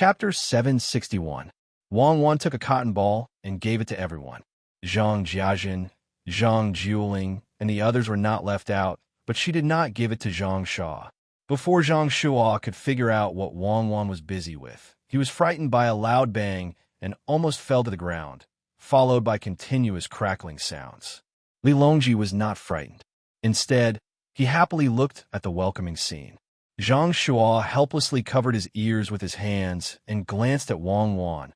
Chapter 761. Wang Wan took a cotton ball and gave it to everyone. Zhang Jiajin, Zhang Juling, and the others were not left out, but she did not give it to Zhang Sha. Before Zhang Shuo could figure out what Wang Wan was busy with, he was frightened by a loud bang and almost fell to the ground, followed by continuous crackling sounds. Li Longji was not frightened. Instead, he happily looked at the welcoming scene. Zhang Shuo helplessly covered his ears with his hands and glanced at Wang Wan,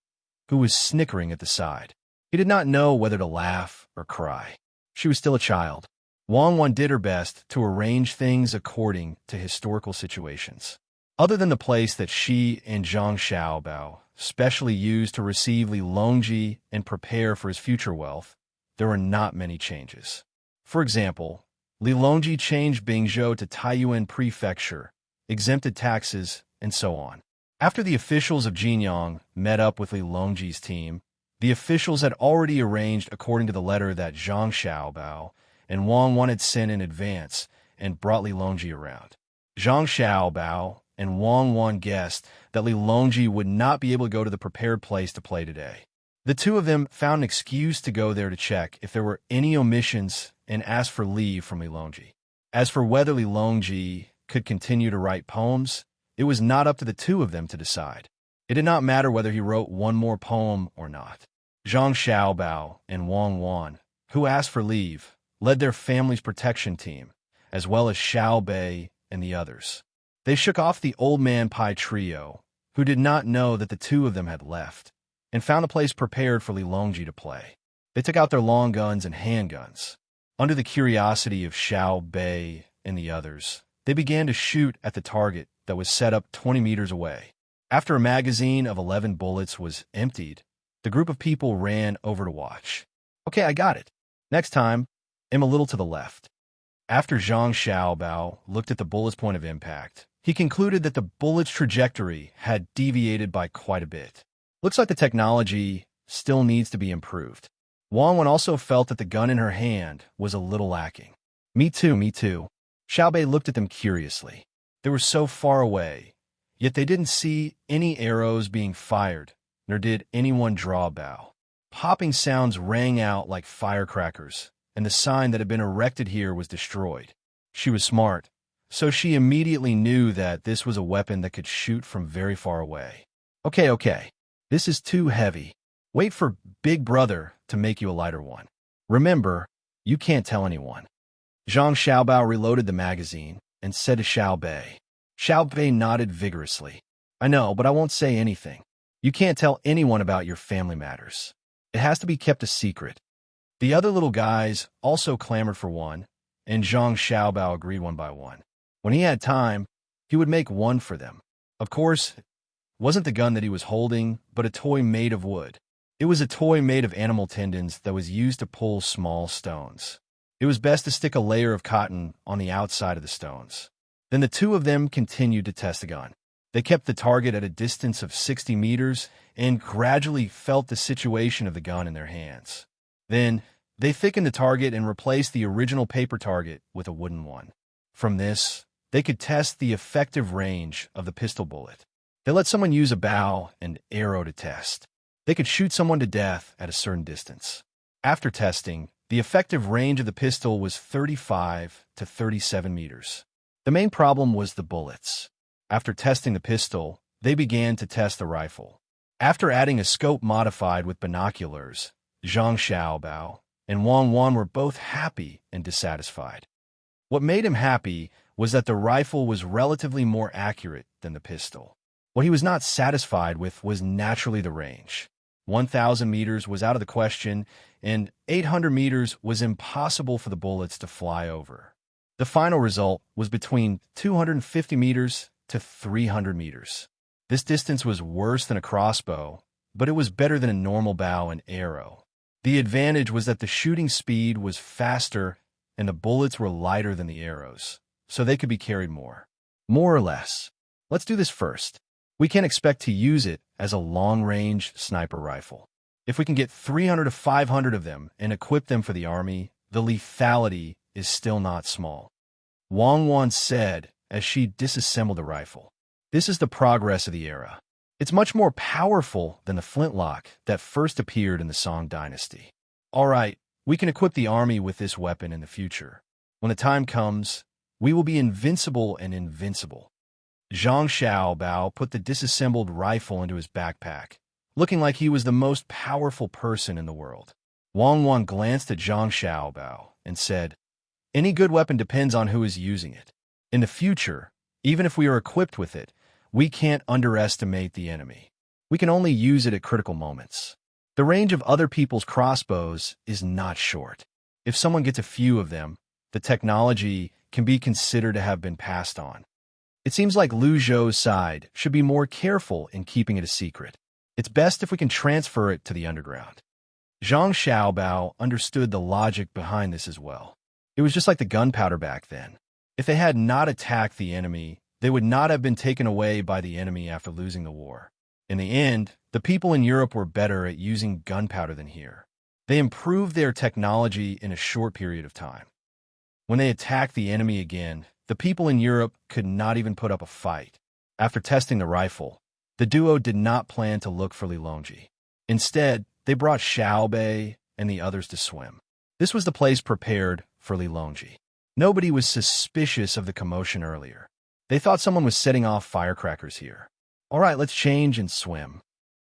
who was snickering at the side. He did not know whether to laugh or cry. She was still a child. Wang Wan did her best to arrange things according to historical situations. Other than the place that she and Zhang Xiaobao specially used to receive Li Longji and prepare for his future wealth, there were not many changes. For example, Li Longji changed Bingzhou to Taiyuan Prefecture, exempted taxes, and so on. After the officials of Jinyang met up with Li Longji's team, the officials had already arranged according to the letter that Zhang Xiaobao and Wang Wan had sent in advance and brought Li Longji around. Zhang Xiaobao and Wang Wan guessed that Li Longji would not be able to go to the prepared place to play today. The two of them found an excuse to go there to check if there were any omissions and asked for leave from Li Longji. As for whether Li Longji could continue to write poems, it was not up to the two of them to decide. It did not matter whether he wrote one more poem or not. Zhang Xiaobao and Wang Wan, who asked for leave, led their family's protection team, as well as Xiao Bei and the others. They shook off the old man Pai trio, who did not know that the two of them had left, and found the place prepared for Li Longji to play. They took out their long guns and handguns. Under the curiosity of Xiao Bei and the others, they began to shoot at the target that was set up 20 meters away. After a magazine of 11 bullets was emptied, the group of people ran over to watch. Okay, I got it. Next time, aim a little to the left. After Zhang Xiaobao looked at the bullet's point of impact, he concluded that the bullet's trajectory had deviated by quite a bit. Looks like the technology still needs to be improved. Wang Wan also felt that the gun in her hand was a little lacking. Me too, me too. Xiao Bei looked at them curiously. They were so far away, yet they didn't see any arrows being fired, nor did anyone draw a bow. Popping sounds rang out like firecrackers, and the sign that had been erected here was destroyed. She was smart, so she immediately knew that this was a weapon that could shoot from very far away. Okay, this is too heavy. Wait for Big Brother to make you a lighter one. Remember, you can't tell anyone. Zhang Xiaobao reloaded the magazine and said to Xiao Bei. Xiao Bei nodded vigorously. I know, but I won't say anything. You can't tell anyone about your family matters. It has to be kept a secret. The other little guys also clamored for one, and Zhang Xiaobao agreed one by one. When he had time, he would make one for them. Of course, it wasn't the gun that he was holding, but a toy made of wood. It was a toy made of animal tendons that was used to pull small stones. It was best to stick a layer of cotton on the outside of the stones. Then the two of them continued to test the gun. They kept the target at a distance of 60 meters and gradually felt the situation of the gun in their hands. Then, they thickened the target and replaced the original paper target with a wooden one. From this, they could test the effective range of the pistol bullet. They let someone use a bow and arrow to test. They could shoot someone to death at a certain distance. After testing, the effective range of the pistol was 35 to 37 meters. The main problem was the bullets. After testing the pistol, they began to test the rifle. After adding a scope modified with binoculars, Zhang Xiaobao and Wang Wan were both happy and dissatisfied. What made him happy was that the rifle was relatively more accurate than the pistol. What he was not satisfied with was naturally the range. 1,000 meters was out of the question, and 800 meters was impossible for the bullets to fly over. The final result was between 250 meters to 300 meters. This distance was worse than a crossbow, but it was better than a normal bow and arrow. The advantage was that the shooting speed was faster and the bullets were lighter than the arrows, so they could be carried more. More or less. Let's do this first. We can't expect to use it as a long-range sniper rifle. If we can get 300 to 500 of them and equip them for the army, the lethality is still not small. Wang Wan said as she disassembled the rifle. This is the progress of the era. It's much more powerful than the flintlock that first appeared in the Song dynasty. All right, we can equip the army with this weapon in the future. When the time comes, we will be invincible and invincible. Zhang Xiaobao put the disassembled rifle into his backpack, looking like he was the most powerful person in the world. Wang Wan glanced at Zhang Xiaobao and said, "Any good weapon depends on who is using it. In the future, even if we are equipped with it, we can't underestimate the enemy. We can only use it at critical moments. The range of other people's crossbows is not short. If someone gets a few of them, the technology can be considered to have been passed on. It seems like Lu Zhou's side should be more careful in keeping it a secret. It's best if we can transfer it to the underground." Zhang Xiaobao understood the logic behind this as well. It was just like the gunpowder back then. If they had not attacked the enemy, they would not have been taken away by the enemy after losing the war. In the end, the people in Europe were better at using gunpowder than here. They improved their technology in a short period of time. When they attacked the enemy again, the people in Europe could not even put up a fight. After testing the rifle, the duo did not plan to look for Li Longji. Instead, they brought Xiao Bei and the others to swim. This was the place prepared for Li Longji. Nobody was suspicious of the commotion earlier. They thought someone was setting off firecrackers here. "All right, let's change and swim."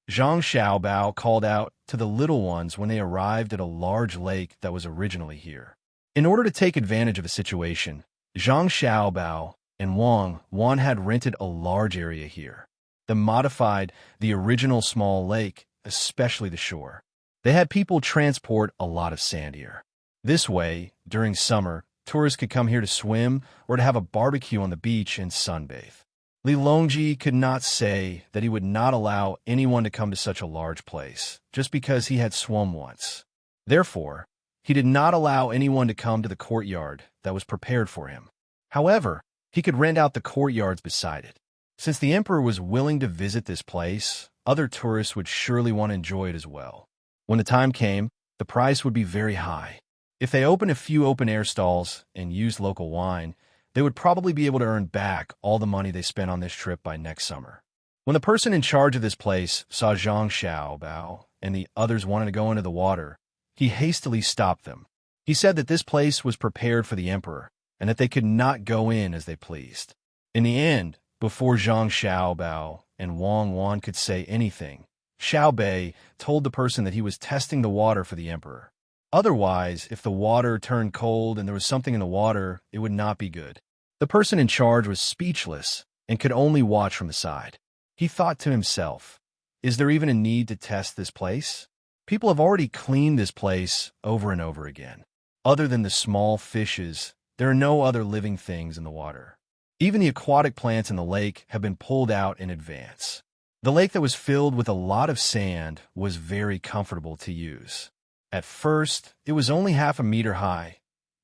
Zhang Xiaobao called out to the little ones when they arrived at a large lake that was originally here. In order to take advantage of the situation, Zhang Xiaobao and Wang Wan had rented a large area here. They modified the original small lake, especially the shore. They had people transport a lot of sand here. This way, during summer, tourists could come here to swim or to have a barbecue on the beach and sunbathe. Li Longji could not say that he would not allow anyone to come to such a large place, just because he had swum once. Therefore, he did not allow anyone to come to the courtyard that was prepared for him. However, he could rent out the courtyards beside it. Since the emperor was willing to visit this place, other tourists would surely want to enjoy it as well. When the time came, the price would be very high. If they opened a few open-air stalls and used local wine, they would probably be able to earn back all the money they spent on this trip by next summer. When the person in charge of this place saw Zhang Xiaobao and the others wanted to go into the water, he hastily stopped them. He said that this place was prepared for the emperor and that they could not go in as they pleased. In the end, before Zhang Xiaobao and Wang Wan could say anything, Xiao Bei told the person that he was testing the water for the emperor. Otherwise, if the water turned cold and there was something in the water, it would not be good. The person in charge was speechless and could only watch from the side. He thought to himself, "Is there even a need to test this place? People have already cleaned this place over and over again. Other than the small fishes, there are no other living things in the water. Even the aquatic plants in the lake have been pulled out in advance." The lake that was filled with a lot of sand was very comfortable to use. At first, it was only 1/2 meter high.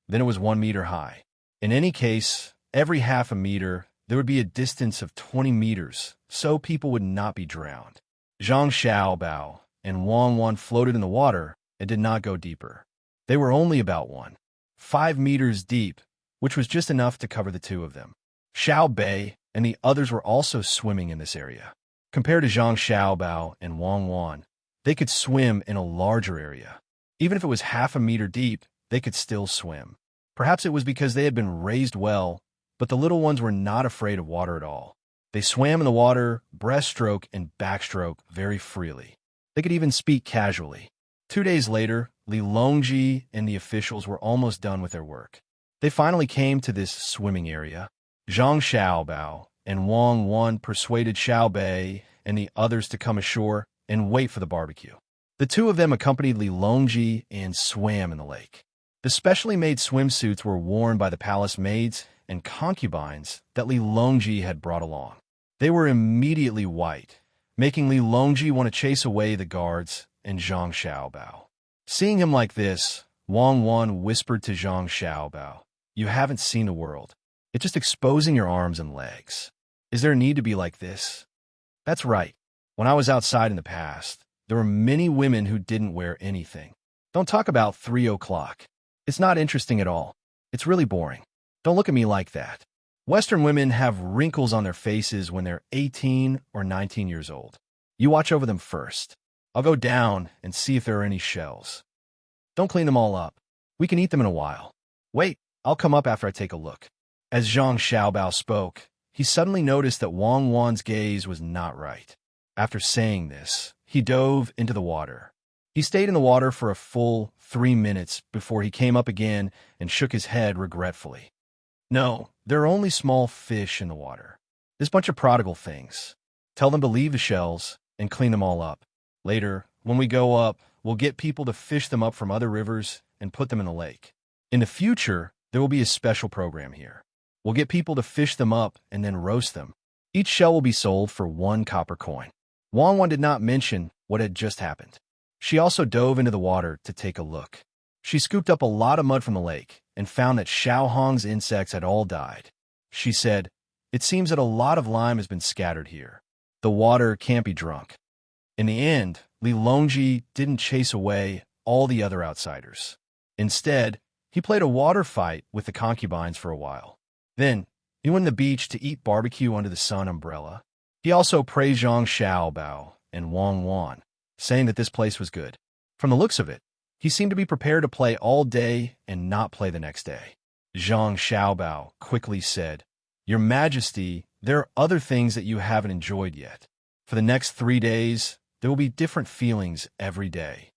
Then it was 1 meter high. In any case, every 1/2 meter, there would be a distance of 20 meters, so people would not be drowned. Zhang Xiaobao and Wang Wan floated in the water and did not go deeper. They were only about 1.5 meters deep, which was just enough to cover the two of them. Xiao Bei and the others were also swimming in this area. Compared to Zhang Xiaobao and Wang Wan, they could swim in a larger area. Even if it was 1/2 meter deep, they could still swim. Perhaps it was because they had been raised well, but the little ones were not afraid of water at all. They swam in the water, breaststroke and backstroke very freely. They could even speak casually. 2 days later, Li Longji and the officials were almost done with their work. They finally came to this swimming area. Zhang Xiaobao and Wang Wan persuaded Xiao Bei and the others to come ashore and wait for the barbecue. The two of them accompanied Li Longji and swam in the lake. The specially made swimsuits were worn by the palace maids and concubines that Li Longji had brought along. They were immediately white, making Li Longji want to chase away the guards and Zhang Xiaobao. Seeing him like this, Wang Wan whispered to Zhang Xiaobao, "You haven't seen the world. It's just exposing your arms and legs. Is there a need to be like this?" "That's right. When I was outside in the past, there were many women who didn't wear anything. Don't talk about 3 o'clock. It's not interesting at all. It's really boring. Don't look at me like that. Western women have wrinkles on their faces when they're 18 or 19 years old. You watch over them first. I'll go down and see if there are any shells. Don't clean them all up. We can eat them in a while. Wait, I'll come up after I take a look." As Zhang Xiaobao spoke, he suddenly noticed that Wang Wan's gaze was not right. After saying this, he dove into the water. He stayed in the water for a full 3 minutes before he came up again and shook his head regretfully. "No, there are only small fish in the water. This bunch of prodigal things. Tell them to leave the shells and clean them all up. Later, when we go up, we'll get people to fish them up from other rivers and put them in the lake. In the future, there will be a special program here. We'll get people to fish them up and then roast them. Each shell will be sold for 1 copper coin." Wang Wan did not mention what had just happened. She also dove into the water to take a look. She scooped up a lot of mud from the lake and found that Xiao Hong's insects had all died. She said, "It seems that a lot of lime has been scattered here. The water can't be drunk." In the end, Li Longji didn't chase away all the other outsiders. Instead, he played a water fight with the concubines for a while. Then, he went to the beach to eat barbecue under the sun umbrella. He also praised Zhang Xiaobao and Wang Wan, saying that this place was good. From the looks of it, he seemed to be prepared to play all day and not play the next day. Zhang Xiaobao quickly said, "Your Majesty, there are other things that you haven't enjoyed yet. For the next 3 days, there will be different feelings every day."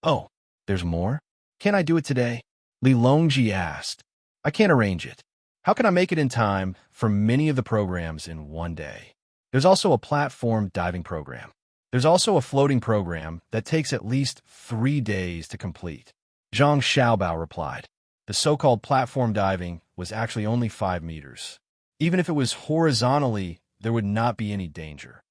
"Oh, there's more? Can't I do it today?" Li Longji asked. "I can't arrange it. How can I make it in time for many of the programs in 1 day? There's also a platform diving program. There's also a floating program that takes at least 3 days to complete." Zhang Xiaobao replied. The so-called platform diving was actually only 5 meters. Even if it was horizontally, there would not be any danger.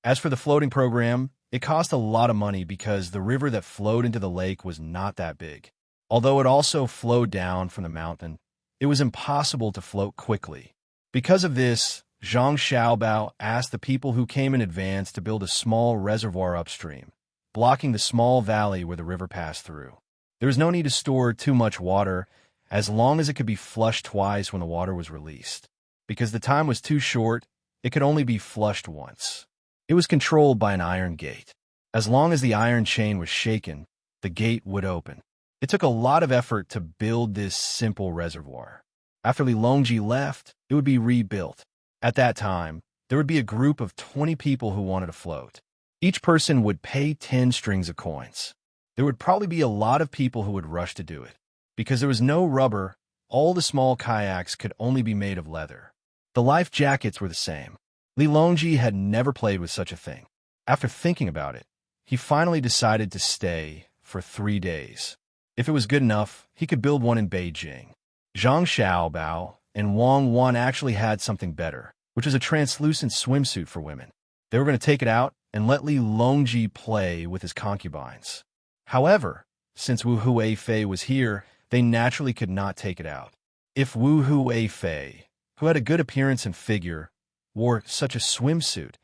As for the floating program, it cost a lot of money because the river that flowed into the lake was not that big. Although it also flowed down from the mountain, it was impossible to float quickly. Because of this, Zhang Xiaobao asked the people who came in advance to build a small reservoir upstream, blocking the small valley where the river passed through. There was no need to store too much water, as long as it could be flushed twice when the water was released. Because the time was too short, it could only be flushed once. It was controlled by an iron gate. As long as the iron chain was shaken, the gate would open. It took a lot of effort to build this simple reservoir. After Li Longji left, it would be rebuilt. At that time, there would be a group of 20 people who wanted to float. Each person would pay 10 strings of coins. There would probably be a lot of people who would rush to do it. Because there was no rubber, all the small kayaks could only be made of leather. The life jackets were the same. Li Longji had never played with such a thing. After thinking about it, he finally decided to stay for 3 days. If it was good enough, he could build one in Beijing. Zhang Xiaobao and Wang Wan actually had something better, which was a translucent swimsuit for women. They were going to take it out and let Li Longji play with his concubines. However, since Wu Huifei was here, they naturally could not take it out. If Wu Huifei, who had a good appearance and figure, wore such a swimsuit,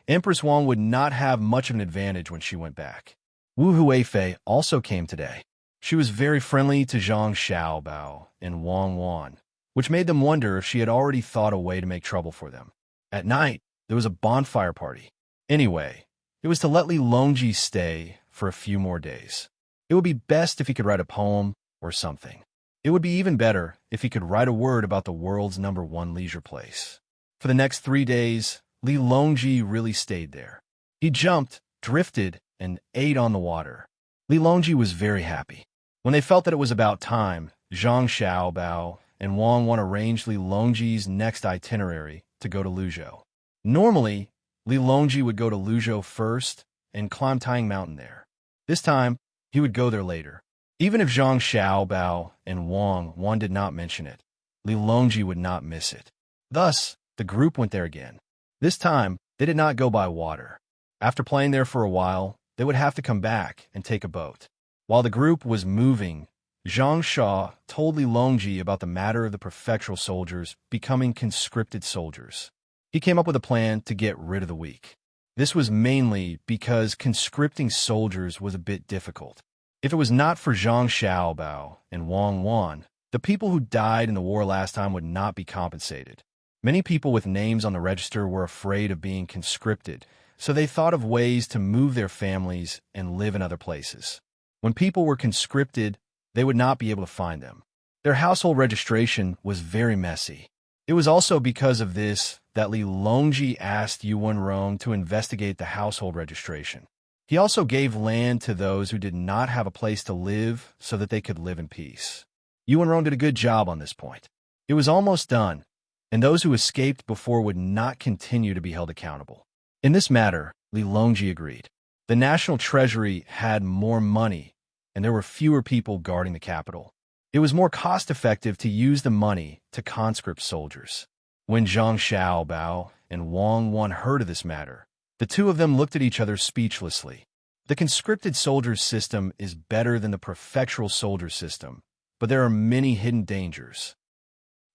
Empress Wang would not have much of an advantage when she went back. Wu Huifei also came today. She was very friendly to Zhang Xiaobao and Wang Wan, which made them wonder if she had already thought a way to make trouble for them. At night, there was a bonfire party. Anyway, it was to let Li Longji stay for a few more days. It would be best if he could write a poem or something. It would be even better if he could write a word about the world's #1 leisure place. For the next 3 days, Li Longji really stayed there. He jumped, drifted, and ate on the water. Li Longji was very happy. When they felt that it was about time, Zhang Xiaobao and Wang Wan arranged Li Longji's next itinerary to go to Luzhou. Normally, Li Longji would go to Luzhou first and climb Tang Mountain there. This time, he would go there later. Even if Zhang Xiaobao and Wang Wan did not mention it, Li Longji would not miss it. Thus, the group went there again. This time, they did not go by water. After playing there for a while, they would have to come back and take a boat. While the group was moving, Zhang Sha told Li Longji about the matter of the prefectural soldiers becoming conscripted soldiers. He came up with a plan to get rid of the weak. This was mainly because conscripting soldiers was a bit difficult. If it was not for Zhang Xiaobao and Wang Wan, the people who died in the war last time would not be compensated. Many people with names on the register were afraid of being conscripted, so they thought of ways to move their families and live in other places. When people were conscripted, they would not be able to find them. Their household registration was very messy. It was also because of this that Li Longji asked Yuan Rong to investigate the household registration. He also gave land to those who did not have a place to live so that they could live in peace. Yuan Rong did a good job on this point. It was almost done, and those who escaped before would not continue to be held accountable. In this matter, Li Longji agreed. The national treasury had more money, and there were fewer people guarding the capital. It was more cost-effective to use the money to conscript soldiers. When Zhang Xiaobao and Wang Wan heard of this matter, the two of them looked at each other speechlessly. The conscripted soldiers system is better than the prefectural soldier system, but there are many hidden dangers.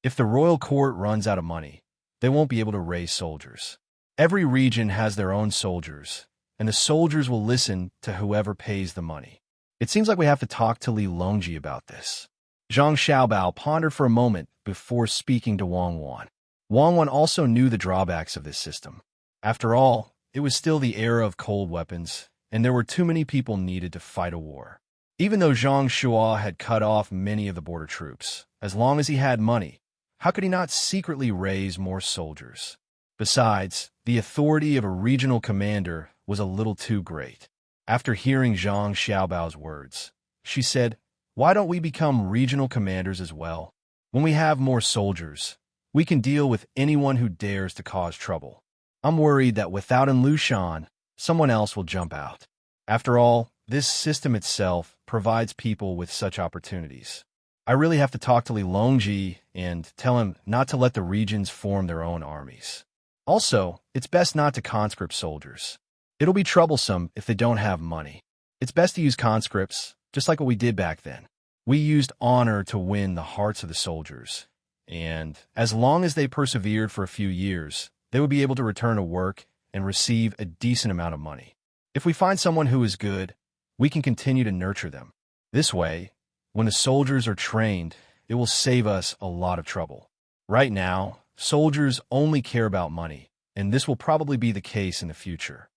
If the royal court runs out of money, they won't be able to raise soldiers. Every region has their own soldiers, and the soldiers will listen to whoever pays the money. It seems like we have to talk to Li Longji about this. Zhang Xiaobao pondered for a moment before speaking to Wang Wan. Wang Wan also knew the drawbacks of this system. After all, it was still the era of cold weapons, and there were too many people needed to fight a war. Even though Zhang Shua had cut off many of the border troops, as long as he had money, how could he not secretly raise more soldiers? Besides, the authority of a regional commander was a little too great. After hearing Zhang Xiaobao's words, she said, "Why don't we become regional commanders as well? When we have more soldiers, we can deal with anyone who dares to cause trouble. I'm worried that without An Lushan, someone else will jump out. After all, this system itself provides people with such opportunities. I really have to talk to Li Longji and tell him not to let the regions form their own armies. Also, it's best not to conscript soldiers. It'll be troublesome if they don't have money. It's best to use conscripts, just like what we did back then. We used honor to win the hearts of the soldiers, and as long as they persevered for a few years, they would be able to return to work and receive a decent amount of money. If we find someone who is good, we can continue to nurture them. This way, when the soldiers are trained, it will save us a lot of trouble. Right now, soldiers only care about money, and this will probably be the case in the future.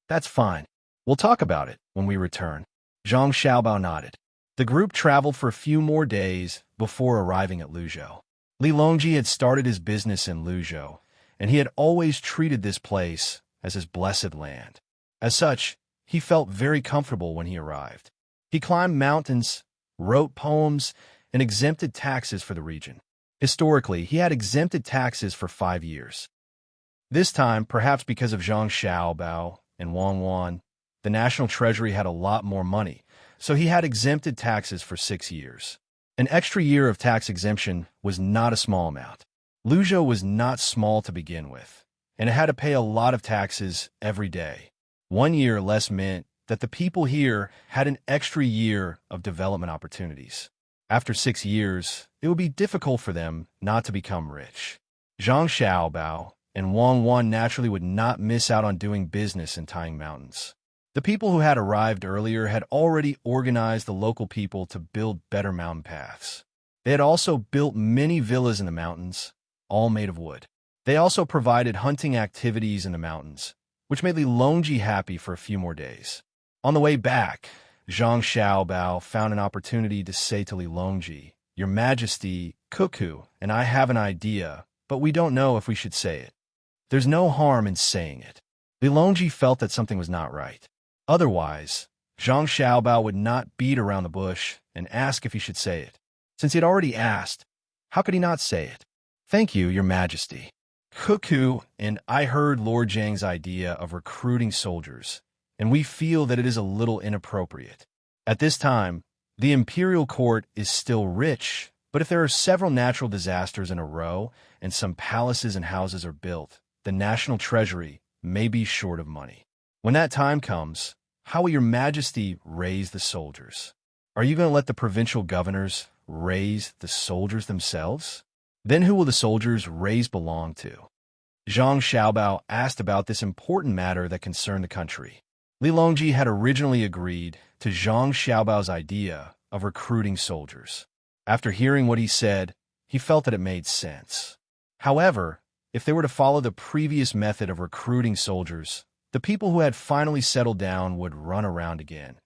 That's fine. We'll talk about it when we return." Zhang Xiaobao nodded. The group traveled for a few more days before arriving at Luzhou. Li Longji had started his business in Luzhou, and he had always treated this place as his blessed land. As such, he felt very comfortable when he arrived. He climbed mountains, wrote poems, and exempted taxes for the region. Historically, he had exempted taxes for 5 years. This time, perhaps because of Zhang Xiaobao and Wang Wan, the national treasury had a lot more money, so he had exempted taxes for 6 years. An extra year of tax exemption was not a small amount. Luzhou was not small to begin with, and it had to pay a lot of taxes every day. 1 year less meant that the people here had an extra year of development opportunities. After 6 years, it would be difficult for them not to become rich. Zhang Xiaobao and Wang Wan naturally would not miss out on doing business in Tang Mountains. The people who had arrived earlier had already organized the local people to build better mountain paths. They had also built many villas in the mountains, all made of wood. They also provided hunting activities in the mountains, which made Li Longji happy for a few more days. On the way back, Zhang Xiaobao found an opportunity to say to Li Longji, "Your Majesty, Cuckoo and I have an idea, but we don't know if we should say it. There's no harm in saying it." Li Longji felt that something was not right. Otherwise, Zhang Xiaobao would not beat around the bush and ask if he should say it. Since he had already asked, how could he not say it? "Thank you, Your Majesty. Cuckoo and I heard Lord Zhang's idea of recruiting soldiers, and we feel that it is a little inappropriate. At this time, the imperial court is still rich, but if there are several natural disasters in a row and some palaces and houses are built, the national treasury may be short of money. When that time comes, how will Your Majesty raise the soldiers? Are you going to let the provincial governors raise the soldiers themselves? Then who will the soldiers raise belong to?" Zhang Xiaobao asked about this important matter that concerned the country. Li Longji had originally agreed to Zhang Xiaobao's idea of recruiting soldiers. After hearing what he said, he felt that it made sense. However, if they were to follow the previous method of recruiting soldiers, The people who had finally settled down would run around again,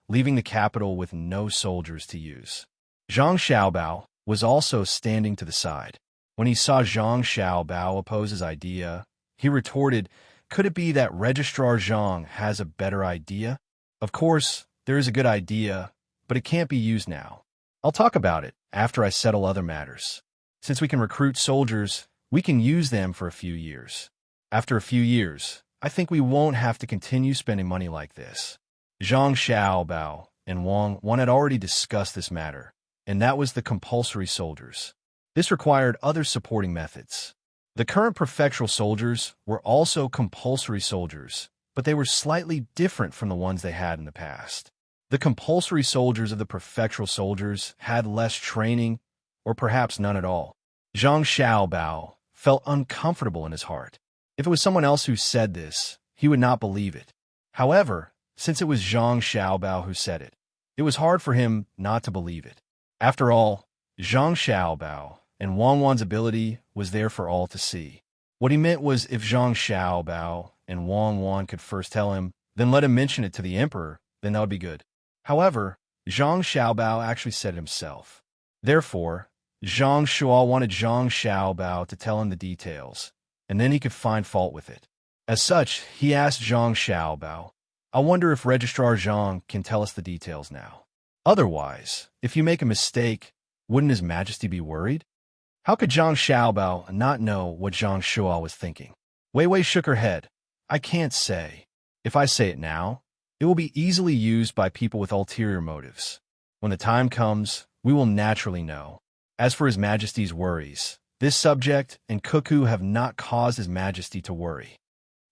leaving the capital with no soldiers to use. Zhang Xiaobao was also standing to the side. When he saw Zhang Xiaobao oppose his idea, he retorted, "Could it be that Registrar Zhang has a better idea? Of course, there is a good idea, but it can't be used now. I'll talk about it after I settle other matters. Since we can recruit soldiers, we can use them for a few years. After a few years, I think we won't have to continue spending money like this." Zhang Xiaobao and Wang Wan had already discussed this matter, and that was the compulsory soldiers. This required other supporting methods. The current prefectural soldiers were also compulsory soldiers, but they were slightly different from the ones they had in the past. The compulsory soldiers of the prefectural soldiers had less training, or perhaps none at all. Zhang Xiaobao felt uncomfortable in his heart. If it was someone else who said this, he would not believe it. However, since it was Zhang Xiaobao who said it, it was hard for him not to believe it. After all, Zhang Xiaobao and Wang Wan's ability was there for all to see. What he meant was if Zhang Xiaobao and Wang Wan could first tell him, then let him mention it to the emperor, then that would be good. However, Zhang Xiaobao actually said it himself. Therefore, Zhang Shuo wanted Zhang Xiaobao to tell him the details, and then he could find fault with it. As such, he asked Zhang Xiaobao, "I wonder if Registrar Zhang can tell us the details now. Otherwise, if you make a mistake, wouldn't His Majesty be worried?" How could Zhang Xiaobao not know what Zhang Shuo was thinking? Wei Wei shook her head. "I can't say. If I say it now, it will be easily used by people with ulterior motives. When the time comes, we will naturally know. As for His Majesty's worries, this subject and Cuckoo have not caused His Majesty to worry."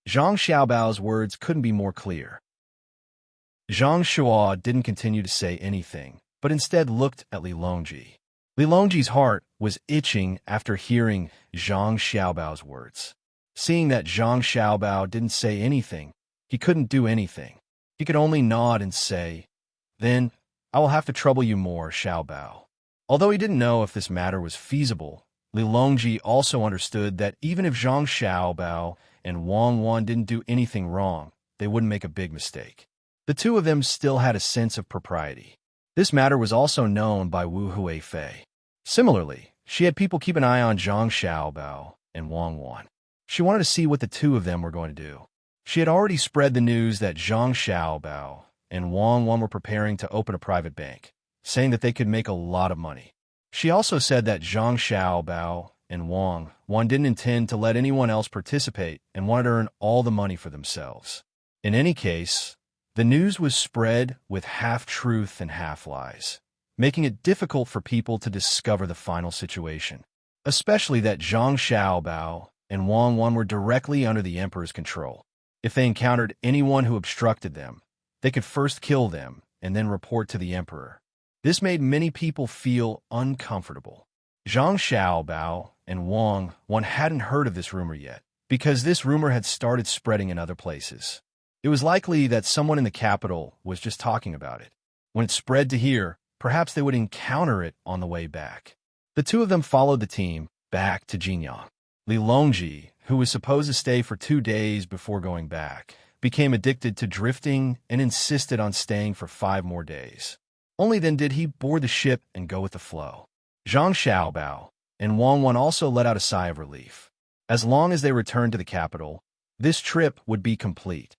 Zhang Xiaobao's words couldn't be more clear. Zhang Shuo didn't continue to say anything, but instead looked at Li Longji. Li Longji's heart was itching after hearing Zhang Xiaobao's words. Seeing that Zhang Xiaobao didn't say anything, he couldn't do anything. He could only nod and say, "Then, I will have to trouble you more, Xiaobao." Although he didn't know if this matter was feasible, Li Longji also understood that even if Zhang Xiaobao and Wang Wan didn't do anything wrong, they wouldn't make a big mistake. The two of them still had a sense of propriety. This matter was also known by Wu Huifei. Similarly, she had people keep an eye on Zhang Xiaobao and Wang Wan. She wanted to see what the two of them were going to do. She had already spread the news that Zhang Xiaobao and Wang Wan were preparing to open a private bank, saying that they could make a lot of money. She also said that Zhang Xiaobao and Wang Wan didn't intend to let anyone else participate and wanted to earn all the money for themselves. In any case, the news was spread with half-truth and half-lies, making it difficult for people to discover the final situation, especially that Zhang Xiaobao and Wang Wan were directly under the emperor's control. If they encountered anyone who obstructed them, they could first kill them and then report to the emperor. This made many people feel uncomfortable. Zhang Xiaobao and Wang Wan hadn't heard of this rumor yet, because this rumor had started spreading in other places. It was likely that someone in the capital was just talking about it. When it spread to here, perhaps they would encounter it on the way back. The two of them followed the team back to Jinyang. Li Longji, who was supposed to stay for 2 days before going back, became addicted to drifting and insisted on staying for 5 more days. Only then did he board the ship and go with the flow. Zhang Xiaobao and Wang Wan also let out a sigh of relief. As long as they returned to the capital, this trip would be complete.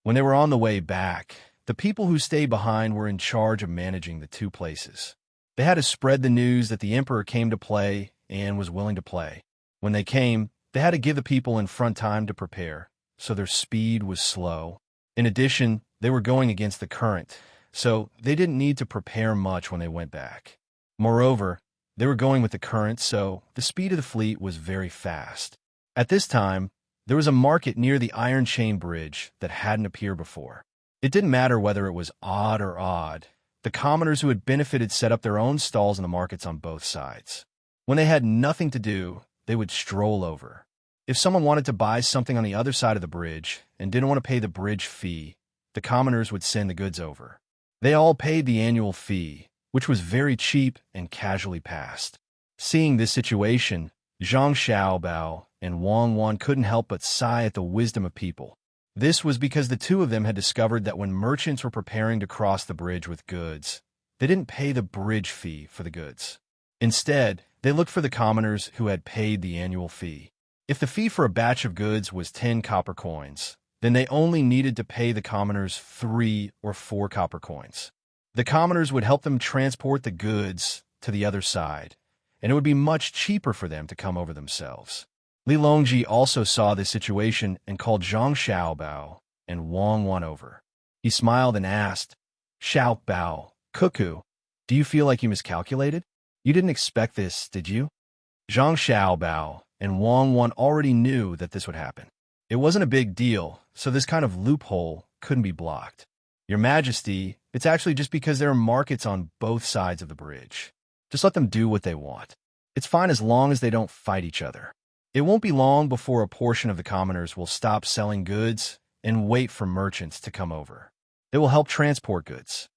When they were on the way back, the people who stayed behind were in charge of managing the two places. They had to spread the news that the emperor came to play and was willing to play. When they came, they had to give the people in front time to prepare, so their speed was slow. In addition, they were going against the current, so they didn't need to prepare much when they went back. Moreover, they were going with the current, so the speed of the fleet was very fast. At this time, there was a market near the Iron Chain Bridge that hadn't appeared before. It didn't matter whether it was odd or odd. The commoners who had benefited set up their own stalls in the markets on both sides. When they had nothing to do, they would stroll over. If someone wanted to buy something on the other side of the bridge and didn't want to pay the bridge fee, the commoners would send the goods over. They all paid the annual fee, which was very cheap and casually passed. Seeing this situation, Zhang Xiaobao and Wang Wan couldn't help but sigh at the wisdom of people. This was because the two of them had discovered that when merchants were preparing to cross the bridge with goods, they didn't pay the bridge fee for the goods. Instead, they looked for the commoners who had paid the annual fee. If the fee for a batch of goods was 10 copper coins, then they only needed to pay the commoners 3 or 4 copper coins. The commoners would help them transport the goods to the other side, and it would be much cheaper for them to come over themselves. Li Longji also saw this situation and called Zhang Xiaobao and Wang Wan over. He smiled and asked, "Xiaobao, Cuckoo, do you feel like you miscalculated? You didn't expect this, did you?" Zhang Xiaobao and Wang Wan already knew that this would happen. It wasn't a big deal, so this kind of loophole couldn't be blocked. "Your Majesty, it's actually just because there are markets on both sides of the bridge. Just let them do what they want. It's fine as long as they don't fight each other. It won't be long before a portion of the commoners will stop selling goods and wait for merchants to come over. They will help transport goods."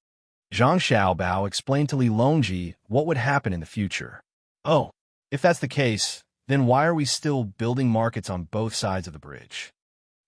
Zhang Xiaobao explained to Li Longji what would happen in the future. "Oh, if that's the case, then why are we still building markets on both sides of the bridge?"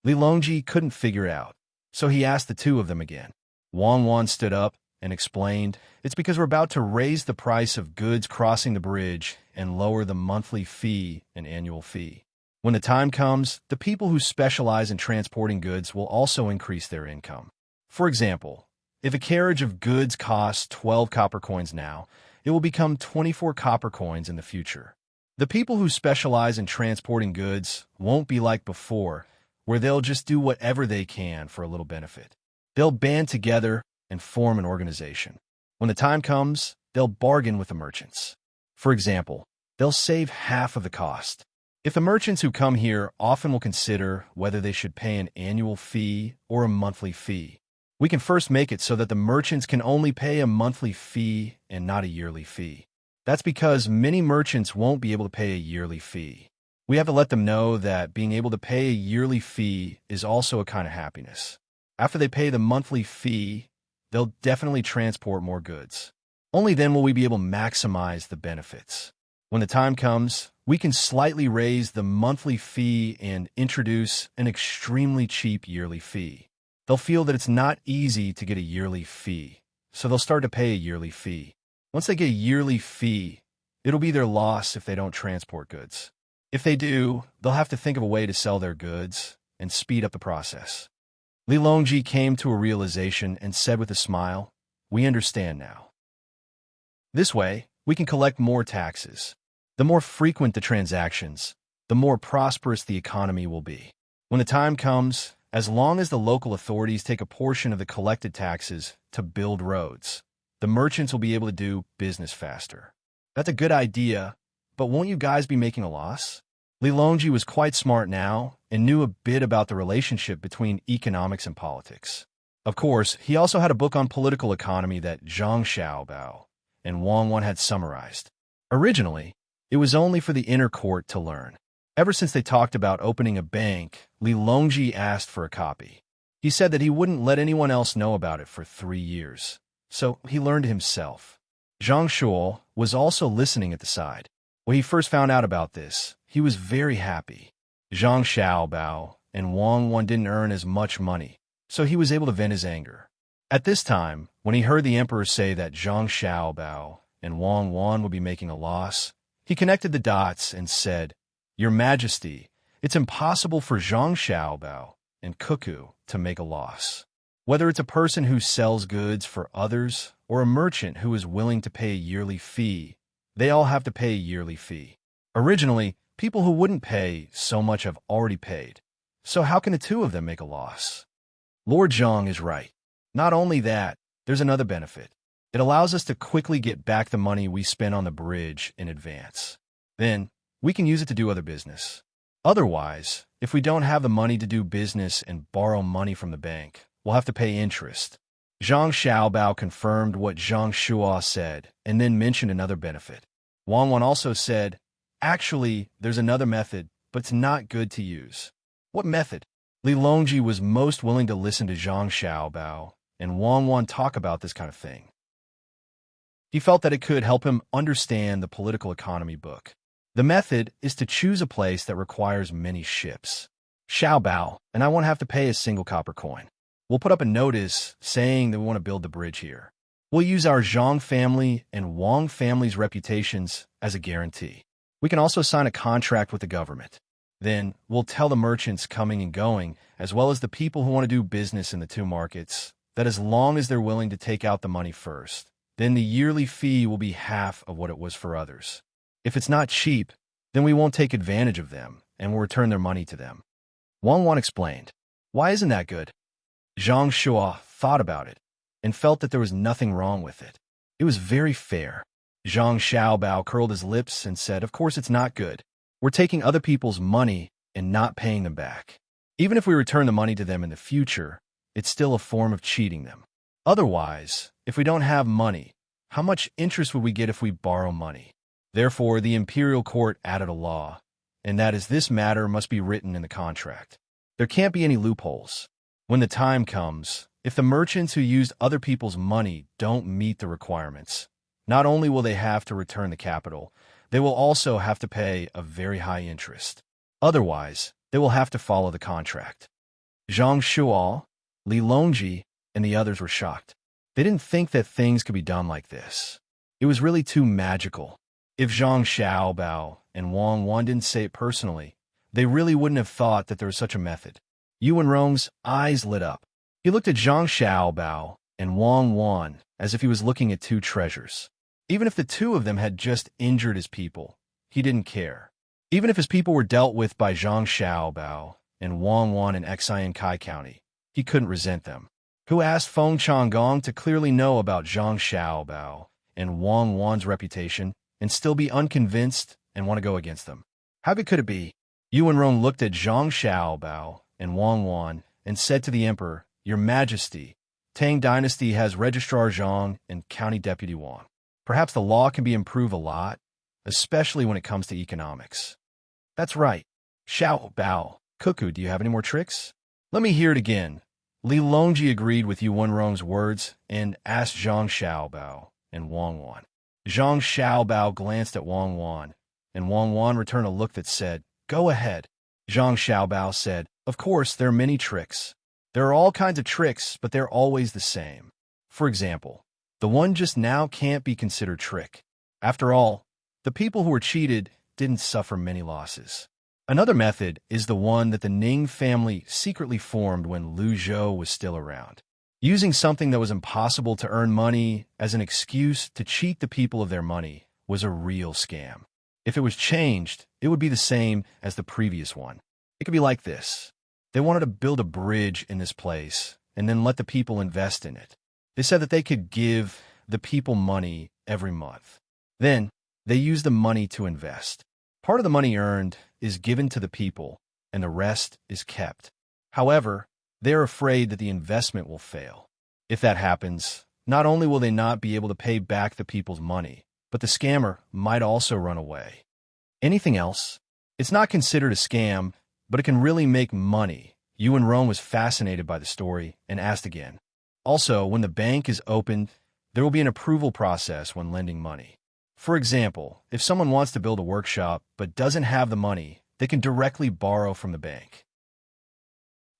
Li Longji couldn't figure it out, so he asked the two of them again. Wang Wan stood up and explained, "It's because we're about to raise the price of goods crossing the bridge and lower the monthly fee and annual fee. When the time comes, the people who specialize in transporting goods will also increase their income. For example, if a carriage of goods costs 12 copper coins now, it will become 24 copper coins in the future. The people who specialize in transporting goods won't be like before, where they'll just do whatever they can for a little benefit. They'll band together and form an organization. When the time comes, they'll bargain with the merchants. For example, they'll save half of the cost. If the merchants who come here often will consider whether they should pay an annual fee or a monthly fee, we can first make it so that the merchants can only pay a monthly fee and not a yearly fee. That's because many merchants won't be able to pay a yearly fee. We have to let them know that being able to pay a yearly fee is also a kind of happiness. After they pay the monthly fee, they'll definitely transport more goods. Only then will we be able to maximize the benefits. When the time comes, we can slightly raise the monthly fee and introduce an extremely cheap yearly fee. They'll feel that it's not easy to get a yearly fee, so they'll start to pay a yearly fee. Once they get a yearly fee, it'll be their loss if they don't transport goods. If they do, they'll have to think of a way to sell their goods and speed up the process." Li Longji came to a realization and said with a smile, "We understand now. This way, we can collect more taxes. The more frequent the transactions, the more prosperous the economy will be. When the time comes, as long as the local authorities take a portion of the collected taxes to build roads, the merchants will be able to do business faster." "That's a good idea, but won't you guys be making a loss?" Li Longji was quite smart now and knew a bit about the relationship between economics and politics. Of course, he also had a book on political economy that Zhang Xiaobao and Wang Wan had summarized. Originally, it was only for the inner court to learn. Ever since they talked about opening a bank, Li Longji asked for a copy. He said that he wouldn't let anyone else know about it for 3 years, so he learned himself. Zhang Shuo was also listening at the side. When he first found out about this, he was very happy. Zhang Xiaobao and Wang Wan didn't earn as much money, so he was able to vent his anger. At this time, when he heard the emperor say that Zhang Xiaobao and Wang Wan would be making a loss, he connected the dots and said, "Your Majesty, it's impossible for Zhang Xiaobao and Cuckoo to make a loss. Whether it's a person who sells goods for others or a merchant who is willing to pay a yearly fee, they all have to pay a yearly fee. Originally, people who wouldn't pay so much have already paid. So how can the two of them make a loss?" Lord Zhang is right. Not only that, there's another benefit. It allows us to quickly get back the money we spent on the bridge in advance. Then, we can use it to do other business. Otherwise, if we don't have the money to do business and borrow money from the bank, we'll have to pay interest. Zhang Xiaobao confirmed what Zhang Shuo said and then mentioned another benefit. Wang Wan also said, "Actually, there's another method, but it's not good to use." "What method?" Li Longji was most willing to listen to Zhang Xiaobao and Wang Wan talk about this kind of thing. He felt that it could help him understand the political economy book. The method is to choose a place that requires many ships. Xiao Bao, and I won't have to pay a single copper coin. We'll put up a notice saying that we want to build the bridge here. We'll use our Zhang family and Wang family's reputations as a guarantee. We can also sign a contract with the government. Then we'll tell the merchants coming and going, as well as the people who want to do business in the two markets, that as long as they're willing to take out the money first, then the yearly fee will be half of what it was for others. If it's not cheap, then we won't take advantage of them and will return their money to them. Wang Wan explained. Why isn't that good? Zhang Shua thought about it and felt that there was nothing wrong with it. It was very fair. Zhang Xiaobao curled his lips and said, of course it's not good. We're taking other people's money and not paying them back. Even if we return the money to them in the future, it's still a form of cheating them. Otherwise, if we don't have money, how much interest would we get if we borrow money? Therefore, the imperial court added a law, and that is this matter must be written in the contract. There can't be any loopholes. When the time comes, if the merchants who used other people's money don't meet the requirements, not only will they have to return the capital, they will also have to pay a very high interest. Otherwise, they will have to follow the contract. Zhang Shuo, Li Longji, and the others were shocked. They didn't think that things could be done like this. It was really too magical. If Zhang Xiaobao and Wang Wan didn't say it personally, they really wouldn't have thought that there was such a method. Yuan Rong's eyes lit up. He looked at Zhang Xiaobao and Wang Wan as if he was looking at two treasures. Even if the two of them had just injured his people, he didn't care. Even if his people were dealt with by Zhang Xiaobao and Wang Wan in Xian Kai County, he couldn't resent them. Who asked Feng Changgong to clearly know about Zhang Xiaobao and Wang Wan's reputation and still be unconvinced and want to go against them? How good could it be? Yuan Rong looked at Zhang Xiaobao and Wang Wan and said to the emperor, Your Majesty, Tang Dynasty has Registrar Zhang and County Deputy Wang. Perhaps the law can be improved a lot, especially when it comes to economics. That's right. Xiao Bao, Cuckoo, do you have any more tricks? Let me hear it again. Li Longji agreed with Yuan Rong's words and asked Zhang Xiaobao and Wang Wan. Zhang Xiaobao glanced at Wang Wan, and Wang Wan returned a look that said, Go ahead. Zhang Xiaobao said, Of course, there are many tricks. There are all kinds of tricks, but they're always the same. For example, the one just now can't be considered trick. After all, the people who were cheated didn't suffer many losses. Another method is the one that the Ning family secretly formed when Lu Zhou was still around. Using something that was impossible to earn money as an excuse to cheat the people of their money was a real scam. If it was changed, it would be the same as the previous one. It could be like this. They wanted to build a bridge in this place and then let the people invest in it. They said that they could give the people money every month. Then, they used the money to invest. Part of the money earned is given to the people, and the rest is kept. However, they are afraid that the investment will fail. If that happens, not only will they not be able to pay back the people's money, but the scammer might also run away. Anything else? It's not considered a scam, but it can really make money. Yuan Rong was fascinated by the story and asked again. Also, when the bank is opened, there will be an approval process when lending money. For example, if someone wants to build a workshop but doesn't have the money, they can directly borrow from the bank.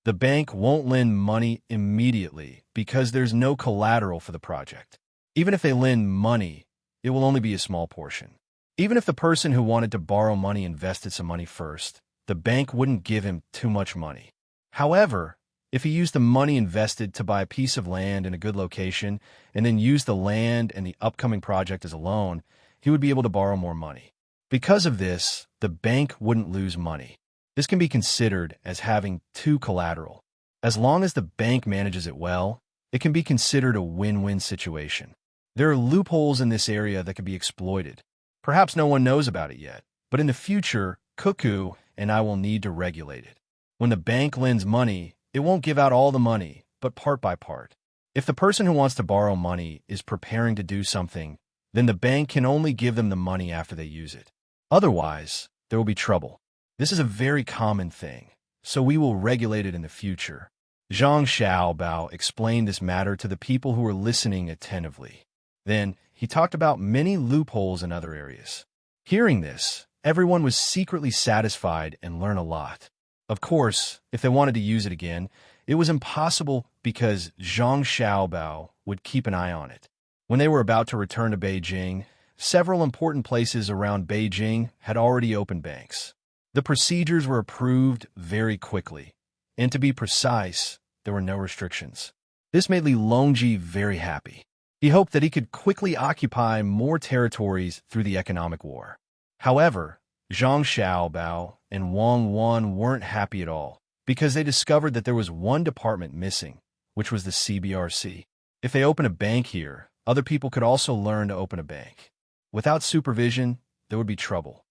The bank won't lend money immediately because there's no collateral for the project. Even if they lend money, it will only be a small portion. Even if the person who wanted to borrow money invested some money first, the bank wouldn't give him too much money. However, if he used the money invested to buy a piece of land in a good location and then used the land and the upcoming project as a loan, he would be able to borrow more money. Because of this, the bank wouldn't lose money. This can be considered as having two collateral. As long as the bank manages it well, it can be considered a win-win situation. There are loopholes in this area that can be exploited. Perhaps no one knows about it yet, but in the future, Cuckoo and I will need to regulate it. When the bank lends money, it won't give out all the money, but part by part. If the person who wants to borrow money is preparing to do something, then the bank can only give them the money after they use it. Otherwise, there will be trouble. This is a very common thing, so we will regulate it in the future. Zhang Xiaobao explained this matter to the people who were listening attentively. Then, he talked about many loopholes in other areas. Hearing this, everyone was secretly satisfied and learned a lot. Of course, if they wanted to use it again, it was impossible because Zhang Xiaobao would keep an eye on it. When they were about to return to Beijing, several important places around Beijing had already opened banks. The procedures were approved very quickly, and to be precise, there were no restrictions. This made Li Longji very happy. He hoped that he could quickly occupy more territories through the economic war. However, Zhang Xiaobao and Wang Wan weren't happy at all because they discovered that there was one department missing, which was the CBRC. If they opened a bank here, other people could also learn to open a bank. Without supervision, there would be trouble.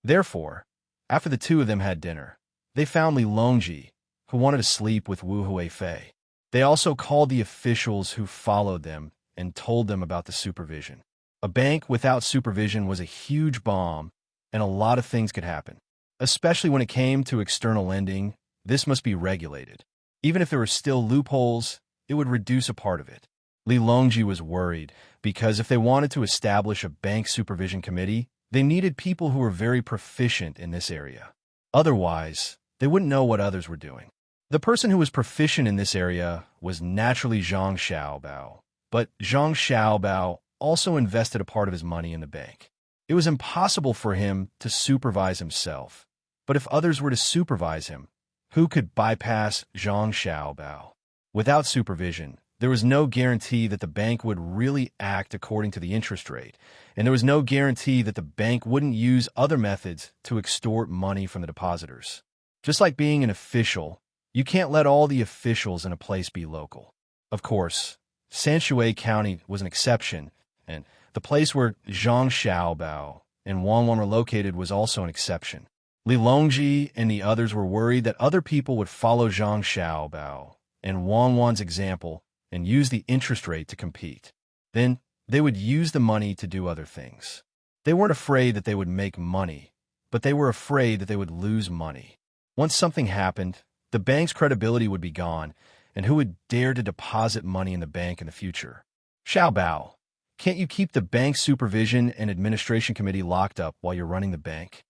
Therefore, after the two of them had dinner, they found Li Longji, who wanted to sleep with Wu Huifei. They also called the officials who followed them and told them about the supervision. A bank without supervision was a huge bomb, and a lot of things could happen. Especially when it came to external lending, this must be regulated. Even if there were still loopholes, it would reduce a part of it. Li Longji was worried because if they wanted to establish a bank supervision committee, they needed people who were very proficient in this area. Otherwise, they wouldn't know what others were doing. The person who was proficient in this area was naturally Zhang Xiaobao, but Zhang Xiaobao also invested a part of his money in the bank. It was impossible for him to supervise himself, but if others were to supervise him, who could bypass Zhang Xiaobao? Without supervision, there was no guarantee that the bank would really act according to the interest rate, and there was no guarantee that the bank wouldn't use other methods to extort money from the depositors. Just like being an official, you can't let all the officials in a place be local. Of course, Sanshui County was an exception, and the place where Zhang Xiaobao and Wang Wan were located was also an exception. Li Longji and the others were worried that other people would follow Zhang Xiaobao and Wang Wan's example and use the interest rate to compete. Then they would use the money to do other things. They weren't afraid that they would make money, but they were afraid that they would lose money. Once something happened, the bank's credibility would be gone, and who would dare to deposit money in the bank in the future? Xiaobao, can't you keep the bank supervision and administration committee locked up while you're running the bank?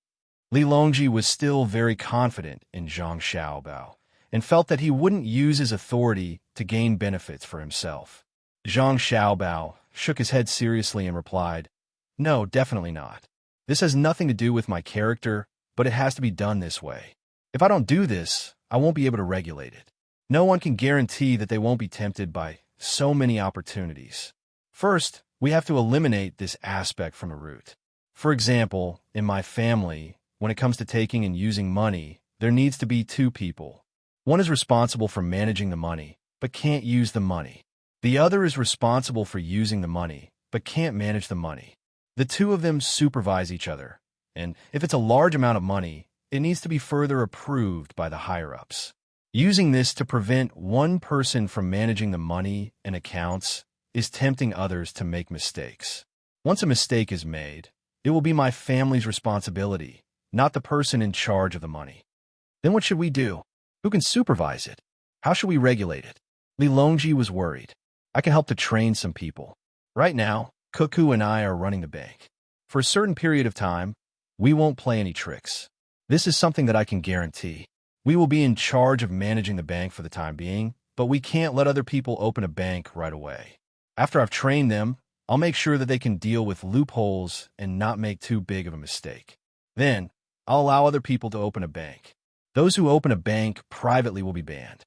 Li Longji was still very confident in Zhang Xiaobao and felt that he wouldn't use his authority to gain benefits for himself. Zhang Xiaobao shook his head seriously and replied, "No, definitely not. This has nothing to do with my character, but it has to be done this way. If I don't do this, I won't be able to regulate it. No one can guarantee that they won't be tempted by so many opportunities. First, we have to eliminate this aspect from the root. For example, in my family, when it comes to taking and using money, there needs to be two people. One is responsible for managing the money, but can't use the money. The other is responsible for using the money, but can't manage the money. The two of them supervise each other, and if it's a large amount of money, it needs to be further approved by the higher-ups. Using this to prevent one person from managing the money and accounts is tempting others to make mistakes. Once a mistake is made, it will be my family's responsibility, not the person in charge of the money. Then what should we do? Who can supervise it? How should we regulate it?" Li Longji was worried. "I can help to train some people. Right now, Cuckoo and I are running the bank. For a certain period of time, we won't play any tricks. This is something that I can guarantee. We will be in charge of managing the bank for the time being, but we can't let other people open a bank right away. After I've trained them, I'll make sure that they can deal with loopholes and not make too big of a mistake. Then, I'll allow other people to open a bank. Those who open a bank privately will be banned."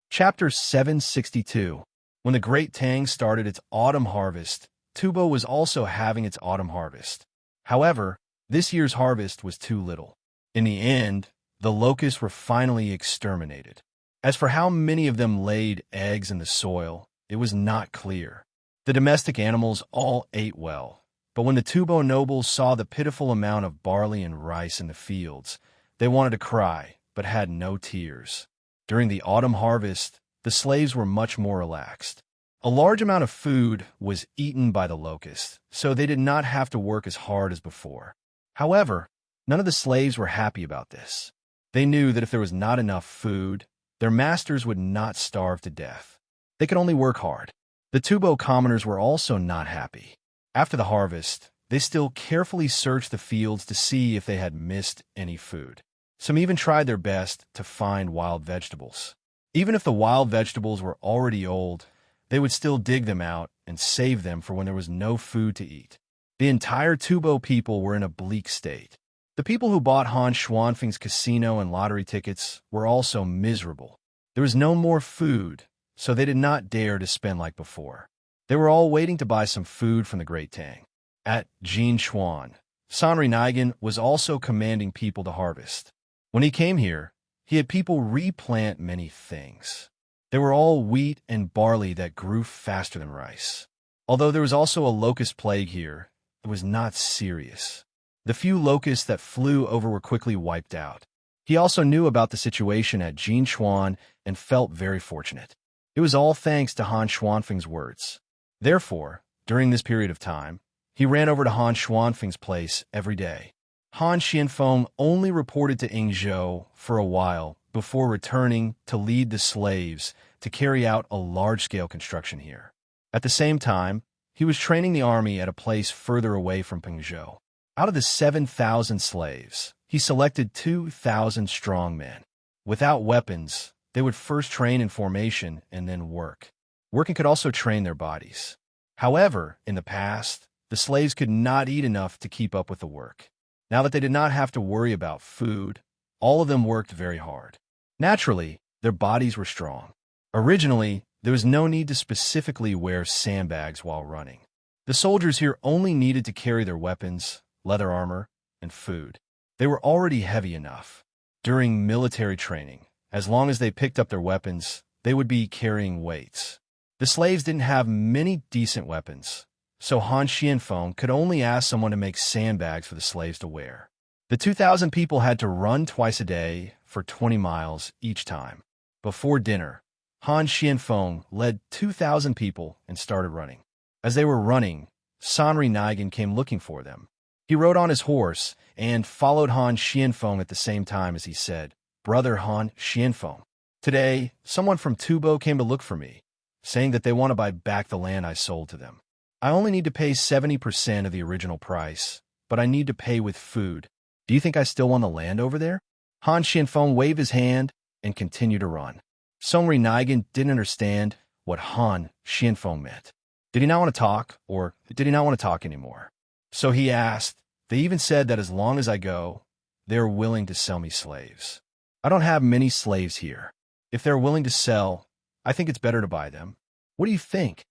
Chapter 762. When the Great Tang started its autumn harvest, Tubo was also having its autumn harvest. However, this year's harvest was too little. In the end, the locusts were finally exterminated. As for how many of them laid eggs in the soil, it was not clear. The domestic animals all ate well, but when the Tubo nobles saw the pitiful amount of barley and rice in the fields, they wanted to cry, but had no tears. During the autumn harvest, the slaves were much more relaxed. A large amount of food was eaten by the locusts, so they did not have to work as hard as before. However, none of the slaves were happy about this. They knew that if there was not enough food, their masters would not starve to death. They could only work hard. The Tubo commoners were also not happy. After the harvest, they still carefully searched the fields to see if they had missed any food. Some even tried their best to find wild vegetables. Even if the wild vegetables were already old, they would still dig them out and save them for when there was no food to eat. The entire Tubo people were in a bleak state. The people who bought Han Xuanfeng's casino and lottery tickets were also miserable. There was no more food, so they did not dare to spend like before. They were all waiting to buy some food from the Great Tang. At Jinchuan, Sanri Nigan was also commanding people to harvest. When he came here, he had people replant many things. They were all wheat and barley that grew faster than rice. Although there was also a locust plague here, it was not serious. The few locusts that flew over were quickly wiped out. He also knew about the situation at Jinchuan and felt very fortunate. It was all thanks to Han Xuanfeng's words. Therefore, during this period of time, he ran over to Han Xuanfeng's place every day. Han Xianfeng only reported to Yingzhou for a while before returning to lead the slaves to carry out a large-scale construction here. At the same time, he was training the army at a place further away from Pengzhou. Out of the 7,000 slaves, he selected 2,000 strong men. Without weapons, they would first train in formation and then work. Working could also train their bodies. However, in the past, the slaves could not eat enough to keep up with the work. Now that they did not have to worry about food, all of them worked very hard. Naturally, their bodies were strong. Originally, there was no need to specifically wear sandbags while running. The soldiers here only needed to carry their weapons, leather armor, and food. They were already heavy enough. During military training, as long as they picked up their weapons, they would be carrying weights. The slaves didn't have many decent weapons, so Han Xianfeng could only ask someone to make sandbags for the slaves to wear. The 2,000 people had to run twice a day for 20 miles each time. Before dinner, Han Xianfeng led 2,000 people and started running. As they were running, Sanri Nigan came looking for them. He rode on his horse and followed Han Xianfeng at the same time as he said, "Brother Han Xianfeng, today someone from Tubo came to look for me, saying that they want to buy back the land I sold to them. I only need to pay 70% of the original price, but I need to pay with food. Do you think I still want the land over there?" Han Xianfeng waved his hand and continued to run. Sanri Nigan didn't understand what Han Xianfeng meant. Did he not want to talk, or did he not want to talk anymore? So he asked, "They even said that as long as I go, they are willing to sell me slaves. I don't have many slaves here. If they're willing to sell, I think it's better to buy them. What do you think?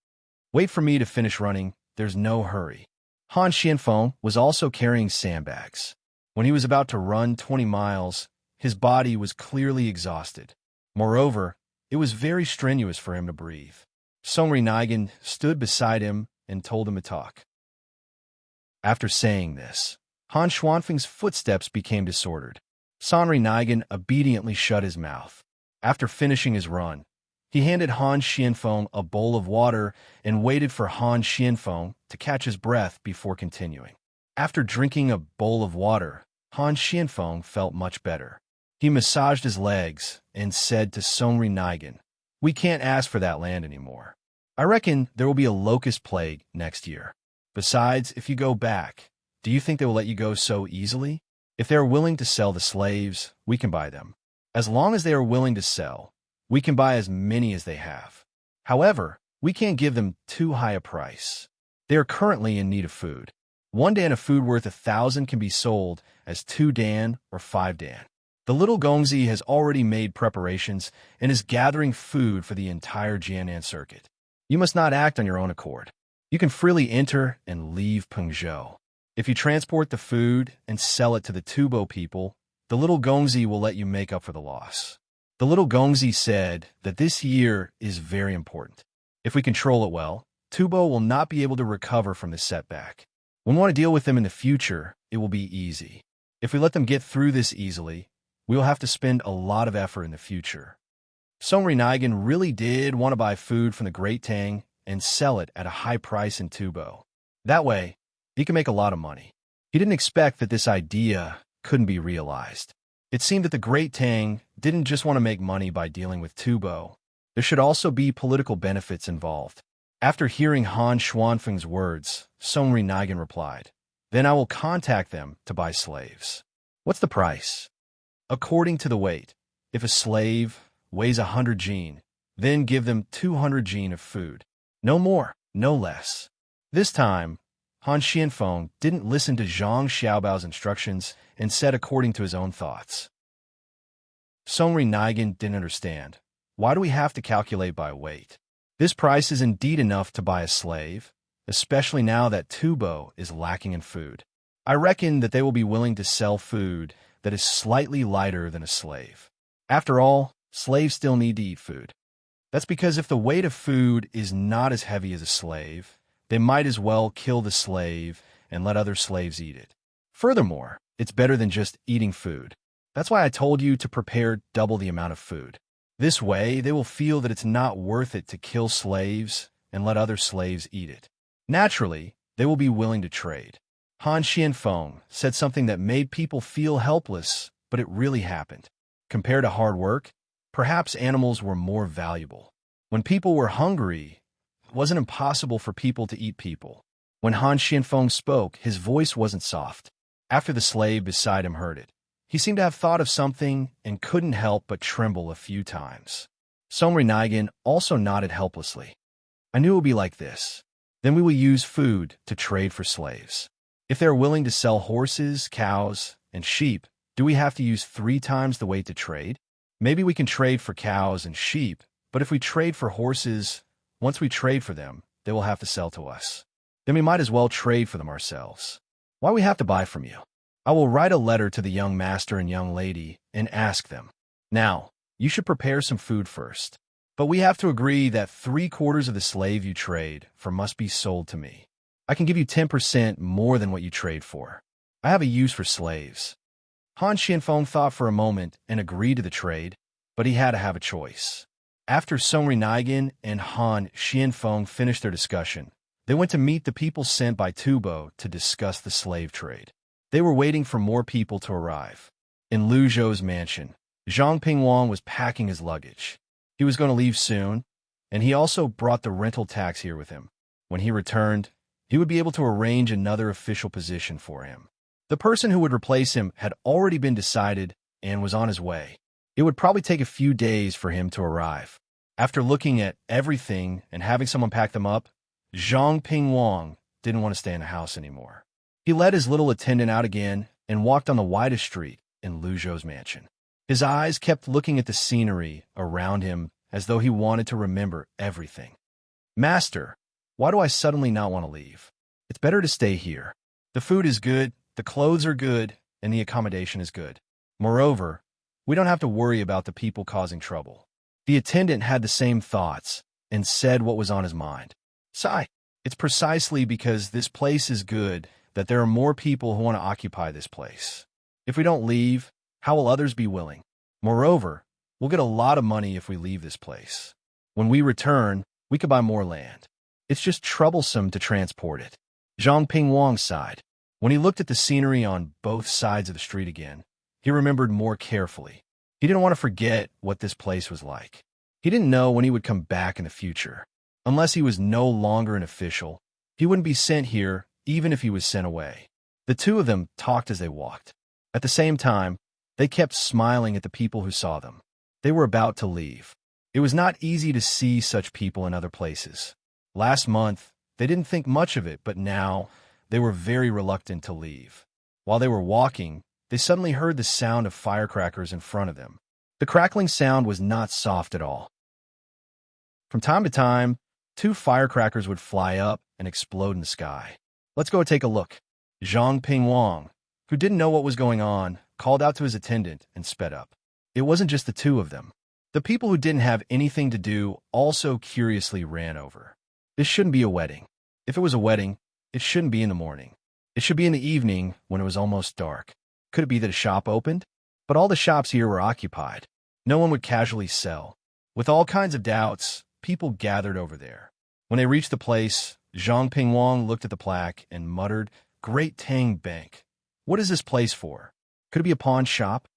Wait for me to finish running. There's no hurry." Han Xianfeng was also carrying sandbags. When he was about to run 20 miles, his body was clearly exhausted. Moreover, it was very strenuous for him to breathe. Sanri Nigan stood beside him and told him to talk. After saying this, Han Xuanfeng's footsteps became disordered. Sanri Nigan obediently shut his mouth. After finishing his run, he handed Han Xianfeng a bowl of water and waited for Han Xianfeng to catch his breath before continuing. After drinking a bowl of water, Han Xianfeng felt much better. He massaged his legs and said to Sanri Nigan, "We can't ask for that land anymore. I reckon there will be a locust plague next year. Besides, if you go back, do you think they will let you go so easily? If they are willing to sell the slaves, we can buy them. As long as they are willing to sell, we can buy as many as they have. However, we can't give them too high a price. They are currently in need of food. 1 dan of food worth 1,000 can be sold as 2 dan or 5 dan. The little Gongzi has already made preparations and is gathering food for the entire Jianan circuit. You must not act on your own accord. You can freely enter and leave Pengzhou. If you transport the food and sell it to the Tubo people, the little Gongzi will let you make up for the loss." The little Gongzi said that this year is very important. If we control it well, Tubo will not be able to recover from this setback. When we want to deal with them in the future, it will be easy. If we let them get through this easily, we will have to spend a lot of effort in the future. Sanri Nigan really did want to buy food from the Great Tang and sell it at a high price in Tubo. That way, he could make a lot of money. He didn't expect that this idea couldn't be realized. It seemed that the Great Tang didn't just want to make money by dealing with Tubo. There should also be political benefits involved. After hearing Han Xuanfeng's words, Sanri Nigan replied, Then I will contact them to buy slaves. What's the price? According to the weight. If a slave weighs 100 jin, then give them 200 jin of food. No more, no less. This time, Han Xianfeng didn't listen to Zhang Xiaobao's instructions and said according to his own thoughts. Song Nigan didn't understand. Why do we have to calculate by weight? This price is indeed enough to buy a slave, especially now that Tubo is lacking in food. I reckon that they will be willing to sell food that is slightly lighter than a slave. After all, slaves still need to eat food. That's because if the weight of food is not as heavy as a slave, they might as well kill the slave and let other slaves eat it. Furthermore, it's better than just eating food. That's why I told you to prepare double the amount of food. This way, they will feel that it's not worth it to kill slaves and let other slaves eat it. Naturally, they will be willing to trade. Han Xianfeng said something that made people feel helpless, but it really happened. Compared to hard work, perhaps animals were more valuable. When people were hungry, it wasn't impossible for people to eat people. When Han Xianfeng spoke, his voice wasn't soft. After the slave beside him heard it, he seemed to have thought of something and couldn't help but tremble a few times. Song Nigan also nodded helplessly. I knew it would be like this. Then we will use food to trade for slaves. If they're willing to sell horses, cows, and sheep, do we have to use 3 times the weight to trade? Maybe we can trade for cows and sheep, but if we trade for horses, once we trade for them, they will have to sell to us. Then we might as well trade for them ourselves. Why we have to buy from you? I will write a letter to the young master and young lady and ask them. Now, you should prepare some food first. But we have to agree that 3/4 of the slave you trade for must be sold to me. I can give you 10% more than what you trade for. I have a use for slaves. Han Xianfeng thought for a moment and agreed to the trade, but he had to have a choice. After Song Nigan and Han Xianfeng finished their discussion, they went to meet the people sent by Tubo to discuss the slave trade. They were waiting for more people to arrive. In Lu Zhou's mansion, Zhang Pingwang was packing his luggage. He was going to leave soon, and he also brought the rental tax here with him. When he returned, he would be able to arrange another official position for him. The person who would replace him had already been decided and was on his way. It would probably take a few days for him to arrive. After looking at everything and having someone pack them up, Zhang Pingwang didn't want to stay in the house anymore. He led his little attendant out again and walked on the widest street in Lu Zhou's mansion. His eyes kept looking at the scenery around him as though he wanted to remember everything. Master, why do I suddenly not want to leave? It's better to stay here. The food is good, the clothes are good, and the accommodation is good. Moreover, we don't have to worry about the people causing trouble. The attendant had the same thoughts and said what was on his mind. Sigh, it's precisely because this place is good that there are more people who want to occupy this place. If we don't leave, how will others be willing? Moreover, we'll get a lot of money if we leave this place. When we return, we could buy more land. It's just troublesome to transport it. Zhang Pingwang sighed. When he looked at the scenery on both sides of the street again, he remembered more carefully. He didn't want to forget what this place was like. He didn't know when he would come back in the future. Unless he was no longer an official, he wouldn't be sent here even if he was sent away. The two of them talked as they walked. At the same time, they kept smiling at the people who saw them. They were about to leave. It was not easy to see such people in other places. Last month, they didn't think much of it, but now they were very reluctant to leave. While they were walking, they suddenly heard the sound of firecrackers in front of them. The crackling sound was not soft at all. From time to time, 2 firecrackers would fly up and explode in the sky. Let's go take a look. Zhang Pingwang, who didn't know what was going on, called out to his attendant and sped up. It wasn't just the 2 of them. The people who didn't have anything to do also curiously ran over. This shouldn't be a wedding. If it was a wedding, it shouldn't be in the morning. It should be in the evening when it was almost dark. Could it be that a shop opened? But all the shops here were occupied. No one would casually sell. With all kinds of doubts, people gathered over there. When they reached the place, Zhang Pingwang looked at the plaque and muttered, "Great Tang Bank. What is this place for? Could it be a pawn shop?"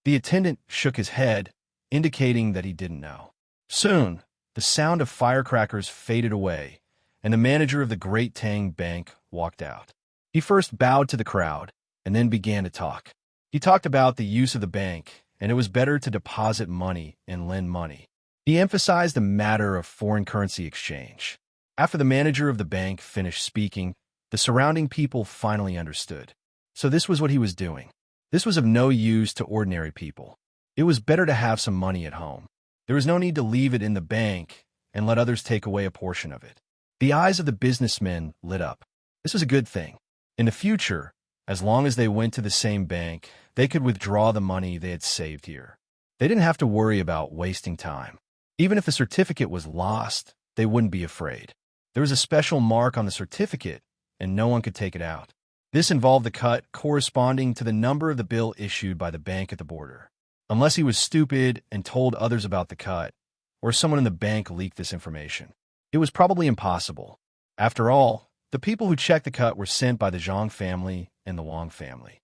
The attendant shook his head, indicating that he didn't know. Soon, the sound of firecrackers faded away, and the manager of the Great Tang Bank walked out. He first bowed to the crowd and then began to talk. He talked about the use of the bank, and it was better to deposit money and lend money. He emphasized the matter of foreign currency exchange. After the manager of the bank finished speaking, the surrounding people finally understood. So this was what he was doing. This was of no use to ordinary people. It was better to have some money at home. There was no need to leave it in the bank and let others take away a portion of it. The eyes of the businessmen lit up. This was a good thing. In the future, as long as they went to the same bank, they could withdraw the money they had saved here. They didn't have to worry about wasting time. Even if the certificate was lost, they wouldn't be afraid. There was a special mark on the certificate, and no one could take it out. This involved the cut corresponding to the number of the bill issued by the bank at the border. Unless he was stupid and told others about the cut, or someone in the bank leaked this information. It was probably impossible. After all, the people who checked the cut were sent by the Zhang family and the Wang family.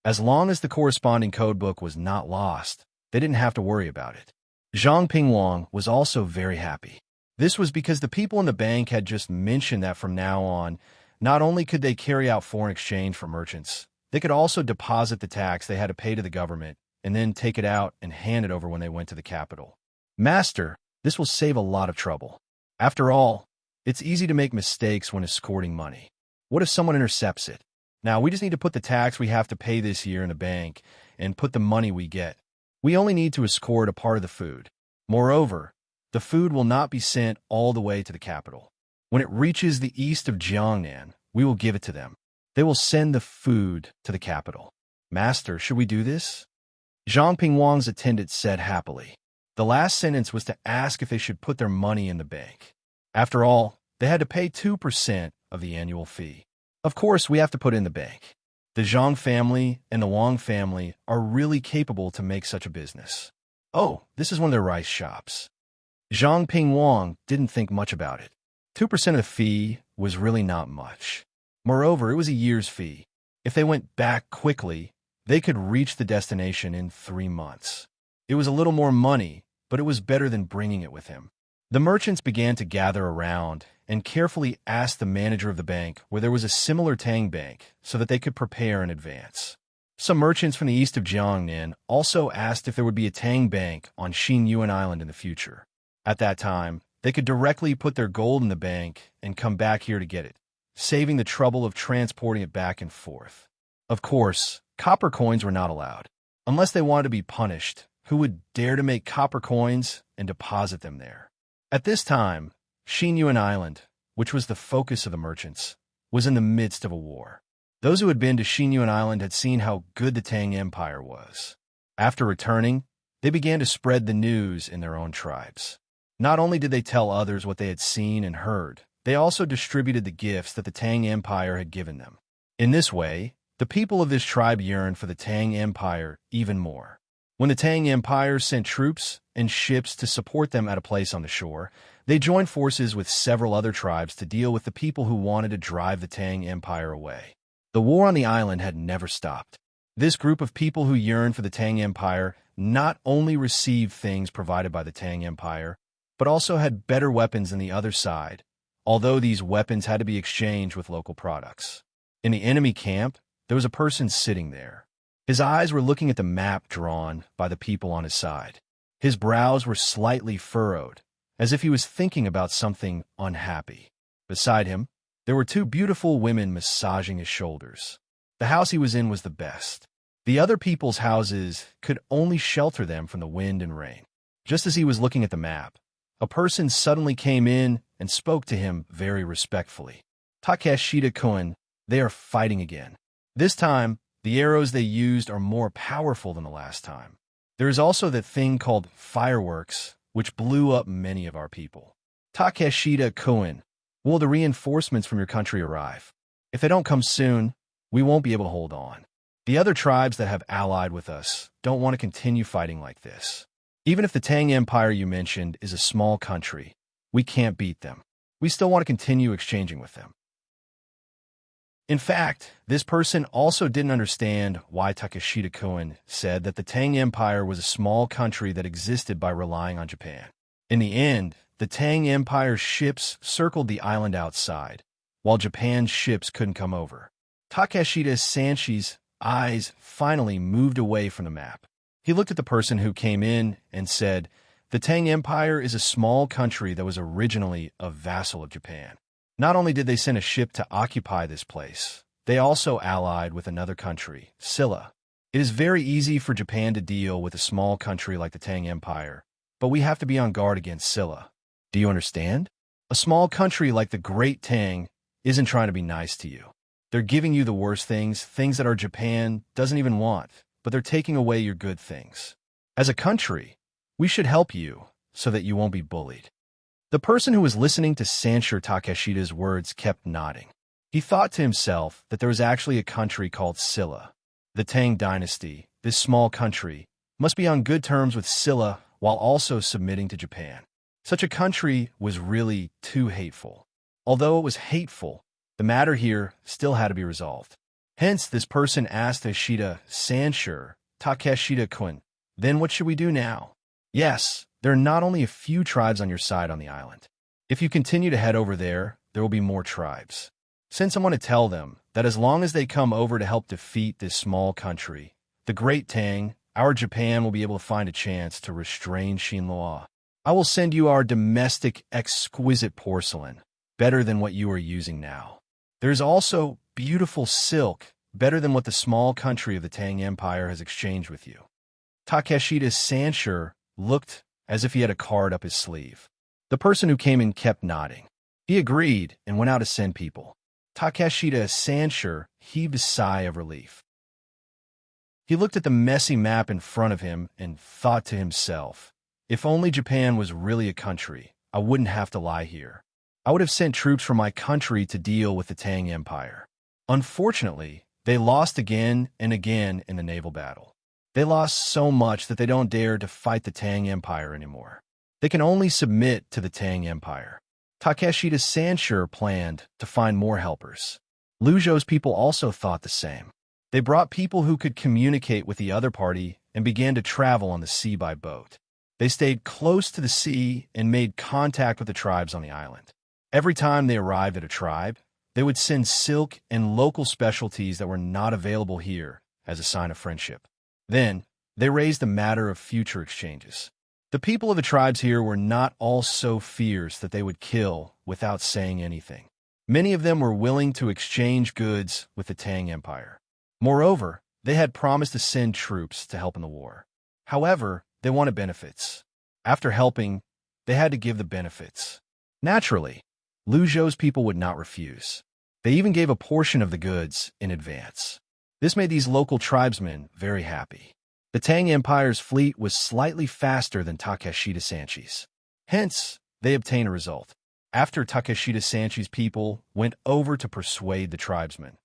As long as the corresponding codebook was not lost, they didn't have to worry about it. Zhang Pingwang was also very happy. This was because the people in the bank had just mentioned that from now on, not only could they carry out foreign exchange for merchants, they could also deposit the tax they had to pay to the government and then take it out and hand it over when they went to the capital. Master, this will save a lot of trouble. After all, it's easy to make mistakes when escorting money. What if someone intercepts it? Now, we just need to put the tax we have to pay this year in the bank and put the money we get. We only need to escort a part of the food. Moreover, the food will not be sent all the way to the capital. When it reaches the east of Jiangnan, we will give it to them. They will send the food to the capital. Master, should we do this? Zhang Pingwang's attendant said happily. The last sentence was to ask if they should put their money in the bank. After all, they had to pay 2% of the annual fee. Of course, we have to put it in the bank. The Zhang family and the Wang family are really capable to make such a business. Oh, this is one of their rice shops. Zhang Pingwang didn't think much about it. 2% of the fee was really not much. Moreover, it was a year's fee. If they went back quickly, they could reach the destination in 3 months. It was a little more money, but it was better than bringing it with him. The merchants began to gather around and carefully asked the manager of the bank where there was a similar Tang bank so that they could prepare in advance. Some merchants from the east of Jiangnan also asked if there would be a Tang bank on Xinyuan Island in the future. At that time, they could directly put their gold in the bank and come back here to get it, saving the trouble of transporting it back and forth. Of course, copper coins were not allowed. Unless they wanted to be punished, who would dare to make copper coins and deposit them there? At this time, Xinyuan Island, which was the focus of the merchants, was in the midst of a war. Those who had been to Xinyuan Island had seen how good the Tang Empire was. After returning, they began to spread the news in their own tribes. Not only did they tell others what they had seen and heard, they also distributed the gifts that the Tang Empire had given them. In this way, the people of this tribe yearned for the Tang Empire even more. When the Tang Empire sent troops and ships to support them at a place on the shore, they joined forces with several other tribes to deal with the people who wanted to drive the Tang Empire away. The war on the island had never stopped. This group of people who yearned for the Tang Empire not only received things provided by the Tang Empire, but also had better weapons than the other side, although these weapons had to be exchanged with local products. In the enemy camp, there was a person sitting there. His eyes were looking at the map drawn by the people on his side. His brows were slightly furrowed, as if he was thinking about something unhappy. Beside him, there were 2 beautiful women massaging his shoulders. The house he was in was the best. The other people's houses could only shelter them from the wind and rain. Just as he was looking at the map, a person suddenly came in and spoke to him very respectfully. Takeshita-kun, they are fighting again. This time, the arrows they used are more powerful than the last time. There is also that thing called fireworks, which blew up many of our people. Takeshita-kun, will the reinforcements from your country arrive? If they don't come soon, we won't be able to hold on. The other tribes that have allied with us don't want to continue fighting like this. Even if the Tang Empire you mentioned is a small country, we can't beat them. We still want to continue exchanging with them. In fact, this person also didn't understand why Takeshita-kun said that the Tang Empire was a small country that existed by relying on Japan. In the end, the Tang Empire's ships circled the island outside, while Japan's ships couldn't come over. Takeshita Sanshi's eyes finally moved away from the map. He looked at the person who came in and said, "The Tang Empire is a small country that was originally a vassal of Japan. Not only did they send a ship to occupy this place, they also allied with another country, Silla. It is very easy for Japan to deal with a small country like the Tang Empire, but we have to be on guard against Silla. Do you understand? A small country like the Great Tang isn't trying to be nice to you. They're giving you the worst things that our Japan doesn't even want, but they're taking away your good things. As a country, we should help you so that you won't be bullied." The person who was listening to Sanshur Takeshita's words kept nodding. He thought to himself that there was actually a country called Silla. The Tang dynasty, this small country, must be on good terms with Silla while also submitting to Japan. Such a country was really too hateful. Although it was hateful, the matter here still had to be resolved. Hence, this person asked Ashita Sanshur Takeshita-kun, "Then what should we do now?" "Yes, there are not only a few tribes on your side on the island. If you continue to head over there, there will be more tribes. Send someone to tell them that as long as they come over to help defeat this small country, the Great Tang, our Japan will be able to find a chance to restrain Shinloa. I will send you our domestic exquisite porcelain, better than what you are using now. There is also beautiful silk, better than what the small country of the Tang Empire has exchanged with you." Takeshita Sanshur looked as if he had a card up his sleeve. The person who came in kept nodding. He agreed and went out to send people. Takeshita Sanshur heaved a sigh of relief. He looked at the messy map in front of him and thought to himself, "If only Japan was really a country, I wouldn't have to lie here. I would have sent troops from my country to deal with the Tang Empire." Unfortunately, they lost again and again in the naval battle. They lost so much that they don't dare to fight the Tang Empire anymore. They can only submit to the Tang Empire. Takeshita Sanshur planned to find more helpers. Liu Zhou's people also thought the same. They brought people who could communicate with the other party and began to travel on the sea by boat. They stayed close to the sea and made contact with the tribes on the island. Every time they arrived at a tribe, they would send silk and local specialties that were not available here as a sign of friendship. Then, they raised the matter of future exchanges. The people of the tribes here were not all so fierce that they would kill without saying anything. Many of them were willing to exchange goods with the Tang Empire. Moreover, they had promised to send troops to help in the war. However, they wanted benefits. After helping, they had to give the benefits. Naturally, Liu Zhou's people would not refuse. They even gave a portion of the goods in advance. This made these local tribesmen very happy. The Tang Empire's fleet was slightly faster than Takeshita Sanshi's. Hence, they obtained a result. After Takeshita Sanshi's people went over to persuade the tribesmen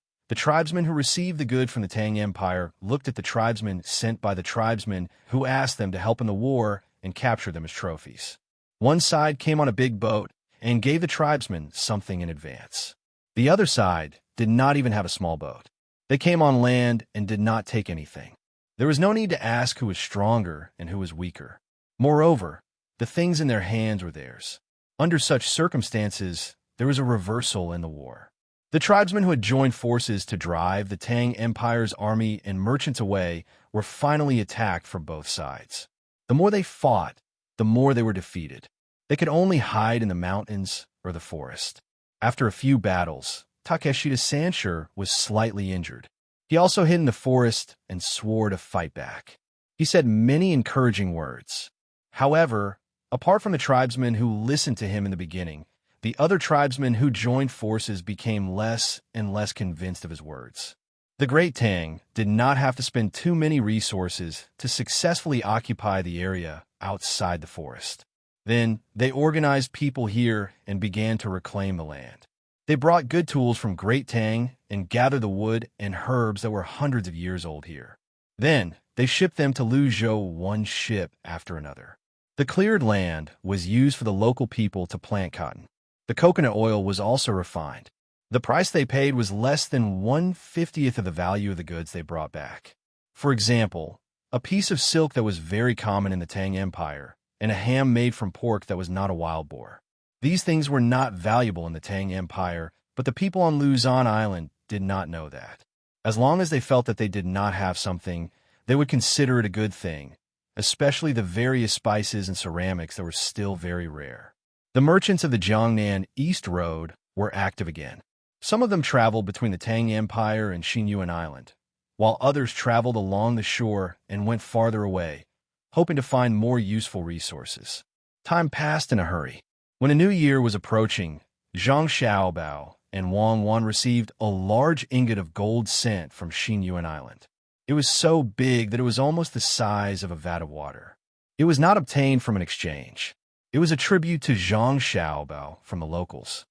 who received the good from the Tang Empire looked at the tribesmen sent by the tribesmen who asked them to help in the war and capture them as trophies. One side came on a big boat and gave the tribesmen something in advance. The other side did not even have a small boat. They came on land and did not take anything. There was no need to ask who was stronger and who was weaker. Moreover, the things in their hands were theirs. Under such circumstances, there was a reversal in the war. The tribesmen who had joined forces to drive the Tang Empire's army and merchants away were finally attacked from both sides. The more they fought, the more they were defeated. They could only hide in the mountains or the forest. After a few battles, Takeshita Sanshur was slightly injured. He also hid in the forest and swore to fight back. He said many encouraging words. However, apart from the tribesmen who listened to him in the beginning, the other tribesmen who joined forces became less and less convinced of his words. The Great Tang did not have to spend too many resources to successfully occupy the area outside the forest. Then, they organized people here and began to reclaim the land. They brought good tools from Great Tang and gathered the wood and herbs that were hundreds of years old here. Then, they shipped them to Liu Zhou one ship after another. The cleared land was used for the local people to plant cotton. The coconut oil was also refined. The price they paid was less than 1/50th of the value of the goods they brought back. For example, a piece of silk that was very common in the Tang Empire, and a ham made from pork that was not a wild boar. These things were not valuable in the Tang Empire But the people on Luzon Island did not know that. As long as they felt that they did not have something, they would consider it a good thing, especially the various spices and ceramics that were still very rare. The merchants of the Jiangnan East Road were active again. Some of them traveled between the Tang Empire and Xinyuan Island, while others traveled along the shore and went farther away, hoping to find more useful resources. Time passed in a hurry. When a new year was approaching, Zhang Xiaobao and Wang Wan received a large ingot of gold sent from Xinyuan Island. It was so big that it was almost the size of a vat of water. It was not obtained from an exchange. It was a tribute to Zhang Xiaobao from the locals.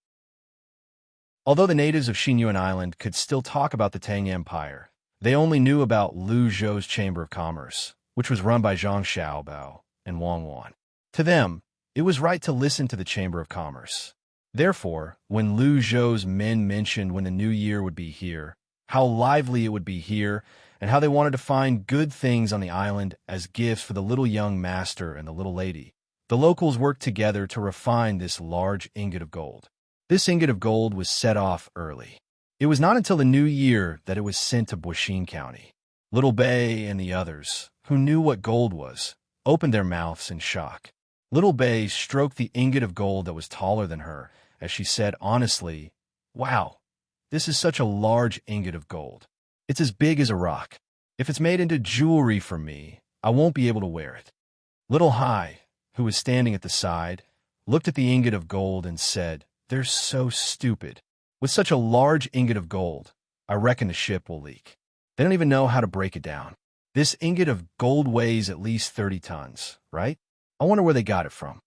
Although the natives of Xinyuan Island could still talk about the Tang Empire, they only knew about Lu Zhou's Chamber of Commerce, which was run by Zhang Xiaobao and Wang Wan. To them, it was right to listen to the Chamber of Commerce. Therefore, when Lu Zhou's men mentioned when the new year would be here, how lively it would be here, and how they wanted to find good things on the island as gifts for the little young master and the little lady, the locals worked together to refine this large ingot of gold. This ingot of gold was set off early. It was not until the new year that it was sent to Buixin County. Little Bei and the others, who knew what gold was, opened their mouths in shock. Little Bei stroked the ingot of gold that was taller than her, as she said honestly, "Wow, this is such a large ingot of gold. It's as big as a rock. If it's made into jewelry for me, I won't be able to wear it." Little Hai, who was standing at the side, looked at the ingot of gold and said, "They're so stupid. With such a large ingot of gold, I reckon the ship will leak. They don't even know how to break it down. This ingot of gold weighs at least 30 tons, right? I wonder where they got it from."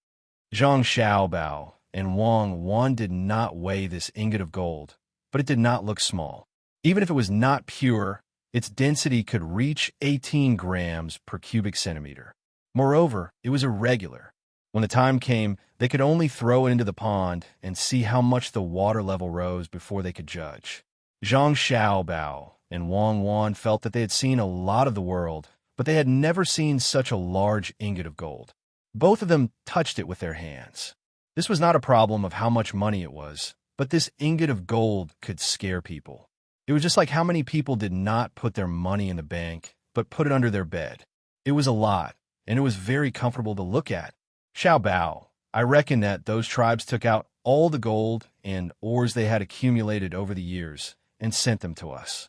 Zhang Xiaobao and Wang Wan did not weigh this ingot of gold, but it did not look small. Even if it was not pure, its density could reach 18 grams per cubic centimeter. Moreover, it was irregular. When the time came, they could only throw it into the pond and see how much the water level rose before they could judge. Zhang Xiaobao and Wang Wan felt that they had seen a lot of the world, but they had never seen such a large ingot of gold. Both of them touched it with their hands. This was not a problem of how much money it was, but this ingot of gold could scare people. It was just like how many people did not put their money in the bank, but put it under their bed. It was a lot, and it was very comfortable to look at. Xiaobao, I reckon that those tribes took out all the gold and ores they had accumulated over the years and sent them to us.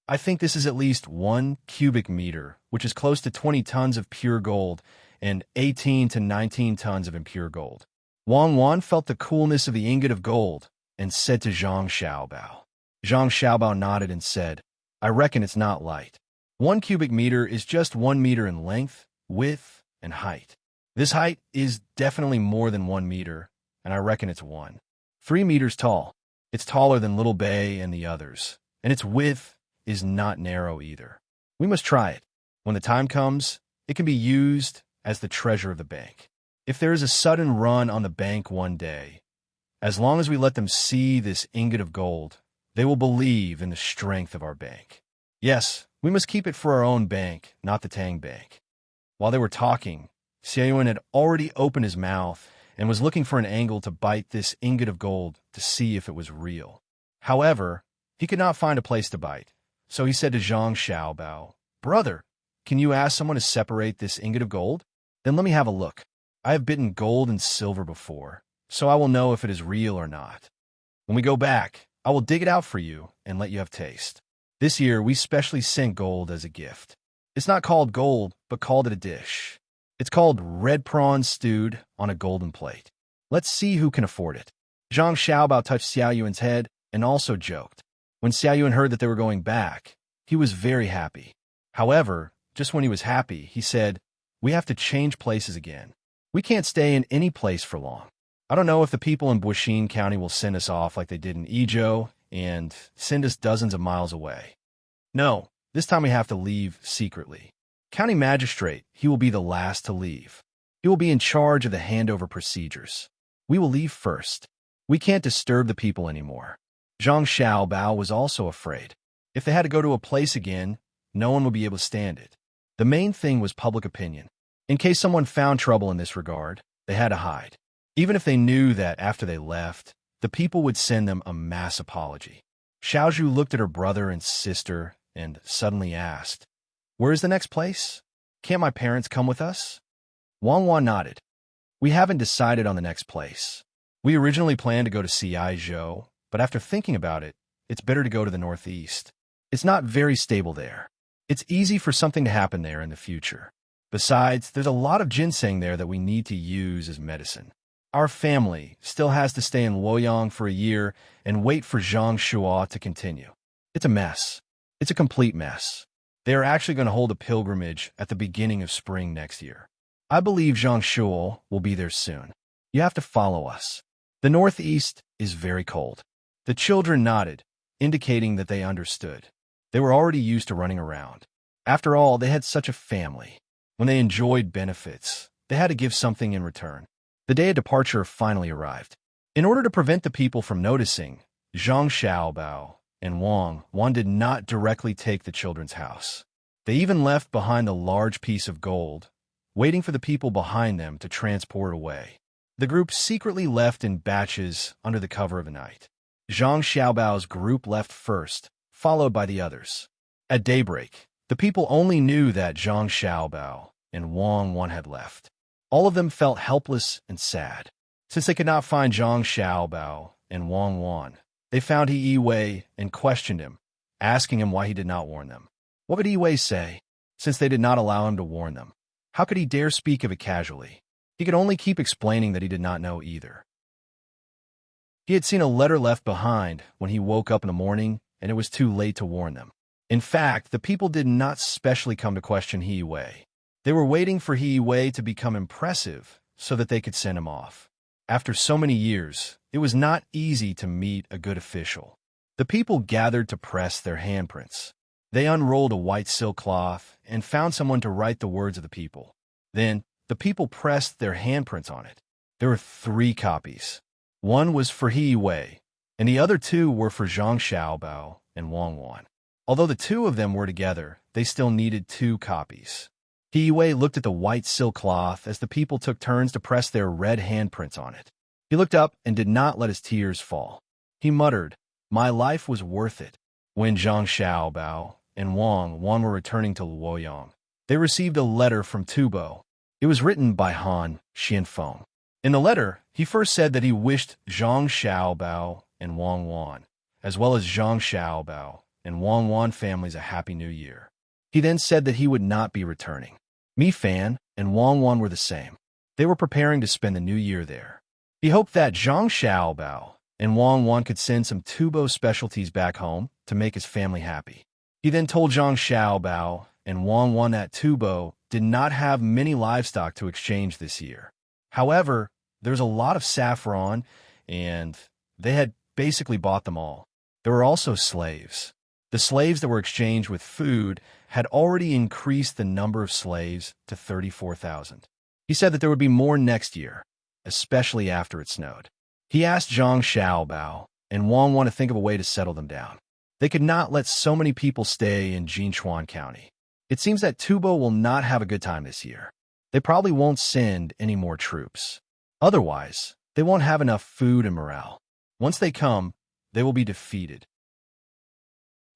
I think this is at least 1 cubic meter, which is close to 20 tons of pure gold and 18 to 19 tons of impure gold. Wang Wan felt the coolness of the ingot of gold and said to Zhang Xiaobao. Zhang Xiaobao nodded and said, "I reckon it's not light. 1 cubic meter is just 1 meter in length, width, and height. This height is definitely more than 1 meter, and I reckon it's 3 meters tall. It's taller than Little Bei and the others, and its width is not narrow either. We must try it. When the time comes, it can be used as the treasure of the bank. If there is a sudden run on the bank one day, as long as we let them see this ingot of gold, they will believe in the strength of our bank. Yes, we must keep it for our own bank, not the Tang Bank." While they were talking, Xiaoyuan had already opened his mouth and was looking for an angle to bite this ingot of gold to see if it was real. However, he could not find a place to bite, so he said to Zhang Xiaobao, "Brother, can you ask someone to separate this ingot of gold? Then let me have a look. I have bitten gold and silver before, so I will know if it is real or not. When we go back, I will dig it out for you and let you have taste. This year, we specially sent gold as a gift. It's not called gold, but called it a dish. It's called red prawns stewed on a golden plate. Let's see who can afford it." Zhang Xiaobao touched Xiaoyuan's head and also joked. When Xiaoyuan heard that they were going back, he was very happy. However, just when he was happy, he said, "We have to change places again. We can't stay in any place for long. I don't know if the people in Buixin County will send us off like they did in Idyll and send us dozens of miles away. No, this time we have to leave secretly. County magistrate, he will be the last to leave. He will be in charge of the handover procedures. We will leave first. We can't disturb the people anymore." Zhang Xiaobao was also afraid. If they had to go to a place again, no one would be able to stand it. The main thing was public opinion. In case someone found trouble in this regard, they had to hide. Even if they knew that after they left, the people would send them a mass apology. Xiaozhu looked at her brother and sister and suddenly asked, "Where is the next place? Can't my parents come with us?" Wang Wan nodded. "We haven't decided on the next place. We originally planned to go to Ciizhou, but after thinking about it, it's better to go to the northeast. It's not very stable there. It's easy for something to happen there in the future. Besides, there's a lot of ginseng there that we need to use as medicine. Our family still has to stay in Luoyang for a year and wait for Zhang Shuo to continue. It's a mess. It's a complete mess. They are actually going to hold a pilgrimage at the beginning of spring next year. I believe Zhang Shuo will be there soon. You have to follow us. The northeast is very cold." The children nodded, indicating that they understood. They were already used to running around. After all, they had such a family. When they enjoyed benefits, they had to give something in return. The day of departure finally arrived. In order to prevent the people from noticing, Zhang Xiaobao and Wang Wan did not directly take the children's house. They even left behind a large piece of gold, waiting for the people behind them to transport away. The group secretly left in batches under the cover of the night. Zhang Xiaobao's group left first, followed by the others. At daybreak, the people only knew that Zhang Xiaobao and Wang Wan had left. All of them felt helpless and sad. Since they could not find Zhang Xiaobao and Wang Wan, they found He Wei and questioned him, asking him why he did not warn them. What would He Wei say, since they did not allow him to warn them? How could he dare speak of it casually? He could only keep explaining that he did not know either. He had seen a letter left behind when he woke up in the morning, and it was too late to warn them. In fact, the people did not specially come to question He Wei. They were waiting for He Wei to become impressive so that they could send him off. After so many years, it was not easy to meet a good official. The people gathered to press their handprints. They unrolled a white silk cloth and found someone to write the words of the people. Then, the people pressed their handprints on it. There were 3 copies. One was for He Wei, and the other 2 were for Zhang Xiaobao and Wang Wan. Although the 2 of them were together, they still needed 2 copies. He Wei looked at the white silk cloth as the people took turns to press their red handprints on it. He looked up and did not let his tears fall. He muttered, "My life was worth it." When Zhang Xiaobao and Wang Wan were returning to Luoyang, they received a letter from Tubo. It was written by Han Xianfeng. In the letter, he first said that he wished Zhang Xiaobao and Wang Wan, as well as Zhang Xiaobao and Wang Wan families, a happy new year. He then said that he would not be returning. Mi Fan and Wang Wan were the same. They were preparing to spend the new year there. He hoped that Zhang Xiaobao and Wang Wan could send some Tubo specialties back home to make his family happy. He then told Zhang Xiaobao and Wang Wan that Tubo did not have many livestock to exchange this year. However, there's a lot of saffron, and they had basically bought them all. There were also slaves. The slaves that were exchanged with food had already increased the number of slaves to 34,000. He said that there would be more next year, especially after it snowed. He asked Zhang Xiaobao and Wang Wan to think of a way to settle them down. They could not let so many people stay in Jinchuan County. It seems that Tubo will not have a good time this year. They probably won't send any more troops. Otherwise, they won't have enough food and morale. Once they come, they will be defeated.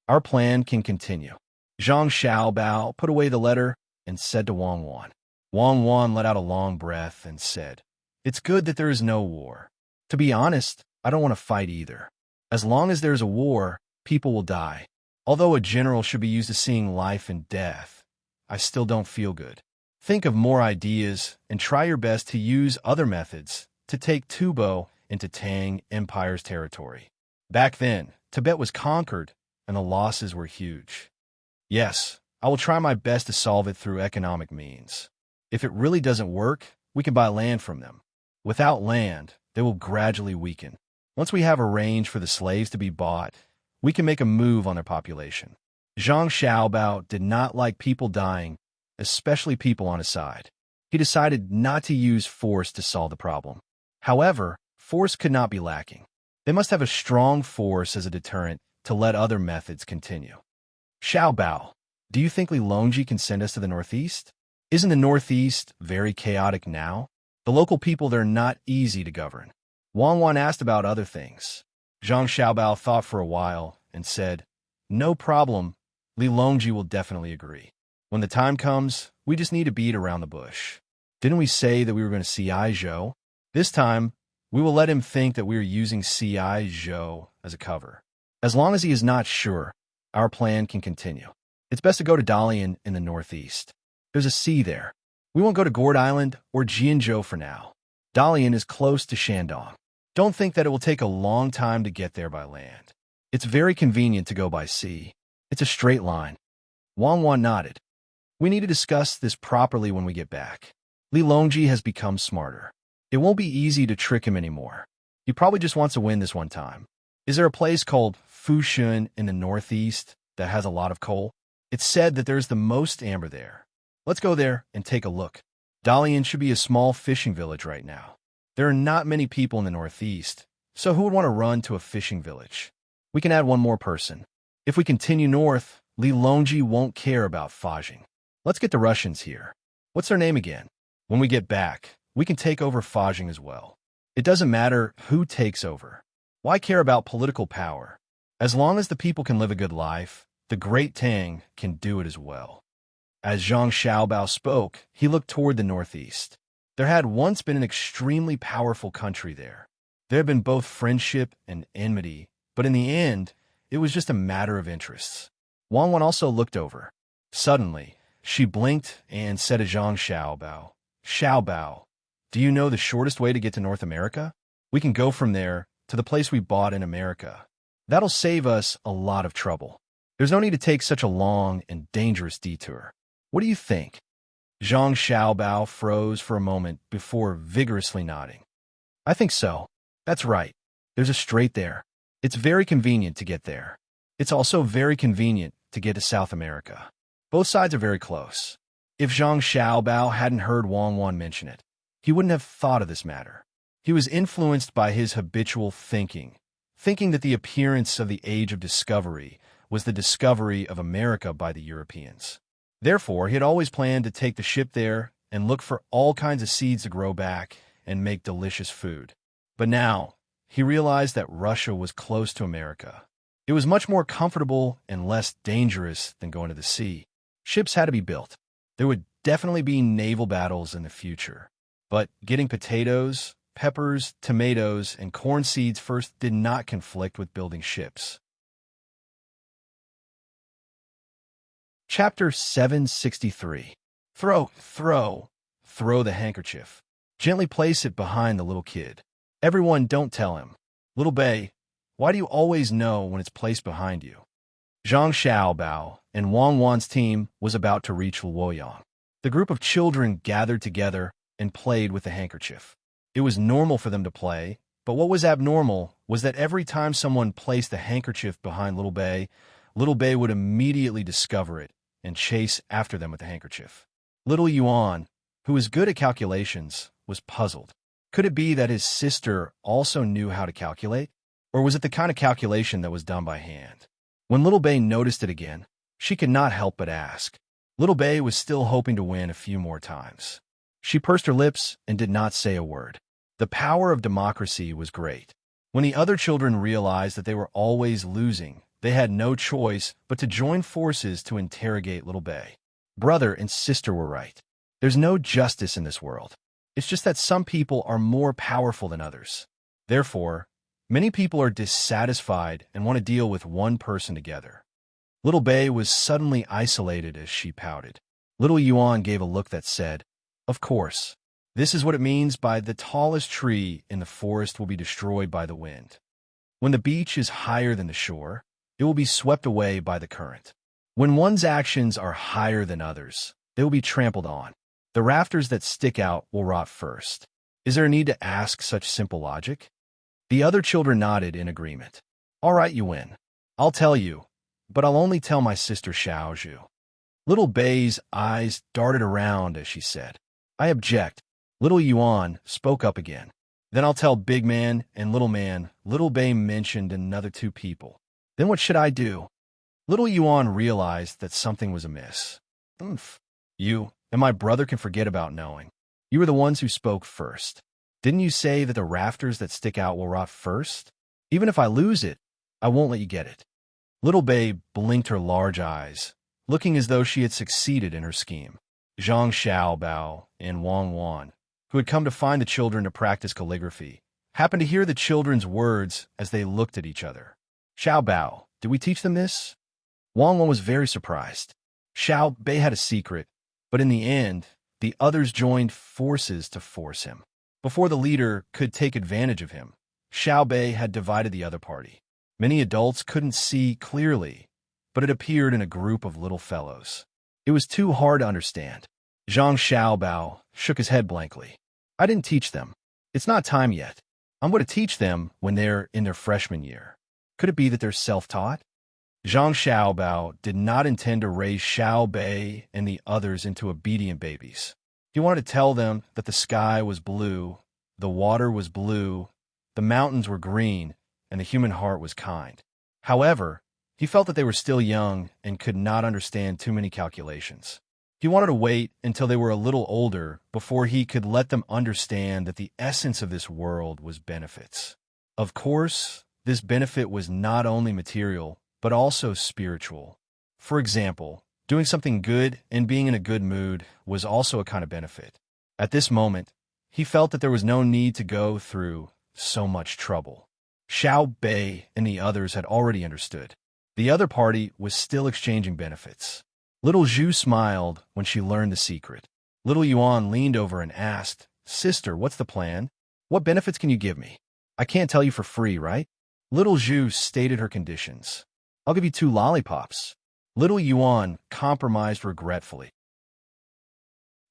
Our plan can continue. Zhang Xiaobao put away the letter and said to Wang Wan. Wang Wan let out a long breath and said, "It's good that there is no war. To be honest, I don't want to fight either. As long as there's a war, people will die. Although a general should be used to seeing life and death, I still don't feel good. Think of more ideas and try your best to use other methods to take Tubo into Tang Empire's territory. Back then, Tibet was conquered and the losses were huge. Yes, I will try my best to solve it through economic means. If it really doesn't work, we can buy land from them. Without land, they will gradually weaken. Once we have arranged for the slaves to be bought, we can make a move on their population." Zhang Xiaobao did not like people dying, especially people on his side. He decided not to use force to solve the problem. However, force could not be lacking. They must have a strong force as a deterrent to let other methods continue. "Xiaobao, do you think Li Longji can send us to the northeast? Isn't the northeast very chaotic now? The local people, they're not easy to govern. Wang Wan asked about other things. Zhang Xiaobao thought for a while and said, "No problem. Li Longji will definitely agree. When the time comes, we just need to beat around the bush. Didn't we say that we were going to see Zhou? This time, we will let him think that we are using Zhou as a cover. As long as he is not sure, our plan can continue. It's best to go to Dalian in the northeast. There's a sea there. We won't go to Gourd Island or Jianzhou for now. Dalian is close to Shandong. Don't think that it will take a long time to get there by land. It's very convenient to go by sea. It's a straight line." Wang Wan nodded. "We need to discuss this properly when we get back. Li Longji has become smarter. It won't be easy to trick him anymore. He probably just wants to win this one time. Is there a place called Fushun in the northeast that has a lot of coal? It's said that there's the most amber there. Let's go there and take a look. Dalian should be a small fishing village right now. There are not many people in the northeast, so who would want to run to a fishing village? We can add one more person. If we continue north, Li Longji won't care about Fajing. Let's get the Russians here. What's their name again? When we get back, we can take over Fajing as well. It doesn't matter who takes over. Why care about political power? As long as the people can live a good life, the great Tang can do it as well." As Zhang Xiaobao spoke, he looked toward the northeast. There had once been an extremely powerful country there. There had been both friendship and enmity, but in the end, it was just a matter of interests. Wang Wan also looked over. Suddenly, she blinked and said to Zhang Xiaobao, "Xiaobao, do you know the shortest way to get to North America? We can go from there to the place we bought in America. That'll save us a lot of trouble. There's no need to take such a long and dangerous detour. What do you think?" Zhang Xiaobao froze for a moment before vigorously nodding. "I think so. That's right. There's a strait there. It's very convenient to get there. It's also very convenient to get to South America. Both sides are very close." If Zhang Xiaobao hadn't heard Wang Wan mention it, he wouldn't have thought of this matter. He was influenced by his habitual thinking that the appearance of the Age of Discovery was the discovery of America by the Europeans. Therefore, he had always planned to take the ship there and look for all kinds of seeds to grow back and make delicious food. But now, he realized that Russia was close to America. It was much more comfortable and less dangerous than going to the sea. Ships had to be built. There would definitely be naval battles in the future. But getting potatoes, peppers, tomatoes, and corn seeds first did not conflict with building ships. Chapter 763. Throw the handkerchief. Gently place it behind the little kid. Everyone don't tell him. Little Bei, why do you always know when it's placed behind you? Zhang Xiaobao and Wang Wan's team was about to reach Luoyang. The group of children gathered together and played with the handkerchief. It was normal for them to play, but what was abnormal was that every time someone placed the handkerchief behind Little Bei would immediately discover it and chase after them with the handkerchief. Little Yuan, who was good at calculations, was puzzled. Could it be that his sister also knew how to calculate? Or was it the kind of calculation that was done by hand? When Little Bei noticed it again, she could not help but ask. Little Bei was still hoping to win a few more times. She pursed her lips and did not say a word. The power of democracy was great. When the other children realized that they were always losing, they had no choice but to join forces to interrogate Little Bei. Brother and sister were right. There's no justice in this world. It's just that some people are more powerful than others. Therefore, many people are dissatisfied and want to deal with one person together. Little Bei was suddenly isolated as she pouted. Little Yuan gave a look that said, "Of course. This is what it means by the tallest tree in the forest will be destroyed by the wind. When the beach is higher than the shore, it will be swept away by the current. When one's actions are higher than others, they will be trampled on. The rafters that stick out will rot first. Is there a need to ask such simple logic?" The other children nodded in agreement. "All right, you win. I'll tell you, but I'll only tell my sister Xiaozhu." Little Bei's eyes darted around as she said, "I object." Little Yuan spoke up again. "Then I'll tell Big Man and Little Man." Little Bei mentioned another two people. "Then what should I do?" Little Yuan realized that something was amiss. "You and my brother can forget about knowing. You were the ones who spoke first. Didn't you say that the rafters that stick out will rot first? Even if I lose it, I won't let you get it. Little Babe blinked her large eyes, looking as though she had succeeded in her scheme. Zhang Xiaobao and Wang Wan, who had come to find the children to practice calligraphy, happened to hear the children's words as they looked at each other. Xiaobao, did we teach them this? Wang Wan was very surprised. Xiao Bei had a secret, but in the end, the others joined forces to force him. Before the leader could take advantage of him, Xiao Bei had divided the other party. Many adults couldn't see clearly, but it appeared in a group of little fellows. It was too hard to understand. Zhang Xiaobao shook his head blankly. I didn't teach them. It's not time yet. I'm going to teach them when they're in their freshman year. Could it be that they're self-taught? Zhang Xiaobao did not intend to raise Xiao Bei and the others into obedient babies. He wanted to tell them that the sky was blue, the water was blue, the mountains were green, and the human heart was kind. However, he felt that they were still young and could not understand too many calculations. He wanted to wait until they were a little older before he could let them understand that the essence of this world was benefits. Of course, this benefit was not only material, but also spiritual. For example, doing something good and being in a good mood was also a kind of benefit. At this moment, he felt that there was no need to go through so much trouble. Xiao Bei and the others had already understood. The other party was still exchanging benefits. Little Zhu smiled when she learned the secret. Little Yuan leaned over and asked, Sister, what's the plan? What benefits can you give me? I can't tell you for free, right? Little Zhu stated her conditions. I'll give you 2 lollipops. Little Yuan compromised regretfully.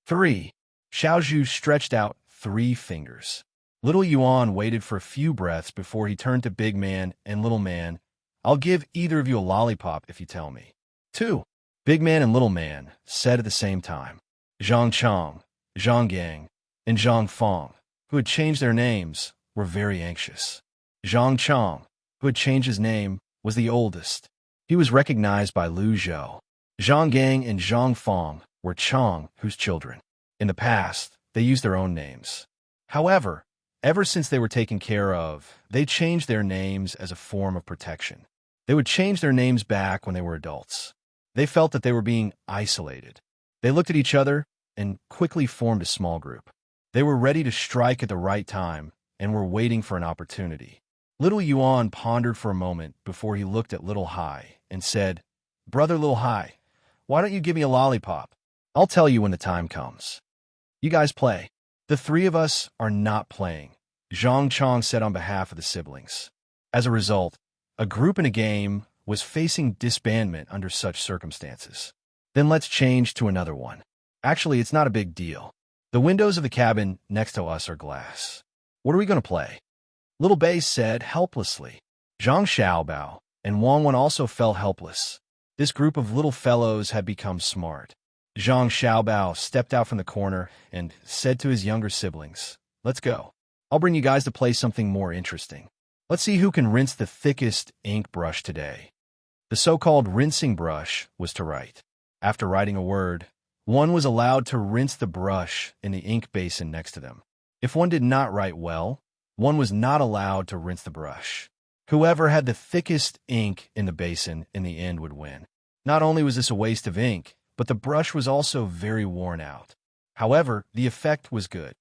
3. Xiao Zhu stretched out 3 fingers. Little Yuan waited for a few breaths before he turned to Big Man and Little Man. I'll give either of you a lollipop if you tell me. 2. Big Man and Little Man said at the same time. Zhang Chang, Zhang Gang, and Zhang Fong, who had changed their names, were very anxious. Zhang Chang, who had changed his name, was the oldest. He was recognized by Lu Zhou. Zhang Gang and Zhang Fong were Chang, whose children. In the past, they used their own names. However, ever since they were taken care of, they changed their names as a form of protection. They would change their names back when they were adults. They felt that they were being isolated. They looked at each other and quickly formed a small group. They were ready to strike at the right time and were waiting for an opportunity. Little Yuan pondered for a moment before he looked at Little Hai and said, Brother Little Hai, why don't you give me a lollipop? I'll tell you when the time comes. You guys play. The 3 of us are not playing, Zhang Chang said on behalf of the siblings. As a result, a group in a game was facing disbandment under such circumstances. Then let's change to another one. Actually, it's not a big deal. The windows of the cabin next to us are glass. What are we going to play? Little Bei said helplessly. Zhang Xiaobao and Wang Wan also felt helpless. This group of little fellows had become smart. Zhang Xiaobao stepped out from the corner and said to his younger siblings, Let's go. I'll bring you guys to play something more interesting. Let's see who can rinse the thickest ink brush today. The so-called rinsing brush was to write. After writing a word, one was allowed to rinse the brush in the ink basin next to them. If one did not write well, one was not allowed to rinse the brush. Whoever had the thickest ink in the basin in the end would win. Not only was this a waste of ink, but the brush was also very worn out. However, the effect was good.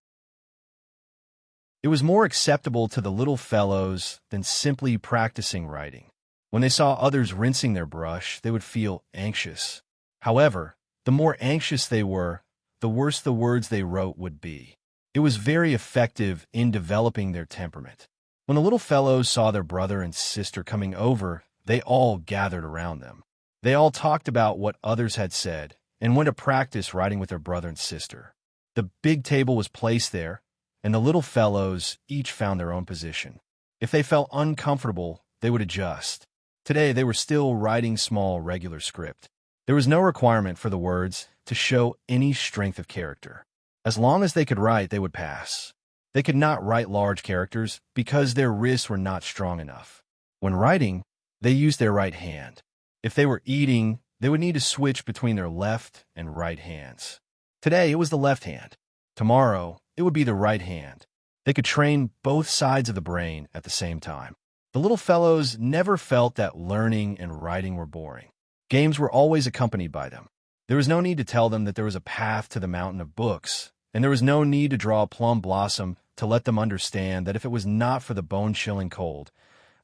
It was more acceptable to the little fellows than simply practicing writing. When they saw others rinsing their brush, they would feel anxious. However, the more anxious they were, the worse the words they wrote would be. It was very effective in developing their temperament. When the little fellows saw their brother and sister coming over, they all gathered around them. They all talked about what others had said and went to practice writing with their brother and sister. The big table was placed there, and the little fellows each found their own position. If they felt uncomfortable, they would adjust. Today, they were still writing small, regular script. There was no requirement for the words to show any strength of character. As long as they could write, they would pass. They could not write large characters because their wrists were not strong enough. When writing, they used their right hand. If they were eating, they would need to switch between their left and right hands. Today, it was the left hand. Tomorrow, it would be the right hand. They could train both sides of the brain at the same time. The little fellows never felt that learning and writing were boring. Games were always accompanied by them. There was no need to tell them that there was a path to the mountain of books, and there was no need to draw a plum blossom to let them understand that if it was not for the bone-chilling cold,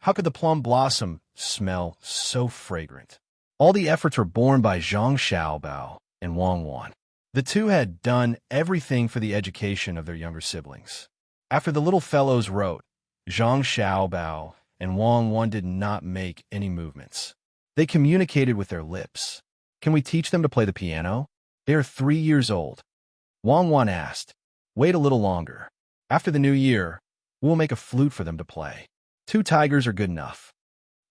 how could the plum blossom smell so fragrant? All the efforts were borne by Zhang Xiaobao and Wang Wan. The two had done everything for the education of their younger siblings. After the little fellows wrote, Zhang Xiaobao and Wang Wan did not make any movements. They communicated with their lips. Can we teach them to play the piano? They are 3 years old. Wang Wan asked. Wait a little longer. After the new year, we'll make a flute for them to play. 2 tigers are good enough.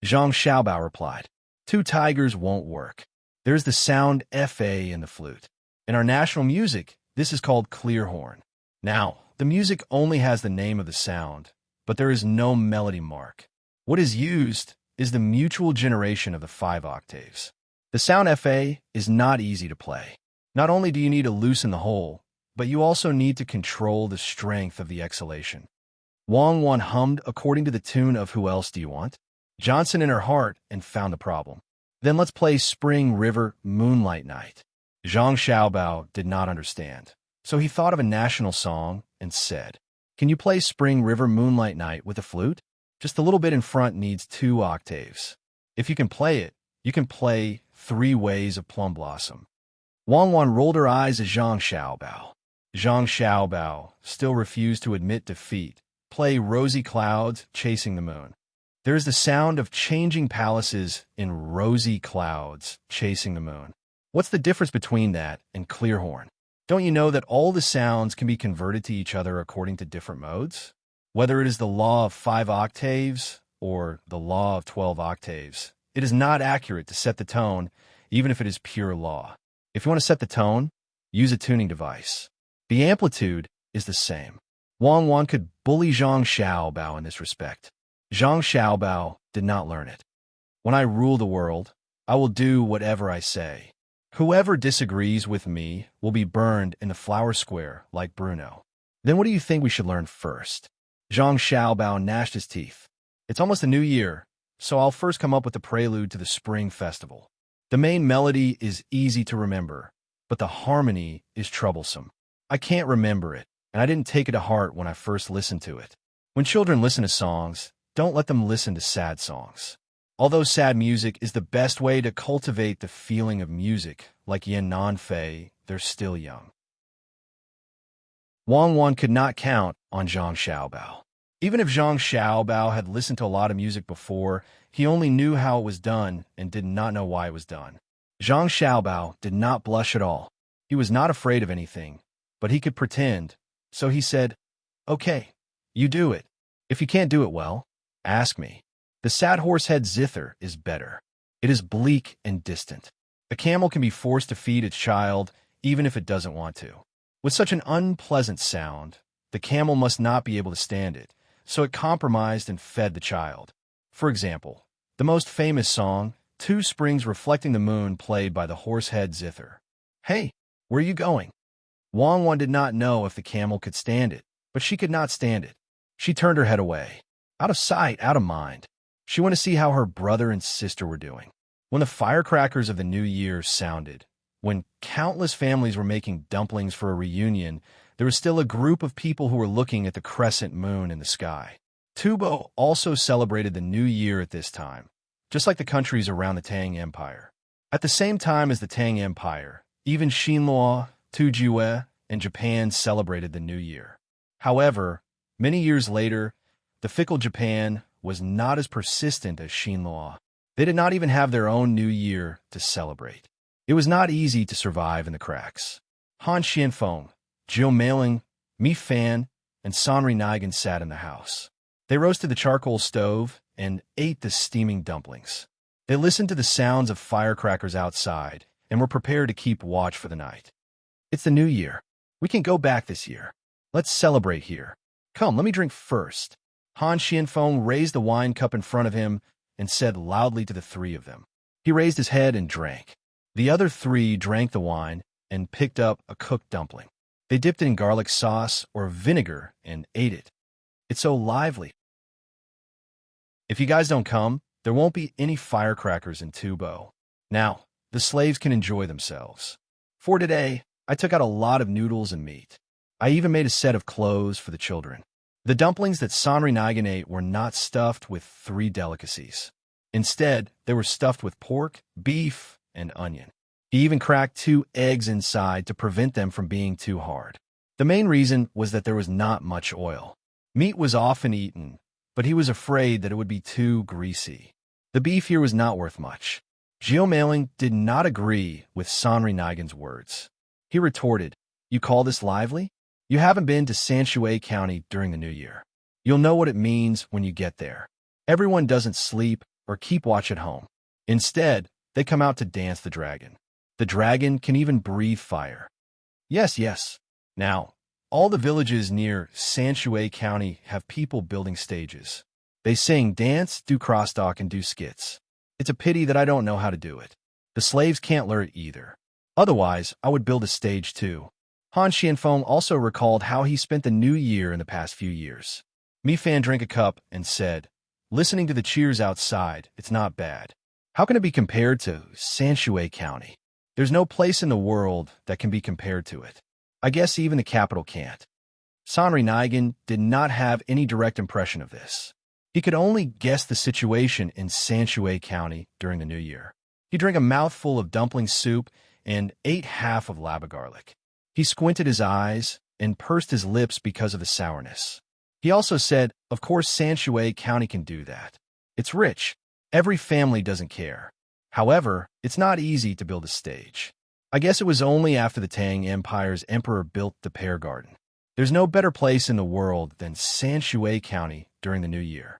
Zhang Xiaobao replied. 2 tigers won't work. There's the sound FA in the flute. In our national music, this is called clear horn. Now, the music only has the name of the sound, but there is no melody mark. What is used is the mutual generation of the 5 octaves. The sound FA is not easy to play. Not only do you need to loosen the hole, but you also need to control the strength of the exhalation. Wang Wan hummed according to the tune of Who Else Do You Want? Johnson in her heart and found the problem. Then let's play Spring River Moonlight Night. Zhang Xiaobao did not understand, so he thought of a national song and said, Can you play Spring River Moonlight Night with a flute? Just a little bit in front needs 2 octaves. If you can play it, you can play 3 Ways of Plum Blossom. Wang Wan rolled her eyes at Zhang Xiaobao. Zhang Xiaobao still refused to admit defeat. Play Rosy Clouds Chasing the Moon. There is the sound of changing palaces in rosy clouds chasing the moon. What's the difference between that and clear horn? Don't you know that all the sounds can be converted to each other according to different modes? Whether it is the law of 5 octaves or the law of 12 octaves, it is not accurate to set the tone, even if it is pure law. If you want to set the tone, use a tuning device. The amplitude is the same. Wang Wan could bully Zhang Xiaobao in this respect. Zhang Xiaobao did not learn it. When I rule the world, I will do whatever I say. Whoever disagrees with me will be burned in the flower square like Bruno. Then what do you think we should learn first? Zhang Xiaobao gnashed his teeth. It's almost a new year, so I'll first come up with the prelude to the Spring Festival. The main melody is easy to remember, but the harmony is troublesome. I can't remember it, and I didn't take it to heart when I first listened to it. When children listen to songs, don't let them listen to sad songs. Although sad music is the best way to cultivate the feeling of music, like Yin Nan Fei, they're still young. Wang Wan could not count on Zhang Xiaobao. Even if Zhang Xiaobao had listened to a lot of music before, he only knew how it was done and did not know why it was done. Zhang Xiaobao did not blush at all. He was not afraid of anything, but he could pretend, so he said, Okay, you do it. If you can't do it well, ask me. The sad horse-head zither is better. It is bleak and distant. A camel can be forced to feed its child, even if it doesn't want to. With such an unpleasant sound, the camel must not be able to stand it, so it compromised and fed the child. For example, the most famous song, 2 Springs Reflecting the Moon, played by the horse-head zither. Hey, where are you going? Wang Wan did not know if the camel could stand it, but she could not stand it. She turned her head away. Out of sight, out of mind. She wanted to see how her brother and sister were doing. When the firecrackers of the new year sounded, when countless families were making dumplings for a reunion, there was still a group of people who were looking at the crescent moon in the sky. Tubo also celebrated the new year at this time, just like the countries around the Tang Empire. At the same time as the Tang Empire, even Xinluo, Tujue, and Japan celebrated the new year. However, many years later, the fickle Japan was not as persistent as Xinluo. They did not even have their own new year to celebrate. It was not easy to survive in the cracks. Han Xianfeng, Jiu Meiling, Mi Fan, and Sanri Nigan sat in the house. They roasted the charcoal stove and ate the steaming dumplings. They listened to the sounds of firecrackers outside and were prepared to keep watch for the night. It's the new year. We can go back this year. Let's celebrate here. Come, let me drink first. Han Xianfeng raised the wine cup in front of him and said loudly to the 3 of them. He raised his head and drank. The other 3 drank the wine and picked up a cooked dumpling. They dipped it in garlic sauce or vinegar and ate it. It's so lively. If you guys don't come, there won't be any firecrackers in Tubo. Now, the slaves can enjoy themselves. For today, I took out a lot of noodles and meat. I even made a set of clothes for the children. The dumplings that Sanri Nigan ate were not stuffed with 3 delicacies. Instead, they were stuffed with pork, beef, and onion. He even cracked 2 eggs inside to prevent them from being too hard. The main reason was that there was not much oil. Meat was often eaten, but he was afraid that it would be too greasy. The beef here was not worth much. Geomailing did not agree with Sanri Nigan's words. He retorted, "You call this lively? You haven't been to Sanshui County during the New Year. You'll know what it means when you get there. Everyone doesn't sleep or keep watch at home. Instead, they come out to dance the dragon. The dragon can even breathe fire." Yes, yes. Now, all the villages near Sanshui County have people building stages. They sing, dance, do crosstalk, and do skits. It's a pity that I don't know how to do it. The slaves can't learn it either. Otherwise, I would build a stage too. Han Xianfeng also recalled how he spent the New Year in the past few years. Mi Fan drank a cup and said, "Listening to the cheers outside, it's not bad. How can it be compared to Sanshui County? There's no place in the world that can be compared to it. I guess even the capital can't." Sanri Nigan did not have any direct impression of this. He could only guess the situation in Sanshui County during the New Year. He drank a mouthful of dumpling soup and ate half of lava garlic. He squinted his eyes and pursed his lips because of the sourness. He also said, "Of course Sanshui County can do that. It's rich. Every family doesn't care. However, it's not easy to build a stage. I guess it was only after the Tang Empire's emperor built the Pear Garden. There's no better place in the world than Sanshui County during the New Year.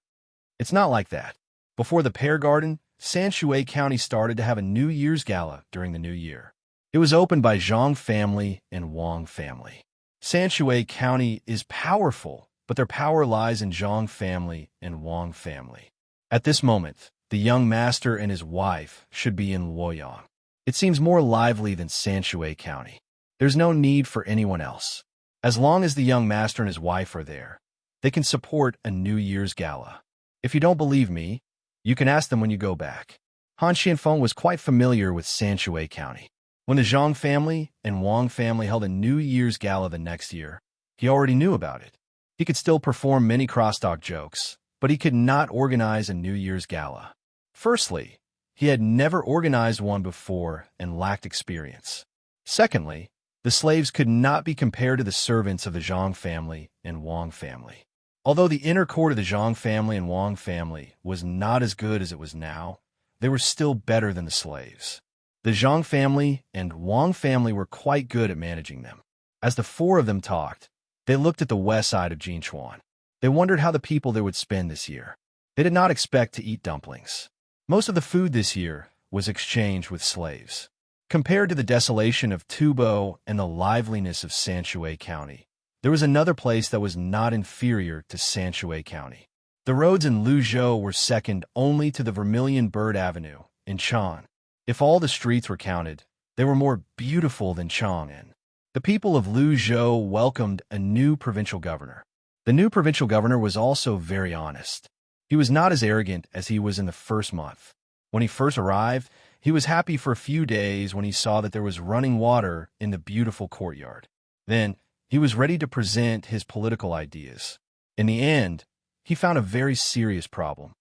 It's not like that. Before the Pear Garden, Sanshui County started to have a New Year's gala during the New Year. It was opened by Zhang family and Wang family. Sanshui County is powerful, but their power lies in Zhang family and Wang family. At this moment, the young master and his wife should be in Luoyang. It seems more lively than Sanshui County. There's no need for anyone else. As long as the young master and his wife are there, they can support a New Year's gala. If you don't believe me, you can ask them when you go back." Han Xianfeng was quite familiar with Sanshui County. When the Zhang family and Wang family held a New Year's gala the next year, he already knew about it. He could still perform many crosstalk jokes, but he could not organize a New Year's gala. Firstly, he had never organized one before and lacked experience. Secondly, the slaves could not be compared to the servants of the Zhang family and Wang family. Although the inner court of the Zhang family and Wang family was not as good as it was now, they were still better than the slaves. The Zhang family and Wang family were quite good at managing them. As the 4 of them talked, they looked at the west side of Jinchuan. They wondered how the people there would spend this year. They did not expect to eat dumplings. Most of the food this year was exchanged with slaves. Compared to the desolation of Tubo and the liveliness of Sanshui County, there was another place that was not inferior to Sanshui County. The roads in Luzhou were second only to the Vermilion Bird Avenue in Chang. If all the streets were counted, they were more beautiful than Chang'an. The people of Luzhou welcomed a new provincial governor. The new provincial governor was also very honest. He was not as arrogant as he was in the first month. When he first arrived, he was happy for a few days when he saw that there was running water in the beautiful courtyard. Then, he was ready to present his political ideas. In the end, he found a very serious problem.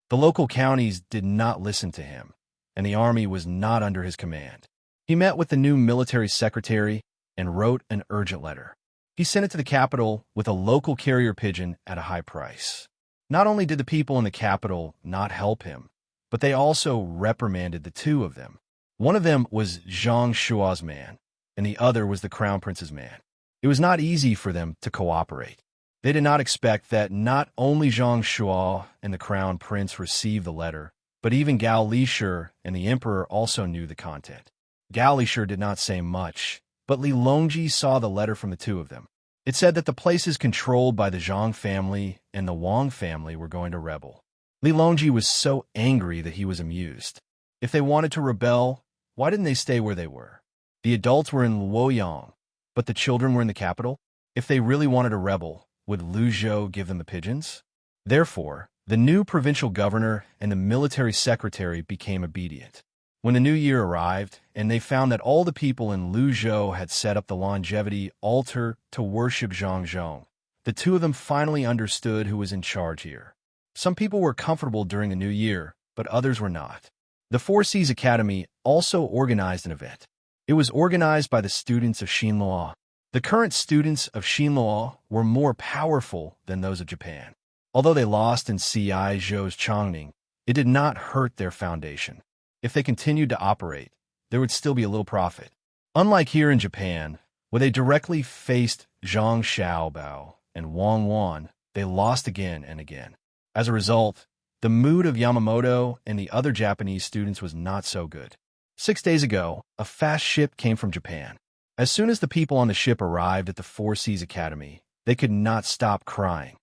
The local counties did not listen to him, and the army was not under his command. He met with the new military secretary and wrote an urgent letter. He sent it to the capital with a local carrier pigeon at a high price. Not only did the people in the capital not help him, but they also reprimanded the 2 of them. One of them was Zhang Shua's man, and the other was the crown prince's man. It was not easy for them to cooperate. They did not expect that not only Zhang Shua and the crown prince received the letter, but even Gao Lishur and the emperor also knew the content. Gao Lishur did not say much, but Li Longji saw the letter from the 2 of them. It said that the places controlled by the Zhang family and the Wang family were going to rebel. Li Longji was so angry that he was amused. If they wanted to rebel, why didn't they stay where they were? The adults were in Luoyang, but the children were in the capital. If they really wanted to rebel, would Luzhou give them the pigeons? Therefore, the new provincial governor and the military secretary became obedient. When the new year arrived, and they found that all the people in Luzhou had set up the longevity altar to worship Zhang, the two of them finally understood who was in charge here. Some people were comfortable during the new year, but others were not. The Four Seas Academy also organized an event. It was organized by the students of Xinluo. The current students of Xinluo were more powerful than those of Japan. Although they lost in C.I. Zhou's Chongning, it did not hurt their foundation. If they continued to operate, there would still be a little profit. Unlike here in Japan, where they directly faced Zhang Xiaobao and Wang Wan, they lost again and again. As a result, the mood of Yamamoto and the other Japanese students was not so good. 6 days ago, a fast ship came from Japan. As soon as the people on the ship arrived at the Four Seas Academy, they could not stop crying.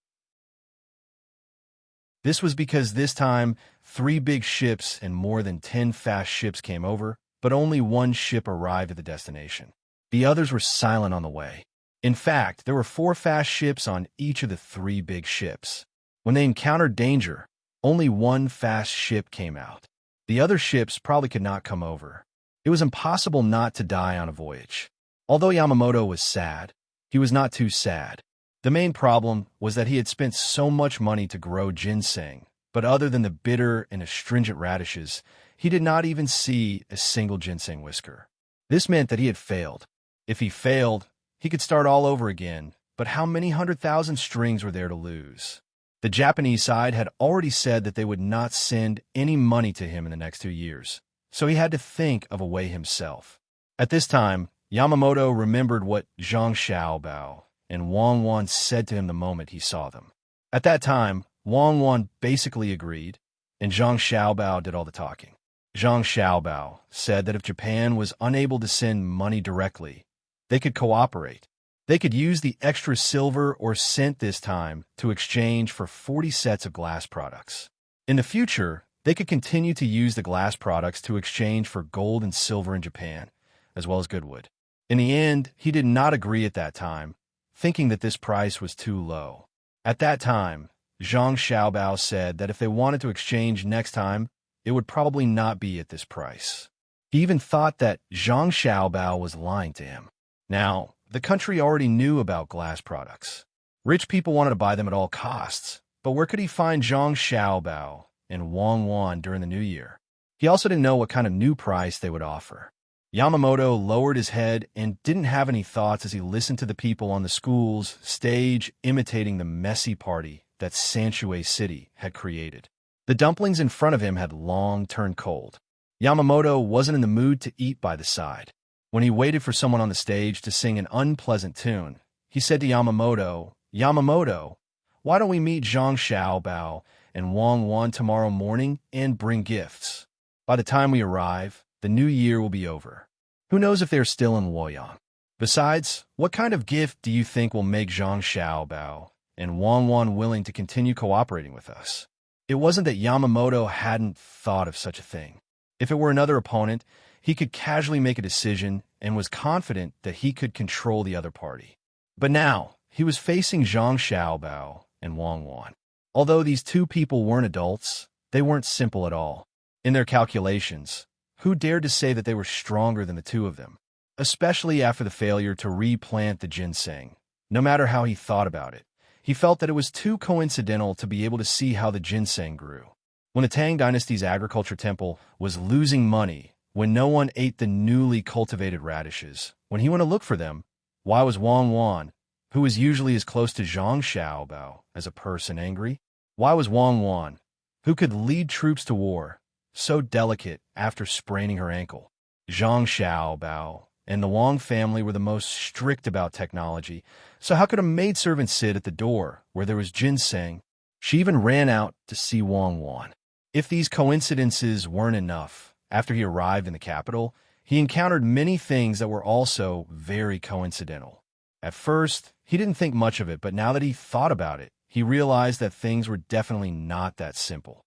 This was because this time, 3 big ships and more than 10 fast ships came over, but only one ship arrived at the destination. The others were silent on the way. In fact, there were 4 fast ships on each of the 3 big ships. When they encountered danger, only one fast ship came out. The other ships probably could not come over. It was impossible not to die on a voyage. Although Yamamoto was sad, he was not too sad. The main problem was that he had spent so much money to grow ginseng, but other than the bitter and astringent radishes, he did not even see a single ginseng whisker. This meant that he had failed. If he failed, he could start all over again, but how many 100,000 strings were there to lose? The Japanese side had already said that they would not send any money to him in the next 2 years, so he had to think of a way himself. At this time, Yamamoto remembered what Zhang Xiaobao and Wang Wan said to him the moment he saw them. At that time, Wang Wan basically agreed, and Zhang Xiaobao did all the talking. Zhang Xiaobao said that if Japan was unable to send money directly, they could cooperate. They could use the extra silver or cent this time to exchange for 40 sets of glass products. In the future, they could continue to use the glass products to exchange for gold and silver in Japan, as well as Goodwood. In the end, he did not agree at that time, thinking that this price was too low. At that time, Zhang Xiaobao said that if they wanted to exchange next time, it would probably not be at this price. He even thought that Zhang Xiaobao was lying to him. Now, the country already knew about glass products. Rich people wanted to buy them at all costs, but where could he find Zhang Xiaobao and Wang Wan during the new year? He also didn't know what kind of new price they would offer. Yamamoto lowered his head and didn't have any thoughts as he listened to the people on the school's stage imitating the messy party that Sanshui City had created. The dumplings in front of him had long turned cold. Yamamoto wasn't in the mood to eat by the side. When he waited for someone on the stage to sing an unpleasant tune, he said to Yamamoto, "Yamamoto, why don't we meet Zhang Xiaobao and Wang Wan tomorrow morning and bring gifts? By the time we arrive, the new year will be over. Who knows if they're still in Luoyang? Besides, what kind of gift do you think will make Zhang Xiaobao and Wang Wan willing to continue cooperating with us?" It wasn't that Yamamoto hadn't thought of such a thing. If it were another opponent, he could casually make a decision and was confident that he could control the other party. But now, he was facing Zhang Xiaobao and Wang Wan. Although these two people weren't adults, they weren't simple at all. In their calculations, who dared to say that they were stronger than the two of them? Especially after the failure to replant the ginseng. No matter how he thought about it, he felt that it was too coincidental to be able to see how the ginseng grew. When the Tang dynasty's agriculture temple was losing money, when no one ate the newly cultivated radishes, when he went to look for them, why was Wang Wan, who was usually as close to Zhang Xiaobao as a person, angry? Why was Wang Wan, who could lead troops to war, so delicate after spraining her ankle? Zhang Xiaobao and the Wang family were the most strict about technology, so how could a maidservant sit at the door where there was ginseng? She even ran out to see Wang Wan. If these coincidences weren't enough, after he arrived in the capital, he encountered many things that were also very coincidental. At first, he didn't think much of it, but now that he thought about it, he realized that things were definitely not that simple.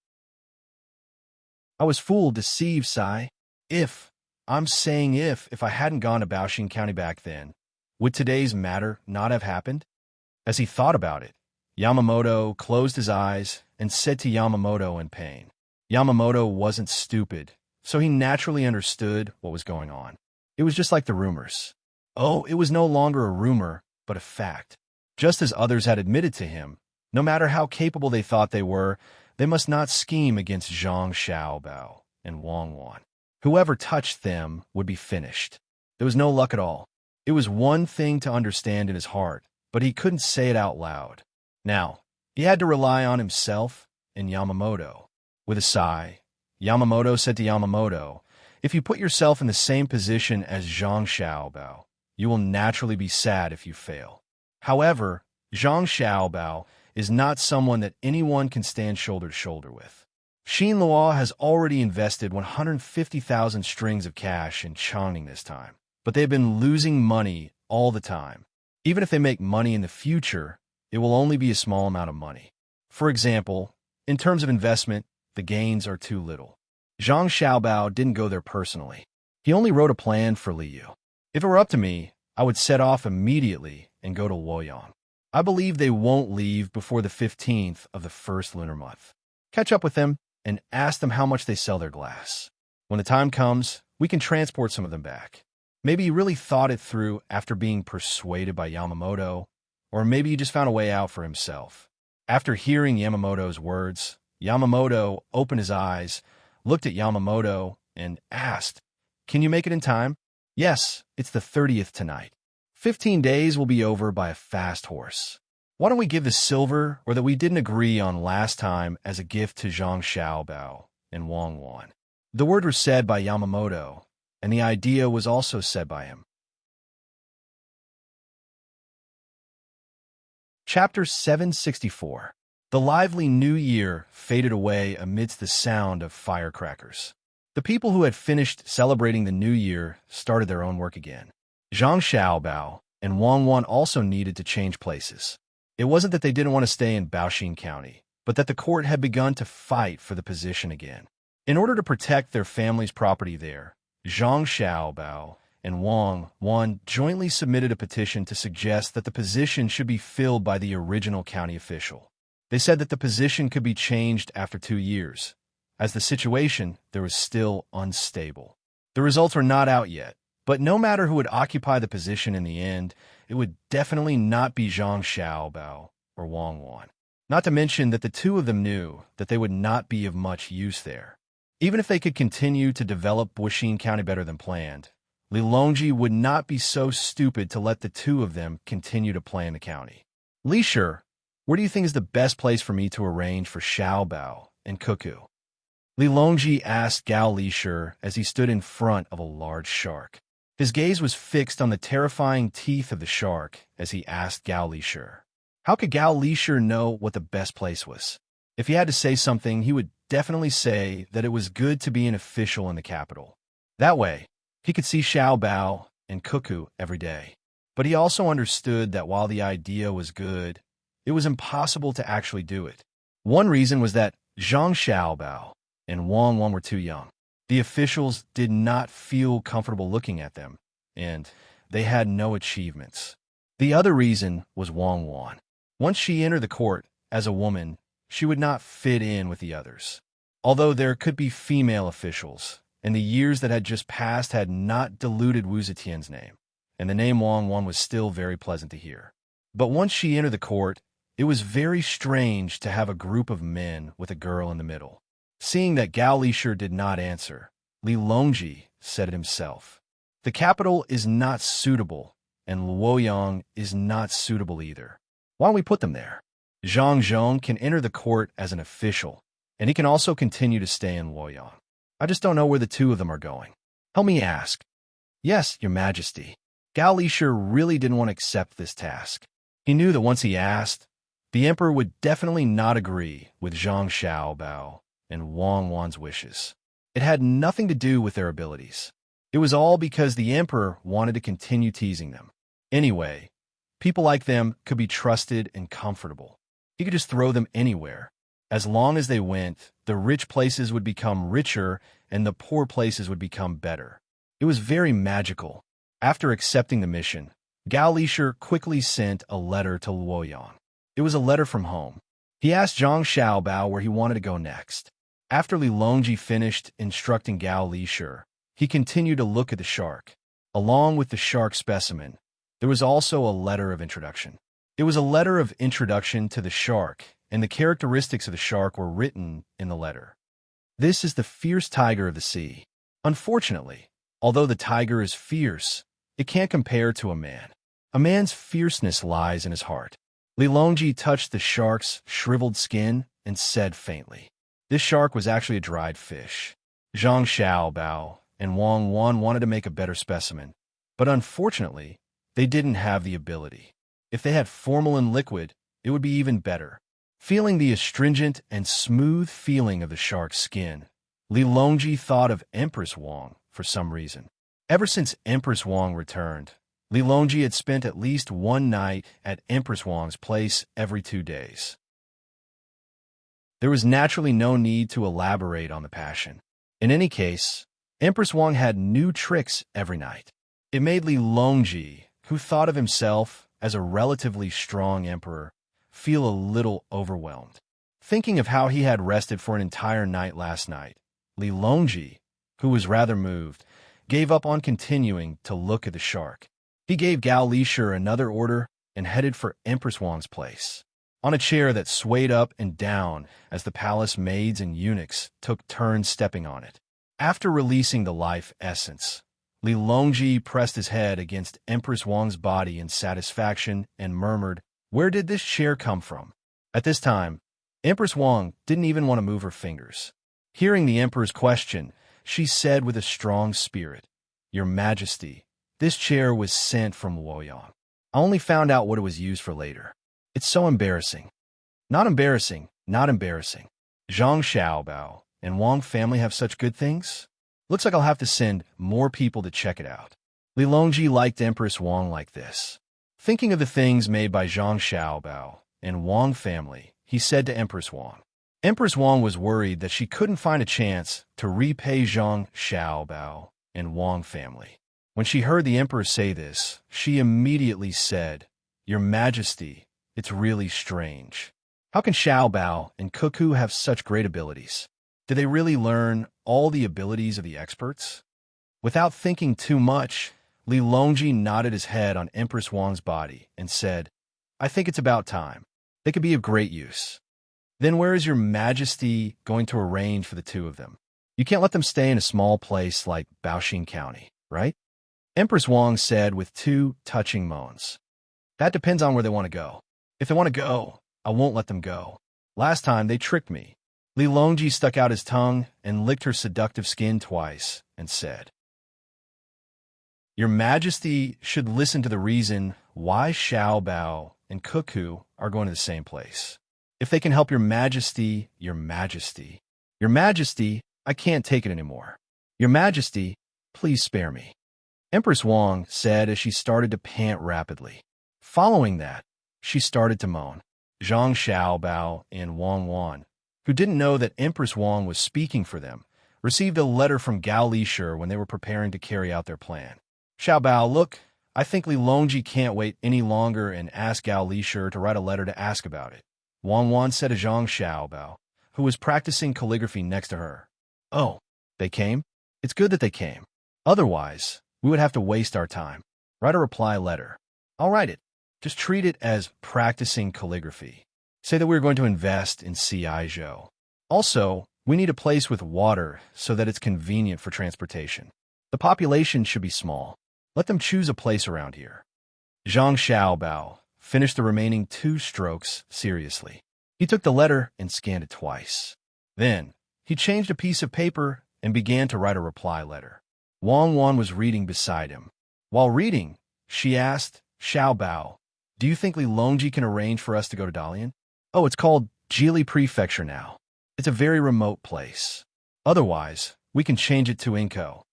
I was fooled, deceived, Sai. I'm saying if I hadn't gone to Baoxing County back then, would today's matter not have happened? As he thought about it, Yamamoto closed his eyes and said to Yamamoto in pain. Yamamoto wasn't stupid, so he naturally understood what was going on. It was just like the rumors. Oh, it was no longer a rumor, but a fact. Just as others had admitted to him, no matter how capable they thought they were, they must not scheme against Zhang Xiaobao and Wang Wan. Whoever touched them would be finished. There was no luck at all. It was one thing to understand in his heart, but he couldn't say it out loud. Now, he had to rely on himself and Yamamoto. With a sigh, Yamamoto said to Yamamoto, "If you put yourself in the same position as Zhang Xiaobao, you will naturally be sad if you fail. However, Zhang Xiaobao is not someone that anyone can stand shoulder to shoulder with. Xin Luo has already invested 150,000 strings of cash in Changning this time, but they've been losing money all the time. Even if they make money in the future, it will only be a small amount of money. For example, in terms of investment, the gains are too little. Zhang Xiaobao didn't go there personally. He only wrote a plan for Liu. If it were up to me, I would set off immediately and go to Luoyang. I believe they won't leave before the 15th of the first lunar month. Catch up with them and ask them how much they sell their glass. When the time comes, we can transport some of them back. Maybe he really thought it through after being persuaded by Yamamoto, or maybe he just found a way out for himself. After hearing Yamamoto's words, Yamamoto opened his eyes, looked at Yamamoto, and asked, "Can you make it in time?" "Yes, it's the 30th tonight. 15 days will be over by a fast horse. Why don't we give the silver or that we didn't agree on last time as a gift to Zhang Xiaobao and Wang Wan?" The word was said by Yamamoto, and the idea was also said by him. Chapter 764. The lively new year faded away amidst the sound of firecrackers. The people who had finished celebrating the new year started their own work again. Zhang Xiaobao and Wang Wan also needed to change places. It wasn't that they didn't want to stay in Baoxin County, but that the court had begun to fight for the position again. In order to protect their family's property there, Zhang Xiaobao and Wang Wan jointly submitted a petition to suggest that the position should be filled by the original county official. They said that the position could be changed after 2 years, as the situation there was still unstable. The results were not out yet, but no matter who would occupy the position in the end, it would definitely not be Zhang Xiaobao or Wang Wan. Not to mention that the two of them knew that they would not be of much use there. Even if they could continue to develop Baoxin County better than planned, Li Longji would not be so stupid to let the two of them continue to plan the county. "Li Shi, where do you think is the best place for me to arrange for Xiaobao and Cuckoo?" Li Longji asked Gao Li Shi as he stood in front of a large shark. His gaze was fixed on the terrifying teeth of the shark as he asked Gao Li Shi. How could Gao Li Shi know what the best place was? If he had to say something, he would definitely say that it was good to be an official in the capital. That way, he could see Xiaobao and Cuckoo every day. But he also understood that while the idea was good, it was impossible to actually do it. One reason was that Zhang Xiaobao and Wang Wan were too young. The officials did not feel comfortable looking at them, and they had no achievements. The other reason was Wang Wan. Once she entered the court as a woman, she would not fit in with the others. Although there could be female officials, and the years that had just passed had not diluted Wu Zetian's name, and the name Wang Wan was still very pleasant to hear. But once she entered the court, it was very strange to have a group of men with a girl in the middle. Seeing that Gao Li Shi did not answer, Li Longji said it himself. "The capital is not suitable, and Luoyang is not suitable either. Why don't we put them there? Zhang Zhong can enter the court as an official, and he can also continue to stay in Luoyang. I just don't know where the two of them are going. Help me ask." "Yes, Your Majesty." Gao Li Shi really didn't want to accept this task. He knew that once he asked, the emperor would definitely not agree with Zhang Xiaobao and Wang Wan's wishes. It had nothing to do with their abilities. It was all because the emperor wanted to continue teasing them. Anyway, people like them could be trusted and comfortable. He could just throw them anywhere. As long as they went, the rich places would become richer and the poor places would become better. It was very magical. After accepting the mission, Gao Lisher quickly sent a letter to Luoyang. It was a letter from home. He asked Zhang Xiaobao where he wanted to go next. After Li Longji finished instructing Gao Lisher, he continued to look at the shark. Along with the shark specimen, there was also a letter of introduction. It was a letter of introduction to the shark, and the characteristics of the shark were written in the letter. This is the fierce tiger of the sea. Unfortunately, although the tiger is fierce, it can't compare to a man. A man's fierceness lies in his heart. Li Longji touched the shark's shriveled skin and said faintly, "This shark was actually a dried fish." Zhang Xiaobao and Wang Wan wanted to make a better specimen, but unfortunately, they didn't have the ability. If they had formalin liquid, it would be even better. Feeling the astringent and smooth feeling of the shark's skin, Li Longji thought of Empress Wang for some reason. Ever since Empress Wang returned, Li Longji had spent at least one night at Empress Wang's place every 2 days. There was naturally no need to elaborate on the passion. In any case, Empress Wang had new tricks every night. It made Li Longji, who thought of himself as a relatively strong emperor, feel a little overwhelmed. Thinking of how he had rested for an entire night last night, Li Longji, who was rather moved, gave up on continuing to look at the shark. He gave Gao Lisher another order and headed for Empress Wang's place. On a chair that swayed up and down as the palace maids and eunuchs took turns stepping on it. After releasing the life essence, Li Longji pressed his head against Empress Wang's body in satisfaction and murmured, "Where did this chair come from?" At this time, Empress Wang didn't even want to move her fingers. Hearing the emperor's question, she said with a strong spirit, "Your Majesty, this chair was sent from Luoyang. I only found out what it was used for later. It's so embarrassing." Not embarrassing, not embarrassing. Zhang Xiaobao and Wang family have such good things? Looks like I'll have to send more people to check it out. Li Longji liked Empress Wang like this. Thinking of the things made by Zhang Xiaobao and Wang family, he said to Empress Wang. Empress Wang was worried that she couldn't find a chance to repay Zhang Xiaobao and Wang family. When she heard the emperor say this, she immediately said, "Your Majesty, it's really strange. How can Xiaobao and Cuckoo have such great abilities? Did they really learn all the abilities of the experts?" Without thinking too much, Li Longji nodded his head on Empress Wang's body and said, "I think it's about time. They could be of great use." "Then where is your Majesty going to arrange for the two of them? You can't let them stay in a small place like Baoxing County, right?" Empress Wang said with two touching moans. "That depends on where they want to go. If they want to go, I won't let them go. Last time they tricked me." Li Longji stuck out his tongue and licked her seductive skin twice and said, "Your Majesty should listen to the reason why Xiaobao and Cuckoo are going to the same place. If they can help your Majesty, your Majesty. Your Majesty, I can't take it anymore. Your Majesty, please spare me." Empress Wang said as she started to pant rapidly. Following that, she started to moan. Zhang Xiaobao and Wang Wan, who didn't know that Empress Wang was speaking for them, received a letter from Gao Lisher when they were preparing to carry out their plan. "Xiaobao, look, I think Li Longji can't wait any longer and ask Gao Lisher to write a letter to ask about it." Wang Wan said to Zhang Xiaobao, who was practicing calligraphy next to her. "Oh, they came? It's good that they came. Otherwise, we would have to waste our time. Write a reply letter." "I'll write it. Just treat it as practicing calligraphy. Say that we're going to invest in Ciizhou. Also, we need a place with water so that it's convenient for transportation. The population should be small. Let them choose a place around here." Zhang Xiaobao finished the remaining 2 strokes seriously. He took the letter and scanned it twice. Then, he changed a piece of paper and began to write a reply letter. Wang Wan was reading beside him. While reading, she asked, "Xiaobao, do you think Li Longji can arrange for us to go to Dalian?" "Oh, it's called Jili Prefecture now. It's a very remote place. Otherwise, we can change it to Inko."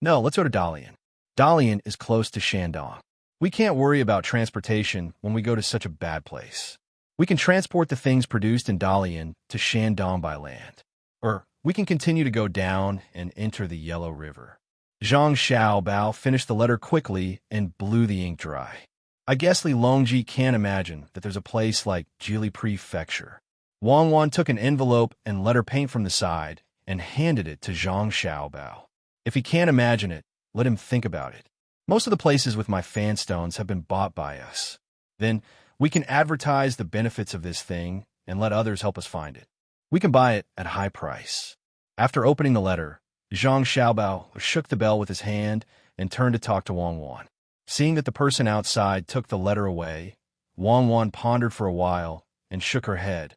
"No, let's go to Dalian. Dalian is close to Shandong. We can't worry about transportation when we go to such a bad place. We can transport the things produced in Dalian to Shandong by land. Or we can continue to go down and enter the Yellow River." Zhang Xiaobao finished the letter quickly and blew the ink dry. I guess Li Longji can't imagine that there's a place like Jili Prefecture. Wang Wan took an envelope and letter paint from the side and handed it to Zhang Xiaobao. If he can't imagine it, let him think about it. Most of the places with my fan stones have been bought by us. Then we can advertise the benefits of this thing and let others help us find it. We can buy it at a high price. After opening the letter, Zhang Xiaobao shook the bell with his hand and turned to talk to Wang Wan. Seeing that the person outside took the letter away, Wang Wan pondered for a while and shook her head.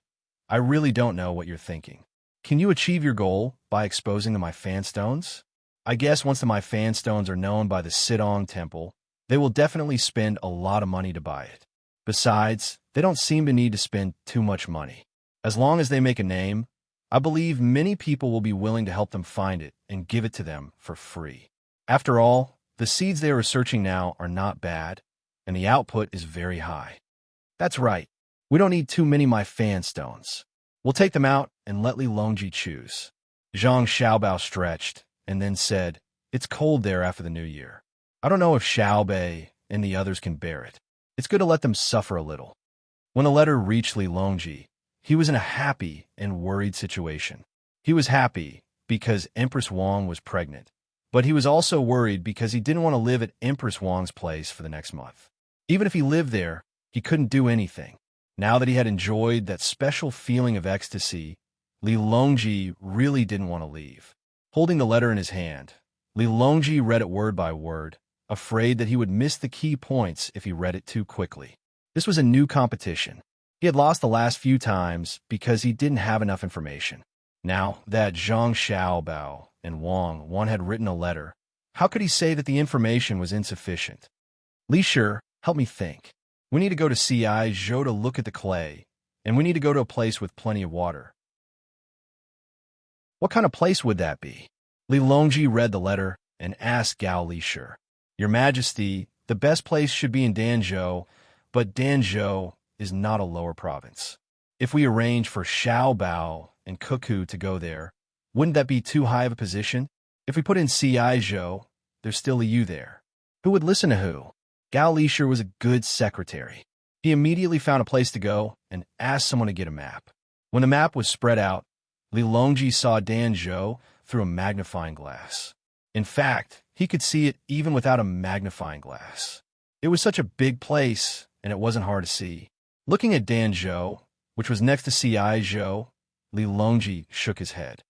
I really don't know what you're thinking. Can you achieve your goal by exposing the my fan stones? I guess once the my fan stones are known by the Sidong Temple, they will definitely spend a lot of money to buy it. Besides, they don't seem to need to spend too much money. As long as they make a name, I believe many people will be willing to help them find it and give it to them for free. After all, the seeds they are researching now are not bad, and the output is very high. That's right. We don't need too many my fan stones. We'll take them out and let Li Longji choose. Zhang Xiaobao stretched and then said, It's cold there after the new year. I don't know if Xiaobei and the others can bear it. It's good to let them suffer a little. When the letter reached Li Longji, he was in a happy and worried situation. He was happy because Empress Wang was pregnant, but he was also worried because he didn't want to live at Empress Wang's place for the next month. Even if he lived there, he couldn't do anything. Now that he had enjoyed that special feeling of ecstasy, Li Longji really didn't want to leave. Holding the letter in his hand, Li Longji read it word by word, afraid that he would miss the key points if he read it too quickly. This was a new competition. He had lost the last few times because he didn't have enough information. Now that Zhang Xiaobao and Wang Wan had written a letter, how could he say that the information was insufficient? Li Shi, help me think. We need to go to Ci Zhou to look at the clay, and we need to go to a place with plenty of water. What kind of place would that be? Li Longji read the letter and asked Gao Li Shi. Your Majesty, the best place should be in Danzhou, but Danzhou is not a lower province. If we arrange for Xiaobao and Cuckoo to go there, wouldn't that be too high of a position? If we put in Ci Zhou, there's still a you there. Who would listen to who? Gao Li Shi was a good secretary. He immediately found a place to go and asked someone to get a map. When the map was spread out, Li Longji saw Danzhou through a magnifying glass. In fact, he could see it even without a magnifying glass. It was such a big place, and it wasn't hard to see. Looking at Danzhou, which was next to Ci Zhou, Li Longji shook his head.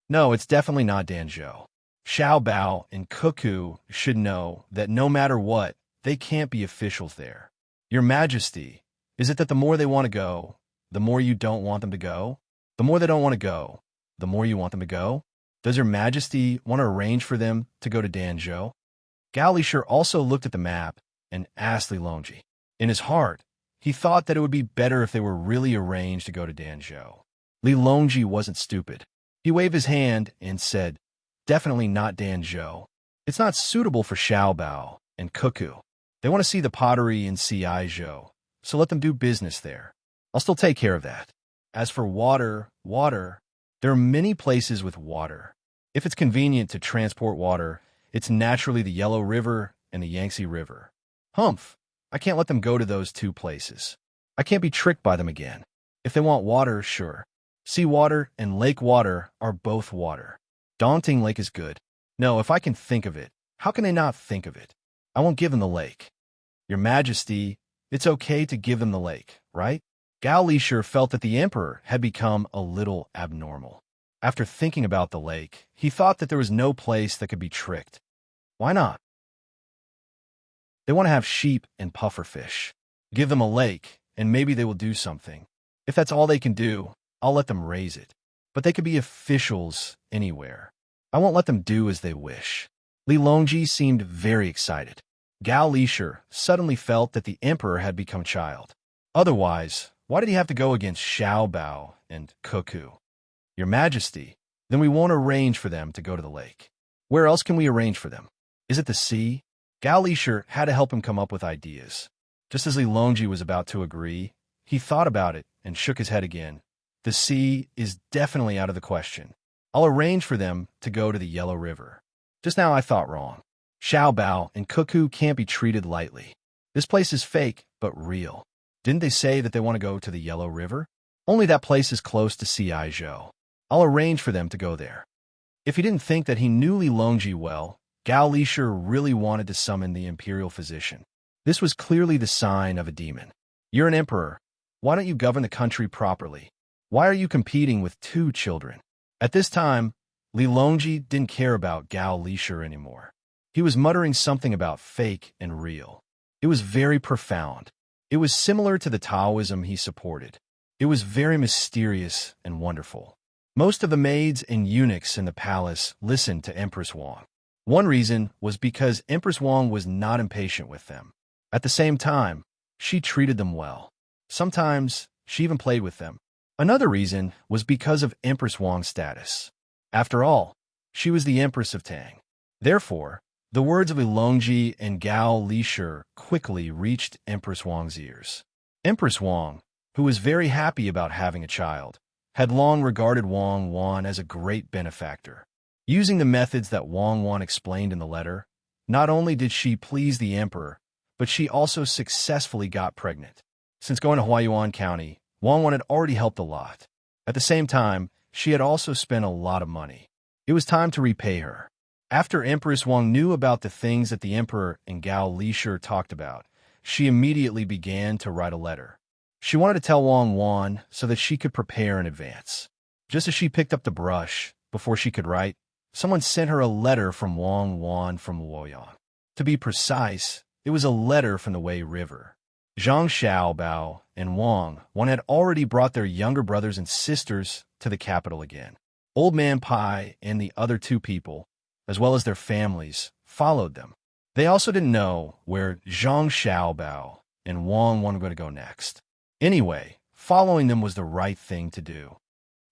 No, it's definitely not Danzhou. Xiaobao and Cuckoo should know that no matter what, they can't be officials there. Your Majesty, is it that the more they want to go, the more you don't want them to go? The more they don't want to go, the more you want them to go? Does Your Majesty want to arrange for them to go to Danzhou? Gao Li Shi also looked at the map and asked Li Longji. In his heart, he thought that it would be better if they were really arranged to go to Danzhou. Li Longji wasn't stupid. He waved his hand and said, Definitely not Danzhou. It's not suitable for Xiaobao and Cuckoo. They want to see the pottery in Ci Zhou, so let them do business there. I'll still take care of that. As for water, there are many places with water. If it's convenient to transport water, it's naturally the Yellow River and the Yangtze River. Humph, I can't let them go to those two places. I can't be tricked by them again. If they want water, sure. Sea water and lake water are both water. Daunting Lake is good. No, if I can think of it, how can they not think of it? I won't give them the lake. Your Majesty, it's okay to give them the lake, right? Gao Li Shi felt that the emperor had become a little abnormal. After thinking about the lake, he thought that there was no place that could be tricked. Why not? They want to have sheep and pufferfish. Give them a lake, and maybe they will do something. If that's all they can do, I'll let them raise it. But they could be officials anywhere. I won't let them do as they wish. Li Longji seemed very excited. Gao Li Shi suddenly felt that the emperor had become a child. Otherwise, why did he have to go against Xiaobao and Cuckoo? Your Majesty, then we won't arrange for them to go to the lake. Where else can we arrange for them? Is it the sea? Gao Li Shi had to help him come up with ideas. Just as Li Longji was about to agree, he thought about it and shook his head again. The sea is definitely out of the question. I'll arrange for them to go to the Yellow River. Just now I thought wrong. Xiaobao and Cuckoo can't be treated lightly. This place is fake, but real. Didn't they say that they want to go to the Yellow River? Only that place is close to Ciizhou. I'll arrange for them to go there. If he didn't think that he knew Li Longji well, Gao Lishe really wanted to summon the imperial physician. This was clearly the sign of a demon. You're an emperor. Why don't you govern the country properly? Why are you competing with 2 children? At this time, Li Longji didn't care about Gao Lishe anymore. He was muttering something about fake and real. It was very profound. It was similar to the Taoism he supported. It was very mysterious and wonderful. Most of the maids and eunuchs in the palace listened to Empress Wang. One reason was because Empress Wang was not impatient with them. At the same time, she treated them well. Sometimes, she even played with them. Another reason was because of Empress Wang's status. After all, she was the Empress of Tang. Therefore, the words of Longji and Gao Lishe quickly reached Empress Wang's ears. Empress Wang, who was very happy about having a child, had long regarded Wang Wan as a great benefactor. Using the methods that Wang Wan explained in the letter, not only did she please the emperor, but she also successfully got pregnant. Since going to Huayuan County, Wang Wan had already helped a lot. At the same time, she had also spent a lot of money. It was time to repay her. After Empress Wang knew about the things that the emperor and Gao Lishe talked about, she immediately began to write a letter. She wanted to tell Wang Wan so that she could prepare in advance. Just as she picked up the brush, before she could write, someone sent her a letter from Wang Wan from Luoyang. To be precise, it was a letter from the Wei River. Zhang Xiaobao and Wang Wan had already brought their younger brothers and sisters to the capital again. Old Man Pai and the other 2 people, as well as their families, followed them. They also didn't know where Zhang Xiaobao and Wang Wan were going to go next. Anyway, following them was the right thing to do.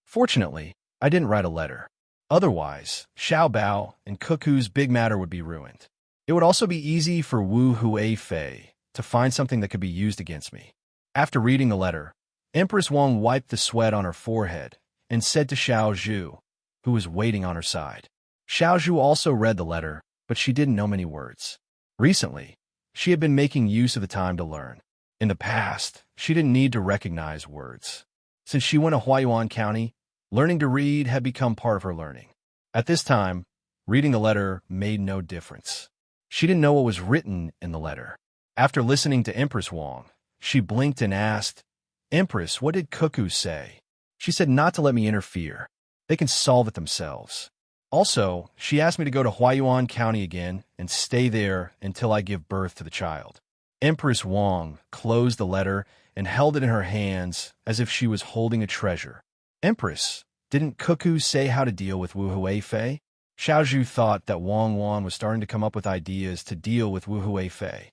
Fortunately, I didn't write a letter. Otherwise, Xiaobao and Cuckoo's big matter would be ruined. It would also be easy for Wu Huifei to find something that could be used against me. After reading the letter, Empress Wang wiped the sweat on her forehead and said to Xiao Zhu, who was waiting on her side. Xiao Zhu also read the letter, but she didn't know many words. Recently, she had been making use of the time to learn. In the past, she didn't need to recognize words. Since she went to Huayuan County, learning to read had become part of her learning. At this time, reading the letter made no difference. She didn't know what was written in the letter. After listening to Empress Wang, she blinked and asked, "Empress, what did Cuckoo say?" She said not to let me interfere. They can solve it themselves. Also, she asked me to go to Huayuan County again and stay there until I give birth to the child. Empress Wang closed the letter and held it in her hands as if she was holding a treasure. Empress, didn't Cuckoo say how to deal with Wu Huifei? Xiao Zhu thought that Wang Wan was starting to come up with ideas to deal with Wu Huifei.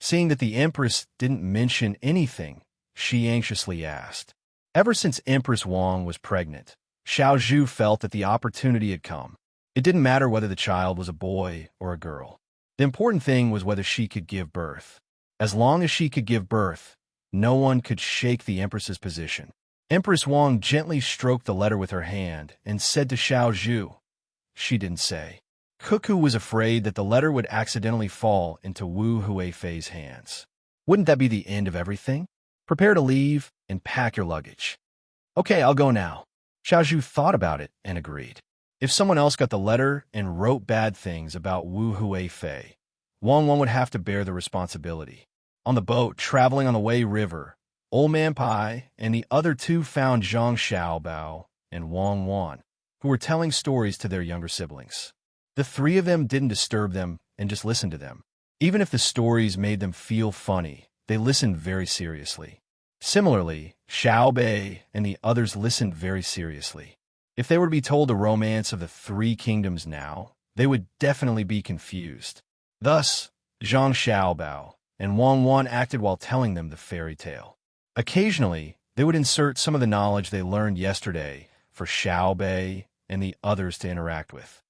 Seeing that the Empress didn't mention anything, she anxiously asked. Ever since Empress Wang was pregnant, Xiao Zhu felt that the opportunity had come. It didn't matter whether the child was a boy or a girl. The important thing was whether she could give birth. As long as she could give birth, no one could shake the Empress's position. Empress Wang gently stroked the letter with her hand and said to Xiao Zhu, she didn't say. Cuckoo was afraid that the letter would accidentally fall into Wu Huifei's hands. Wouldn't that be the end of everything? Prepare to leave and pack your luggage. Okay, I'll go now. Xiao Zhu thought about it and agreed. If someone else got the letter and wrote bad things about Wu Huifei, Wang Wan would have to bear the responsibility. On the boat traveling on the Wei River, Old Man Pai and the other 2 found Zhang Xiaobao and Wang Wan, who were telling stories to their younger siblings. The 3 of them didn't disturb them and just listened to them. Even if the stories made them feel funny, they listened very seriously. Similarly, Xiao Bei and the others listened very seriously. If they were to be told the romance of the 3 kingdoms now, they would definitely be confused. Thus, Zhang Xiaobao and Wang Wan acted while telling them the fairy tale. Occasionally, they would insert some of the knowledge they learned yesterday for Xiao Bei and the others to interact with.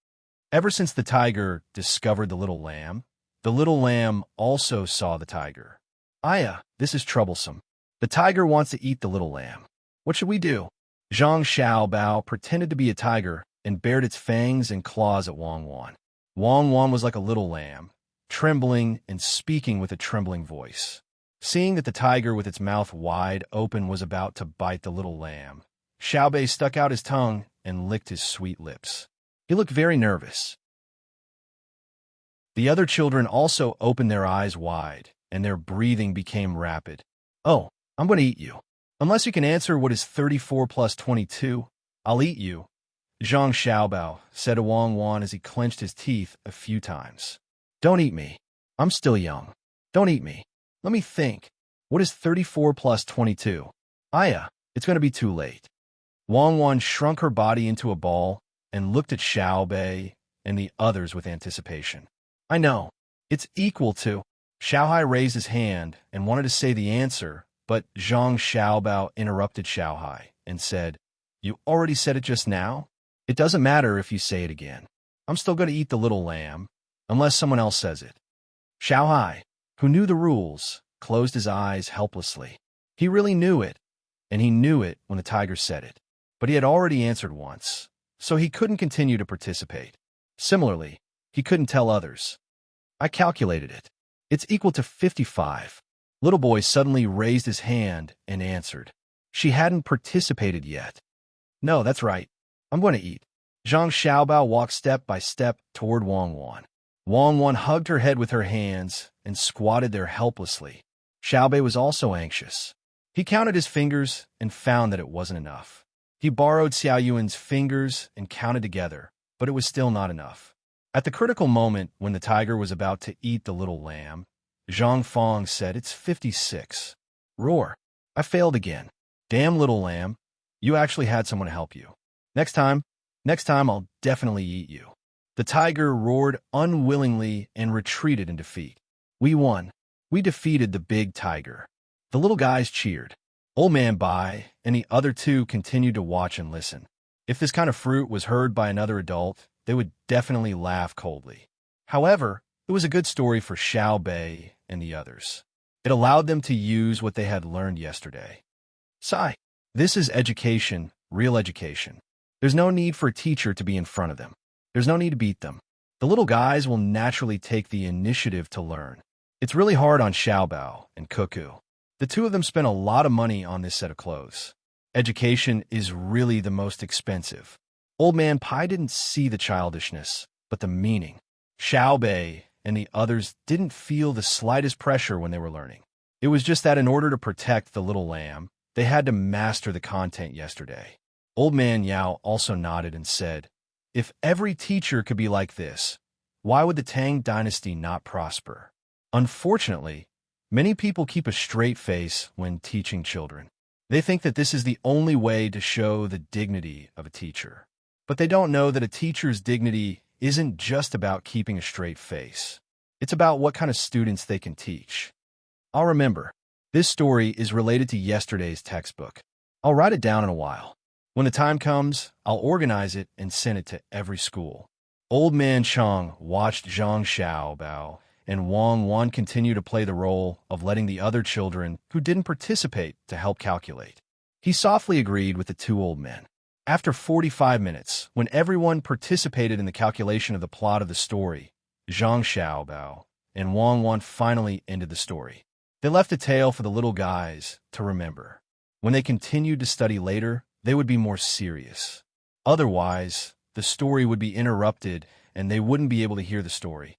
Ever since the tiger discovered the little lamb also saw the tiger. Aya, this is troublesome. The tiger wants to eat the little lamb. What should we do? Zhang Xiaobao pretended to be a tiger and bared its fangs and claws at Wang Wan. Wang Wan was like a little lamb, trembling and speaking with a trembling voice. Seeing that the tiger with its mouth wide open was about to bite the little lamb, Xiaobei stuck out his tongue and licked his sweet lips. He looked very nervous. The other children also opened their eyes wide, and their breathing became rapid. "Oh, I'm going to eat you. Unless you can answer what is 34 plus 22, I'll eat you," Zhang Xiaobao said to Wang Wan as he clenched his teeth a few times. "Don't eat me. I'm still young. Don't eat me. Let me think. What is 34 plus 22? Aya, it's going to be too late." Wang Wan shrunk her body into a ball and looked at Xiaobei and the others with anticipation. "I know. It's equal to..." Xiaohai raised his hand and wanted to say the answer, but Zhang Xiaobao interrupted Xiaohai and said, "You already said it just now? It doesn't matter if you say it again. I'm still going to eat the little lamb, unless someone else says it." Xiaohai, who knew the rules, closed his eyes helplessly. He really knew it, and he knew it when the tiger said it. But he had already answered once, so he couldn't continue to participate. Similarly, he couldn't tell others. "I calculated it. It's equal to 55. Little boy suddenly raised his hand and answered. She hadn't participated yet. "No, that's right. I'm going to eat." Zhang Xiaobao walked step by step toward Wang Wan. Wang Wan hugged her head with her hands and squatted there helplessly. Xiaobei was also anxious. He counted his fingers and found that it wasn't enough. He borrowed Xiao Yuan's fingers and counted together, but it was still not enough. At the critical moment when the tiger was about to eat the little lamb, Zhang Fong said, "It's 56. Roar. I failed again. Damn little lamb. You actually had someone to help you. Next time I'll definitely eat you." The tiger roared unwillingly and retreated in defeat. "We won. We defeated the big tiger." The little guys cheered. Old Man Bai and the other two continued to watch and listen. If this kind of fruit was heard by another adult, they would definitely laugh coldly. However, it was a good story for Xiaobei and the others. It allowed them to use what they had learned yesterday. Sigh. This is education, real education. There's no need for a teacher to be in front of them. There's no need to beat them. The little guys will naturally take the initiative to learn. It's really hard on Xiaobao and Cuckoo. The two of them spent a lot of money on this set of clothes. Education is really the most expensive. Old Man Pai didn't see the childishness, but the meaning. Xiaobei and the others didn't feel the slightest pressure when they were learning. It was just that in order to protect the little lamb, they had to master the content yesterday. Old Man Yao also nodded and said, "If every teacher could be like this, why would the Tang dynasty not prosper?" Unfortunately, many people keep a straight face when teaching children. They think that this is the only way to show the dignity of a teacher. But they don't know that a teacher's dignity isn't just about keeping a straight face. It's about what kind of students they can teach. I'll remember. This story is related to yesterday's textbook. I'll write it down in a while. When the time comes, I'll organize it and send it to every school. Old Man Chang watched Zhang Xiaobao and Wang Wan continue to play the role of letting the other children who didn't participate to help calculate. He softly agreed with the two old men. After 45 minutes, when everyone participated in the calculation of the plot of the story, Zhang Xiaobao and Wang Wan finally ended the story. They left a tale for the little guys to remember. When they continued to study later, they would be more serious. Otherwise, the story would be interrupted and they wouldn't be able to hear the story.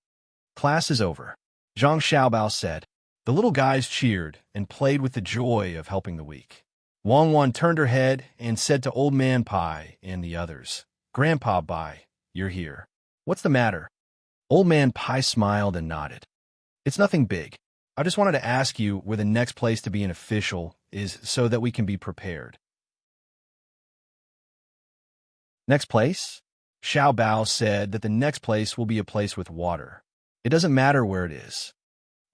"Class is over," Zhang Xiaobao said. The little guys cheered and played with the joy of helping the weak. Wang Wan turned her head and said to Old Man Pai and the others, "Grandpa Bai, you're here. What's the matter?" Old Man Pai smiled and nodded. "It's nothing big. I just wanted to ask you where the next place to be an official is so that we can be prepared." "Next place?" Xiao Bao said that the next place will be a place with water. It doesn't matter where it is.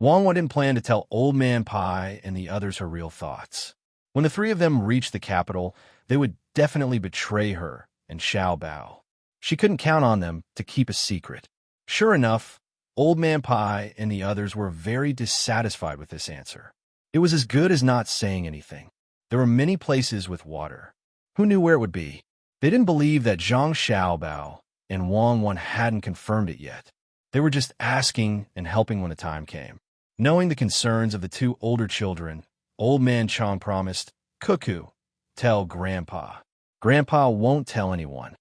Wang Wan didn't plan to tell Old Man Pai and the others her real thoughts. When the three of them reached the capital, they would definitely betray her and Xiao Bao. She couldn't count on them to keep a secret. Sure enough, Old Man Pai and the others were very dissatisfied with this answer. It was as good as not saying anything. There were many places with water. Who knew where it would be? They didn't believe that Zhang Xiaobao and Wang Wan hadn't confirmed it yet. They were just asking and helping when the time came. Knowing the concerns of the two older children, Old Man Chong promised, "Cuckoo, tell Grandpa." "Grandpa won't tell anyone."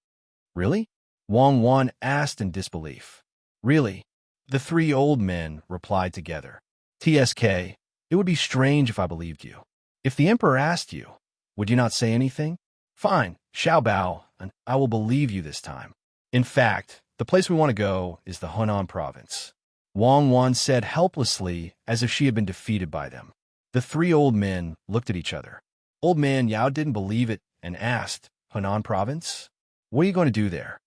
"Really?" Wang Wan asked in disbelief. "Really?" The three old men replied together. "TSK, it would be strange if I believed you. If the emperor asked you, would you not say anything?" "Fine, Xiao Bao, and I will believe you this time. In fact, the place we want to go is the Hunan province," Wang Wan said helplessly, as if she had been defeated by them. The three old men looked at each other. Old Man Yao didn't believe it and asked, "Hunan province? What are you going to do there?"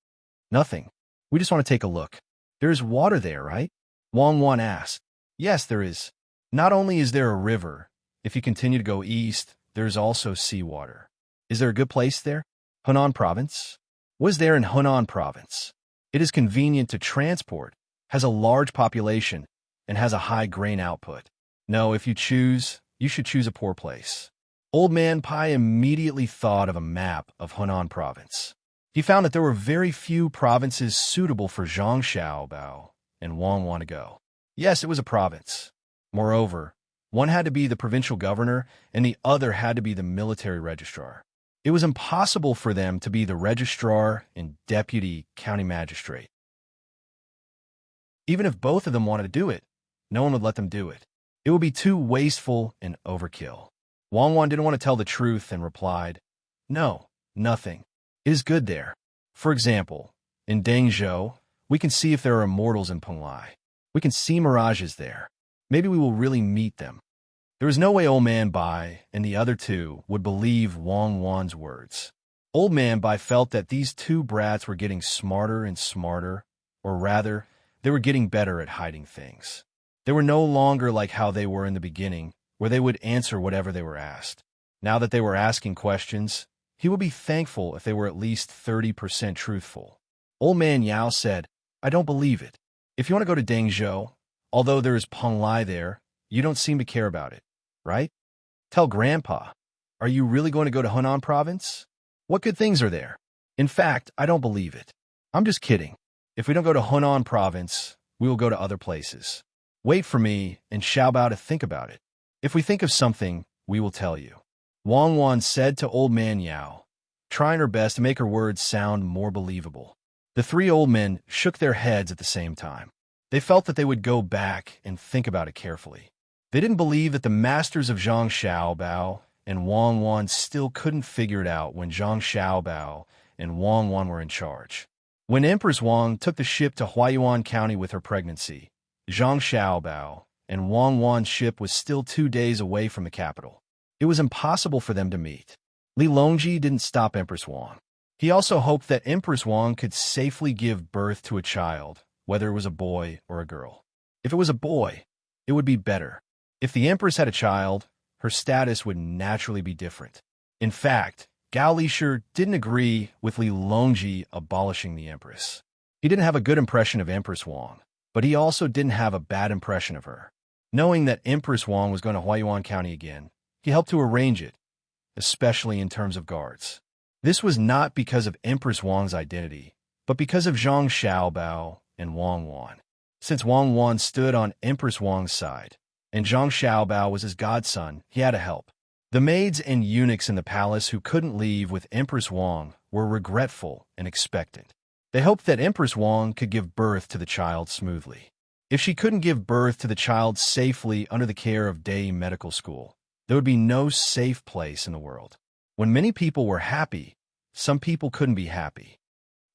"Nothing. We just want to take a look." "There is water there, right?" Wang Wan asked. "Yes, there is. Not only is there a river, if you continue to go east, there is also seawater." "Is there a good place there?" "Hunan province?" "What is there in Hunan province?" "It is convenient to transport, has a large population, and has a high grain output." "No, if you choose, you should choose a poor place." Old Man Pai immediately thought of a map of Hunan province. He found that there were very few provinces suitable for Zhang Xiaobao and Wang Wan to go. Yes, it was a province. Moreover, one had to be the provincial governor and the other had to be the military registrar. It was impossible for them to be the registrar and deputy county magistrate. Even if both of them wanted to do it, no one would let them do it. It would be too wasteful and overkill. Wang Wan didn't want to tell the truth and replied, "No, nothing. It is good there. For example, in Dengzhou, we can see if there are immortals in Penglai. We can see mirages there. Maybe we will really meet them." There was no way Old Man Bai and the other two would believe Wang Wan's words. Old Man Bai felt that these two brats were getting smarter and smarter, or rather, they were getting better at hiding things. They were no longer like how they were in the beginning, where they would answer whatever they were asked. Now that they were asking questions, he would be thankful if they were at least 30% truthful. Old Man Yao said, "I don't believe it. If you want to go to Dengzhou, although there is Penglai there, you don't seem to care about it, right? Tell Grandpa. Are you really going to go to Hunan province? What good things are there? In fact, I don't believe it. I'm just kidding. If we don't go to Hunan province, we will go to other places. Wait for me and Xiao Bao to think about it. If we think of something, we will tell you." Wang Wan said to Old Man Yao, trying her best to make her words sound more believable. The three old men shook their heads at the same time. They felt that they would go back and think about it carefully. They didn't believe that the masters of Zhang Xiaobao and Wang Wan still couldn't figure it out when Zhang Xiaobao and Wang Wan were in charge. When Empress Wang took the ship to Huayuan County with her pregnancy, Zhang Xiaobao and Wang Wan's ship was still 2 days away from the capital. It was impossible for them to meet. Li Longji didn't stop Empress Wang. He also hoped that Empress Wang could safely give birth to a child, whether it was a boy or a girl. If it was a boy, it would be better. If the Empress had a child, her status would naturally be different. In fact, Gao Lishir didn't agree with Li Longji abolishing the Empress. He didn't have a good impression of Empress Wang, but he also didn't have a bad impression of her. Knowing that Empress Wang was going to Huayuan County again, he helped to arrange it, especially in terms of guards. This was not because of Empress Wang's identity, but because of Zhang Xiaobao and Wang Wan. Since Wang Wan stood on Empress Wang's side, and Zhang Xiaobao was his godson, he had to help. The maids and eunuchs in the palace who couldn't leave with Empress Wang were regretful and expectant. They hoped that Empress Wang could give birth to the child smoothly. If she couldn't give birth to the child safely under the care of Day Medical School, there would be no safe place in the world. When many people were happy, some people couldn't be happy.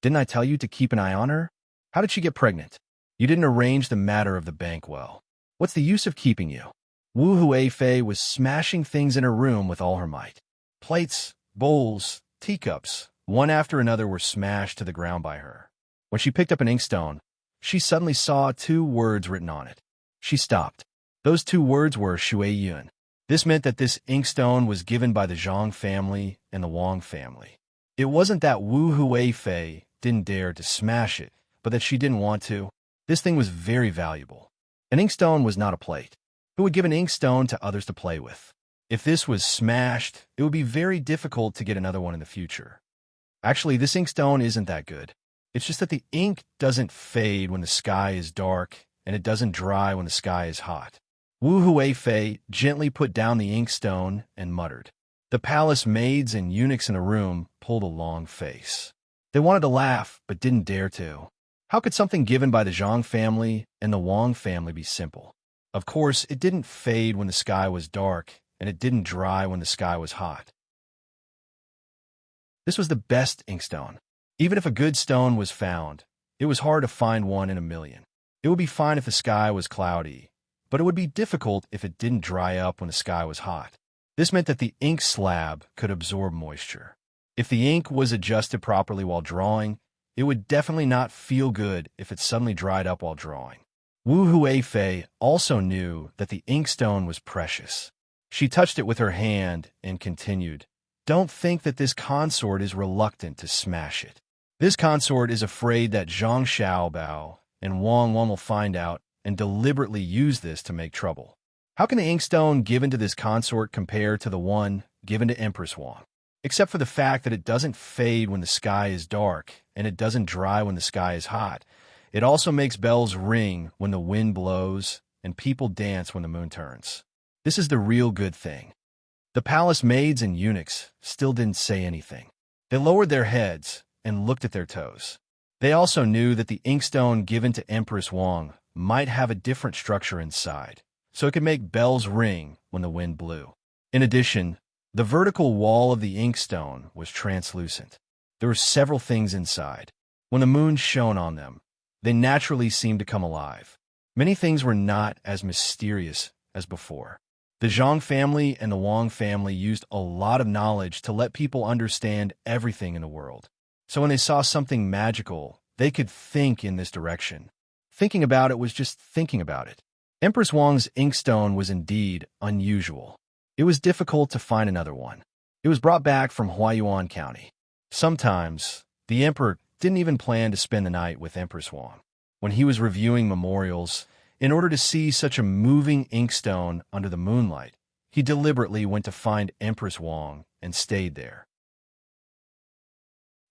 Didn't I tell you to keep an eye on her? How did she get pregnant? You didn't arrange the matter of the bank well. What's the use of keeping you? Wu Huifei was smashing things in her room with all her might. Plates, bowls, teacups, one after another were smashed to the ground by her. When she picked up an inkstone, she suddenly saw 2 words written on it. She stopped. Those 2 words were Shui Yun. This meant that this inkstone was given by the Zhang family and the Wang family. It wasn't that Wu Huifei didn't dare to smash it, but that she didn't want to. This thing was very valuable. An inkstone was not a plate. Who would give an inkstone to others to play with? If this was smashed, it would be very difficult to get another one in the future. Actually, this inkstone isn't that good. It's just that the ink doesn't fade when the sky is dark, and it doesn't dry when the sky is hot. Wu Huifei gently put down the inkstone and muttered. The palace maids and eunuchs in the room pulled a long face. They wanted to laugh, but didn't dare to. How could something given by the Zhang family and the Wang family be simple? Of course, it didn't fade when the sky was dark, and it didn't dry when the sky was hot. This was the best inkstone. Even if a good stone was found, it was hard to find one in a million. It would be fine if the sky was cloudy, but it would be difficult if it didn't dry up when the sky was hot. This meant that the ink slab could absorb moisture. If the ink was adjusted properly while drawing, it would definitely not feel good if it suddenly dried up while drawing. Wu Huifei also knew that the inkstone was precious. She touched it with her hand and continued, "Don't think that this consort is reluctant to smash it. This consort is afraid that Zhang Xiaobao and Wang will find out and deliberately use this to make trouble. How can the inkstone given to this consort compare to the one given to Empress Wang? Except for the fact that it doesn't fade when the sky is dark and it doesn't dry when the sky is hot. It also makes bells ring when the wind blows and people dance when the moon turns. This is the real good thing." The palace maids and eunuchs still didn't say anything. They lowered their heads and looked at their toes. They also knew that the inkstone given to Empress Wang might have a different structure inside, so it could make bells ring when the wind blew. In addition, the vertical wall of the inkstone was translucent. There were several things inside. When the moon shone on them, they naturally seemed to come alive. Many things were not as mysterious as before. The Zhang family and the Wang family used a lot of knowledge to let people understand everything in the world. So when they saw something magical, they could think in this direction. Thinking about it was just thinking about it. Empress Wang's inkstone was indeed unusual. It was difficult to find another one. It was brought back from Huayuan County. Sometimes, the emperor didn't even plan to spend the night with Empress Wang. When he was reviewing memorials, in order to see such a moving inkstone under the moonlight, he deliberately went to find Empress Wang and stayed there.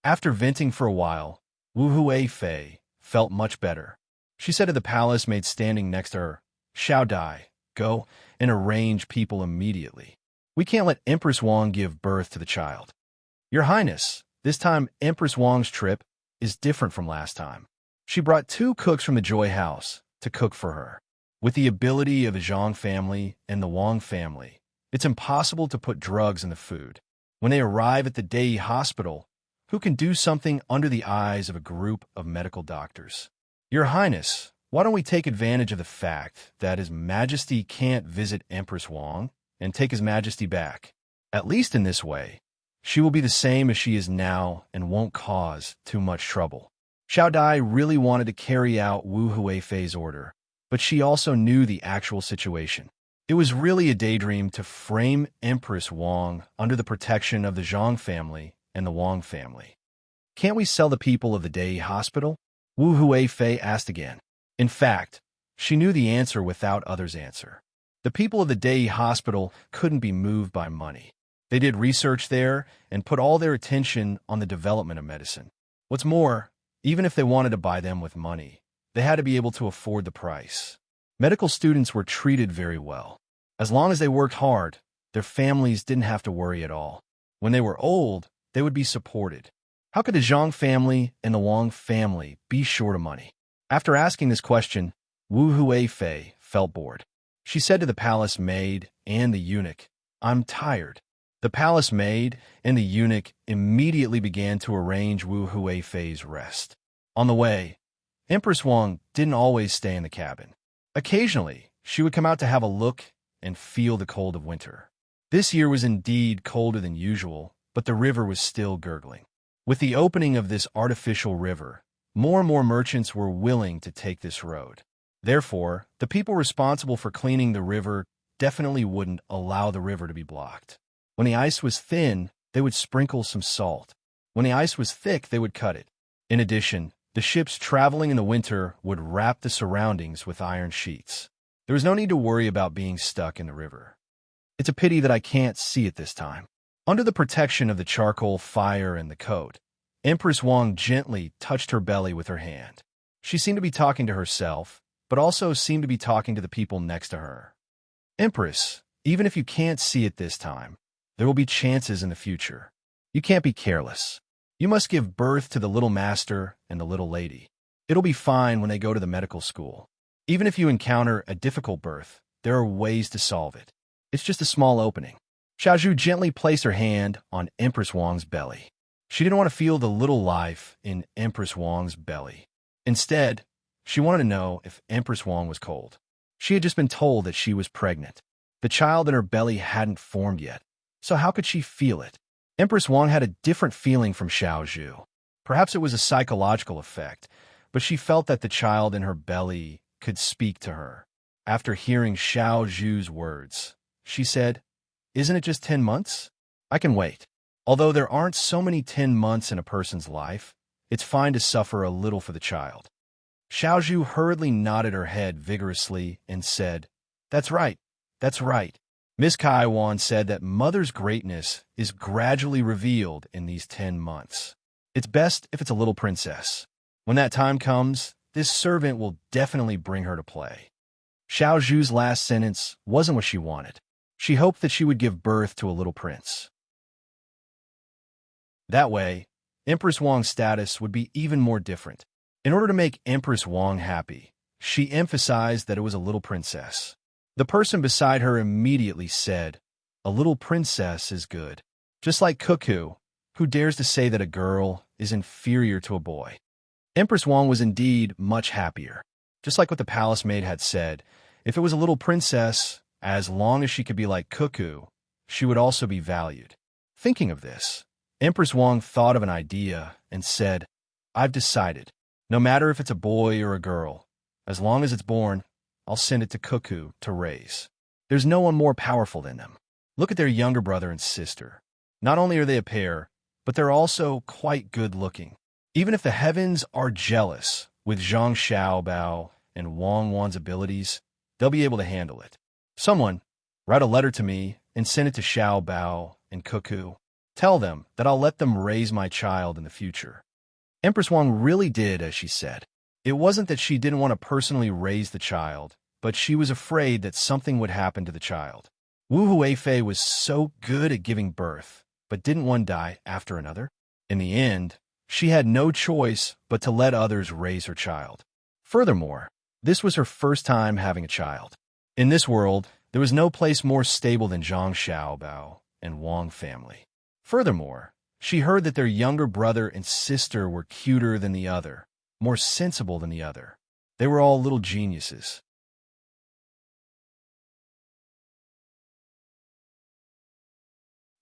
After venting for a while, Wu Huifei felt much better. She said to the palace maid standing next to her, "Xiao Dai, go and arrange people immediately. We can't let Empress Wang give birth to the child." "Your Highness, this time Empress Wang's trip is different from last time. She brought 2 cooks from the Joy House to cook for her. With the ability of the Zhang family and the Wang family, it's impossible to put drugs in the food. When they arrive at the Dei Hospital, who can do something under the eyes of a group of medical doctors? Your Highness, why don't we take advantage of the fact that His Majesty can't visit Empress Wang and take His Majesty back? At least in this way, she will be the same as she is now and won't cause too much trouble." Xiao Dai really wanted to carry out Wu Huifei's order, but she also knew the actual situation. It was really a daydream to frame Empress Wang under the protection of the Zhang family and the Wang family. "Can't we sell the people of the Dei Hospital?" Wu Huifei asked again. In fact, she knew the answer without others' answer. The people of the Dei Hospital couldn't be moved by money. They did research there and put all their attention on the development of medicine. What's more, even if they wanted to buy them with money, they had to be able to afford the price. Medical students were treated very well. As long as they worked hard, their families didn't have to worry at all. When they were old, they would be supported. How could the Zhang family and the Wang family be short of money? After asking this question, Wu Huifei felt bored. She said to the palace maid and the eunuch, "I'm tired." The palace maid and the eunuch immediately began to arrange Wu Huifei's rest. On the way, Empress Wang didn't always stay in the cabin. Occasionally, she would come out to have a look and feel the cold of winter. This year was indeed colder than usual, but the river was still gurgling. With the opening of this artificial river, more and more merchants were willing to take this road. Therefore, the people responsible for cleaning the river definitely wouldn't allow the river to be blocked. When the ice was thin, they would sprinkle some salt. When the ice was thick, they would cut it. In addition, the ships traveling in the winter would wrap the surroundings with iron sheets. There was no need to worry about being stuck in the river. It's a pity that I can't see it this time. Under the protection of the charcoal fire and the coat, Empress Wang gently touched her belly with her hand. She seemed to be talking to herself, but also seemed to be talking to the people next to her. Empress, even if you can't see it this time, there will be chances in the future. You can't be careless. You must give birth to the little master and the little lady. It'll be fine when they go to the medical school. Even if you encounter a difficult birth, there are ways to solve it. It's just a small opening. Xiaozhu gently placed her hand on Empress Wang's belly. She didn't want to feel the little life in Empress Wang's belly. Instead, she wanted to know if Empress Wang was cold. She had just been told that she was pregnant. The child in her belly hadn't formed yet, so how could she feel it? Empress Wang had a different feeling from Xiaozhu. Perhaps it was a psychological effect, but she felt that the child in her belly could speak to her. After hearing Xiaozhu's words, she said, "Isn't it just 10 months? I can wait." Although there aren't so many 10 months in a person's life, it's fine to suffer a little for the child. Xiaozhu hurriedly nodded her head vigorously and said, "That's right, that's right." Miss Kaiwan said that mother's greatness is gradually revealed in these 10 months. It's best if it's a little princess. When that time comes, this servant will definitely bring her to play. Xiaozhu's last sentence wasn't what she wanted. She hoped that she would give birth to a little prince. That way, Empress Wang's status would be even more different. In order to make Empress Wang happy, she emphasized that it was a little princess. The person beside her immediately said, "A little princess is good." Just like Cuckoo, who dares to say that a girl is inferior to a boy. Empress Wang was indeed much happier. Just like what the palace maid had said, if it was a little princess, as long as she could be like Cuckoo, she would also be valued. Thinking of this, Empress Wang thought of an idea and said, "I've decided. No matter if it's a boy or a girl, as long as it's born, I'll send it to Cuckoo to raise. There's no one more powerful than them. Look at their younger brother and sister. Not only are they a pair, but they're also quite good-looking. Even if the heavens are jealous with Zhang Xiaobao and Wang Wan's abilities, they'll be able to handle it. Someone, write a letter to me and send it to Xiaobao and Cuckoo. Tell them that I'll let them raise my child in the future." Empress Wang really did as she said. It wasn't that she didn't want to personally raise the child, but she was afraid that something would happen to the child. Wu Huifei was so good at giving birth, but didn't one die after another? In the end, she had no choice but to let others raise her child. Furthermore, this was her first time having a child. In this world, there was no place more stable than Zhang Xiaobao and Wang family. Furthermore, she heard that their younger brother and sister were cuter than the other, more sensible than the other. They were all little geniuses.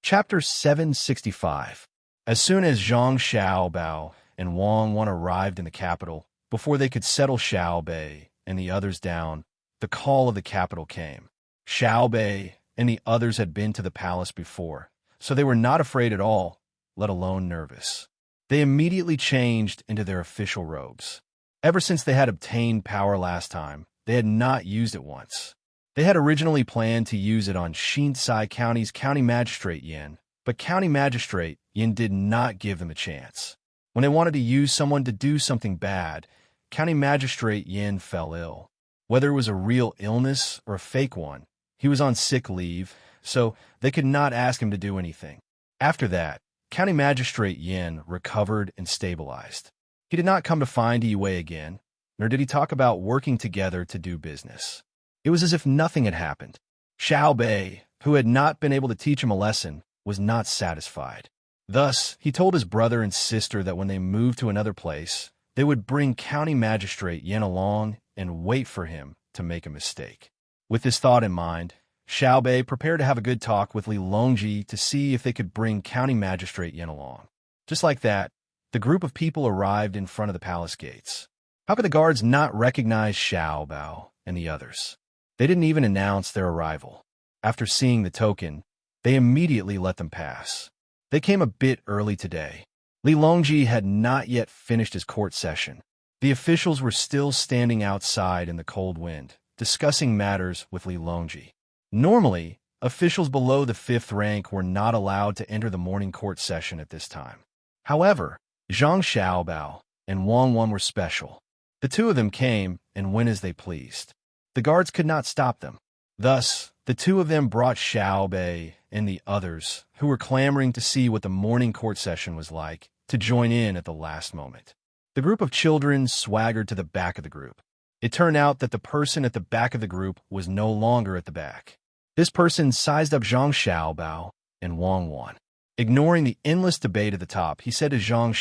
Chapter 765. As soon as Zhang Xiaobao and Wang Wan arrived in the capital, before they could settle Xiaobei and the others down, the call of the capital came. Xiaobei and the others had been to the palace before, so they were not afraid at all, let alone nervous. They immediately changed into their official robes. Ever since they had obtained power last time, they had not used it once. They had originally planned to use it on Shinsai County's County Magistrate Yin, but County Magistrate Yin did not give them a chance. When they wanted to use someone to do something bad, County Magistrate Yin fell ill. Whether it was a real illness or a fake one, he was on sick leave, so they could not ask him to do anything. After that, County Magistrate Yin recovered and stabilized. He did not come to find Yi again, nor did he talk about working together to do business. It was as if nothing had happened. Xiaobei, who had not been able to teach him a lesson, was not satisfied. Thus, he told his brother and sister that when they moved to another place, they would bring County Magistrate Yin along and wait for him to make a mistake. With this thought in mind, Xiaobei prepared to have a good talk with Li Longji to see if they could bring County Magistrate Yin along. Just like that, the group of people arrived in front of the palace gates. How could the guards not recognize Xiaobao and the others? They didn't even announce their arrival. After seeing the token, they immediately let them pass. They came a bit early today. Li Longji had not yet finished his court session. The officials were still standing outside in the cold wind, discussing matters with Li Longji. Normally, officials below the 5th rank were not allowed to enter the morning court session at this time. However, Zhang Xiaobao and Wang Wan were special. The two of them came and went as they pleased. The guards could not stop them. Thus, the two of them brought Xiao Bei and the others, who were clamoring to see what the morning court session was like, to join in at the last moment. The group of children swaggered to the back of the group. It turned out that the person at the back of the group was no longer at the back. This person sized up Zhang Xiaobao and Wang Wan. Ignoring the endless debate at the top, he said to Zhang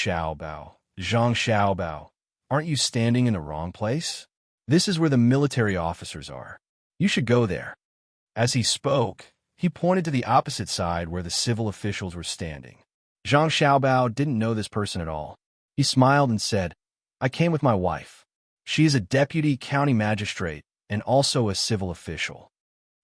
Xiaobao, aren't you standing in the wrong place? This is where the military officers are. You should go there. As he spoke, he pointed to the opposite side where the civil officials were standing. Zhang Xiaobao didn't know this person at all. He smiled and said, I came with my wife. She is a deputy county magistrate and also a civil official.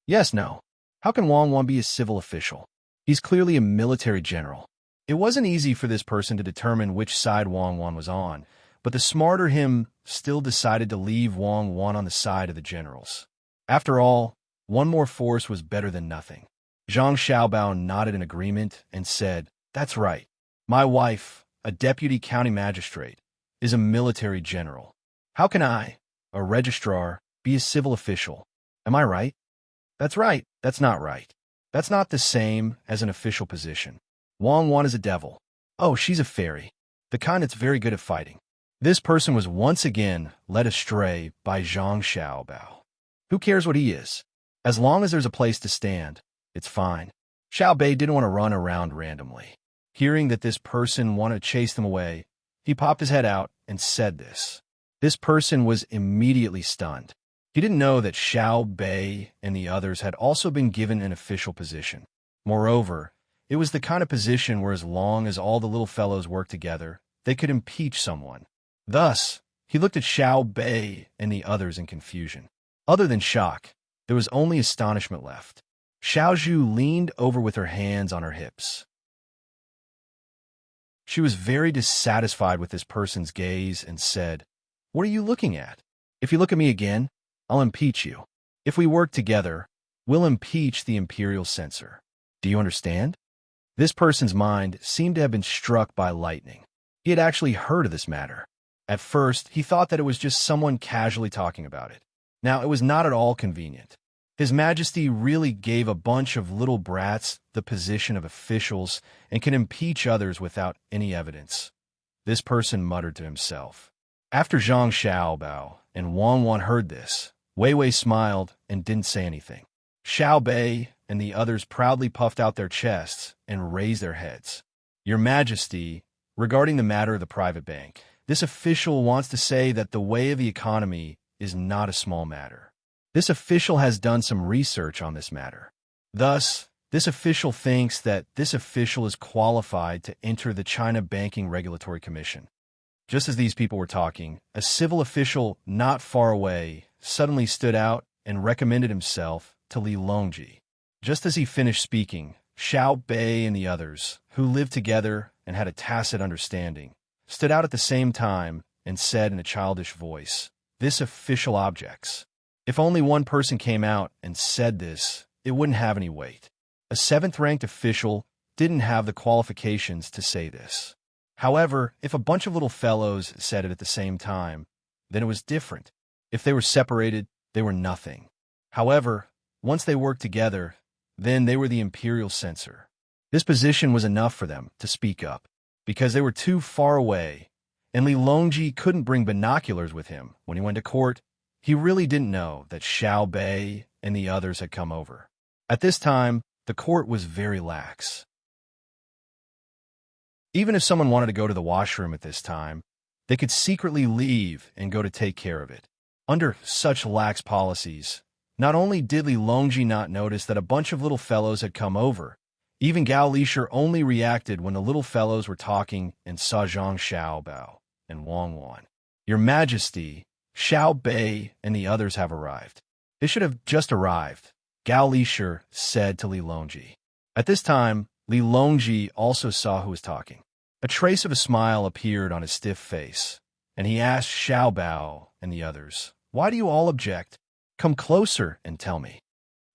Yes, no. How can Wang Wan be a civil official? He's clearly a military general. It wasn't easy for this person to determine which side Wang Wan was on, but the smarter him still decided to leave Wang Wan on the side of the generals. After all, one more force was better than nothing. Zhang Xiaobao nodded in agreement and said, That's right. My wife, a deputy county magistrate, is a military general. How can I, a registrar, be a civil official? Am I right? That's right. That's not right. That's not the same as an official position. Wang Wan is a devil. Oh, she's a fairy. The kind that's very good at fighting. This person was once again led astray by Zhang Xiaobao. Who cares what he is? As long as there's a place to stand, it's fine. Xiao Bei didn't want to run around randomly. Hearing that this person wanted to chase them away, he popped his head out and said this. This person was immediately stunned. He didn't know that Xiao Bei and the others had also been given an official position. Moreover, it was the kind of position where as long as all the little fellows worked together, they could impeach someone. Thus, he looked at Xiao Bei and the others in confusion. Other than shock, there was only astonishment left. Xiao Zhu leaned over with her hands on her hips. She was very dissatisfied with this person's gaze and said, What are you looking at? If you look at me again, I'll impeach you. If we work together, we'll impeach the imperial censor. Do you understand? This person's mind seemed to have been struck by lightning. He had actually heard of this matter. At first, he thought that it was just someone casually talking about it. Now, it was not at all convenient. His Majesty really gave a bunch of little brats the position of officials and can impeach others without any evidence. This person muttered to himself. After Zhang Xiaobao and Wang Wan heard this, Wei Wei smiled and didn't say anything. Xiao Bei and the others proudly puffed out their chests and raised their heads. Your Majesty, regarding the matter of the private bank, this official wants to say that the way of the economy is not a small matter. This official has done some research on this matter. Thus, this official thinks that this official is qualified to enter the China Banking Regulatory Commission. Just as these people were talking, a civil official not far away suddenly stood out and recommended himself to Li Longji. Just as he finished speaking, Xiao Bei and the others, who lived together and had a tacit understanding, stood out at the same time and said in a childish voice, This official objects. If only one person came out and said this, it wouldn't have any weight. A seventh-ranked official didn't have the qualifications to say this. However, if a bunch of little fellows said it at the same time, then it was different. If they were separated, they were nothing. However, once they worked together, then they were the imperial censor. This position was enough for them to speak up, because they were too far away, and Li Longji couldn't bring binoculars with him when he went to court. He really didn't know that Xiao Bei and the others had come over. At this time, the court was very lax. Even if someone wanted to go to the washroom at this time, they could secretly leave and go to take care of it. Under such lax policies, not only did Li Longji not notice that a bunch of little fellows had come over, even Gao Lisher only reacted when the little fellows were talking and saw Zhang Xiaobao and Wang Wan. Your Majesty, Xiao Bei and the others have arrived. They should have just arrived, Gao Lisher said to Li Longji. At this time, Li Longji also saw who was talking. A trace of a smile appeared on his stiff face, and he asked Xiao Bao and the others, Why do you all object? Come closer and tell me.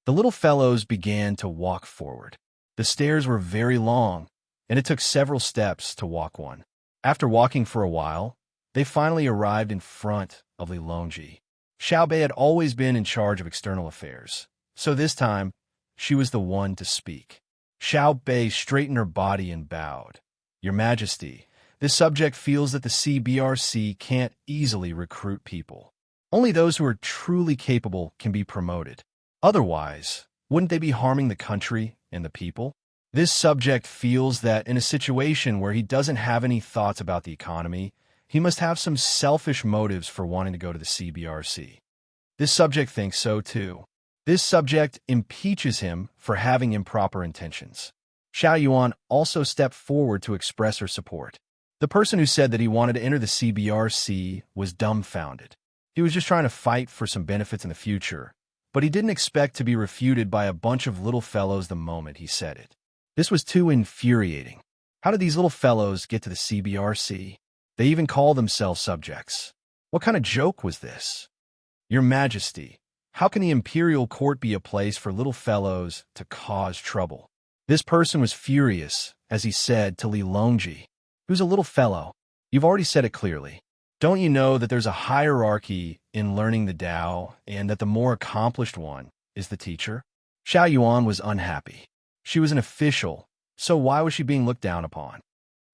The little fellows began to walk forward. The stairs were very long, and it took several steps to walk one. After walking for a while, they finally arrived in front of Li Longji. Xiao Bei had always been in charge of external affairs, so this time, she was the one to speak. Xiao Bei straightened her body and bowed. Your Majesty, this subject feels that the CBRC can't easily recruit people. Only those who are truly capable can be promoted. Otherwise, wouldn't they be harming the country and the people? This subject feels that in a situation where he doesn't have any thoughts about the economy, he must have some selfish motives for wanting to go to the CBRC. This subject thinks so too. This subject impeaches him for having improper intentions. Xiao Yuan also stepped forward to express her support. The person who said that he wanted to enter the CBRC was dumbfounded. He was just trying to fight for some benefits in the future, but he didn't expect to be refuted by a bunch of little fellows the moment he said it. This was too infuriating. How did these little fellows get to the CBRC? They even call themselves subjects. What kind of joke was this? Your Majesty, how can the imperial court be a place for little fellows to cause trouble? This person was furious as he said to Li Longji, who's a little fellow. You've already said it clearly. Don't you know that there's a hierarchy in learning the Tao and that the more accomplished one is the teacher? Xiao Yuan was unhappy. She was an official, so why was she being looked down upon?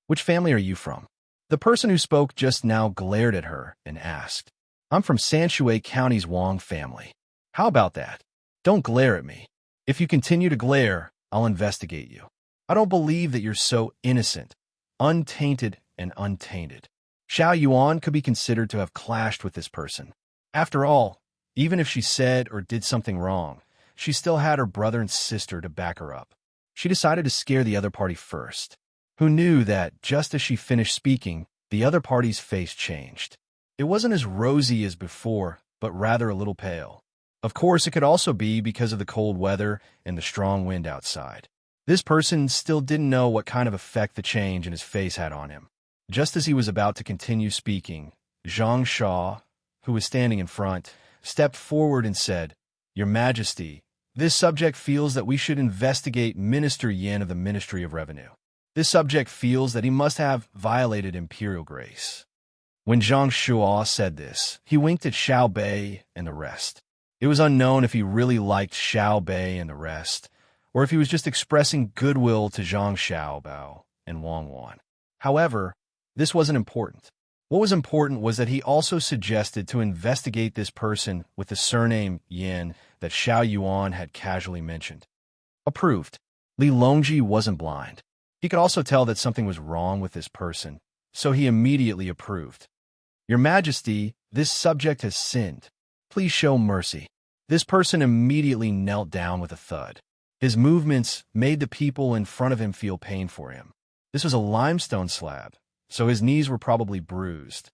Which family are you from? The person who spoke just now glared at her and asked, I'm from Sanshui County's Wang family. How about that? Don't glare at me. If you continue to glare, I'll investigate you. I don't believe that you're so innocent, untainted, and untainted. Xiao Yuan could be considered to have clashed with this person. After all, even if she said or did something wrong, she still had her brother and sister to back her up. She decided to scare the other party first, who knew that just as she finished speaking, the other party's face changed. It wasn't as rosy as before, but rather a little pale. Of course, it could also be because of the cold weather and the strong wind outside. This person still didn't know what kind of effect the change in his face had on him. Just as he was about to continue speaking, Zhang Sha, who was standing in front, stepped forward and said, Your Majesty, this subject feels that we should investigate Minister Yin of the Ministry of Revenue. This subject feels that he must have violated imperial grace. When Zhang Shuo said this, he winked at Xiao Bei and the rest. It was unknown if he really liked Xiao Bei and the rest, or if he was just expressing goodwill to Zhang Xiaobao and Wang Wan. However, this wasn't important. What was important was that he also suggested to investigate this person with the surname Yin that Xiao Yuan had casually mentioned. Approved. Li Longji wasn't blind. He could also tell that something was wrong with this person, so he immediately approved. Your Majesty, this subject has sinned. Please show mercy. This person immediately knelt down with a thud. His movements made the people in front of him feel pain for him. This was a limestone slab, so his knees were probably bruised.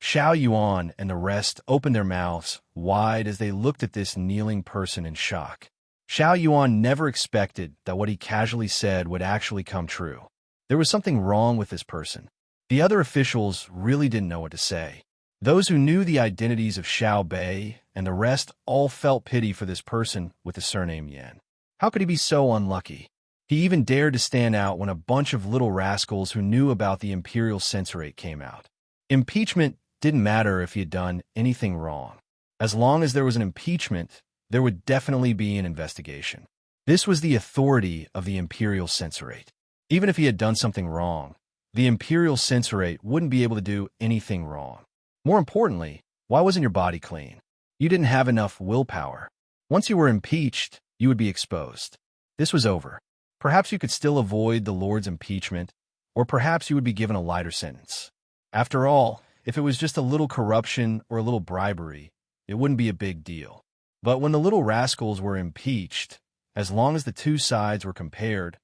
Xiao Yuan and the rest opened their mouths wide as they looked at this kneeling person in shock. Xiao Yuan never expected that what he casually said would actually come true. There was something wrong with this person. The other officials really didn't know what to say. Those who knew the identities of Xiao Bei and the rest all felt pity for this person with the surname Yan. How could he be so unlucky? He even dared to stand out when a bunch of little rascals who knew about the imperial censorate came out. Impeachment didn't matter if he had done anything wrong. As long as there was an impeachment, there would definitely be an investigation. This was the authority of the imperial censorate. Even if he had done something wrong, the imperial censorate wouldn't be able to do anything wrong. More importantly, why wasn't your body clean? You didn't have enough willpower. Once you were impeached, you would be exposed. This was over. Perhaps you could still avoid the Lord's impeachment, or perhaps you would be given a lighter sentence. After all, if it was just a little corruption or a little bribery, it wouldn't be a big deal. But when the little rascals were impeached, as long as the two sides were compared,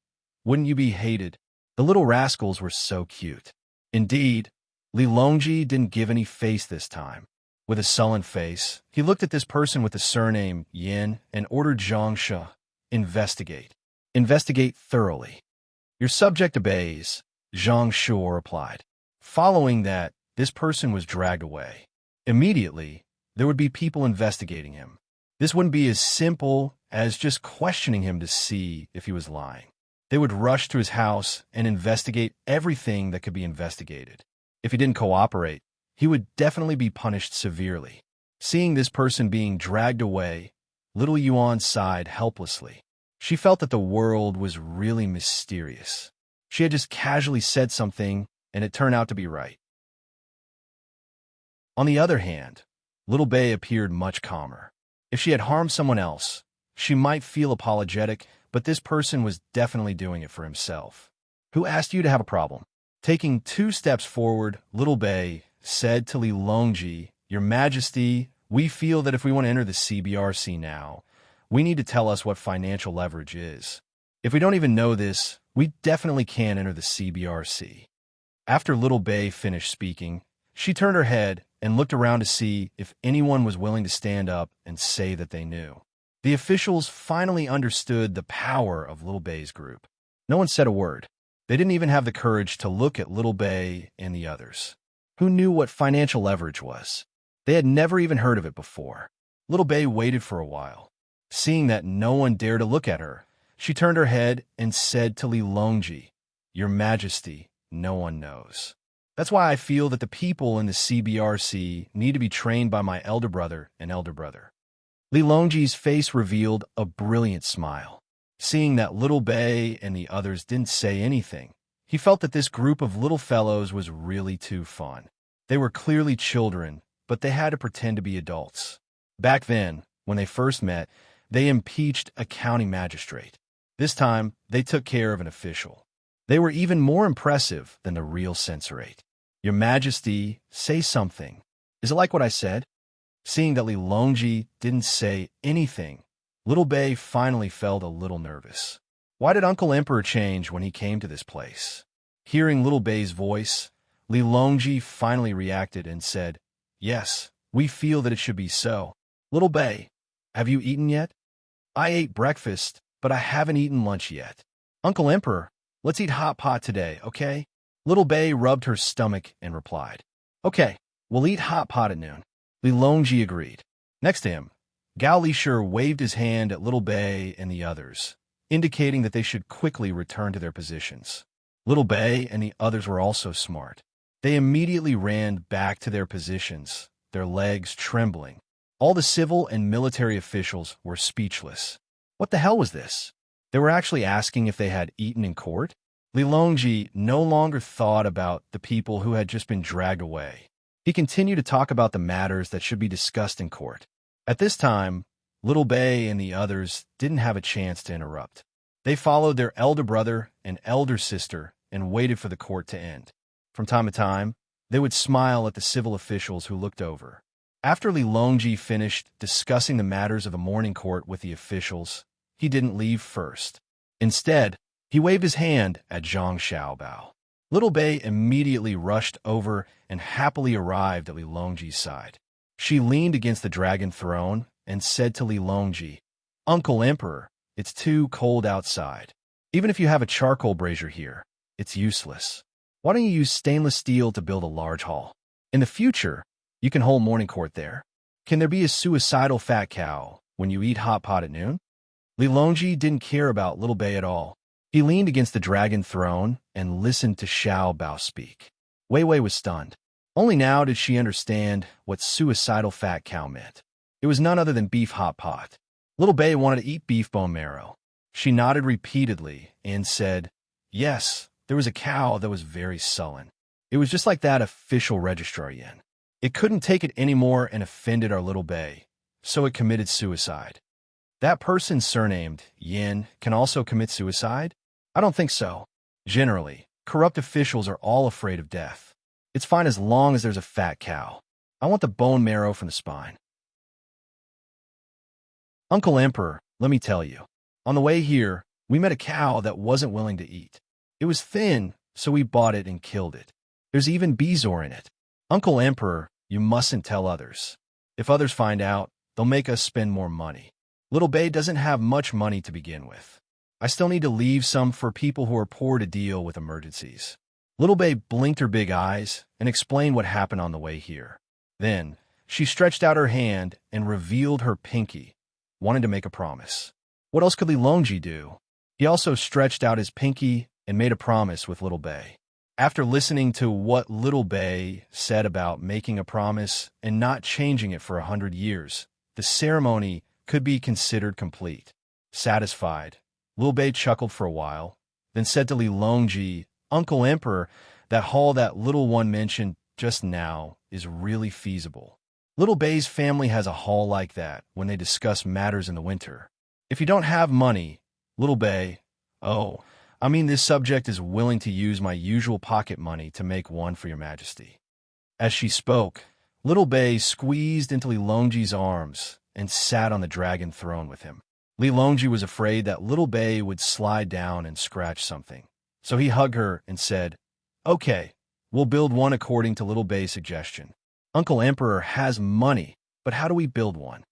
wouldn't you be hated? The little rascals were so cute. Indeed, Li Longji didn't give any face this time. With a sullen face, he looked at this person with the surname Yin and ordered Zhang Shi, investigate. Investigate thoroughly. Your subject obeys, Zhang Shuo replied. Following that, this person was dragged away. Immediately, there would be people investigating him. This wouldn't be as simple as just questioning him to see if he was lying. They would rush to his house and investigate everything that could be investigated. If he didn't cooperate, he would definitely be punished severely. Seeing this person being dragged away, little Yuan sighed helplessly. She felt that the world was really mysterious. She had just casually said something, and it turned out to be right. On the other hand, little Bei appeared much calmer. If she had harmed someone else, she might feel apologetic, but this person was definitely doing it for himself. Who asked you to have a problem? Taking 2 steps forward, little Bei said to Li Longji, Your Majesty, we feel that if we want to enter the CBRC now, we need to tell us what financial leverage is. If we don't even know this, we definitely can't enter the CBRC. After little Bei finished speaking, she turned her head and looked around to see if anyone was willing to stand up and say that they knew. The officials finally understood the power of little Bei's group. No one said a word. They didn't even have the courage to look at little Bei and the others. Who knew what financial leverage was? They had never even heard of it before. Little Bei waited for a while. Seeing that no one dared to look at her, she turned her head and said to Li Longji, Your Majesty, no one knows. That's why I feel that the people in the CBRC need to be trained by my elder brother and elder brother. Li Longji's face revealed a brilliant smile. Seeing that little Bei and the others didn't say anything, he felt that this group of little fellows was really too fun. They were clearly children, but they had to pretend to be adults. Back then, when they first met, they impeached a county magistrate. This time, they took care of an official. They were even more impressive than the real censorate. Your Majesty, say something. Is it like what I said? Seeing that Li Longji didn't say anything, little Bei finally felt a little nervous. Why did Uncle Emperor change when he came to this place? Hearing little Bei's voice, Li Longji finally reacted and said, Yes, we feel that it should be so. Little Bei, have you eaten yet? I ate breakfast, but I haven't eaten lunch yet. Uncle Emperor, let's eat hot pot today, okay? Little Bei rubbed her stomach and replied, Okay, we'll eat hot pot at noon. Li Longji agreed. Next to him, Gao Lishur waved his hand at little Bei and the others, indicating that they should quickly return to their positions. Little Bei and the others were also smart. They immediately ran back to their positions, their legs trembling. All the civil and military officials were speechless. What the hell was this? They were actually asking if they had eaten in court? Li Longji no longer thought about the people who had just been dragged away. He continued to talk about the matters that should be discussed in court. At this time, little Bei and the others didn't have a chance to interrupt. They followed their elder brother and elder sister and waited for the court to end. From time to time, they would smile at the civil officials who looked over. After Li Longji finished discussing the matters of a morning court with the officials, he didn't leave first. Instead, he waved his hand at Zhang Xiaobao. Little Bei immediately rushed over and happily arrived at Li Longji's side. She leaned against the dragon throne and said to Li Longji, Uncle Emperor, it's too cold outside. Even if you have a charcoal brazier here, it's useless. Why don't you use stainless steel to build a large hall? In the future, you can hold morning court there. Can there be a suicidal fat cow when you eat hot pot at noon? Li Longji didn't care about little Bei at all. He leaned against the dragon throne and listened to Xiao Bao speak. Wei Wei was stunned. Only now did she understand what suicidal fat cow meant. It was none other than beef hot pot. Little Bei wanted to eat beef bone marrow. She nodded repeatedly and said, Yes, there was a cow that was very sullen. It was just like that official registrar Yin. It couldn't take it anymore and offended our little Bei, so it committed suicide. That person surnamed Yin can also commit suicide? I don't think so. Generally, corrupt officials are all afraid of death. It's fine as long as there's a fat cow. I want the bone marrow from the spine. Uncle Emperor, let me tell you. On the way here, we met a cow that wasn't willing to eat. It was thin, so we bought it and killed it. There's even bezoar in it. Uncle Emperor, you mustn't tell others. If others find out, they'll make us spend more money. Little Bei doesn't have much money to begin with. I still need to leave some for people who are poor to deal with emergencies. Little Bei blinked her big eyes and explained what happened on the way here. Then, she stretched out her hand and revealed her pinky, wanting to make a promise. What else could Li Longji do? He also stretched out his pinky and made a promise with Little Bay. After listening to what Little Bay said about making a promise and not changing it for 100 years, the ceremony could be considered complete. Satisfied, Little Bay chuckled for a while, then said to Li Longji, "Uncle Emperor, that hall that little one mentioned just now is really feasible. Little Bay's family has a hall like that when they discuss matters in the winter. If you don't have money, Little Bay, this subject is willing to use my usual pocket money to make one for your majesty." As she spoke, Little Bay squeezed into Li Longji's arms and sat on the dragon throne with him. Li Longji was afraid that Little Bay would slide down and scratch something, so he hugged her and said, "Okay, we'll build one according to Little Bay's suggestion. Uncle Emperor has money, but how do we build one?"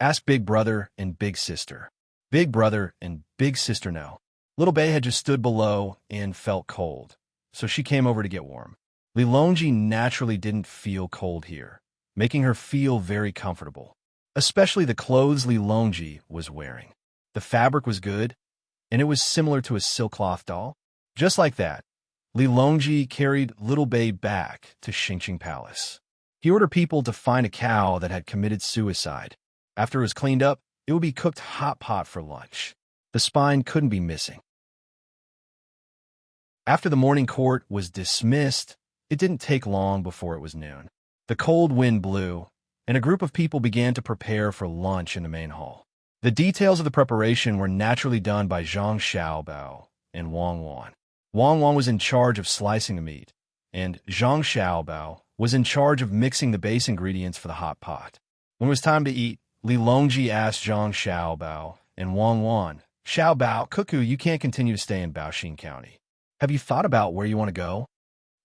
Asked Big Brother and Big Sister. Big Brother and Big Sister know. Little Bay had just stood below and felt cold, so she came over to get warm. Li Longji naturally didn't feel cold here, making her feel very comfortable, especially the clothes Li Longji was wearing. The fabric was good, and it was similar to a silk cloth doll. Just like that, Li Longji carried Little Bay back to Xingqing Palace. He ordered people to find a cow that had committed suicide. After it was cleaned up, it would be cooked hot pot for lunch. The spine couldn't be missing. After the morning court was dismissed, it didn't take long before it was noon. The cold wind blew, and a group of people began to prepare for lunch in the main hall. The details of the preparation were naturally done by Zhang Xiaobao and Wang Wan. Wang Wan was in charge of slicing the meat, and Zhang Xiaobao was in charge of mixing the base ingredients for the hot pot. When it was time to eat, Li Longji asked Zhang Xiaobao and Wang Wan, "Xiaobao, Cuckoo, you can't continue to stay in Baoxing County. Have you thought about where you want to go?"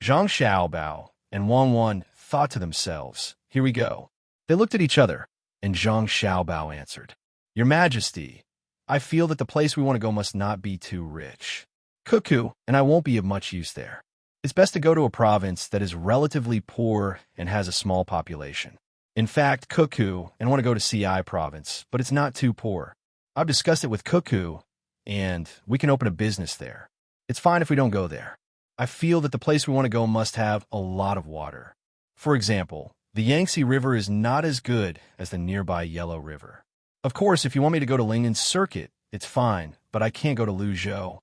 Zhang Xiaobao and Wang Wan thought to themselves, "Here we go." They looked at each other, and Zhang Xiaobao answered, "Your Majesty, I feel that the place we want to go must not be too rich. Cuckoo and I won't be of much use there. It's best to go to a province that is relatively poor and has a small population. In fact, Cuckoo and want to go to CI province, but it's not too poor. I've discussed it with Cuckoo, and we can open a business there. It's fine if we don't go there. I feel that the place we want to go must have a lot of water. For example, the Yangtze River is not as good as the nearby Yellow River. Of course, if you want me to go to Lingnan Circuit, it's fine, but I can't go to Luzhou.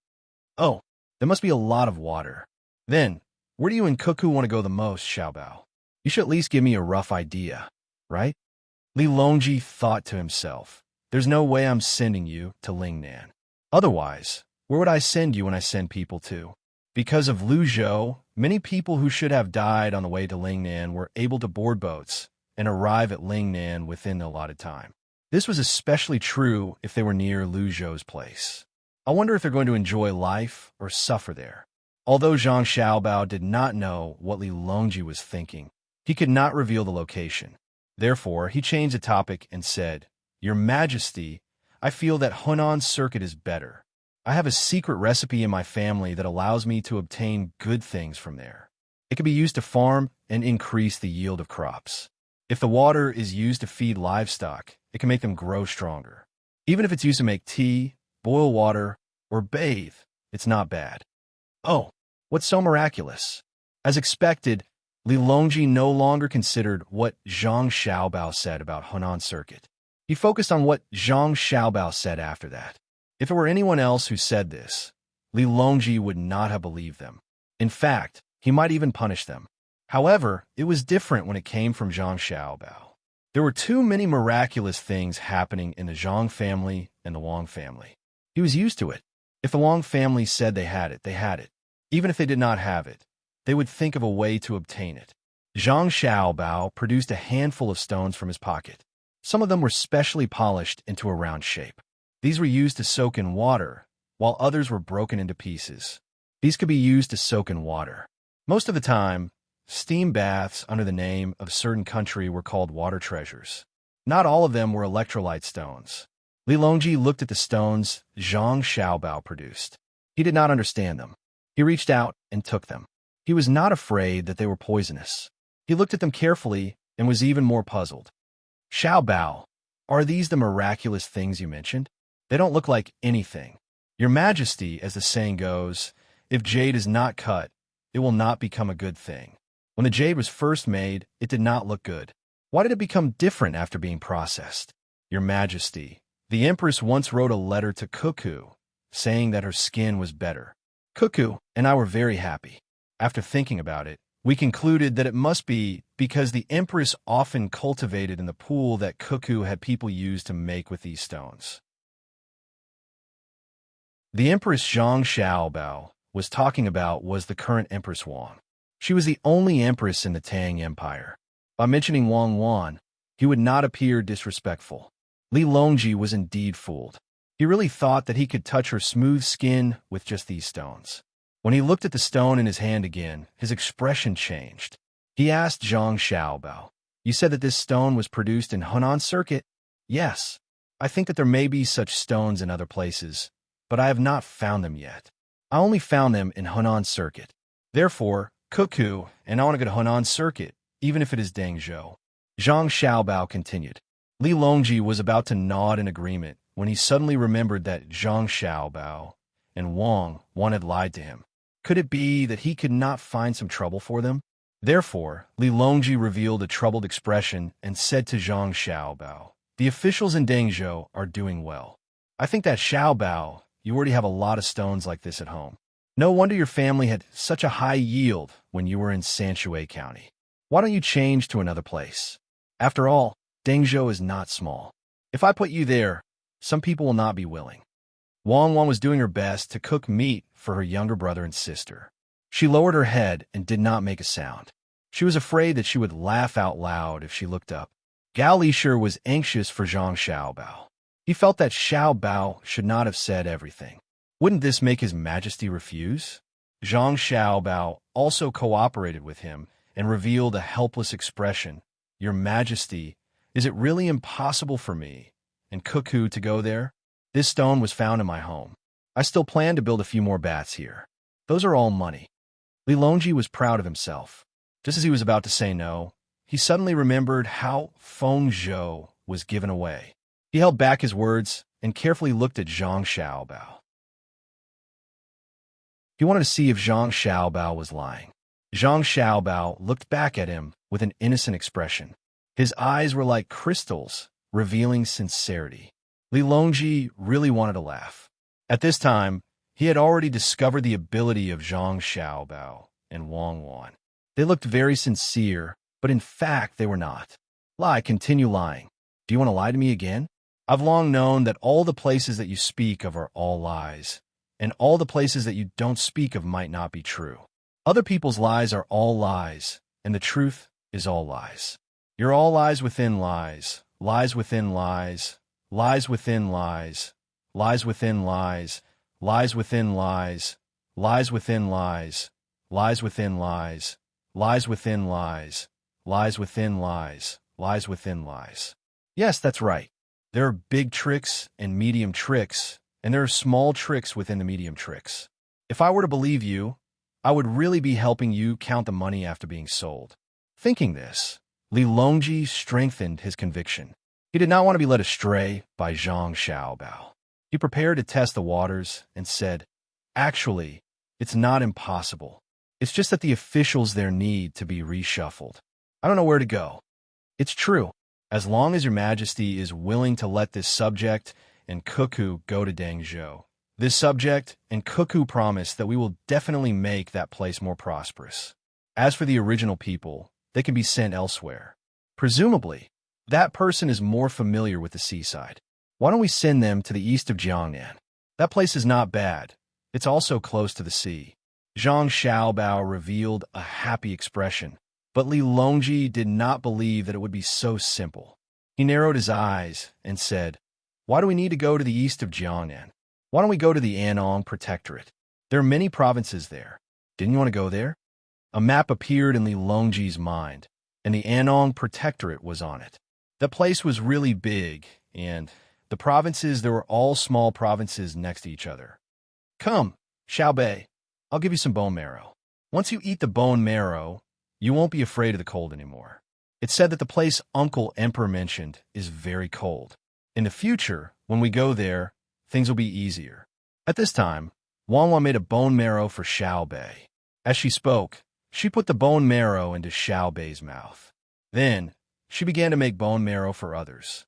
Oh, there must be a lot of water. Then, where do you and Cuckoo want to go the most, Xiaobao? You should at least give me a rough idea, right?" Li Longji thought to himself, "There's no way I'm sending you to Lingnan. Otherwise, where would I send you when I send people to?" Because of Luzhou, many people who should have died on the way to Lingnan were able to board boats and arrive at Lingnan within the allotted time. This was especially true if they were near Luzhou's place. I wonder if they're going to enjoy life or suffer there. Although Zhang Xiaobao did not know what Li Longji was thinking, he could not reveal the location. Therefore, he changed the topic and said, "Your Majesty, I feel that Hunan Circuit is better. I have a secret recipe in my family that allows me to obtain good things from there. It can be used to farm and increase the yield of crops. If the water is used to feed livestock, it can make them grow stronger. Even if it's used to make tea, boil water, or bathe, it's not bad." Oh, what's so miraculous? As expected, Li Longji no longer considered what Zhang Xiaobao said about Hunan Circuit. He focused on what Zhang Xiaobao said after that. If it were anyone else who said this, Li Longji would not have believed them. In fact, he might even punish them. However, it was different when it came from Zhang Xiaobao. There were too many miraculous things happening in the Zhang family and the Wang family. He was used to it. If the Wang family said they had it, they had it. Even if they did not have it, they would think of a way to obtain it. Zhang Xiaobao produced a handful of stones from his pocket. Some of them were specially polished into a round shape. These were used to soak in water, while others were broken into pieces. These could be used to soak in water. Most of the time, steam baths under the name of a certain country were called water treasures. Not all of them were electrolyte stones. Li Longji looked at the stones Zhang Xiaobao produced. He did not understand them. He reached out and took them. He was not afraid that they were poisonous. He looked at them carefully and was even more puzzled. "Xiaobao, are these the miraculous things you mentioned? They don't look like anything. Your Majesty, as the saying goes, if jade is not cut, it will not become a good thing. When the jade was first made, it did not look good. Why did it become different after being processed? Your Majesty, the Empress once wrote a letter to Cuckoo, saying that her skin was better. Cuckoo and I were very happy. After thinking about it, we concluded that it must be because the Empress often cultivated in the pool that Cuckoo had people use to make with these stones. The Empress Zhang Xiaobao was talking about was the current Empress Wang. She was the only empress in the Tang Empire. By mentioning Wang Wan, he would not appear disrespectful. Li Longji was indeed fooled. He really thought that he could touch her smooth skin with just these stones. When he looked at the stone in his hand again, his expression changed. He asked Zhang Xiaobao, "You said that this stone was produced in Hunan Circuit?" "Yes. I think that there may be such stones in other places, but I have not found them yet. I only found them in Hunan Circuit. Therefore, Cuckoo, and I want to go to Hunan Circuit, even if it is Dangzhou." Zhang Xiaobao continued. Li Longji was about to nod in agreement when he suddenly remembered that Zhang Xiaobao and Wang had lied to him. Could it be that he could not find some trouble for them? Therefore, Li Longji revealed a troubled expression and said to Zhang Xiaobao, "The officials in Dangzhou are doing well. I think that Xiaobao, you already have a lot of stones like this at home. No wonder your family had such a high yield when you were in Sanshui County. Why don't you change to another place? After all, Dangzhou is not small. If I put you there, some people will not be willing." Wang was doing her best to cook meat for her younger brother and sister. She lowered her head and did not make a sound. She was afraid that she would laugh out loud if she looked up. Gao Lishir was anxious for Zhang Xiaobao. He felt that Xiaobao should not have said everything. Wouldn't this make His Majesty refuse? Zhang Xiaobao also cooperated with him and revealed a helpless expression. "Your Majesty, is it really impossible for me and Cuckoo to go there? This stone was found in my home. I still plan to build a few more baths here. Those are all money." Li Longji was proud of himself. Just as he was about to say no, he suddenly remembered how Fengzhou was given away. He held back his words and carefully looked at Zhang Xiaobao. He wanted to see if Zhang Xiaobao was lying. Zhang Xiaobao looked back at him with an innocent expression. His eyes were like crystals, revealing sincerity. Li Longji really wanted to laugh. At this time, he had already discovered the ability of Zhang Xiaobao and Wang Wan. They looked very sincere, but in fact they were not. "Lie, continue lying. Do you want to lie to me again? I've long known that all the places that you speak of are all lies, and all the places that you don't speak of might not be true. Other people's lies are all lies, and the truth is all lies. You're all lies within lies, lies within lies, lies within lies, lies within lies, lies within lies, lies within lies, lies within lies, lies within lies, lies within lies, lies within lies." Yes, that's right. There are big tricks and medium tricks, and there are small tricks within the medium tricks. If I were to believe you, I would really be helping you count the money after being sold. Thinking this, Li Longji strengthened his conviction. He did not want to be led astray by Zhang Xiaobao. He prepared to test the waters and said, "Actually, it's not impossible. It's just that the officials there need to be reshuffled. I don't know where to go. It's true. As long as Your Majesty is willing to let this subject and Cuckoo go to Dangzhou, this subject and Cuckoo promise that we will definitely make that place more prosperous. As for the original people, they can be sent elsewhere. Presumably, that person is more familiar with the seaside. Why don't we send them to the east of Jiangnan? That place is not bad. It's also close to the sea." Zhang Xiaobao revealed a happy expression, but Li Longji did not believe that it would be so simple. He narrowed his eyes and said, "Why do we need to go to the east of Jiangnan? Why don't we go to the Anong Protectorate? There are many provinces there. Didn't you want to go there?" A map appeared in Li Longji's mind, and the Anong Protectorate was on it. The place was really big, and the provinces, there were all small provinces next to each other. "Come, Xiaobei, I'll give you some bone marrow. Once you eat the bone marrow, you won't be afraid of the cold anymore. It's said that the place Uncle Emperor mentioned is very cold. In the future, when we go there, things will be easier. At this time, Wang Wan made a bone marrow for Xiao Bei. As she spoke, she put the bone marrow into Xiao Bei's mouth. Then, she began to make bone marrow for others.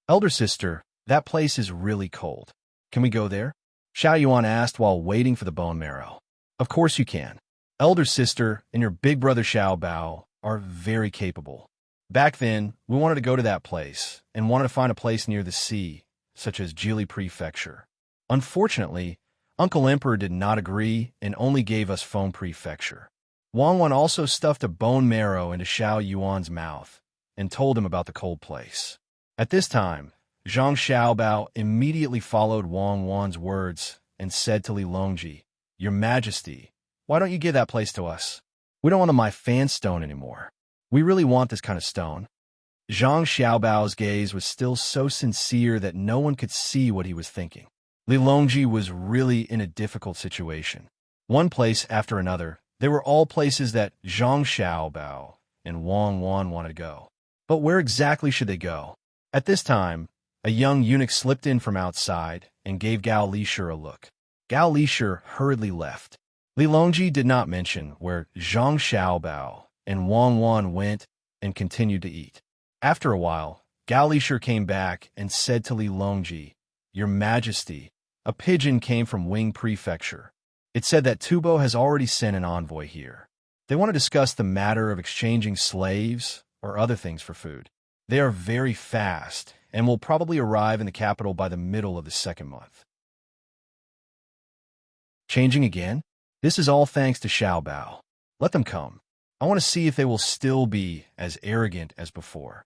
Elder sister, that place is really cold. Can we go there? Xiao Yuan asked while waiting for the bone marrow. Of course you can. Elder sister and your big brother Xiao Bao are very capable. Back then, we wanted to go to that place and wanted to find a place near the sea, such as Jili Prefecture. Unfortunately, Uncle Emperor did not agree and only gave us Foam Prefecture. Wang Wan also stuffed a bone marrow into Xiao Yuan's mouth and told him about the cold place. At this time, Zhang Xiaobao immediately followed Wang Wan's words and said to Li Longji, "Your Majesty, why don't you give that place to us? We don't want the My Fan stone anymore. We really want this kind of stone." Zhang Xiaobao's gaze was still so sincere that no one could see what he was thinking. Li Longji was really in a difficult situation. One place after another, they were all places that Zhang Xiaobao and Wang Wan wanted to go. But where exactly should they go? At this time, a young eunuch slipped in from outside and gave Gao Lishur a look. Gao Lishur hurriedly left. Li Longji did not mention where Zhang Xiaobao and Wang Wan went and continued to eat. After a while, Gao Lishur came back and said to Li Longji, "Your Majesty, a pigeon came from Wing Prefecture. It said that Tubo has already sent an envoy here. They want to discuss the matter of exchanging slaves or other things for food. They are very fast and will probably arrive in the capital by the middle of the second month." Changing again? This is all thanks to Xiao Bao. Let them come. I want to see if they will still be as arrogant as before.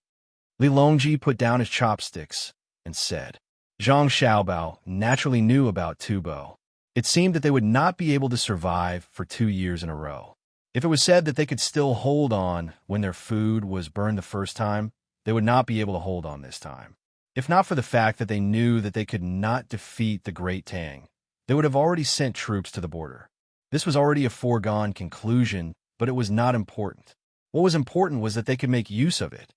Li Longji put down his chopsticks and said. Zhang Xiaobao naturally knew about Tubo. It seemed that they would not be able to survive for 2 years in a row. If it was said that they could still hold on when their food was burned the first time, they would not be able to hold on this time. If not for the fact that they knew that they could not defeat the Great Tang, they would have already sent troops to the border. This was already a foregone conclusion, but it was not important. What was important was that they could make use of it.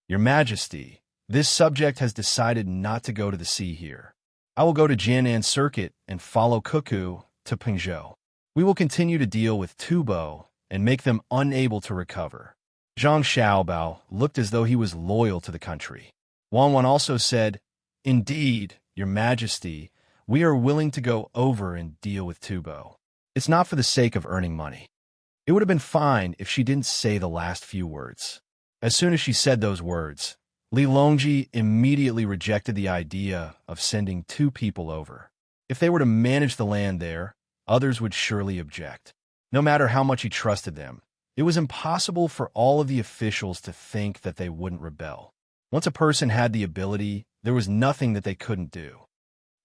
Your Majesty, this subject has decided not to go to the sea here. I will go to Jianan Circuit and follow Cuckoo to Pingzhou. We will continue to deal with Tubo and make them unable to recover. Zhang Xiaobao looked as though he was loyal to the country. Wang Wan also said, "Indeed, Your Majesty, we are willing to go over and deal with Tubo. It's not for the sake of earning money." It would have been fine if she didn't say the last few words. As soon as she said those words, Li Longji immediately rejected the idea of sending 2 people over. If they were to manage the land there, others would surely object. No matter how much he trusted them, it was impossible for all of the officials to think that they wouldn't rebel. Once a person had the ability, there was nothing that they couldn't do.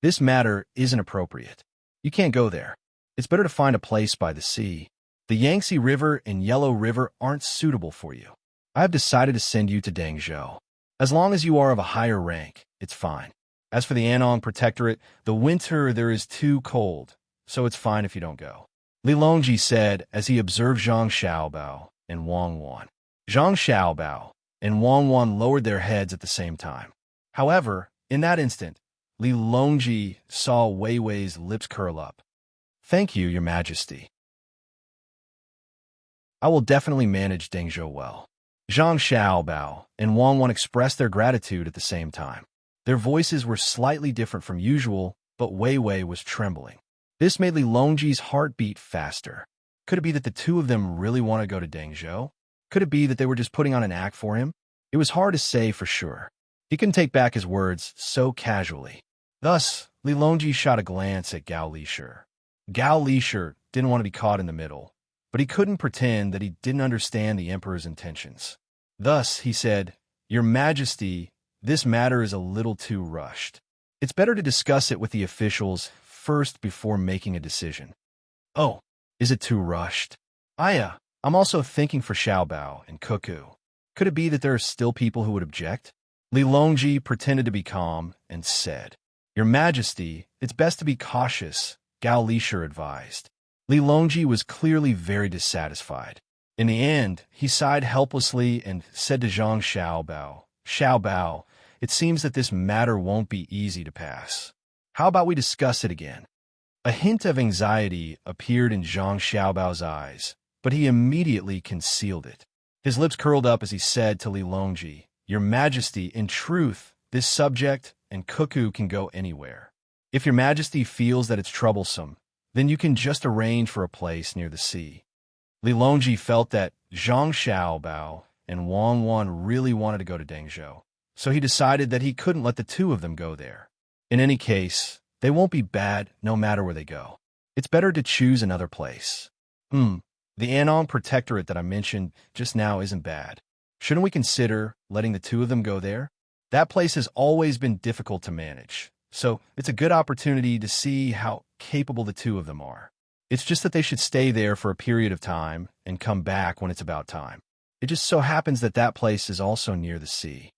This matter isn't appropriate. You can't go there. It's better to find a place by the sea. The Yangtze River and Yellow River aren't suitable for you. I have decided to send you to Dangzhou. As long as you are of a higher rank, it's fine. As for the Anong Protectorate, the winter there is too cold, so it's fine if you don't go. Li Longji said as he observed Zhang Xiaobao and Wang Wan. Zhang Xiaobao and Wang Wan lowered their heads at the same time. However, in that instant, Li Longji saw Wei Wei's lips curl up. "Thank you, Your Majesty. I will definitely manage Dengzhou well." Zhang Xiaobao and Wang Wan expressed their gratitude at the same time. Their voices were slightly different from usual, but Wei Wei was trembling. This made Li Longji's heart beat faster. Could it be that the 2 of them really want to go to Dengzhou? Could it be that they were just putting on an act for him? It was hard to say for sure. He couldn't take back his words so casually. Thus, Li Longji shot a glance at Gao Lishur. Gao Lishur didn't want to be caught in the middle, but he couldn't pretend that he didn't understand the emperor's intentions. Thus, he said, "Your Majesty, this matter is a little too rushed. It's better to discuss it with the officials first before making a decision." "Oh, is it too rushed?" I'm also thinking for Xiaobao and Cuckoo. Could it be that there are still people who would object?" Li Longji pretended to be calm and said, "Your Majesty, it's best to be cautious," Gao Lishur advised. Li Longji was clearly very dissatisfied. In the end, he sighed helplessly and said to Zhang Xiaobao, "Xiaobao, it seems that this matter won't be easy to pass. How about we discuss it again?" A hint of anxiety appeared in Zhang Xiaobao's eyes, but he immediately concealed it. His lips curled up as he said to Li Longji, "Your Majesty, in truth, this subject and cuckoo can go anywhere. If your Majesty feels that it's troublesome, then you can just arrange for a place near the sea." Li Longji felt that Zhang Xiaobao and Wang Wan really wanted to go to Dengzhou, so he decided that he couldn't let the two of them go there. In any case, they won't be bad no matter where they go. It's better to choose another place. The Anong Protectorate that I mentioned just now isn't bad. Shouldn't we consider letting the two of them go there? That place has always been difficult to manage, so it's a good opportunity to see how capable the two of them are. It's just that they should stay there for a period of time and come back when it's about time. It just so happens that that place is also near the sea.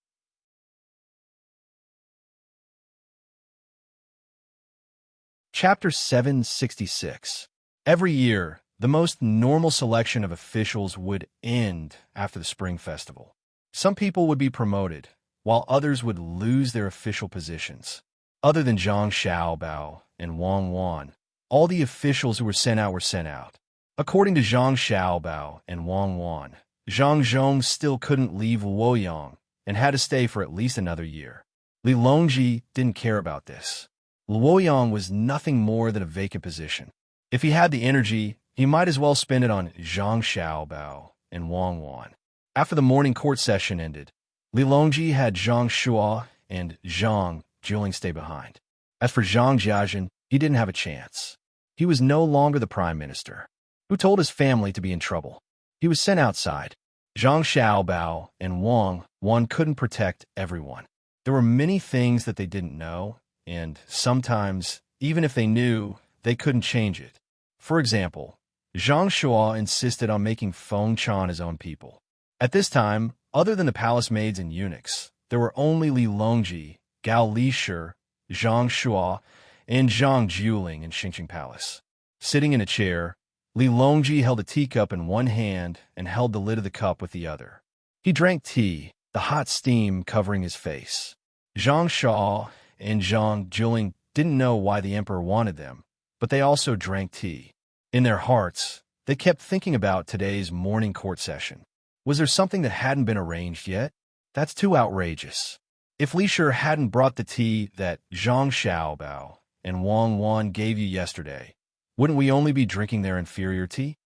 Chapter 766. Every year, the most normal selection of officials would end after the Spring Festival. Some people would be promoted, while others would lose their official positions. Other than Zhang Xiaobao and Wang Wan, all the officials who were sent out. According to Zhang Xiaobao and Wang Wan, Zhang Zhong still couldn't leave Luoyang and had to stay for at least another year. Li Longji didn't care about this. Luoyang was nothing more than a vacant position. If he had the energy, he might as well spend it on Zhang Xiaobao and Wang Wan. After the morning court session ended, Li Longji had Zhang Shuo and Zhang Juling stay behind. As for Zhang Jiajin, he didn't have a chance. He was no longer the prime minister, who told his family to be in trouble. He was sent outside. Zhang Xiaobao and Wang Wan couldn't protect everyone. There were many things that they didn't know, and sometimes, even if they knew, they couldn't change it. For example, Zhang Shuo insisted on making Feng Chan his own people. At this time, other than the palace maids and eunuchs, there were only Li Longji, Gao Lishir, Zhang Shuo, and Zhang Juling in Xingqing Palace. Sitting in a chair, Li Longji held a teacup in one hand and held the lid of the cup with the other. He drank tea, the hot steam covering his face. Zhang Shuo and Zhang Juling didn't know why the emperor wanted them, but they also drank tea. In their hearts, they kept thinking about today's morning court session. Was there something that hadn't been arranged yet? That's too outrageous. If Li Shi hadn't brought the tea that Zhang Xiaobao and Wang Wan gave you yesterday, wouldn't we only be drinking their inferior tea?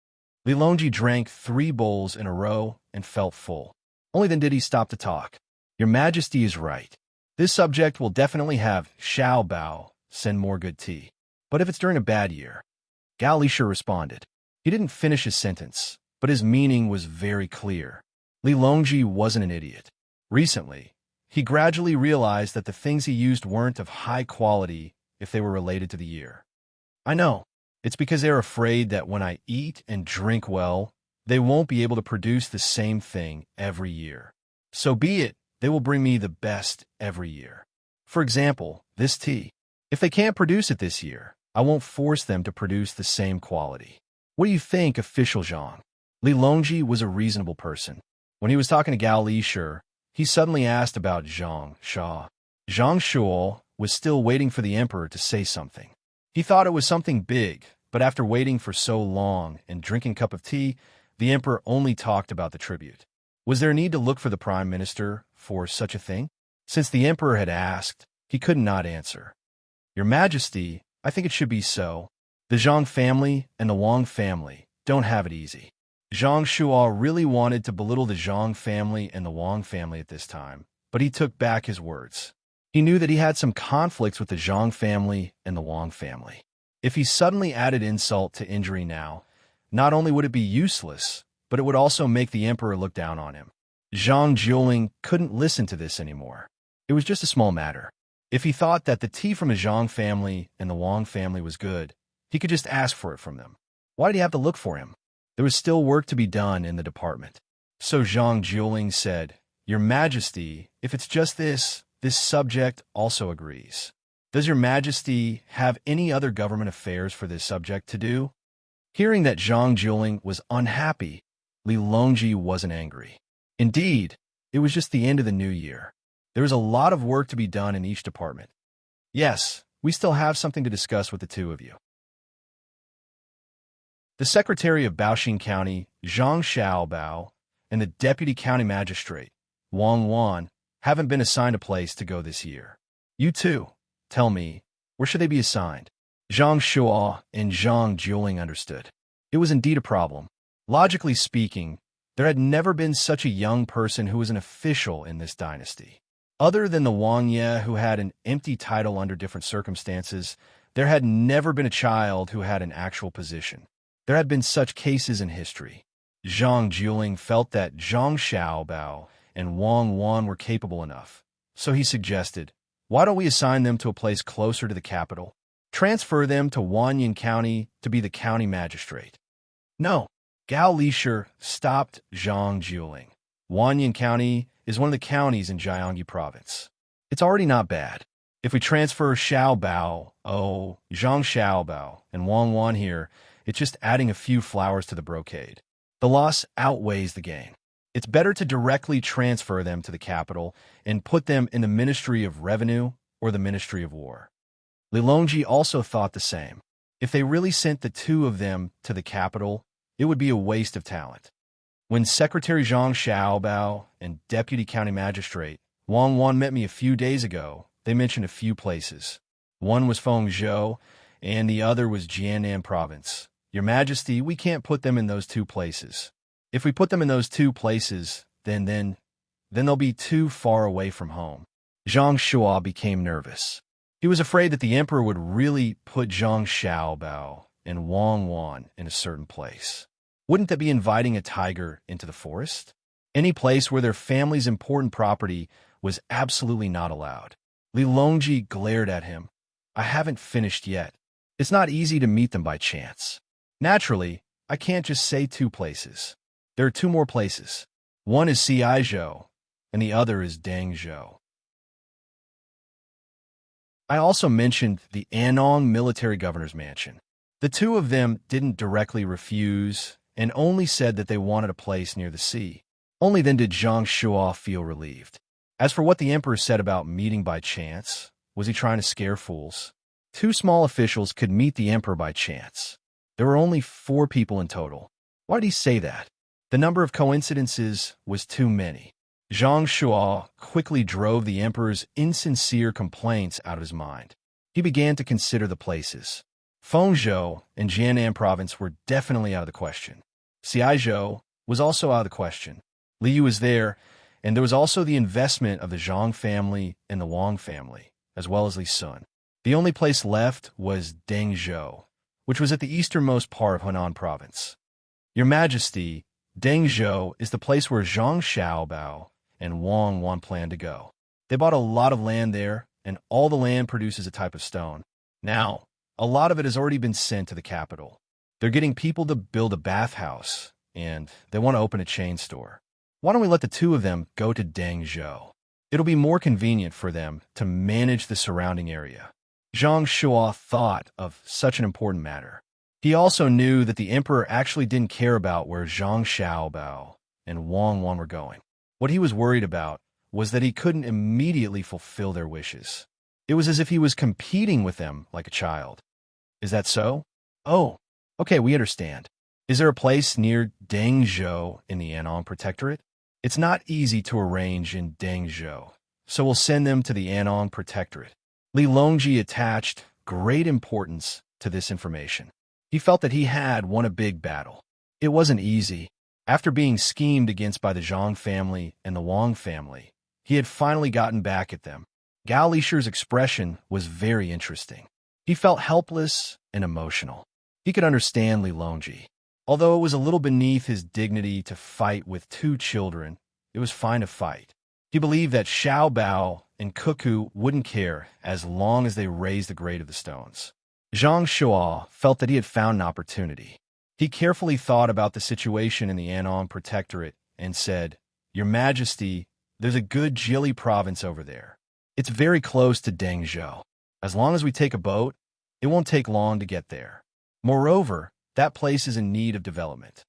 Li Longji drank 3 bowls in a row and felt full. Only then did he stop to talk. Your Majesty is right. This subject will definitely have Xiaobao send more good tea. But if it's during a bad year, Gao Lishir responded. He didn't finish his sentence, but his meaning was very clear. Li Longji wasn't an idiot. Recently, he gradually realized that the things he used weren't of high quality if they were related to the year. I know. It's because they're afraid that when I eat and drink well, they won't be able to produce the same thing every year. So be it, they will bring me the best every year. For example, this tea. If they can't produce it this year, I won't force them to produce the same quality. What do you think, official Zhang? Li Longji was a reasonable person. When he was talking to Gao Lishir, he suddenly asked about Zhang Sha. Zhang Shuo was still waiting for the emperor to say something. He thought it was something big, but after waiting for so long and drinking a cup of tea, the emperor only talked about the tribute. Was there a need to look for the prime minister for such a thing? Since the emperor had asked, he could not answer. Your Majesty, I think it should be so. The Zhang family and the Wang family don't have it easy. Zhang Shuo really wanted to belittle the Zhang family and the Wang family at this time, but he took back his words. He knew that he had some conflicts with the Zhang family and the Wang family. If he suddenly added insult to injury now, not only would it be useless, but it would also make the emperor look down on him. Zhang Juling couldn't listen to this anymore. It was just a small matter. If he thought that the tea from the Zhang family and the Wang family was good, he could just ask for it from them. Why did he have to look for him? There was still work to be done in the department. So Zhang Juling said, Your Majesty, if it's just this subject also agrees. Does Your Majesty have any other government affairs for this subject to do? Hearing that Zhang Juling was unhappy, Li Longji wasn't angry. Indeed, it was just the end of the new year. There was a lot of work to be done in each department. Yes, we still have something to discuss with the two of you. The secretary of Baoxing County, Zhang Xiaobao, and the deputy county magistrate, Wang Wan, haven't been assigned a place to go this year. You two, tell me, where should they be assigned? Zhang Shuo and Zhang Juling understood. It was indeed a problem. Logically speaking, there had never been such a young person who was an official in this dynasty. Other than the Wang Ye who had an empty title under different circumstances, there had never been a child who had an actual position. There had been such cases in history. Zhang Juling felt that Zhang Xiaobao and Wang Wan were capable enough, so he suggested, why don't we assign them to a place closer to the capital? Transfer them to Wanyan County to be the county magistrate. No, Gao Lisher stopped Zhang Juling. Wanyan County is one of the counties in Jiangyi province. It's already not bad. If we transfer Zhang Xiaobao, and Wang Wan here, it's just adding a few flowers to the brocade. The loss outweighs the gain. It's better to directly transfer them to the capital and put them in the Ministry of Revenue or the Ministry of War. Li Longji also thought the same. If they really sent the two of them to the capital, it would be a waste of talent. When Secretary Zhang Xiaobao and Deputy County Magistrate Wang Wan met me a few days ago, they mentioned a few places. One was Fengzhou, and the other was Jiannan Province. Your Majesty, we can't put them in those two places. If we put them in those two places, then they'll be too far away from home. Zhang Shuo became nervous. He was afraid that the emperor would really put Zhang Xiaobao and Wang Wan in a certain place. Wouldn't that be inviting a tiger into the forest? Any place where their family's important property was absolutely not allowed. Li Longji glared at him. I haven't finished yet. It's not easy to meet them by chance. Naturally, I can't just say two places. There are two more places. One is Xiaizhou, and the other is Dangzhou. I also mentioned the Anong military governor's mansion. The two of them didn't directly refuse and only said that they wanted a place near the sea. Only then did Zhang Shuo feel relieved. As for what the emperor said about meeting by chance, was he trying to scare fools? Two small officials could meet the emperor by chance. There were only 4 people in total. Why did he say that? The number of coincidences was too many. Zhang Shuo quickly drove the emperor's insincere complaints out of his mind. He began to consider the places. Fengzhou and Jiannan province were definitely out of the question. Xiaizhou was also out of the question. Liu was there, and there was also the investment of the Zhang family and the Wang family, as well as Li Sun. The only place left was Dangzhou, which was at the easternmost part of Henan province. Your Majesty, Dangzhou is the place where Zhang Xiaobao and Wang Wan plan to go. They bought a lot of land there, and all the land produces a type of stone. Now, a lot of it has already been sent to the capital. They're getting people to build a bathhouse, and they want to open a chain store. Why don't we let the two of them go to Dangzhou? It'll be more convenient for them to manage the surrounding area. Zhang Shuo thought of such an important matter. He also knew that the emperor actually didn't care about where Zhang Xiaobao and Wang Wan were going. What he was worried about was that he couldn't immediately fulfill their wishes. It was as if he was competing with them like a child. Is that so? Oh, okay, we understand. Is there a place near Dangzhou in the Anong Protectorate? It's not easy to arrange in Dangzhou, so we'll send them to the Anong Protectorate. Li Longji attached great importance to this information. He felt that he had won a big battle. It wasn't easy. After being schemed against by the Zhang family and the Wang family, he had finally gotten back at them. Gao Lisher's expression was very interesting. He felt helpless and emotional. He could understand Li Longji. Although it was a little beneath his dignity to fight with 2 children, it was fine to fight. He believed that Xiao Bao and Cuckoo wouldn't care as long as they raised the grade of the stones. Zhang Shuo felt that he had found an opportunity. He carefully thought about the situation in the Anong Protectorate and said, Your Majesty, there's a good Jili province over there. It's very close to Dangzhou. As long as we take a boat, it won't take long to get there. Moreover, that place is in need of development.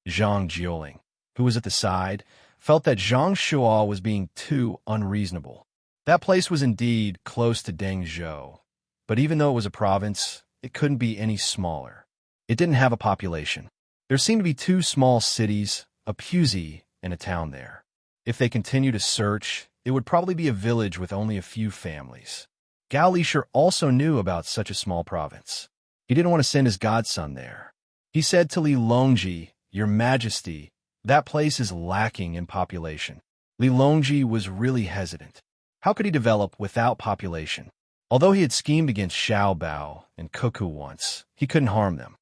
Zhang Juling, who was at the side, felt that Zhang Shuo was being too unreasonable. That place was indeed close to Dangzhou, but even though it was a province, it couldn't be any smaller. It didn't have a population. There seemed to be two small cities, a Pusey and a town there. If they continued to search, it would probably be a village with only a few families. Gao Lisher also knew about such a small province. He didn't want to send his godson there. He said to Li Longji, "Your Majesty, that place is lacking in population." Li Longji was really hesitant. How could he develop without population? Although he had schemed against Xiao Bao and Cuckoo once, he couldn't harm them.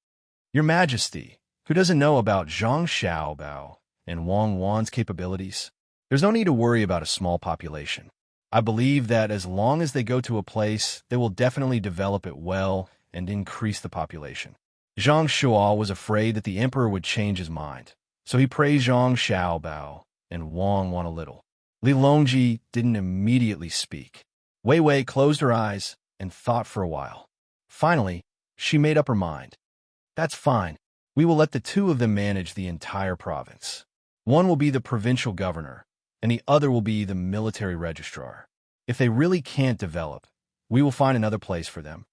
"Your Majesty, who doesn't know about Zhang Xiao Bao and Wang Wan's capabilities? There's no need to worry about a small population. I believe that as long as they go to a place, they will definitely develop it well and increase the population." Zhang Shuo was afraid that the emperor would change his mind, so he praised Zhang Xiaobao and Wang Wan a little. Li Longji didn't immediately speak. Wei Wei closed her eyes and thought for a while. Finally, she made up her mind. "That's fine. We will let the two of them manage the entire province. One will be the provincial governor, and the other will be the military registrar. If they really can't develop, we will find another place for them."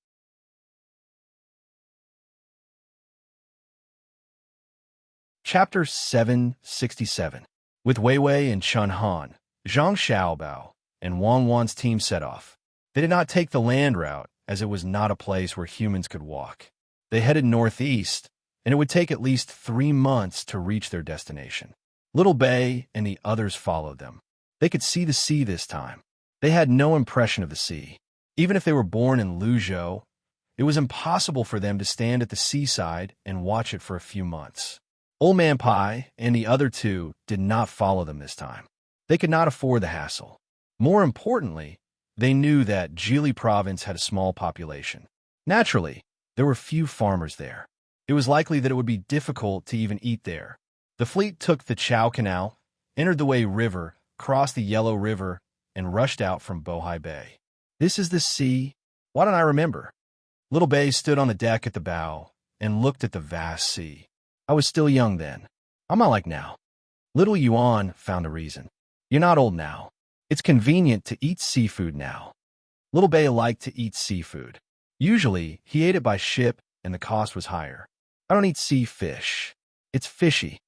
Chapter 767. With Wei Wei and Chun Han, Zhang Xiaobao, and Wang Wan's team set off. They did not take the land route, as it was not a place where humans could walk. They headed northeast, and it would take at least 3 months to reach their destination. Little Bei and the others followed them. They could see the sea this time. They had no impression of the sea. Even if they were born in Luzhou, it was impossible for them to stand at the seaside and watch it for a few months. Old Man Pai and the other two did not follow them this time. They could not afford the hassle. More importantly, they knew that Jili province had a small population. Naturally, there were few farmers there. It was likely that it would be difficult to even eat there. The fleet took the Chao Canal, entered the Wei River, crossed the Yellow River, and rushed out from Bohai Bay. "This is the sea? Why don't I remember?" Little Bei stood on the deck at the bow and looked at the vast sea. "I was still young then. I'm not like now." Little Yuan found a reason. "You're not old now. It's convenient to eat seafood now." Little Bei liked to eat seafood. Usually, he ate it by ship and the cost was higher. "I don't eat sea fish. It's fishy."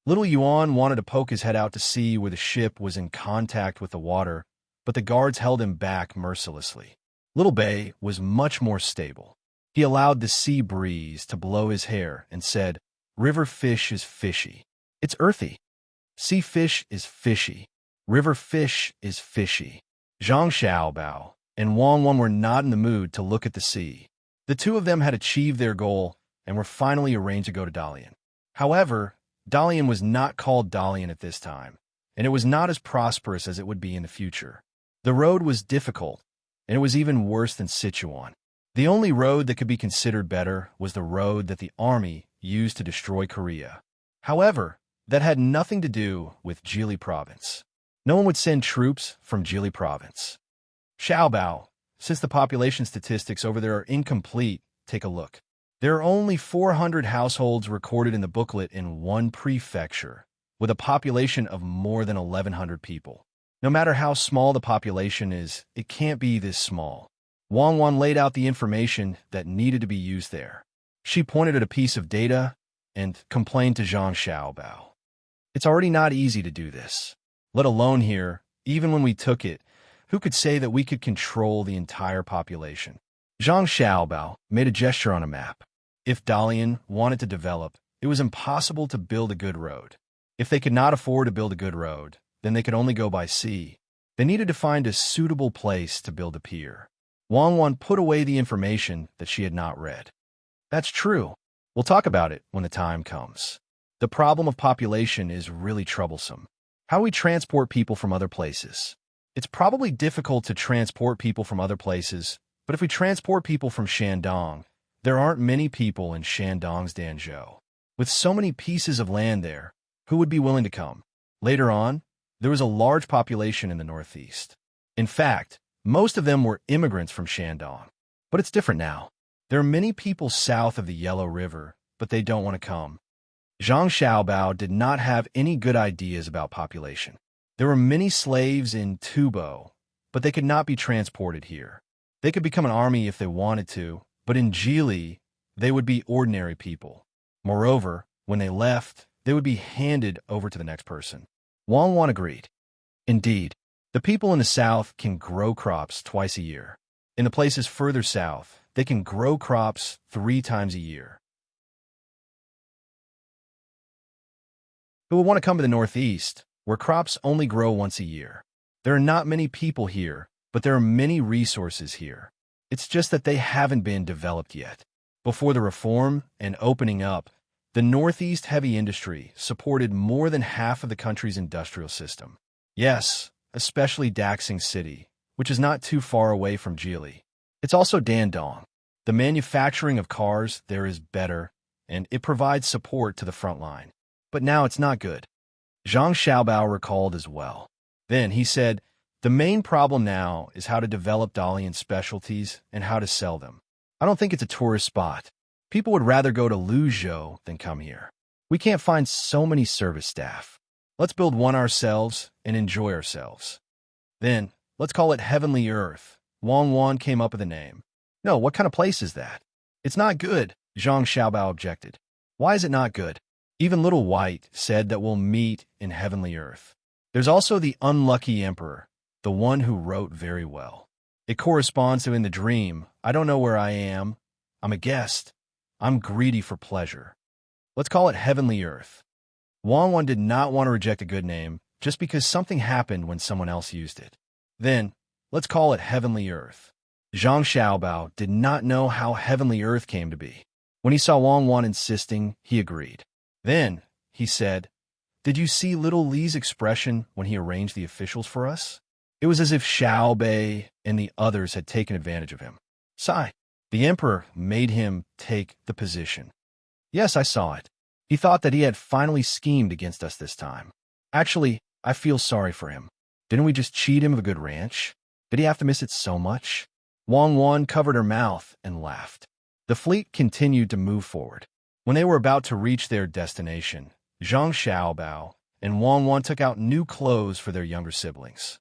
Little Yuan wanted to poke his head out to see where the ship was in contact with the water, but the guards held him back mercilessly. Little Bei was much more stable. He allowed the sea breeze to blow his hair and said, "River fish is fishy. It's earthy. Sea fish is fishy. River fish is fishy." Zhang Xiaobao and Wang Wan were not in the mood to look at the sea. The two of them had achieved their goal and were finally arranged to go to Dalian. However, Dalian was not called Dalian at this time, and it was not as prosperous as it would be in the future. The road was difficult, and it was even worse than Sichuan. The only road that could be considered better was the road that the army used to destroy Korea. However, that had nothing to do with Jili province. No one would send troops from Jili province. Xiaobao, since the population statistics over there are incomplete, take a look. There are only 400 households recorded in the booklet in one prefecture, with a population of more than 1,100 people. No matter how small the population is, it can't be this small. Wang Wan laid out the information that needed to be used there. She pointed at a piece of data and complained to Zhang Xiaobao. "It's already not easy to do this. Let alone here, even when we took it, who could say that we could control the entire population?" Zhang Xiaobao made a gesture on a map. If Dalian wanted to develop, it was impossible to build a good road. If they could not afford to build a good road, then they could only go by sea. They needed to find a suitable place to build a pier. Wang Wan put away the information that she had not read. "That's true. We'll talk about it when the time comes. The problem of population is really troublesome. How do we transport people from other places? It's probably difficult to transport people from other places, but if we transport people from Shandong, there aren't many people in Shandong's Danzhou. With so many pieces of land there, who would be willing to come?" Later on, there was a large population in the northeast. In fact, most of them were immigrants from Shandong. But it's different now. There are many people south of the Yellow River, but they don't want to come. Zhang Xiaobao did not have any good ideas about population. There were many slaves in Tubo, but they could not be transported here. They could become an army if they wanted to, but in Jili, They would be ordinary people. Moreover, when they left, they would be handed over to the next person. Wang Wan agreed. Indeed, the people in the south can grow crops twice a year. In the places further south, they can grow crops 3 times a year. Who would want to come to the northeast, where crops only grow once a year? There are not many people here, but there are many resources here. It's just that they haven't been developed yet. Before the reform and opening up, the Northeast heavy industry supported more than half of the country's industrial system. Yes, especially Daxing City, which is not too far away from Jili. It's also Dandong. The manufacturing of cars there is better, and it provides support to the front line. But now it's not good. Zhang Xiaobao recalled as well. Then he said, the main problem now is how to develop Dalian specialties and how to sell them. I don't think it's a tourist spot. People would rather go to Luzhou than come here. We can't find so many service staff. Let's build one ourselves and enjoy ourselves. Then, let's call it Heavenly Earth. Wang Wan came up with a name. No, what kind of place is that? It's not good, Zhang Xiaobao objected. Why is it not good? Even Little White said that we'll meet in Heavenly Earth. There's also the unlucky emperor, the one who wrote very well. It corresponds to in the dream, I don't know where I am. I'm a guest. I'm greedy for pleasure. Let's call it Heavenly Earth. Wang Wan did not want to reject a good name just because something happened when someone else used it. Then, let's call it Heavenly Earth. Zhang Xiaobao did not know how Heavenly Earth came to be. When he saw Wang Wan insisting, he agreed. Then, he said, did you see little Li's expression when he arranged the officials for us? It was as if Xiao Bei and the others had taken advantage of him. Sigh. The emperor made him take the position. Yes, I saw it. He thought that he had finally schemed against us this time. Actually, I feel sorry for him. Didn't we just cheat him of a good ranch? Did he have to miss it so much? Wang Wan covered her mouth and laughed. The fleet continued to move forward. When they were about to reach their destination, Zhang Xiaobao and Wang Wan took out new clothes for their younger siblings.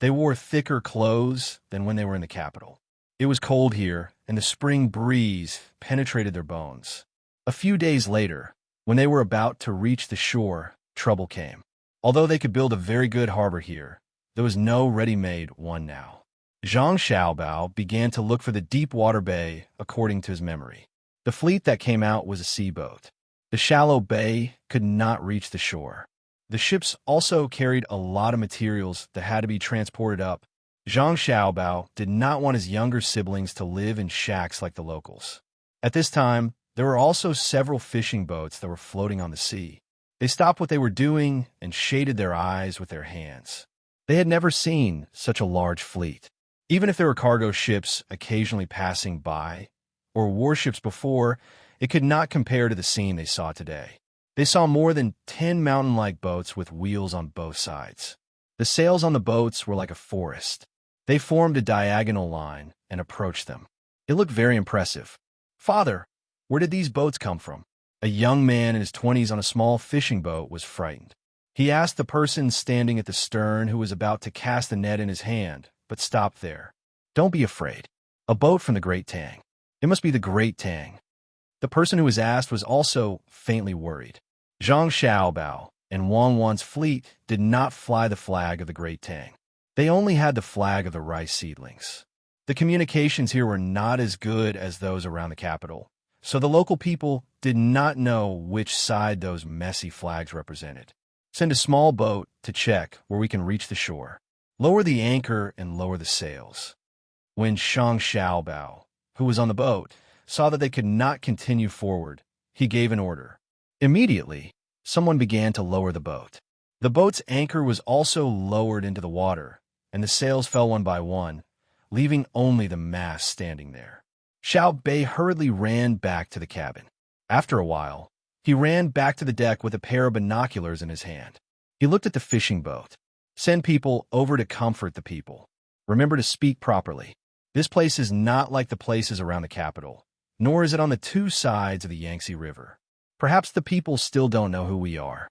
They wore thicker clothes than when they were in the capital. It was cold here, and the spring breeze penetrated their bones. A few days later, when they were about to reach the shore, trouble came. Although they could build a very good harbor here, there was no ready-made one now. Zhang Xiaobao began to look for the deep water bay according to his memory. The fleet that came out was a seaboat. The shallow bay could not reach the shore. The ships also carried a lot of materials that had to be transported up. Zhang Xiaobao did not want his younger siblings to live in shacks like the locals. At this time, there were also several fishing boats that were floating on the sea. They stopped what they were doing and shaded their eyes with their hands. They had never seen such a large fleet. Even if there were cargo ships occasionally passing by, or warships before, it could not compare to the scene they saw today. They saw more than 10 mountain-like boats with wheels on both sides. The sails on the boats were like a forest. They formed a diagonal line and approached them. It looked very impressive. Father, where did these boats come from? A young man in his 20s on a small fishing boat was frightened. He asked the person standing at the stern who was about to cast the net in his hand, but stopped there. Don't be afraid. A boat from the Great Tang. It must be the Great Tang. The person who was asked was also faintly worried. Zhang Xiaobao and Wang Wan's fleet did not fly the flag of the Great Tang. They only had the flag of the rice seedlings. The communications here were not as good as those around the capital, so the local people did not know which side those messy flags represented. Send a small boat to check where we can reach the shore. Lower the anchor and lower the sails. When Zhang Xiaobao, who was on the boat, saw that they could not continue forward, he gave an order. Immediately, someone began to lower the boat. The boat's anchor was also lowered into the water, and the sails fell one by one, leaving only the mast standing there. Xiao Bei hurriedly ran back to the cabin. After a while, he ran back to the deck with a pair of binoculars in his hand. He looked at the fishing boat. Send people over to comfort the people. Remember to speak properly. This place is not like the places around the capital, nor is it on the 2 sides of the Yangtze River. Perhaps the people still don't know who we are.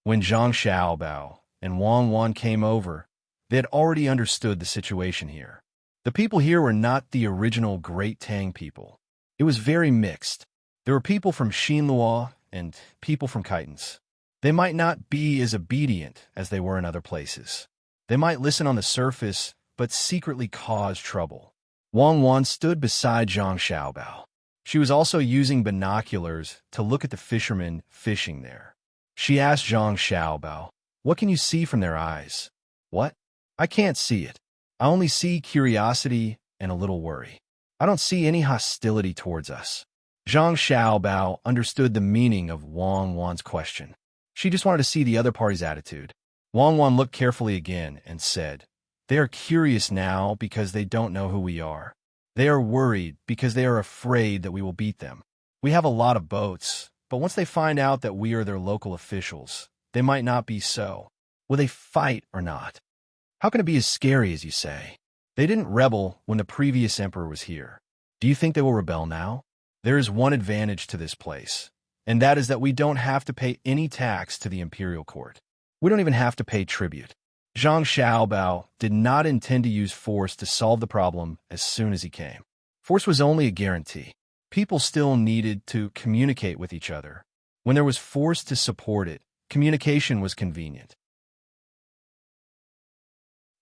When Zhang Xiaobao and Wang Wan came over, they had already understood the situation here. The people here were not the original Great Tang people. It was very mixed. There were people from Xinlua and people from Chitons. They might not be as obedient as they were in other places. They might listen on the surface, but secretly cause trouble. Wang Wan stood beside Zhang Xiaobao. She was also using binoculars to look at the fishermen fishing there. She asked Zhang Xiaobao, "What can you see from their eyes?" "What? I can't see it. I only see curiosity and a little worry. I don't see any hostility towards us." Zhang Xiaobao understood the meaning of Wang Wan's question. She just wanted to see the other party's attitude. Wang Wan looked carefully again and said, "They are curious now because they don't know who we are. They are worried because they are afraid that we will beat them. We have a lot of boats, but once they find out that we are their local officials, they might not be so. Will they fight or not? How can it be as scary as you say? They didn't rebel when the previous emperor was here. Do you think they will rebel now? There is one advantage to this place, and that is that we don't have to pay any tax to the imperial court. We don't even have to pay tribute." Zhang Xiaobao did not intend to use force to solve the problem as soon as he came. Force was only a guarantee. People still needed to communicate with each other. When there was force to support it, communication was convenient.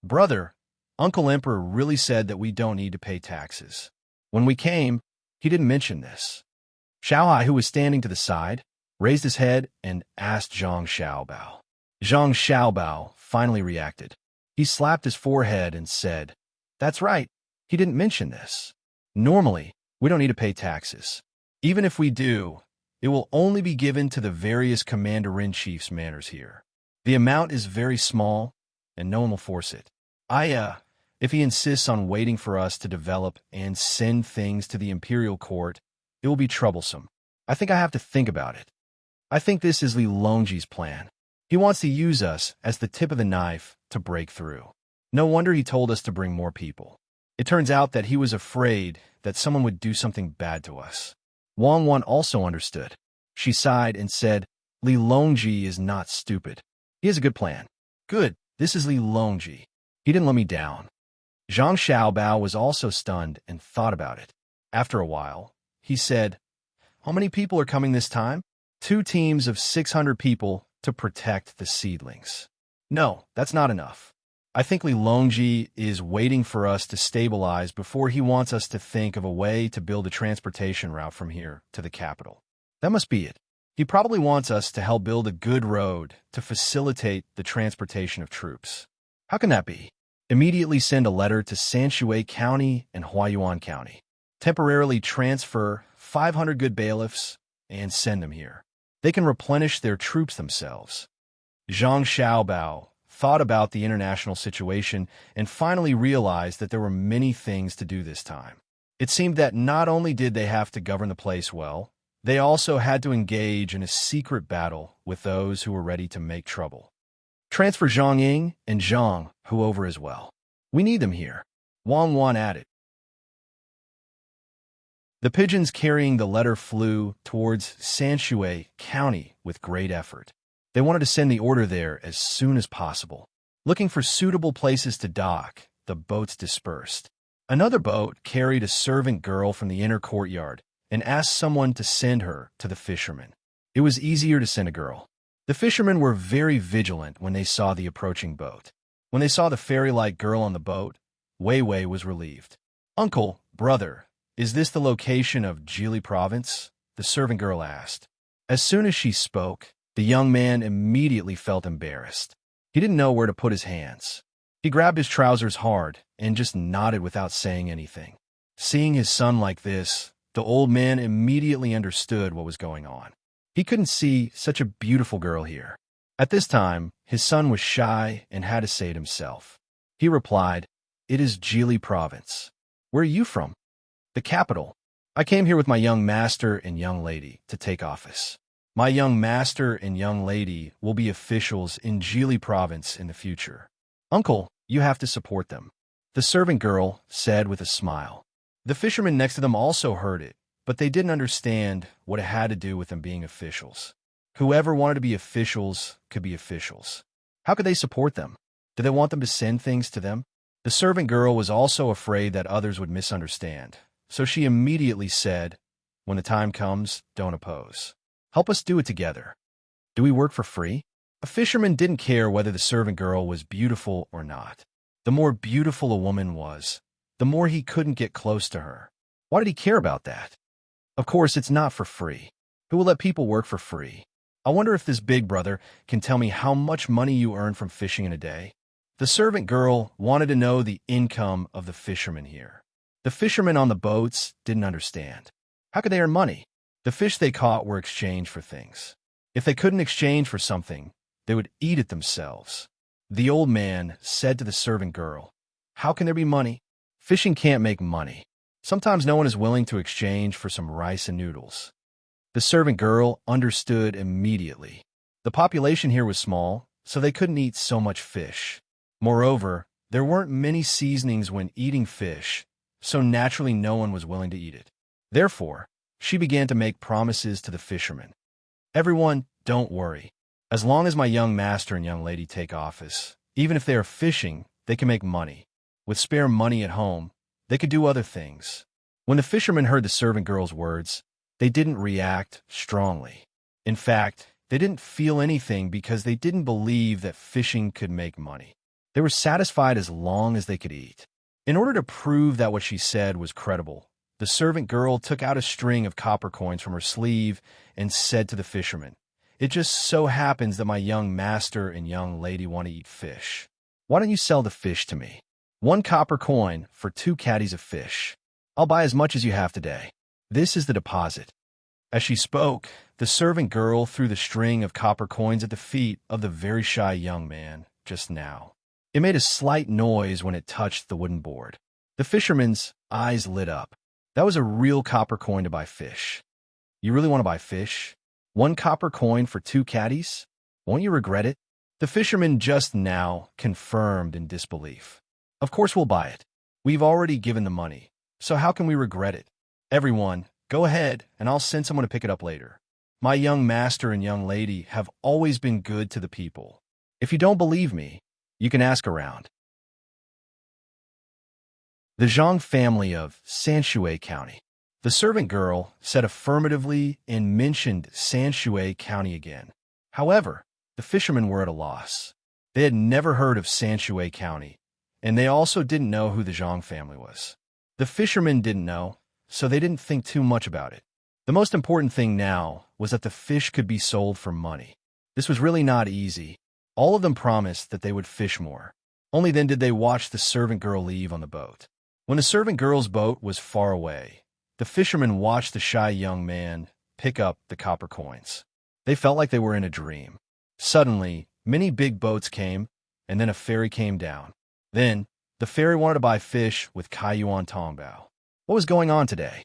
"Brother, Uncle Emperor really said that we don't need to pay taxes. When we came, he didn't mention this." Xiaohai, who was standing to the side, raised his head and asked Zhang Xiaobao. Zhang Xiaobao finally reacted. He slapped his forehead and said, "That's right, he didn't mention this. Normally, we don't need to pay taxes. Even if we do, it will only be given to the various commander-in-chief's manors here. The amount is very small, and no one will force it. If he insists on waiting for us to develop and send things to the imperial court, it will be troublesome. I think I have to think about it. I think this is Li Longji's plan. He wants to use us as the tip of the knife to break through. No wonder he told us to bring more people. It turns out that he was afraid that someone would do something bad to us." Wang Wan also understood. She sighed and said, "Li Longji is not stupid. He has a good plan. Good, this is Li Longji. He didn't let me down." Zhang Xiaobao was also stunned and thought about it. After a while, he said, "How many people are coming this time?" 2 teams of 600 people to protect the seedlings. "No, that's not enough. I think Li Longji is waiting for us to stabilize before he wants us to think of a way to build a transportation route from here to the capital. That must be it. He probably wants us to help build a good road to facilitate the transportation of troops. How can that be? Immediately send a letter to Sanshui County and Huayuan County. Temporarily transfer 500 good bailiffs and send them here. They can replenish their troops themselves." Zhang Xiaobao thought about the international situation and finally realized that there were many things to do this time. It seemed that not only did they have to govern the place well, they also had to engage in a secret battle with those who were ready to make trouble. "Transfer Zhang Ying and Zhang Hu over as well. We need them here," Wang Wan added. The pigeons carrying the letter flew towards Sanshui County with great effort. They wanted to send the order there as soon as possible. Looking for suitable places to dock, the boats dispersed. Another boat carried a servant girl from the inner courtyard and asked someone to send her to the fishermen. It was easier to send a girl. The fishermen were very vigilant when they saw the approaching boat. When they saw the fairy-like girl on the boat, Wei Wei was relieved. "Uncle, brother, is this the location of Jili province?" the servant girl asked. As soon as she spoke, the young man immediately felt embarrassed. He didn't know where to put his hands. He grabbed his trousers hard and just nodded without saying anything. Seeing his son like this, the old man immediately understood what was going on. He couldn't see such a beautiful girl here. At this time, his son was shy and had to say it himself. He replied, "It is Jili province. Where are you from?" "The capital. I came here with my young master and young lady to take office. My young master and young lady will be officials in Jili province in the future. Uncle, you have to support them," the servant girl said with a smile. The fishermen next to them also heard it, but they didn't understand what it had to do with them being officials. Whoever wanted to be officials could be officials. How could they support them? Did they want them to send things to them? The servant girl was also afraid that others would misunderstand, so she immediately said, "When the time comes, don't oppose. Help us do it together. Do we work for free?" A fisherman didn't care whether the servant girl was beautiful or not. The more beautiful a woman was, the more he couldn't get close to her. Why did he care about that? Of course, it's not for free. Who will let people work for free? I wonder if this big brother can tell me how much money you earn from fishing in a day. The servant girl wanted to know the income of the fishermen here. The fishermen on the boats didn't understand. How could they earn money? The fish they caught were exchanged for things. If they couldn't exchange for something, they would eat it themselves. The old man said to the servant girl, "How can there be money? Fishing can't make money. Sometimes no one is willing to exchange for some rice and noodles." The servant girl understood immediately. The population here was small, so they couldn't eat so much fish. Moreover, there weren't many seasonings when eating fish, so naturally no one was willing to eat it. Therefore, she began to make promises to the fishermen. "Everyone, don't worry. As long as my young master and young lady take office, even if they are fishing, they can make money. With spare money at home, they could do other things." When the fishermen heard the servant girl's words, they didn't react strongly. In fact, they didn't feel anything because they didn't believe that fishing could make money. They were satisfied as long as they could eat. In order to prove that what she said was credible, the servant girl took out a string of copper coins from her sleeve and said to the fishermen, "It just so happens that my young master and young lady want to eat fish. Why don't you sell the fish to me? 1 copper coin for 2 caddies of fish. I'll buy as much as you have today. This is the deposit." As she spoke, the servant girl threw the string of copper coins at the feet of the very shy young man just now. It made a slight noise when it touched the wooden board. The fisherman's eyes lit up. That was a real copper coin to buy fish. "You really want to buy fish? 1 copper coin for 2 caddies? Won't you regret it?" The fisherman just now confirmed in disbelief. "Of course we'll buy it. We've already given the money, so how can we regret it? Everyone, go ahead, and I'll send someone to pick it up later. My young master and young lady have always been good to the people. If you don't believe me, you can ask around." The Zhang family of Sanshui County. The servant girl said affirmatively and mentioned Sanshui County again. However, the fishermen were at a loss. They had never heard of Sanshui County, and they also didn't know who the Zhang family was. The fishermen didn't know, so they didn't think too much about it. The most important thing now was that the fish could be sold for money. This was really not easy. All of them promised that they would fish more. Only then did they watch the servant girl leave on the boat. When the servant girl's boat was far away, the fishermen watched the shy young man pick up the copper coins. They felt like they were in a dream. Suddenly, many big boats came, and then a ferry came down. Then, the ferry wanted to buy fish with Kaiyuan Tongbao. What was going on today?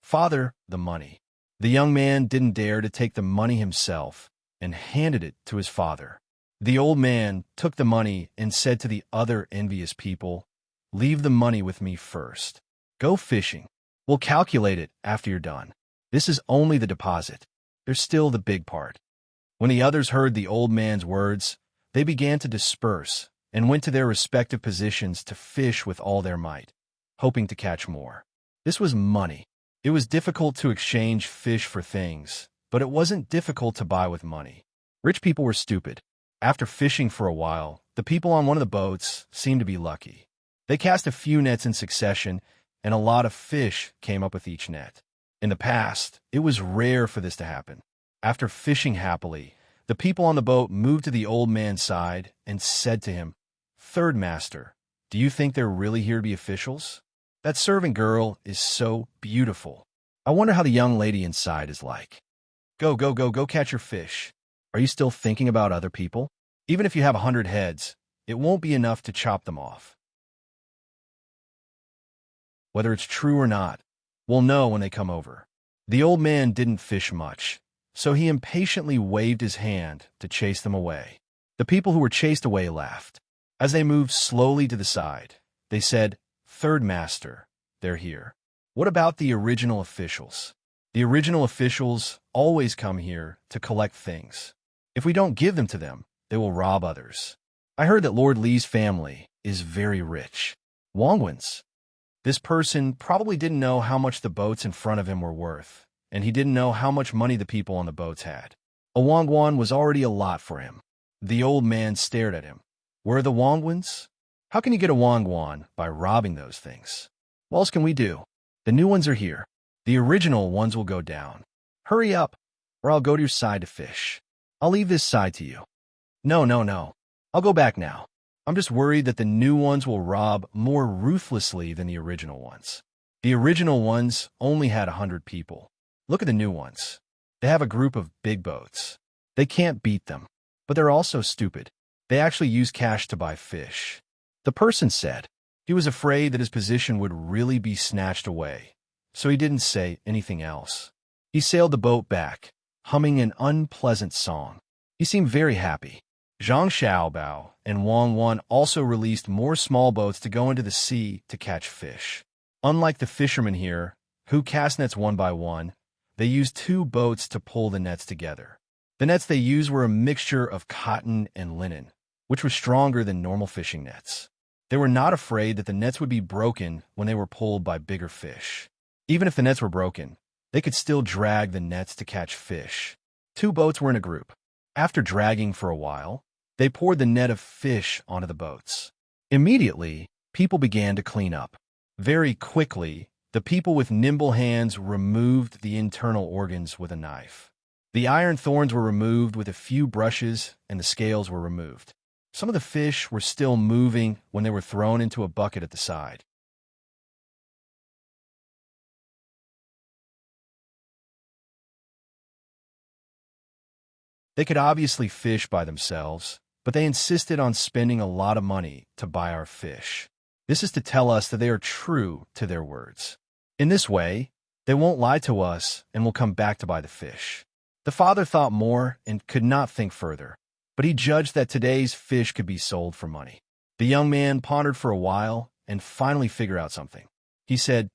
Father, the money. The young man didn't dare to take the money himself and handed it to his father. The old man took the money and said to the other envious people, "Leave the money with me first. Go fishing. We'll calculate it after you're done. This is only the deposit. There's still the big part." When the others heard the old man's words, they began to disperse and went to their respective positions to fish with all their might, hoping to catch more. This was money. It was difficult to exchange fish for things, but it wasn't difficult to buy with money. Rich people were stupid. After fishing for a while, the people on one of the boats seemed to be lucky. They cast a few nets in succession, and a lot of fish came up with each net. In the past, it was rare for this to happen. After fishing happily, the people on the boat moved to the old man's side and said to him, "Third master, do you think they're really here to be officials? That servant girl is so beautiful. I wonder how the young lady inside is like. Go catch your fish. Are you still thinking about other people? Even if you have 100 heads, it won't be enough to chop them off." Whether it's true or not, we'll know when they come over. The old man didn't fish much, so he impatiently waved his hand to chase them away. The people who were chased away laughed. As they moved slowly to the side, they said, "Third master, they're here. What about the original officials? The original officials always come here to collect things. If we don't give them to them, they will rob others. I heard that Lord Li's family is very rich. Wangwens. This person probably didn't know how much the boats in front of him were worth, and he didn't know how much money the people on the boats had. A Wangwan was already a lot for him. The old man stared at him. Where are the Wangwans? How can you get a Wangwan by robbing those things? What else can we do? The new ones are here. The original ones will go down. Hurry up, or I'll go to your side to fish. I'll leave this side to you. No, no, no. I'll go back now. I'm just worried that the new ones will rob more ruthlessly than the original ones. The original ones only had 100 people. Look at the new ones. They have a group of big boats. They can't beat them, but they're also stupid. They actually use cash to buy fish. The person said he was afraid that his position would really be snatched away, so he didn't say anything else. He sailed the boat back, humming an unpleasant song. He seemed very happy. Zhang Xiaobao and Wang Wan also released more small boats to go into the sea to catch fish. Unlike the fishermen here, who cast nets one by one, they used 2 boats to pull the nets together. The nets they used were a mixture of cotton and linen, which was stronger than normal fishing nets. They were not afraid that the nets would be broken when they were pulled by bigger fish. Even if the nets were broken, they could still drag the nets to catch fish. 2 boats were in a group. After dragging for a while, they poured the net of fish onto the boats. Immediately, people began to clean up. Very quickly, the people with nimble hands removed the internal organs with a knife. The iron thorns were removed with a few brushes, and the scales were removed. Some of the fish were still moving when they were thrown into a bucket at the side. They could obviously fish by themselves, but they insisted on spending a lot of money to buy our fish. This is to tell us that they are true to their words. In this way, they won't lie to us and will come back to buy the fish. The father thought more and could not think further, but he judged that today's fish could be sold for money. The young man pondered for a while and finally figured out something. He said,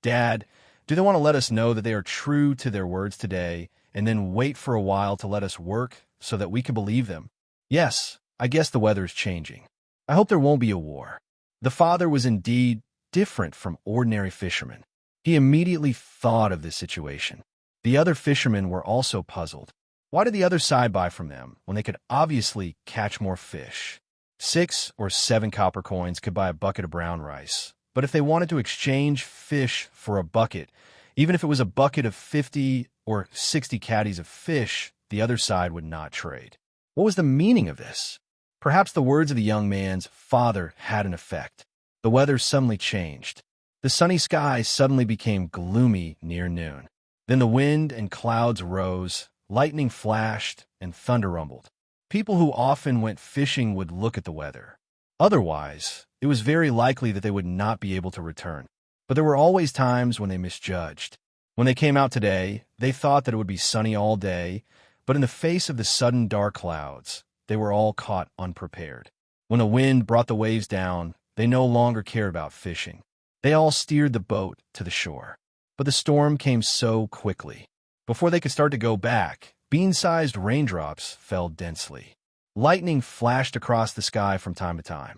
"Dad, do they want to let us know that they are true to their words today and then wait for a while to let us work so that we can believe them? Yes, I guess the weather is changing. I hope there won't be a war." The father was indeed different from ordinary fishermen. He immediately thought of this situation. The other fishermen were also puzzled. Why did the other side buy from them when they could obviously catch more fish? 6 or 7 copper coins could buy a bucket of brown rice. But if they wanted to exchange fish for a bucket, even if it was a bucket of 50 or 60 caddies of fish, the other side would not trade. What was the meaning of this? Perhaps the words of the young man's father had an effect. The weather suddenly changed. The sunny sky suddenly became gloomy near noon. Then the wind and clouds rose, lightning flashed, and thunder rumbled. People who often went fishing would look at the weather. Otherwise, it was very likely that they would not be able to return. But there were always times when they misjudged. When they came out today, they thought that it would be sunny all day, but in the face of the sudden dark clouds, they were all caught unprepared. When the wind brought the waves down, they no longer cared about fishing. They all steered the boat to the shore. But the storm came so quickly. Before they could start to go back, bean-sized raindrops fell densely. Lightning flashed across the sky from time to time.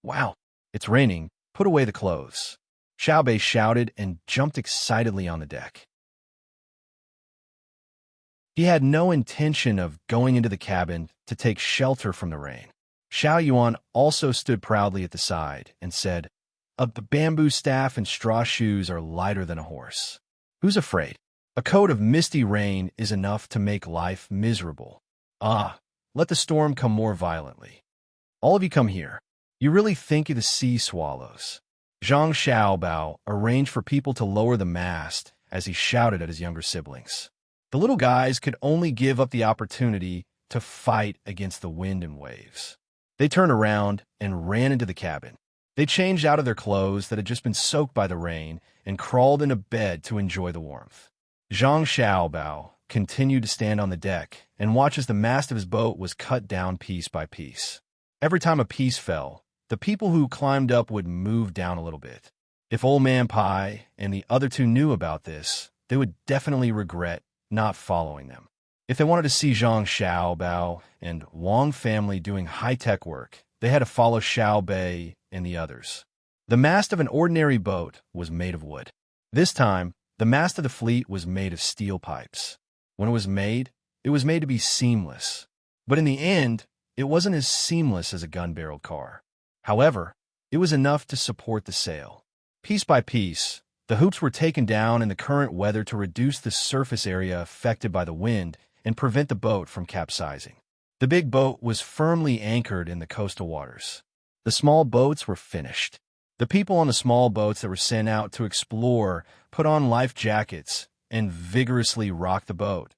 "Wow, it's raining. Put away the clothes." Xiaobei shouted and jumped excitedly on the deck. He had no intention of going into the cabin to take shelter from the rain. Xiao Yuan also stood proudly at the side and said, "A bamboo staff and straw shoes are lighter than a horse. Who's afraid? A coat of misty rain is enough to make life miserable. Ah, let the storm come more violently. All of you come here. You really think you're the sea swallows." Zhang Xiaobao arranged for people to lower the mast as he shouted at his younger siblings. The little guys could only give up the opportunity to fight against the wind and waves. They turned around and ran into the cabin. They changed out of their clothes that had just been soaked by the rain and crawled into bed to enjoy the warmth. Zhang Xiaobao continued to stand on the deck and watch as the mast of his boat was cut down piece by piece. Every time a piece fell, the people who climbed up would move down a little bit. If Old Man Pai and the other 2 knew about this, they would definitely regret not following them. If they wanted to see Zhang Xiaobao and Wang family doing high-tech work, they had to follow Xiaobei and the others. The mast of an ordinary boat was made of wood. This time, the mast of the fleet was made of steel pipes. When it was made to be seamless. But in the end, it wasn't as seamless as a gun-barreled car. However, it was enough to support the sail. Piece by piece, the hoops were taken down in the current weather to reduce the surface area affected by the wind and prevent the boat from capsizing. The big boat was firmly anchored in the coastal waters. The small boats were finished. The people on the small boats that were sent out to explore put on life jackets and vigorously rocked the boat,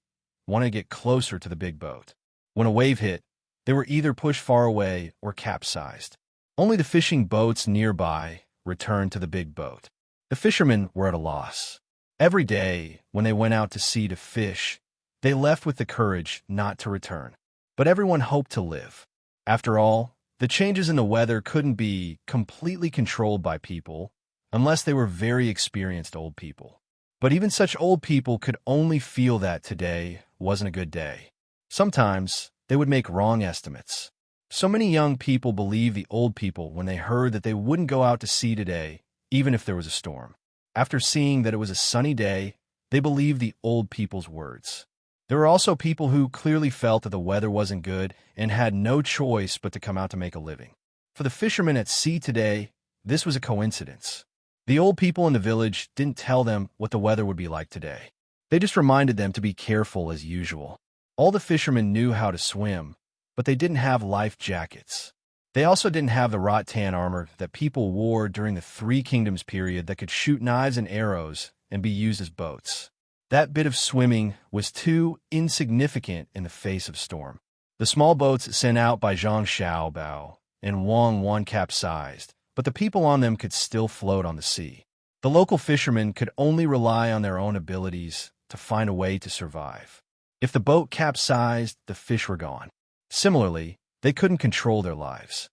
wanting to get closer to the big boat. When a wave hit, they were either pushed far away or capsized. Only the fishing boats nearby returned to the big boat. The fishermen were at a loss. Every day, when they went out to sea to fish, they left with the courage not to return. But everyone hoped to live. After all, the changes in the weather couldn't be completely controlled by people unless they were very experienced old people. But even such old people could only feel that today wasn't a good day. Sometimes they would make wrong estimates. So many young people believed the old people when they heard that they wouldn't go out to sea today, even if there was a storm. After seeing that it was a sunny day, they believed the old people's words. There were also people who clearly felt that the weather wasn't good and had no choice but to come out to make a living. For the fishermen at sea today, this was a coincidence. The old people in the village didn't tell them what the weather would be like today. They just reminded them to be careful as usual. All the fishermen knew how to swim, but they didn't have life jackets. They also didn't have the rattan armor that people wore during the Three Kingdoms period that could shoot knives and arrows and be used as boats. That bit of swimming was too insignificant in the face of storm. The small boats sent out by Zhang Xiaobao and Wang Wan capsized, but the people on them could still float on the sea. The local fishermen could only rely on their own abilities to find a way to survive. If the boat capsized, the fish were gone. Similarly, they couldn't control their lives.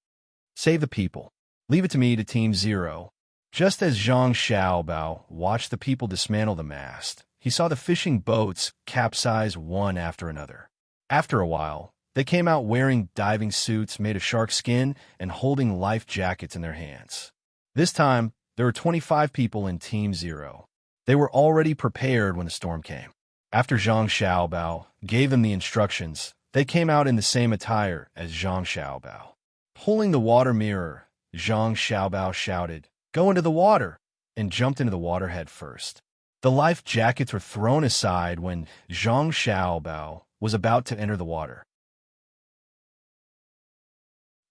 Save the people. Leave it to me to Team Zero. Just as Zhang Xiaobao watched the people dismantle the mast, he saw the fishing boats capsize one after another. After a while, they came out wearing diving suits made of shark skin and holding life jackets in their hands. This time, there were 25 people in Team Zero. They were already prepared when the storm came. After Zhang Xiaobao gave them the instructions, they came out in the same attire as Zhang Xiaobao. Pulling the water mirror, Zhang Xiaobao shouted, "Go into the water!" and jumped into the water head first. The life jackets were thrown aside when Zhang Xiaobao was about to enter the water.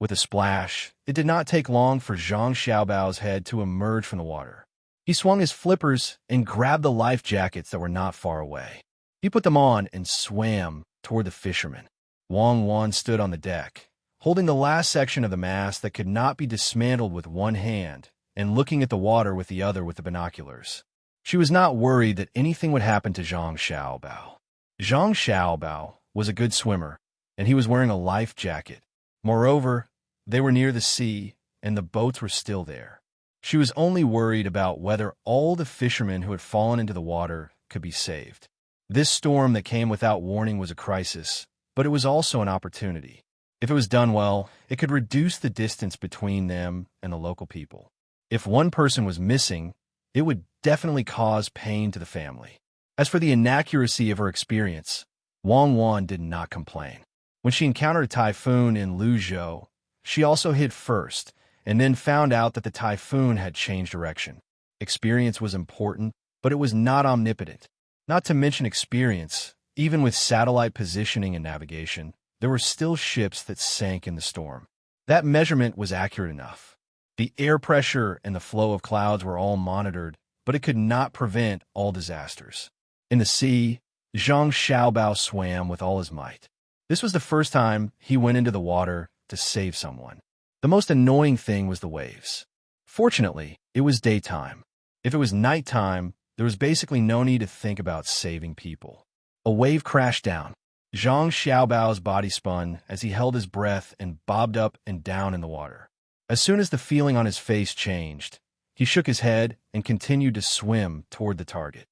With a splash, it did not take long for Zhang Xiaobao's head to emerge from the water. He swung his flippers and grabbed the life jackets that were not far away. He put them on and swam toward the fishermen. Wang Wan stood on the deck, holding the last section of the mast that could not be dismantled with one hand and looking at the water with the other with the binoculars. She was not worried that anything would happen to Zhang Xiaobao. Zhang Xiaobao was a good swimmer, and he was wearing a life jacket. Moreover, they were near the sea, and the boats were still there. She was only worried about whether all the fishermen who had fallen into the water could be saved. This storm that came without warning was a crisis, but it was also an opportunity. If it was done well, it could reduce the distance between them and the local people. If one person was missing, it would definitely cause pain to the family. As for the inaccuracy of her experience, Wang Wan did not complain. When she encountered a typhoon in Luzhou, she also hid first, and then found out that the typhoon had changed direction. Experience was important, but it was not omnipotent. Not to mention experience, even with satellite positioning and navigation, there were still ships that sank in the storm. That measurement was accurate enough. The air pressure and the flow of clouds were all monitored, but it could not prevent all disasters. In the sea, Zhang Xiaobao swam with all his might. This was the first time he went into the water to save someone. The most annoying thing was the waves. Fortunately, it was daytime. If it was nighttime, there was basically no need to think about saving people. A wave crashed down. Zhang Xiaobao's body spun as he held his breath and bobbed up and down in the water. As soon as the feeling on his face changed, he shook his head and continued to swim toward the target.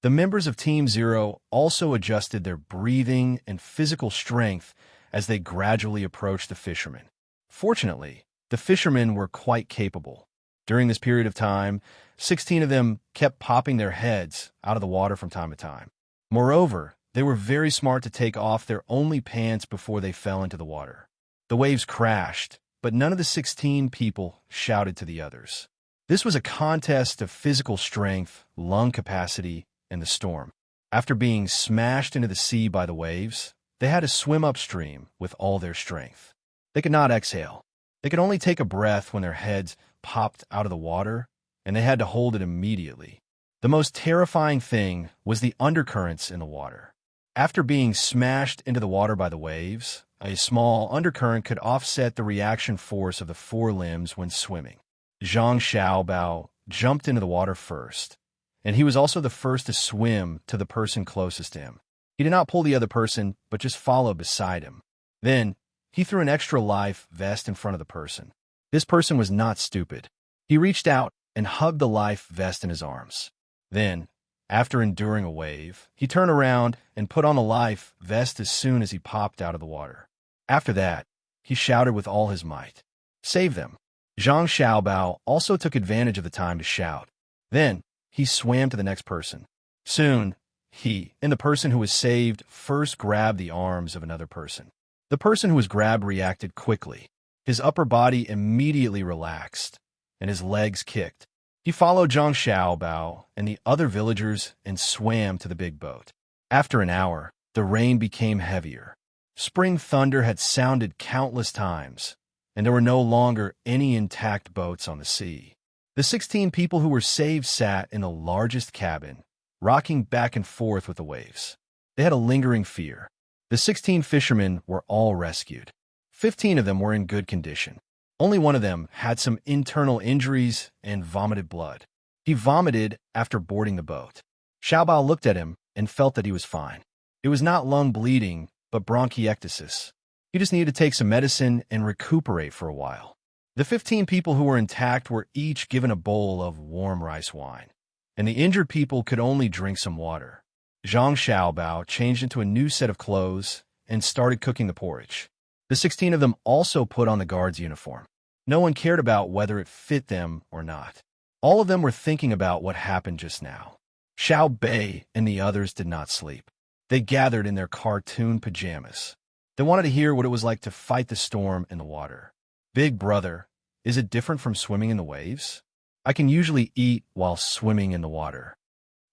The members of Team Zero also adjusted their breathing and physical strength as they gradually approached the fishermen. Fortunately, the fishermen were quite capable. During this period of time, 16 of them kept popping their heads out of the water from time to time. Moreover, they were very smart to take off their only pants before they fell into the water. The waves crashed, but none of the 16 people shouted to the others. This was a contest of physical strength, lung capacity, and the storm. After being smashed into the sea by the waves, they had to swim upstream with all their strength. They could not exhale. They could only take a breath when their heads popped out of the water, and they had to hold it immediately. The most terrifying thing was the undercurrents in the water. After being smashed into the water by the waves, a small undercurrent could offset the reaction force of the forelimbs when swimming. Zhang Xiaobao jumped into the water first, and he was also the first to swim to the person closest to him. He did not pull the other person, but just followed beside him. Then, he threw an extra life vest in front of the person. This person was not stupid. He reached out and hugged the life vest in his arms. Then, after enduring a wave, he turned around and put on the life vest as soon as he popped out of the water. After that, he shouted with all his might, "Save them!" Zhang Xiaobao also took advantage of the time to shout. Then, he swam to the next person. Soon, he and the person who was saved first grabbed the arms of another person. The person who was grabbed reacted quickly. His upper body immediately relaxed, and his legs kicked. He followed Zhang Xiaobao and the other villagers and swam to the big boat. After an hour, the rain became heavier. Spring thunder had sounded countless times, and there were no longer any intact boats on the sea. The 16 people who were saved sat in the largest cabin, rocking back and forth with the waves. They had a lingering fear. The 16 fishermen were all rescued. 15 of them were in good condition. Only one of them had some internal injuries and vomited blood. He vomited after boarding the boat. Xiaobao looked at him and felt that he was fine. It was not lung bleeding, but bronchiectasis. He just needed to take some medicine and recuperate for a while. The 15 people who were intact were each given a bowl of warm rice wine, and the injured people could only drink some water. Zhang Xiaobao changed into a new set of clothes and started cooking the porridge. The 16 of them also put on the guard's uniform. No one cared about whether it fit them or not. All of them were thinking about what happened just now. Xiao Bei and the others did not sleep. They gathered in their cartoon pajamas. They wanted to hear what it was like to fight the storm in the water. "Big brother, is it different from swimming in the waves? I can usually eat while swimming in the water."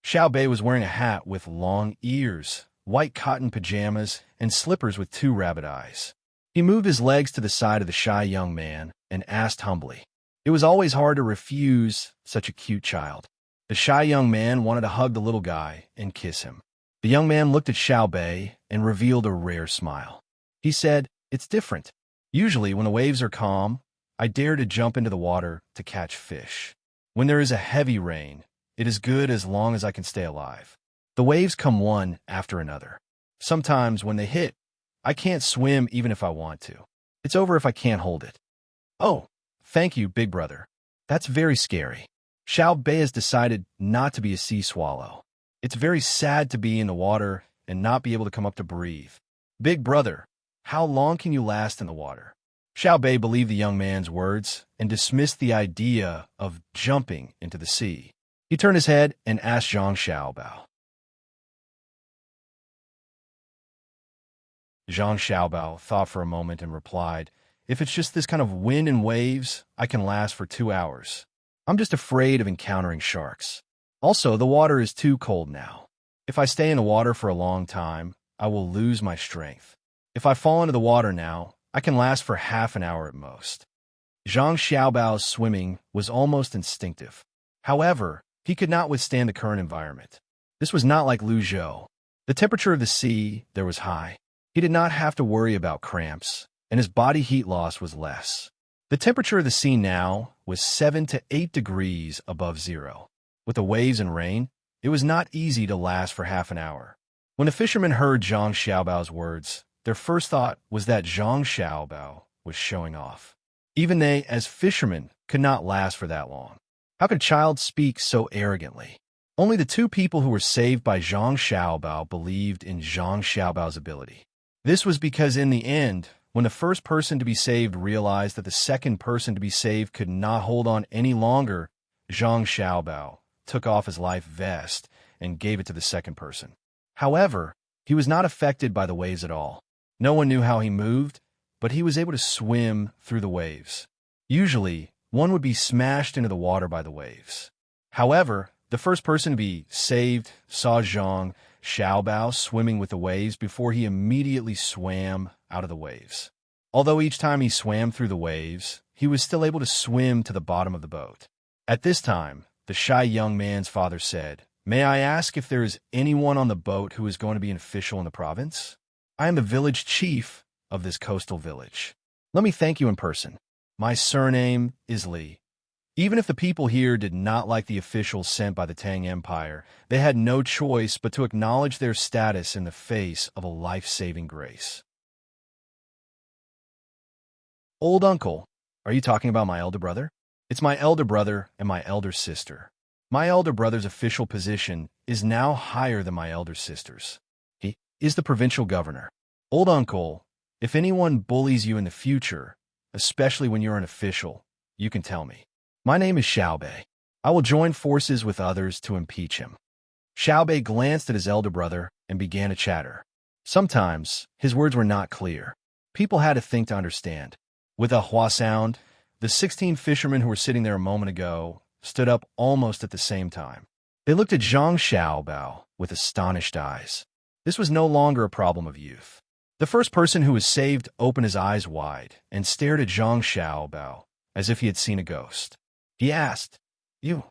Xiao Bei was wearing a hat with long ears, white cotton pajamas, and slippers with 2 rabbit eyes. He moved his legs to the side of the shy young man and asked humbly. It was always hard to refuse such a cute child. The shy young man wanted to hug the little guy and kiss him. The young man looked at Xiao Bei and revealed a rare smile. He said, "It's different. Usually, when the waves are calm, I dare to jump into the water to catch fish. When there is a heavy rain, it is good as long as I can stay alive. The waves come one after another. Sometimes when they hit, I can't swim even if I want to. It's over if I can't hold it." "Oh, thank you, big brother. That's very scary." Xiao Bei has decided not to be a sea swallow. It's very sad to be in the water and not be able to come up to breathe. "Big brother, how long can you last in the water?" Xiao Bei believed the young man's words and dismissed the idea of jumping into the sea. He turned his head and asked Zhang Xiaobao. Zhang Xiaobao thought for a moment and replied, "If it's just this kind of wind and waves, I can last for 2 hours. I'm just afraid of encountering sharks. Also, the water is too cold now. If I stay in the water for a long time, I will lose my strength. If I fall into the water now, I can last for half an hour at most." Zhang Xiaobao's swimming was almost instinctive. However, he could not withstand the current environment. This was not like Lu Zhou. The temperature of the sea there was high. He did not have to worry about cramps, and his body heat loss was less. The temperature of the sea now was 7 to 8 degrees above zero. With the waves and rain, it was not easy to last for half an hour. When the fishermen heard Zhang Xiaobao's words, their first thought was that Zhang Xiaobao was showing off. Even they, as fishermen, could not last for that long. How could a child speak so arrogantly? Only the 2 people who were saved by Zhang Xiaobao believed in Zhang Xiaobao's ability. This was because in the end, When the first person to be saved realized that the second person to be saved could not hold on any longer, Zhang Xiaobao took off his life vest and gave it to the second person. However, he was not affected by the waves at all. No one knew how he moved, but he was able to swim through the waves. Usually, one would be smashed into the water by the waves. However, the first person to be saved saw Zhang Xiaobao swimming with the waves before he immediately swam out of the waves. Although each time he swam through the waves, he was still able to swim to the bottom of the boat. At this time, the shy young man's father said, "May I ask if there is anyone on the boat who is going to be an official in the province? I am the village chief of this coastal village. Let me thank you in person. My surname is Li." Even if the people here did not like the officials sent by the Tang Empire, they had no choice but to acknowledge their status in the face of a life-saving grace. Old uncle, are you talking about my elder brother? It's my elder brother and my elder sister. My elder brother's official position is now higher than my elder sister's. He is the provincial governor. Old uncle, if anyone bullies you in the future, especially when you're an official, you can tell me. My name is Xiaobei. I will join forces with others to impeach him. Xiaobei glanced at his elder brother and began to chatter. Sometimes, his words were not clear. People had to think to understand. With a hua sound, the 16 fishermen who were sitting there a moment ago stood up almost at the same time. They looked at Zhang Xiaobao with astonished eyes. This was no longer a problem of youth. The first person who was saved opened his eyes wide and stared at Zhang Xiaobao as if he had seen a ghost. He asked, You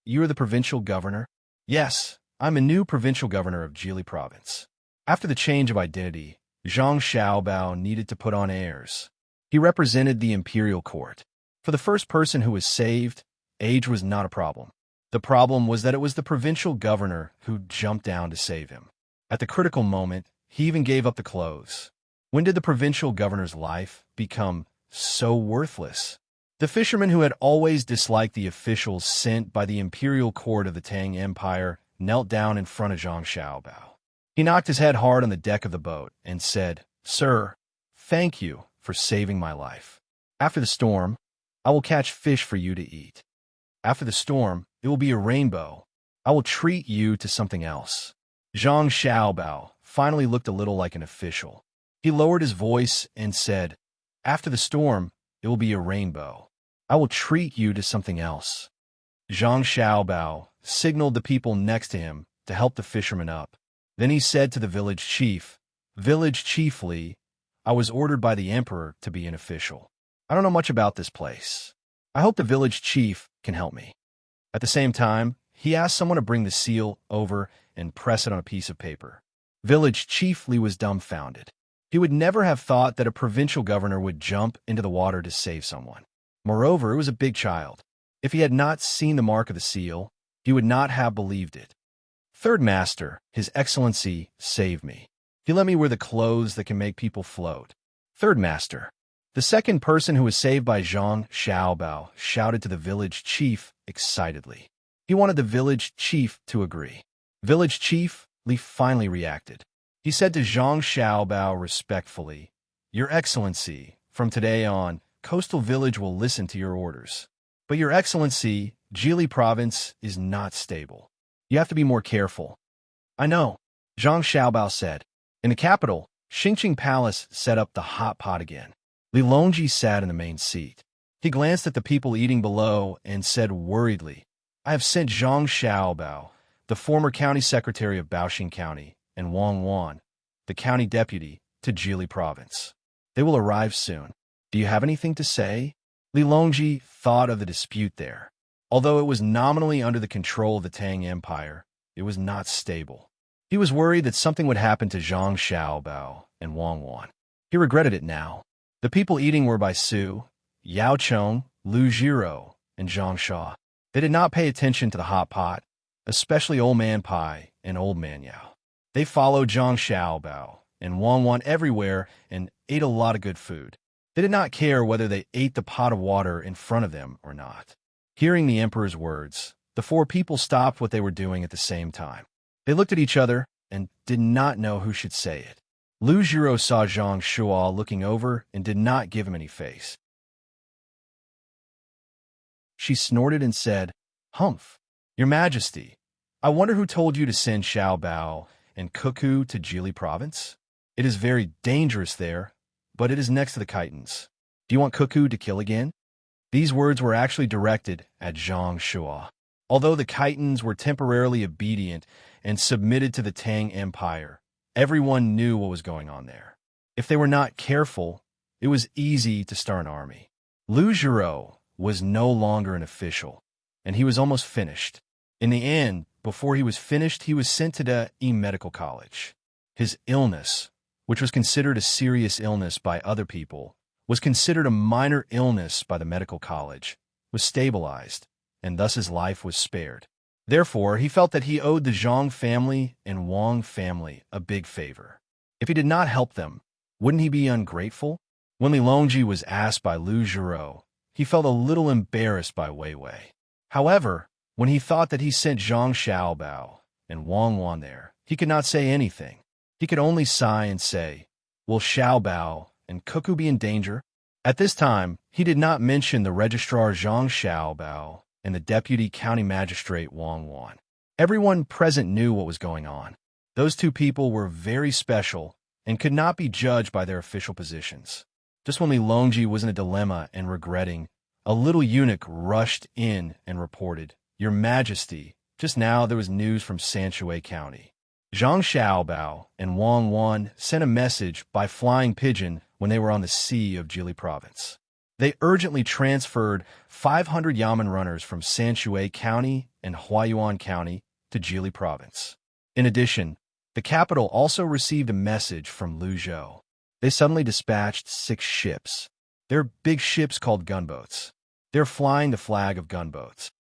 are the provincial governor? Yes, I'm a new provincial governor of Idyll province. After the change of identity, Zhang Xiaobao needed to put on airs. He represented the imperial court. For the first person who was saved, age was not a problem. The problem was that it was the provincial governor who jumped down to save him. At the critical moment, he even gave up the clothes. When did the provincial governor's life become so worthless? The fisherman who had always disliked the officials sent by the imperial court of the Tang Empire knelt down in front of Zhang Xiaobao. He knocked his head hard on the deck of the boat and said, "Sir, thank you for saving my life. After the storm, I will catch fish for you to eat. After the storm, it will be a rainbow. I will treat you to something else." Zhang Xiaobao finally looked a little like an official. He lowered his voice and said, "After the storm, it will be a rainbow. I will treat you to something else." Zhang Xiaobao signaled the people next to him to help the fisherman up. Then he said to the village chief, "Village Chief Li, I was ordered by the emperor to be an official. I don't know much about this place. I hope the village chief can help me." At the same time, he asked someone to bring the seal over and press it on a piece of paper. Village Chief Li was dumbfounded. He would never have thought that a provincial governor would jump into the water to save someone. Moreover, it was a big child. If he had not seen the mark of the seal, he would not have believed it. "Third Master, His Excellency, saved me. He let me wear the clothes that can make people float." "Third Master." The second person who was saved by Zhang Xiaobao shouted to the village chief excitedly. He wanted the village chief to agree. Village Chief Li finally reacted. He said to Zhang Xiaobao respectfully, "Your Excellency, from today on, Coastal Village will listen to your orders. But Your Excellency, Idyll province is not stable. You have to be more careful." "I know," Zhang Xiaobao said. In the capital, Xingqing Palace set up the hot pot again. Li Longji sat in the main seat. He glanced at the people eating below and said worriedly, "I have sent Zhang Xiaobao, the former county secretary of Baoxing County, and Wang Wan, the county deputy, to Idyll province. They will arrive soon. Do you have anything to say?" Li Longji thought of the dispute there. Although it was nominally under the control of the Tang Empire, it was not stable. He was worried that something would happen to Zhang Xiaobao and Wang Wan. He regretted it now. The people eating were by Su, Yao Chong, Lu Jiro, and Zhang Sha. They did not pay attention to the hot pot, especially Old Man Pai and Old Man Yao. They followed Zhang Xiaobao and Wang Wan everywhere and ate a lot of good food. They did not care whether they ate the pot of water in front of them or not. Hearing the emperor's words, the four people stopped what they were doing at the same time. They looked at each other and did not know who should say it. Lu Jiro saw Zhang Shuo looking over and did not give him any face. She snorted and said, "Humph, Your Majesty, I wonder who told you to send Xiao Bao and Cuckoo to Jili province? It is very dangerous there, but it is next to the Chitons. Do you want Cuckoo to kill again?" These words were actually directed at Zhang Shuo. Although the Chitons were temporarily obedient and submitted to the Tang Empire, everyone knew what was going on there. If they were not careful, it was easy to start an army. Lu Jiro was no longer an official, and he was almost finished. In the end, before he was finished, he was sent to the medical college. His illness, which was considered a serious illness by other people, was considered a minor illness by the medical college, was stabilized, and thus his life was spared. Therefore, he felt that he owed the Zhang family and Wang family a big favor. If he did not help them, wouldn't he be ungrateful? When Li Longji was asked by Lu Jiro, he felt a little embarrassed by Wei Wei. However, when he thought that he sent Zhang Xiaobao and Wang Wan there, he could not say anything. He could only sigh and say, "Will Xiaobao and Cuckoo be in danger?" At this time, he did not mention the registrar Zhang Xiaobao and the deputy county magistrate Wang Wan. Everyone present knew what was going on. Those two people were very special and could not be judged by their official positions. Just when Li Longji was in a dilemma and regretting, a little eunuch rushed in and reported, "Your Majesty, just now there was news from Sanshui County. Zhang Xiaobao and Wang Wan sent a message by flying pigeon when they were on the sea of Jili province. They urgently transferred 500 Yamen runners from Sanshui County and Huayuan County to Jili province. In addition, the capital also received a message from Luzhou. They suddenly dispatched 6 ships. They're big ships called gunboats. They're flying the flag of gunboats."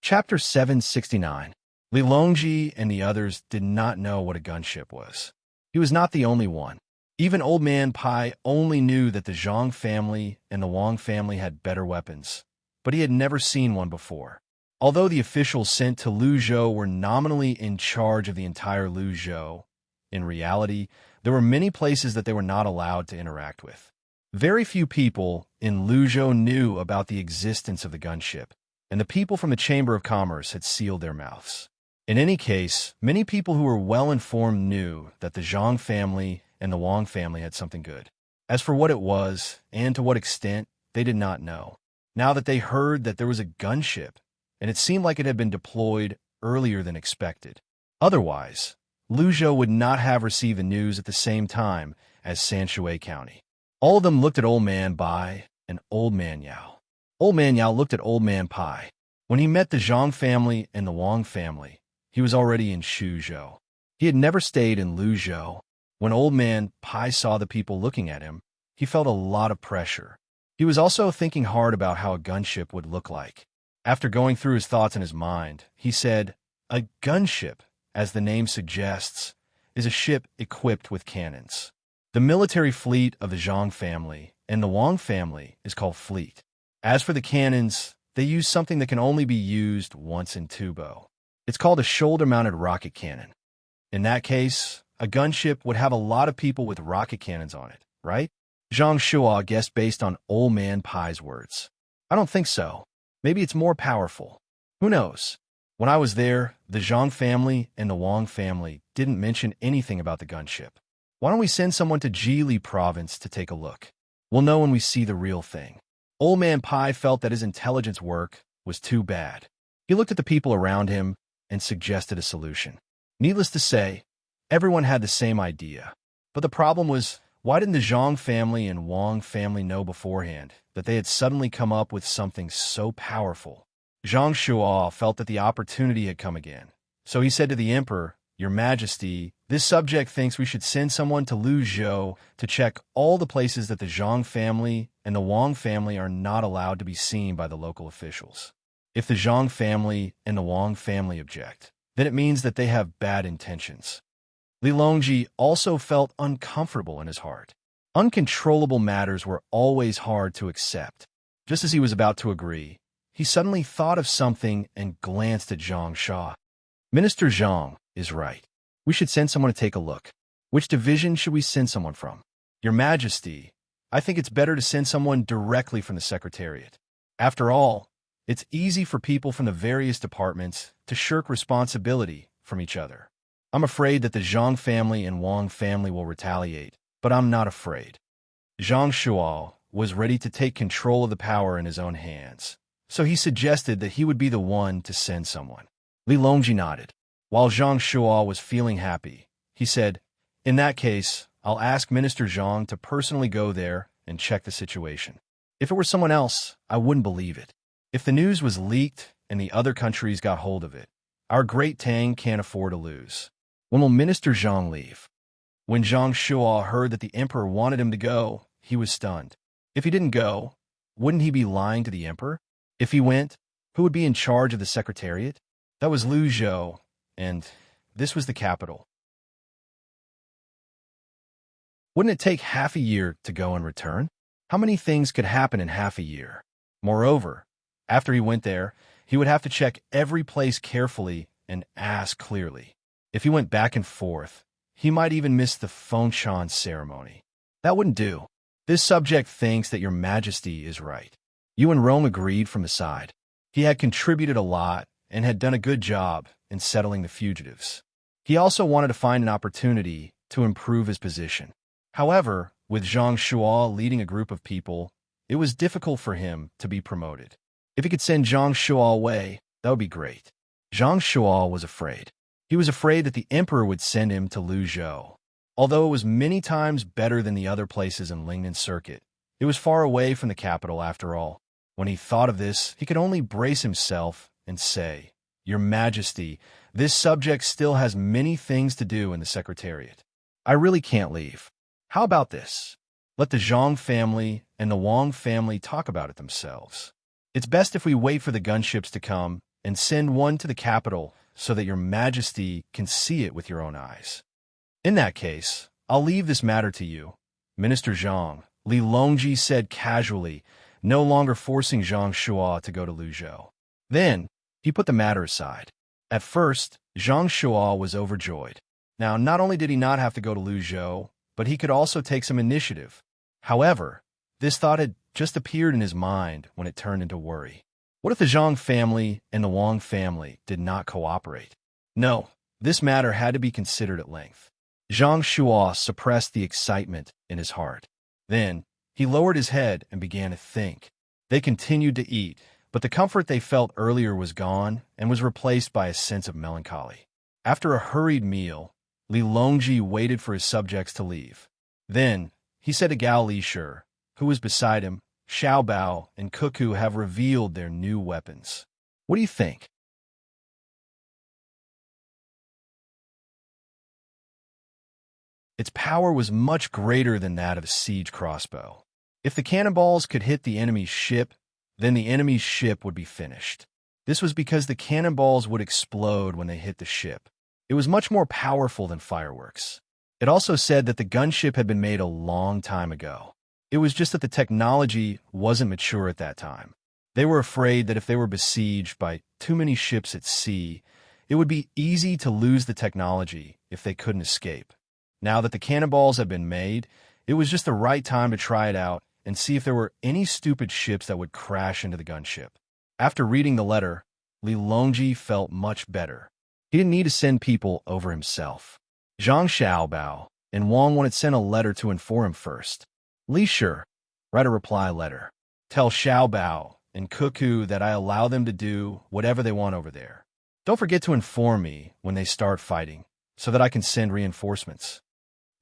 Chapter 769. Li Longji and the others did not know what a gunship was. He was not the only one. Even Old Man Pai only knew that the Zhang family and the Wang family had better weapons, but he had never seen one before. Although the officials sent to Luzhou were nominally in charge of the entire Luzhou, in reality, there were many places that they were not allowed to interact with. Very few people in Luzhou knew about the existence of the gunship, and the people from the Chamber of Commerce had sealed their mouths. In any case, many people who were well-informed knew that the Zhang family and the Wang family had something good. As for what it was, and to what extent, they did not know. Now that they heard that there was a gunship, and it seemed like it had been deployed earlier than expected. Otherwise, Luzhou would not have received the news at the same time as Sanshui County. All of them looked at Old Man Bai and Old Man Yao. Old Man Yao looked at Old Man Pai. When he met the Zhang family and the Wang family, he was already in Shuzhou. He had never stayed in Luzhou. When Old Man Pai saw the people looking at him, he felt a lot of pressure. He was also thinking hard about how a gunship would look like. After going through his thoughts in his mind, he said, "A gunship, as the name suggests, is a ship equipped with cannons. The military fleet of the Zhang family and the Wang family is called fleet. As for the cannons, they use something that can only be used once in Tubo. It's called a shoulder-mounted rocket cannon. In that case, a gunship would have a lot of people with rocket cannons on it, right?" Zhang Shuo guessed based on Old Man Pai's words. "I don't think so. Maybe it's more powerful. Who knows? When I was there, the Zhang family and the Wang family didn't mention anything about the gunship. Why don't we send someone to Jili province to take a look? We'll know when we see the real thing." Old Man Pai felt that his intelligence work was too bad. He looked at the people around him and suggested a solution. Needless to say, everyone had the same idea. But the problem was, why didn't the Zhang family and Wang family know beforehand that they had suddenly come up with something so powerful? Zhang Shuo felt that the opportunity had come again. So he said to the emperor, "Your Majesty, this subject thinks we should send someone to Luzhou to check all the places that the Zhang family and the Wang family are not allowed to be seen by the local officials. If the Zhang family and the Wang family object, then it means that they have bad intentions." Li Longji also felt uncomfortable in his heart. Uncontrollable matters were always hard to accept. Just as he was about to agree, he suddenly thought of something and glanced at Zhang Sha. Minister Zhang is right. We should send someone to take a look. Which division should we send someone from? Your Majesty, I think it's better to send someone directly from the Secretariat. After all, it's easy for people from the various departments to shirk responsibility from each other. I'm afraid that the Zhang family and Wang family will retaliate, but I'm not afraid. Zhang Shuo was ready to take control of the power in his own hands, so he suggested that he would be the one to send someone. Li Longji nodded. While Zhang Shuo was feeling happy, he said, "In that case, I'll ask Minister Zhang to personally go there and check the situation. If it were someone else, I wouldn't believe it. If the news was leaked and the other countries got hold of it, our great Tang can't afford to lose. When will Minister Zhang leave?" When Zhang Shuo heard that the emperor wanted him to go, he was stunned. If he didn't go, wouldn't he be lying to the emperor? If he went, who would be in charge of the Secretariat? That was Luzhou, and this was the capital. Wouldn't it take half a year to go and return? How many things could happen in half a year? Moreover, after he went there, he would have to check every place carefully and ask clearly. If he went back and forth, he might even miss the Fengshan ceremony. That wouldn't do. This subject thinks that your Majesty is right. You and Rome agreed from the side. He had contributed a lot and had done a good job in settling the fugitives. He also wanted to find an opportunity to improve his position. However, with Zhang Shuo leading a group of people, it was difficult for him to be promoted. If he could send Zhang Shuo away, that would be great. Zhang Shuo was afraid. He was afraid that the emperor would send him to Luzhou. Although it was many times better than the other places in Lingnan Circuit, it was far away from the capital after all. When he thought of this, he could only brace himself and say, "Your Majesty, this subject still has many things to do in the Secretariat. I really can't leave. How about this? Let the Zhang family and the Wang family talk about it themselves. It's best if we wait for the gunships to come and send one to the capital so that your Majesty can see it with your own eyes. In that case, I'll leave this matter to you, Minister Zhang," Li Longji said casually, no longer forcing Zhang Shuo to go to Luzhou. Then, he put the matter aside. At first, Zhang Shuo was overjoyed. Now, not only did he not have to go to Luzhou, but he could also take some initiative. However, this thought had just appeared in his mind when it turned into worry. What if the Zhang family and the Wang family did not cooperate? No, this matter had to be considered at length. Zhang Shuo suppressed the excitement in his heart. Then, he lowered his head and began to think. They continued to eat, but the comfort they felt earlier was gone and was replaced by a sense of melancholy. After a hurried meal, Li Longji waited for his subjects to leave. Then, he said to Gao Lishur, who was beside him, "Xiao Bao and Cuckoo have revealed their new weapons. What do you think?" Its power was much greater than that of a siege crossbow. If the cannonballs could hit the enemy's ship, then the enemy's ship would be finished. This was because the cannonballs would explode when they hit the ship. It was much more powerful than fireworks. It also said that the gunship had been made a long time ago. It was just that the technology wasn't mature at that time. They were afraid that if they were besieged by too many ships at sea, it would be easy to lose the technology if they couldn't escape. Now that the cannonballs had been made, it was just the right time to try it out and see if there were any stupid ships that would crash into the gunship. After reading the letter, Li Longji felt much better. He didn't need to send people over himself. Zhang Xiaobao and Wang wanted to send a letter to inform him first. Li Shi, write a reply letter. Tell Xiaobao and Cuckoo that I allow them to do whatever they want over there. Don't forget to inform me when they start fighting, so that I can send reinforcements.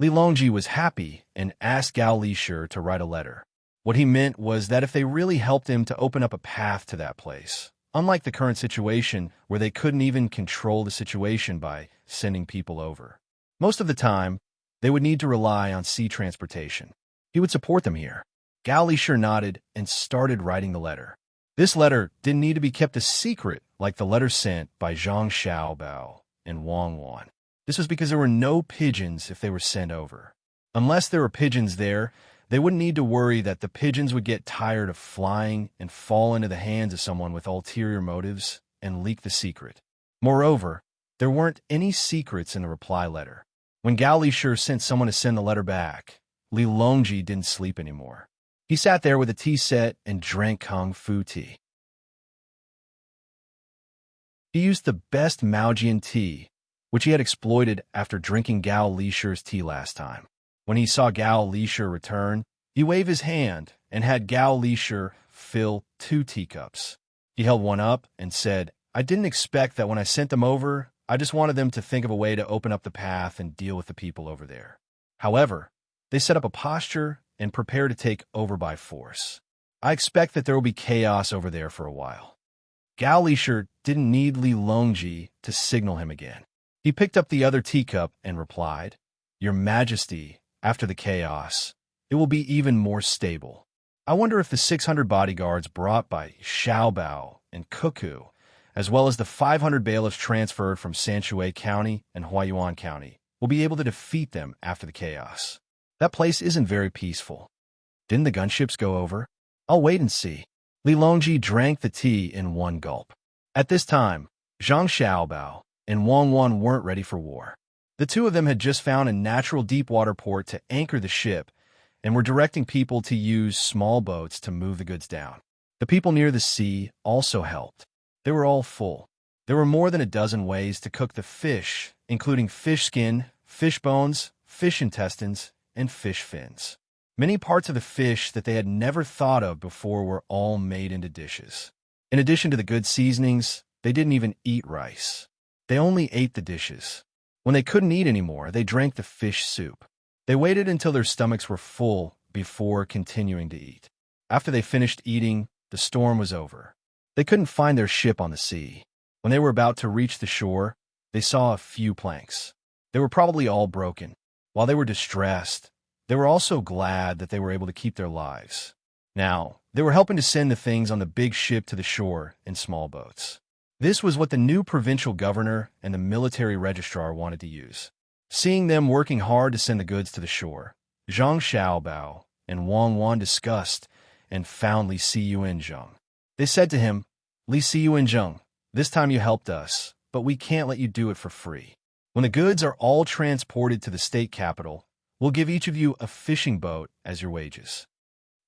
Li Longji was happy and asked Gao Lishur to write a letter. What he meant was that if they really helped him to open up a path to that place, unlike the current situation where they couldn't even control the situation by sending people over. Most of the time, they would need to rely on sea transportation. He would support them here. Gao Lishur nodded and started writing the letter. This letter didn't need to be kept a secret like the letter sent by Zhang Xiaobao and Wang Wan. This was because there were no pigeons if they were sent over. Unless there were pigeons there, They wouldn't need to worry that the pigeons would get tired of flying and fall into the hands of someone with ulterior motives and leak the secret. Moreover, there weren't any secrets in the reply letter. When Gao Lishur sent someone to send the letter back, Li Longji didn't sleep anymore. He sat there with a tea set and drank kung fu tea. He used the best Maojian tea, which he had exploited after drinking Gao Lishur's tea last time. When he saw Gao Lishur return, he waved his hand and had Gao Lishur fill 2 teacups. He held one up and said, "I didn't expect that when I sent them over. I just wanted them to think of a way to open up the path and deal with the people over there. However, they set up a posture and prepare to take over by force. I expect that there will be chaos over there for a while." Gao Lishur didn't need Li Longji to signal him again. He picked up the other teacup and replied, "Your Majesty, after the chaos, it will be even more stable. I wonder if the 600 bodyguards brought by Xiaobao and Cuckoo, as well as the 500 bailiffs transferred from Sanshui County and Huayuan County, will be able to defeat them after the chaos. That place isn't very peaceful. Didn't the gunships go over? I'll wait and see." Li Longji drank the tea in one gulp. At this time, Zhang Xiaobao and Wang Wan weren't ready for war. The two of them had just found a natural deep-water port to anchor the ship and were directing people to use small boats to move the goods down. The people near the sea also helped. They were all full. There were more than a dozen ways to cook the fish, including fish skin, fish bones, fish intestines, and fish fins. Many parts of the fish that they had never thought of before were all made into dishes. In addition to the good seasonings, they didn't even eat rice. They only ate the dishes. When they couldn't eat anymore, they drank the fish soup. They waited until their stomachs were full before continuing to eat. After they finished eating, the storm was over. They couldn't find their ship on the sea. When they were about to reach the shore, they saw a few planks. They were probably all broken. While they were distressed, they were also glad that they were able to keep their lives. Now, they were helping to send the things on the big ship to the shore in small boats. This was what the new provincial governor and the military registrar wanted to use. Seeing them working hard to send the goods to the shore, Zhang Xiaobao and Wang Wan discussed and found Li Siyuanzheng. They said to him, "Li Siyuanzheng, this time you helped us, but we can't let you do it for free. When the goods are all transported to the state capital, we'll give each of you a fishing boat as your wages."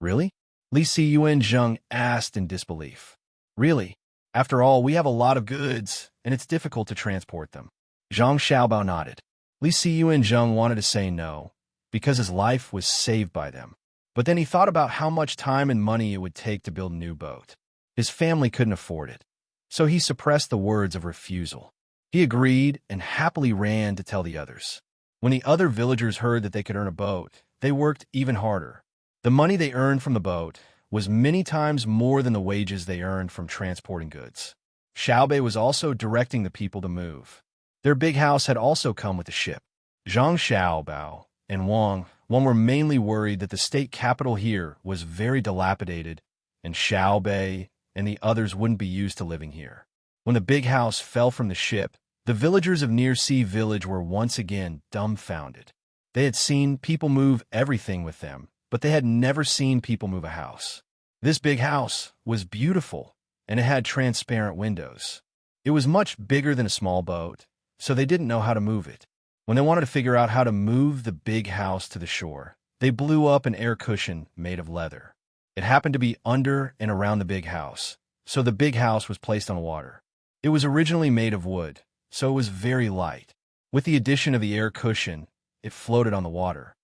"Really?" Li Siyuanzheng asked in disbelief. "Really? After all, we have a lot of goods, and it's difficult to transport them." Zhang Xiaobao nodded. Li Siyuanzheng wanted to say no, because his life was saved by them. But then he thought about how much time and money it would take to build a new boat. His family couldn't afford it, so he suppressed the words of refusal. He agreed and happily ran to tell the others. When the other villagers heard that they could earn a boat, they worked even harder. The money they earned from the boat was many times more than the wages they earned from transporting goods. Xiaobei was also directing the people to move. Their big house had also come with the ship. Zhang Xiaobao and Wang were mainly worried that the state capital here was very dilapidated, and Xiaobei and the others wouldn't be used to living here. When the big house fell from the ship, the villagers of Near Sea Village were once again dumbfounded. They had seen people move everything with them, but they had never seen people move a house. This big house was beautiful, and it had transparent windows. It was much bigger than a small boat, so they didn't know how to move it. When they wanted to figure out how to move the big house to the shore, they blew up an air cushion made of leather. It happened to be under and around the big house, so the big house was placed on water. It was originally made of wood, so it was very light. With the addition of the air cushion, it floated on the water.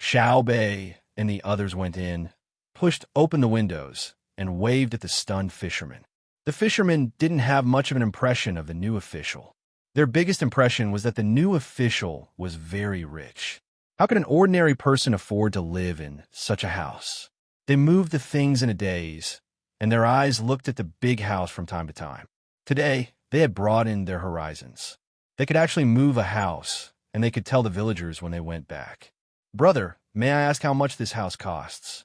Xiaobei and the others went in, pushed open the windows, and waved at the stunned fishermen. The fishermen didn't have much of an impression of the new official. Their biggest impression was that the new official was very rich. How could an ordinary person afford to live in such a house? They moved the things in a daze, and their eyes looked at the big house from time to time. Today, they had broadened their horizons. They could actually move a house, and they could tell the villagers when they went back. "Brother, may I ask how much this house costs?"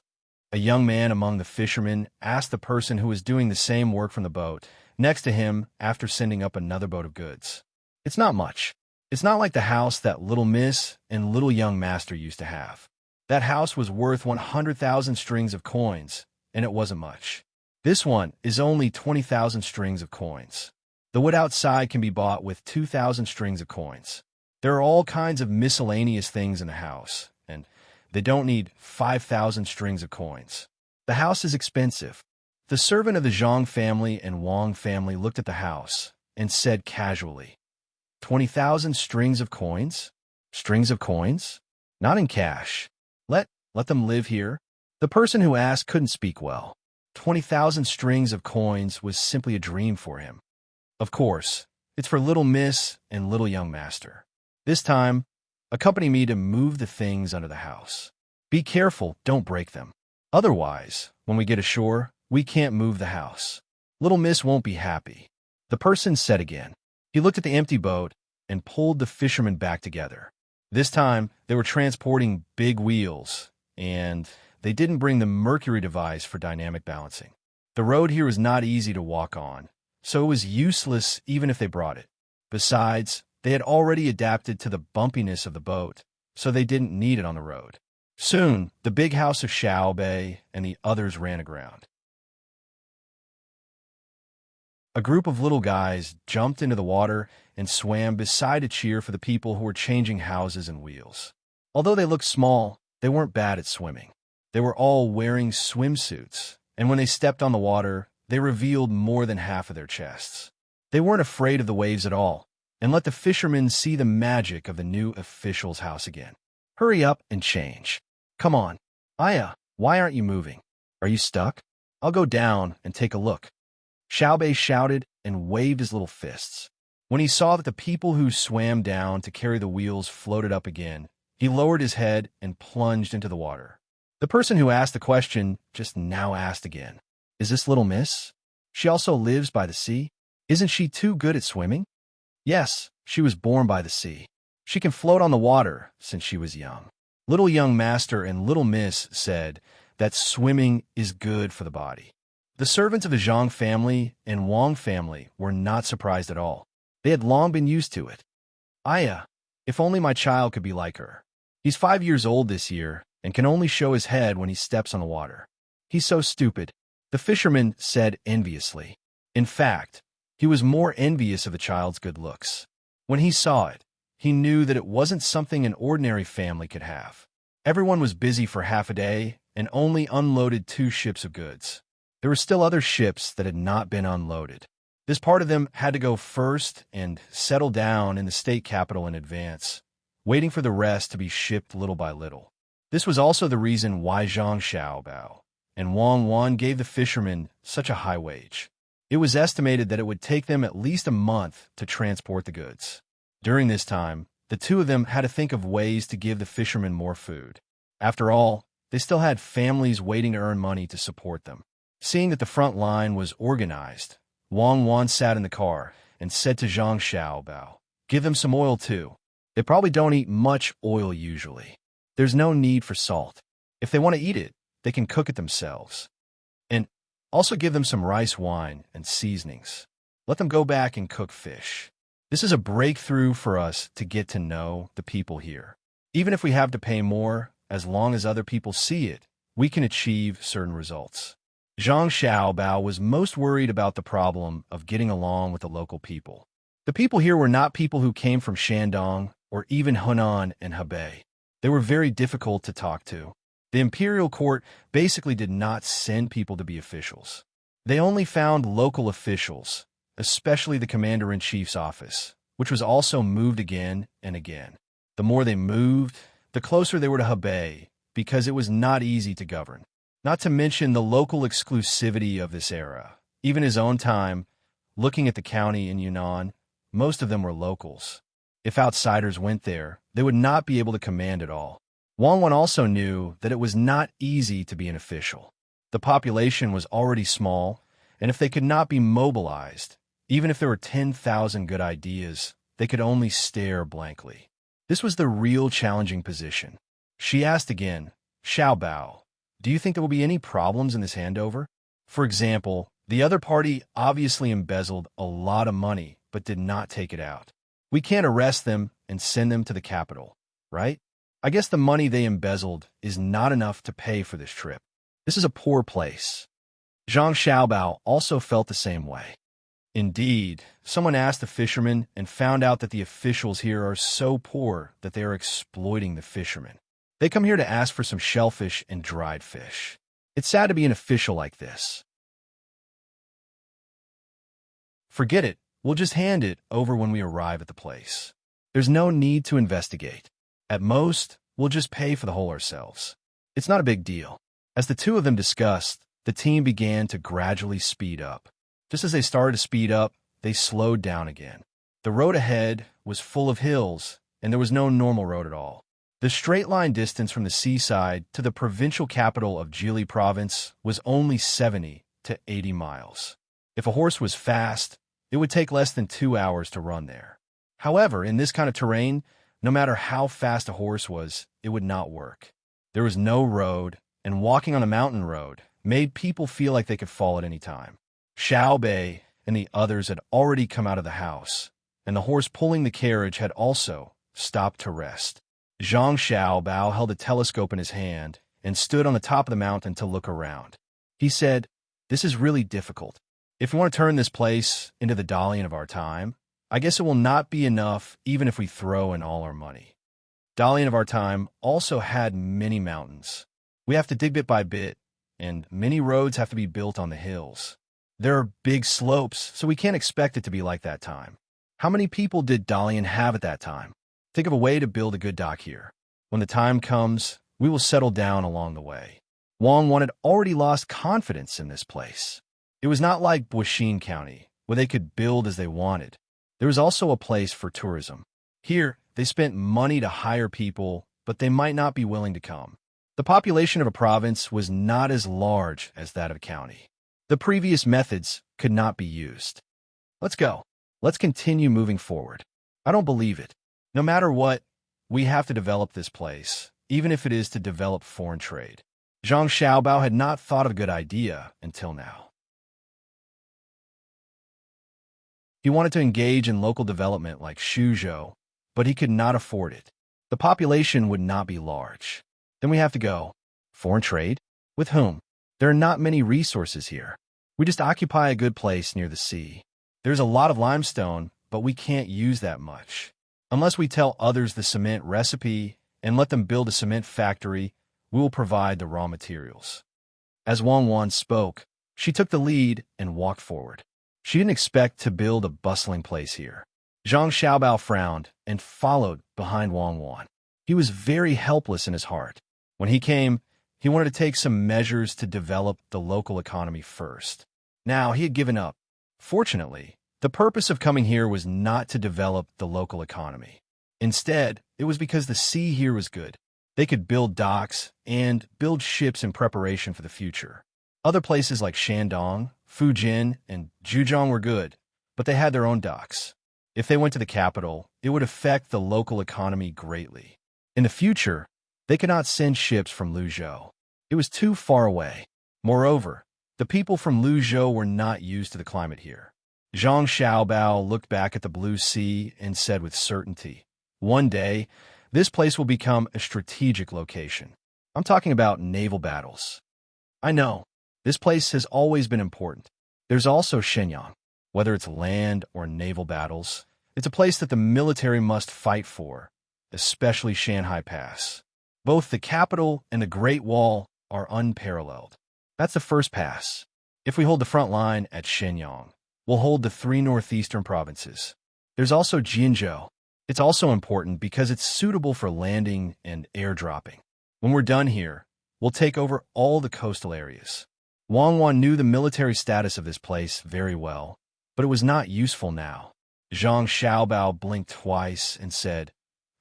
A young man among the fishermen asked the person who was doing the same work from the boat next to him after sending up another boat of goods. "It's not much. It's not like the house that little miss and little young master used to have. That house was worth 100,000 strings of coins, and it wasn't much. This one is only 20,000 strings of coins. The wood outside can be bought with 2,000 strings of coins. There are all kinds of miscellaneous things in the house, and they don't need 5,000 strings of coins. The house is expensive. The servant of the Zhang family and Wang family looked at the house and said casually, 20,000 strings of coins? Strings of coins? Not in cash. Let them live here. The person who asked couldn't speak well. 20,000 strings of coins was simply a dream for him. Of course, it's for little miss and little young master. This time, accompany me to move the things under the house. Be careful, don't break them. Otherwise, when we get ashore, we can't move the house. Little miss won't be happy. The person said again. He looked at the empty boat and pulled the fishermen back together. This time, they were transporting big wheels, and they didn't bring the Mercury device for dynamic balancing. The road here was not easy to walk on, so it was useless even if they brought it. Besides, they had already adapted to the bumpiness of the boat, so they didn't need it on the road. Soon, the big house of Xiao Bei and the others ran aground. A group of little guys jumped into the water and swam beside to cheer for the people who were changing houses and wheels. Although they looked small, they weren't bad at swimming. They were all wearing swimsuits, and when they stepped on the water, they revealed more than half of their chests. They weren't afraid of the waves at all, and let the fishermen see the magic of the new official's house again. Hurry up and change. Come on. Aya, why aren't you moving? Are you stuck? I'll go down and take a look. Xiao Bei shouted and waved his little fists. When he saw that the people who swam down to carry the wheels floated up again, he lowered his head and plunged into the water. The person who asked the question just now asked again, is this little miss? She also lives by the sea? Isn't she too good at swimming? Yes, she was born by the sea. She can float on the water since she was young. Little young master and little miss said that swimming is good for the body. The servants of the Zhang family and Wang family were not surprised at all. They had long been used to it. Aya, if only my child could be like her. He's 5 years old this year and can only show his head when he steps on the water. He's so stupid, the fisherman said enviously. In fact, he was more envious of the child's good looks. When he saw it, he knew that it wasn't something an ordinary family could have. Everyone was busy for half a day and only unloaded 2 ships of goods. There were still other ships that had not been unloaded. This part of them had to go first and settle down in the state capital in advance, waiting for the rest to be shipped little by little. This was also the reason why Zhang Xiaobao and Wang Wan gave the fishermen such a high wage. It was estimated that it would take them at least a month to transport the goods. During this time, the two of them had to think of ways to give the fishermen more food. After all, they still had families waiting to earn money to support them. Seeing that the front line was organized, Wang Wan sat in the car and said to Zhang Xiaobao, give them some oil too. They probably don't eat much oil usually. There's no need for salt. If they want to eat it, they can cook it themselves. And also give them some rice wine and seasonings. Let them go back and cook fish. This is a breakthrough for us to get to know the people here. Even if we have to pay more, as long as other people see it, we can achieve certain results. Zhang Xiaobao was most worried about the problem of getting along with the local people. The people here were not people who came from Shandong or even Hunan and Hebei. They were very difficult to talk to. The imperial court basically did not send people to be officials. They only found local officials, especially the commander-in-chief's office, which was also moved again and again. The more they moved, the closer they were to Hebei, because it was not easy to govern. Not to mention the local exclusivity of this era. Even his own time, looking at the county in Yunnan, most of them were locals. If outsiders went there, they would not be able to command it all. Wang Wan also knew that it was not easy to be an official. The population was already small, and if they could not be mobilized, even if there were 10,000 good ideas, they could only stare blankly. This was the real challenging position. She asked again, Xiao Bao, do you think there will be any problems in this handover? For example, the other party obviously embezzled a lot of money but did not take it out. We can't arrest them and send them to the capital, right? I guess the money they embezzled is not enough to pay for this trip. This is a poor place. Zhang Xiaobao also felt the same way. Indeed, someone asked the fishermen and found out that the officials here are so poor that they are exploiting the fishermen. They come here to ask for some shellfish and dried fish. It's sad to be an official like this. Forget it. We'll just hand it over when we arrive at the place. There's no need to investigate. At most, we'll just pay for the whole ourselves. It's not a big deal. As the two of them discussed, the team began to gradually speed up. Just as they started to speed up, they slowed down again. The road ahead was full of hills, and there was no normal road at all. The straight-line distance from the seaside to the provincial capital of Jili province was only 70 to 80 miles. If a horse was fast, it would take less than 2 hours to run there. However, in this kind of terrain, no matter how fast a horse was, it would not work. There was no road, and walking on a mountain road made people feel like they could fall at any time. Xiao Bei and the others had already come out of the house, and the horse pulling the carriage had also stopped to rest. Zhang Xiaobao held a telescope in his hand and stood on the top of the mountain to look around. He said, "This is really difficult. If we want to turn this place into the Dalian of our time, I guess it will not be enough even if we throw in all our money." Dalian of our time also had many mountains. We have to dig bit by bit, and many roads have to be built on the hills. There are big slopes, so we can't expect it to be like that time. How many people did Dalian have at that time? Think of a way to build a good dock here. When the time comes, we will settle down along the way. Wang Wan had already lost confidence in this place. It was not like Buixin County, where they could build as they wanted. There was also a place for tourism. Here, they spent money to hire people, but they might not be willing to come. The population of a province was not as large as that of a county. The previous methods could not be used. Let's go. Let's continue moving forward. I don't believe it. No matter what, we have to develop this place, even if it is to develop foreign trade. Zhang Xiaobao had not thought of a good idea until now. He wanted to engage in local development like Suzhou, but he could not afford it. The population would not be large. Then we have to go. Foreign trade? With whom? There are not many resources here. We just occupy a good place near the sea. There's a lot of limestone, but we can't use that much. Unless we tell others the cement recipe and let them build a cement factory, we will provide the raw materials. As Wang Wan spoke, she took the lead and walked forward. She didn't expect to build a bustling place here. Zhang Xiaobao frowned and followed behind Wang Wan. He was very helpless in his heart. When he came, he wanted to take some measures to develop the local economy first. Now, he had given up. Fortunately, the purpose of coming here was not to develop the local economy. Instead, it was because the sea here was good. They could build docks and build ships in preparation for the future. Other places like Shandong, Fujin, and Zhejiang were good, but they had their own docks. If they went to the capital, it would affect the local economy greatly. In the future, they could not send ships from Luzhou. It was too far away. Moreover, the people from Luzhou were not used to the climate here. Zhang Xiaobao looked back at the blue sea and said with certainty, "One day, this place will become a strategic location. I'm talking about naval battles." I know, this place has always been important. There's also Shenyang. Whether it's land or naval battles, it's a place that the military must fight for, especially Shanghai Pass. Both the capital and the Great Wall are unparalleled. That's the first pass. If we hold the front line at Shenyang, we'll hold the 3 northeastern provinces. There's also Jinzhou. It's also important because it's suitable for landing and airdropping. When we're done here, we'll take over all the coastal areas. Wang Wan knew the military status of this place very well, but it was not useful now. Zhang Xiaobao blinked twice and said,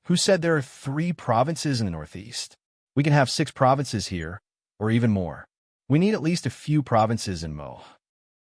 "Who said there are 3 provinces in the northeast? We can have 6 provinces here, or even more. We need at least a few provinces in Mo.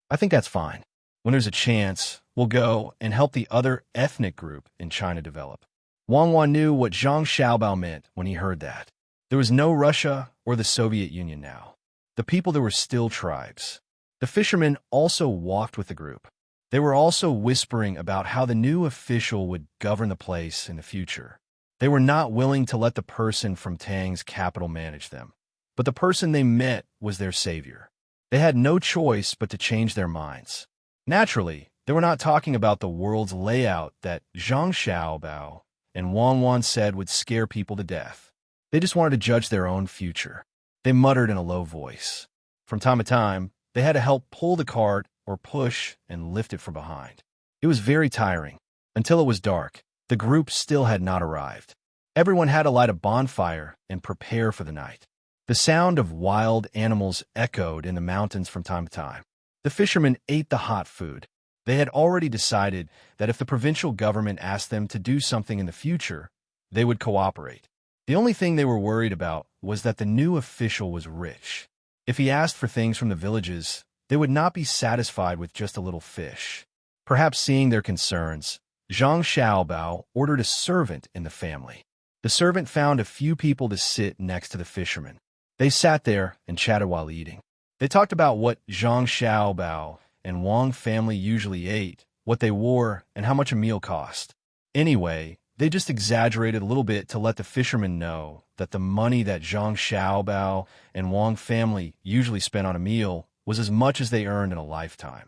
I think that's fine. When there's a chance, we'll go and help the other ethnic group in China develop." Wang Wan knew what Zhang Xiaobao meant when he heard that. There was no Russia or the Soviet Union now. The people there were still tribes. The fishermen also walked with the group. They were also whispering about how the new official would govern the place in the future. They were not willing to let the person from Tang's capital manage them. But the person they met was their savior. They had no choice but to change their minds. Naturally, they were not talking about the world's layout that Zhang Xiaobao and Wang Wan said would scare people to death. They just wanted to judge their own future. They muttered in a low voice. From time to time, they had to help pull the cart or push and lift it from behind. It was very tiring. Until it was dark, the group still had not arrived. Everyone had to light a bonfire and prepare for the night. The sound of wild animals echoed in the mountains from time to time. The fishermen ate the hot food. They had already decided that if the provincial government asked them to do something in the future, they would cooperate. The only thing they were worried about was that the new official was rich. If he asked for things from the villages, they would not be satisfied with just a little fish. Perhaps seeing their concerns, Zhang Xiaobao ordered a servant in the family. The servant found a few people to sit next to the fisherman. They sat there and chatted while eating. They talked about what Zhang Xiaobao and Wang family usually ate, what they wore, and how much a meal cost. Anyway, they just exaggerated a little bit to let the fisherman know that the money that Zhang Xiaobao and Wang family usually spent on a meal was as much as they earned in a lifetime.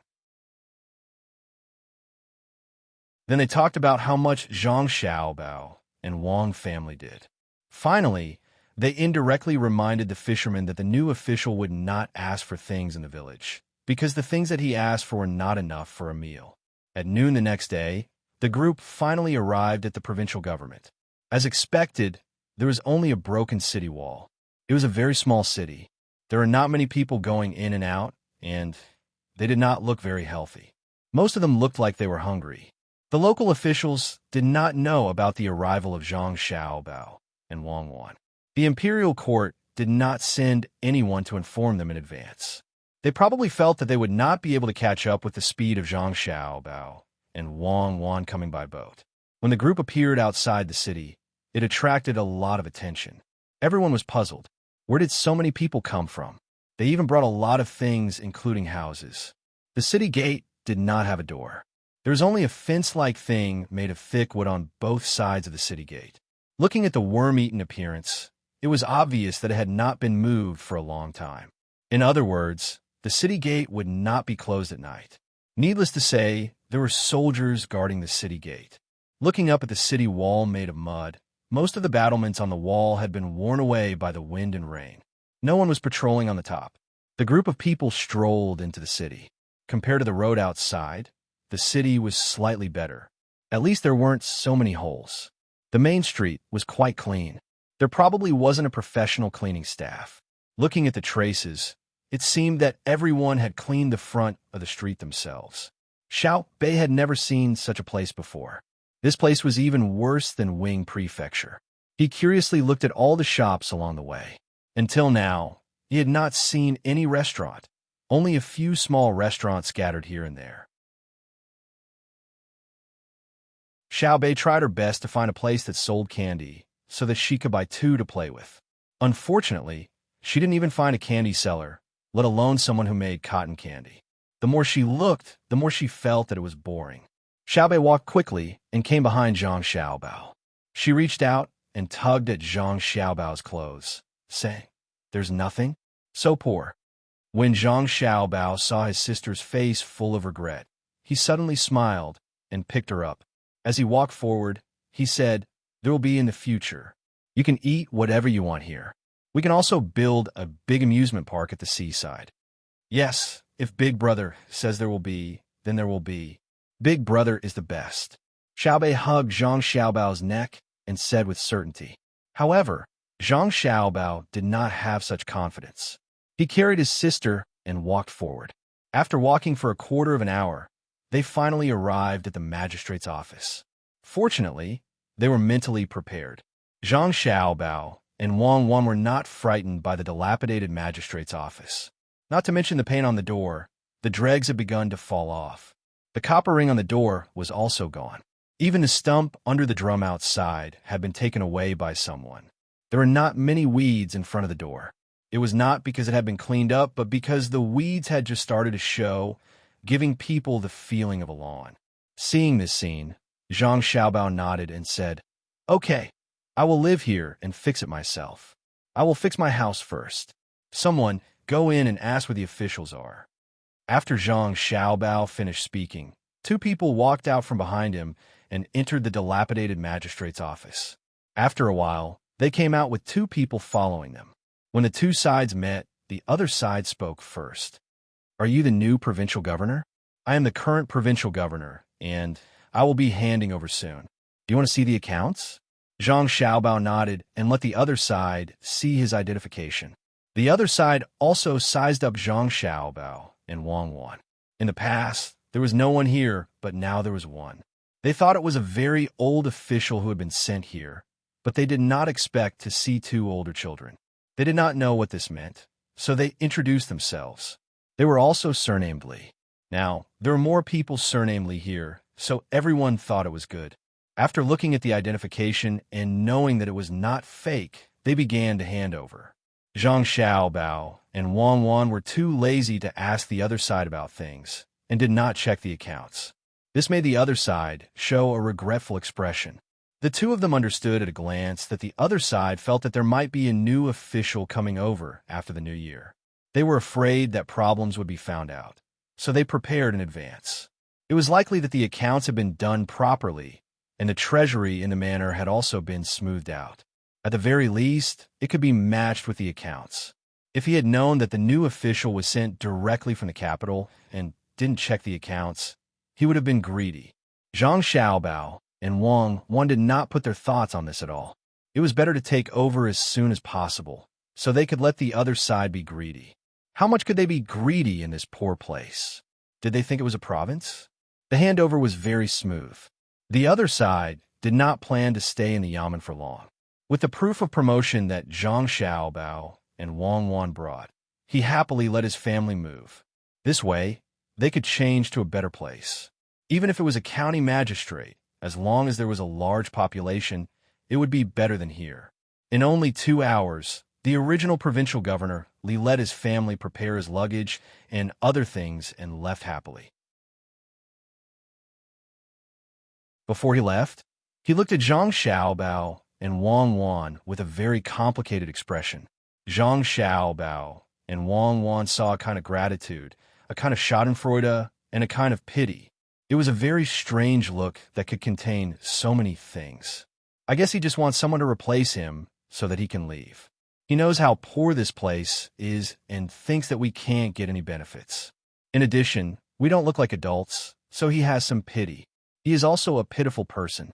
Then they talked about how much Zhang Xiaobao and Wang family did. Finally, they indirectly reminded the fisherman that the new official would not ask for things in the village, because the things that he asked for were not enough for a meal. At noon the next day, the group finally arrived at the provincial government. As expected, there was only a broken city wall. It was a very small city. There were not many people going in and out, and they did not look very healthy. Most of them looked like they were hungry. The local officials did not know about the arrival of Zhang Xiaobao and Wang Wan. The imperial court did not send anyone to inform them in advance. They probably felt that they would not be able to catch up with the speed of Zhang Xiaobao and Wang Wan coming by boat. When the group appeared outside the city, it attracted a lot of attention. Everyone was puzzled. Where did so many people come from? They even brought a lot of things, including houses. The city gate did not have a door. There was only a fence-like thing made of thick wood on both sides of the city gate. Looking at the worm-eaten appearance, it was obvious that it had not been moved for a long time. In other words, the city gate would not be closed at night. Needless to say, there were soldiers guarding the city gate. Looking up at the city wall made of mud, most of the battlements on the wall had been worn away by the wind and rain. No one was patrolling on the top. The group of people strolled into the city. Compared to the road outside, the city was slightly better. At least there weren't so many holes. The main street was quite clean. There probably wasn't a professional cleaning staff. Looking at the traces, it seemed that everyone had cleaned the front of the street themselves. Xiao Bei had never seen such a place before. This place was even worse than Wing Prefecture. He curiously looked at all the shops along the way. Until now, he had not seen any restaurant, only a few small restaurants scattered here and there. Xiao Bei tried her best to find a place that sold candy so that she could buy two to play with. Unfortunately, she didn't even find a candy seller, let alone someone who made cotton candy. The more she looked, the more she felt that it was boring. Xiao Bei walked quickly and came behind Zhang Xiaobao. She reached out and tugged at Zhang Xiaobao's clothes, saying, "There's nothing? So poor." When Zhang Xiaobao saw his sister's face full of regret, he suddenly smiled and picked her up. As he walked forward, he said, "There will be in the future. You can eat whatever you want here. We can also build a big amusement park at the seaside." Yes, if Big Brother says there will be, then there will be. Big Brother is the best. Xiao Bei hugged Zhang Xiaobao's neck and said with certainty. However, Zhang Xiaobao did not have such confidence. He carried his sister and walked forward. After walking for a quarter of an hour, they finally arrived at the magistrate's office. Fortunately, they were mentally prepared. Zhang Xiaobao and Wang Wan were not frightened by the dilapidated magistrate's office. Not to mention the paint on the door, the dregs had begun to fall off. The copper ring on the door was also gone. Even the stump under the drum outside had been taken away by someone. There were not many weeds in front of the door. It was not because it had been cleaned up, but because the weeds had just started to show giving people the feeling of a lawn. Seeing this scene, Zhang Xiaobao nodded and said, "Okay, I will live here and fix it myself. I will fix my house first. Someone, go in and ask where the officials are." After Zhang Xiaobao finished speaking, two people walked out from behind him and entered the dilapidated magistrate's office. After a while, they came out with two people following them. When the two sides met, the other side spoke first. "Are you the new provincial governor?" "I am the current provincial governor, and I will be handing over soon. Do you want to see the accounts?" Zhang Xiaobao nodded and let the other side see his identification. The other side also sized up Zhang Xiaobao and Wang Wan. In the past, there was no one here, but now there was one. They thought it was a very old official who had been sent here, but they did not expect to see two older children. They did not know what this meant, so they introduced themselves. They were also surnamed Li. Now, there were more people surnamed Li here, so everyone thought it was good. After looking at the identification and knowing that it was not fake, they began to hand over. Zhang Xiaobao and Wang Wan were too lazy to ask the other side about things and did not check the accounts. This made the other side show a regretful expression. The two of them understood at a glance that the other side felt that there might be a new official coming over after the new year. They were afraid that problems would be found out, so they prepared in advance. It was likely that the accounts had been done properly, and the treasury in the manner had also been smoothed out. At the very least, it could be matched with the accounts. If he had known that the new official was sent directly from the capital and didn't check the accounts, he would have been greedy. Zhang Xiaobao and Wang Wan did not put their thoughts on this at all. It was better to take over as soon as possible, so they could let the other side be greedy. How much could they be greedy in this poor place? Did they think it was a province? The handover was very smooth. The other side did not plan to stay in the Yamen for long. With the proof of promotion that Zhang Xiaobao and Wang Wan brought, he happily let his family move. This way, they could change to a better place. Even if it was a county magistrate, as long as there was a large population, it would be better than here. In only 2 hours, the original provincial governor Li let his family prepare his luggage and other things and left happily. Before he left, he looked at Zhang Xiaobao and Wang Wan with a very complicated expression. Zhang Xiaobao and Wang Wan saw a kind of gratitude, a kind of schadenfreude, and a kind of pity. It was a very strange look that could contain so many things. I guess he just wants someone to replace him so that he can leave. He knows how poor this place is and thinks that we can't get any benefits. In addition, we don't look like adults, so he has some pity. He is also a pitiful person.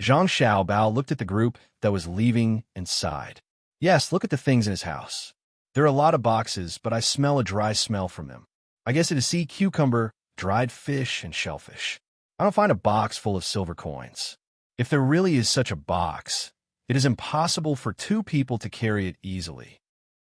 Zhang Xiaobao looked at the group that was leaving and sighed. Yes, look at the things in his house. There are a lot of boxes, but I smell a dry smell from them. I guess it is sea cucumber, dried fish, and shellfish. I don't find a box full of silver coins. If there really is such a box, it is impossible for two people to carry it easily.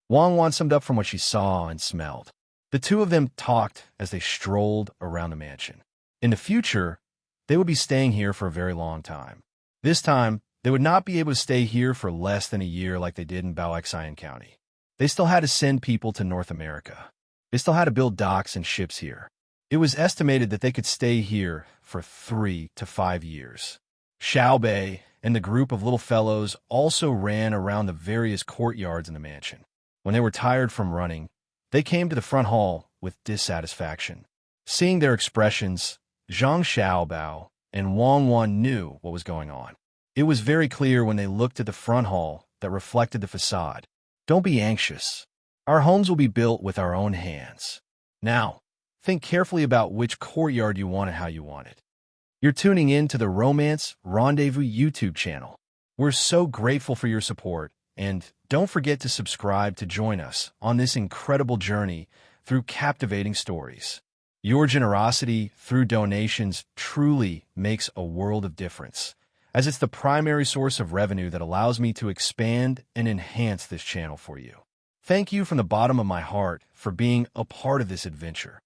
Wang Wan summed up from what she saw and smelled. The two of them talked as they strolled around the mansion. In the future, they would be staying here for a very long time. This time, they would not be able to stay here for less than a year like they did in Baoxian County. They still had to send people to North America. They still had to build docks and ships here. It was estimated that they could stay here for 3 to 5 years. Xiao Bei and the group of little fellows also ran around the various courtyards in the mansion. When they were tired from running, they came to the front hall with dissatisfaction. Seeing their expressions, Zhang Xiaobao and Wang Wan knew what was going on. It was very clear when they looked at the front hall that reflected the facade. Don't be anxious. Our homes will be built with our own hands. Now, think carefully about which courtyard you want and how you want it. You're tuning in to the Romance Rendezvous YouTube channel. We're so grateful for your support, and don't forget to subscribe to join us on this incredible journey through captivating stories. Your generosity through donations truly makes a world of difference, as it's the primary source of revenue that allows me to expand and enhance this channel for you. Thank you from the bottom of my heart for being a part of this adventure.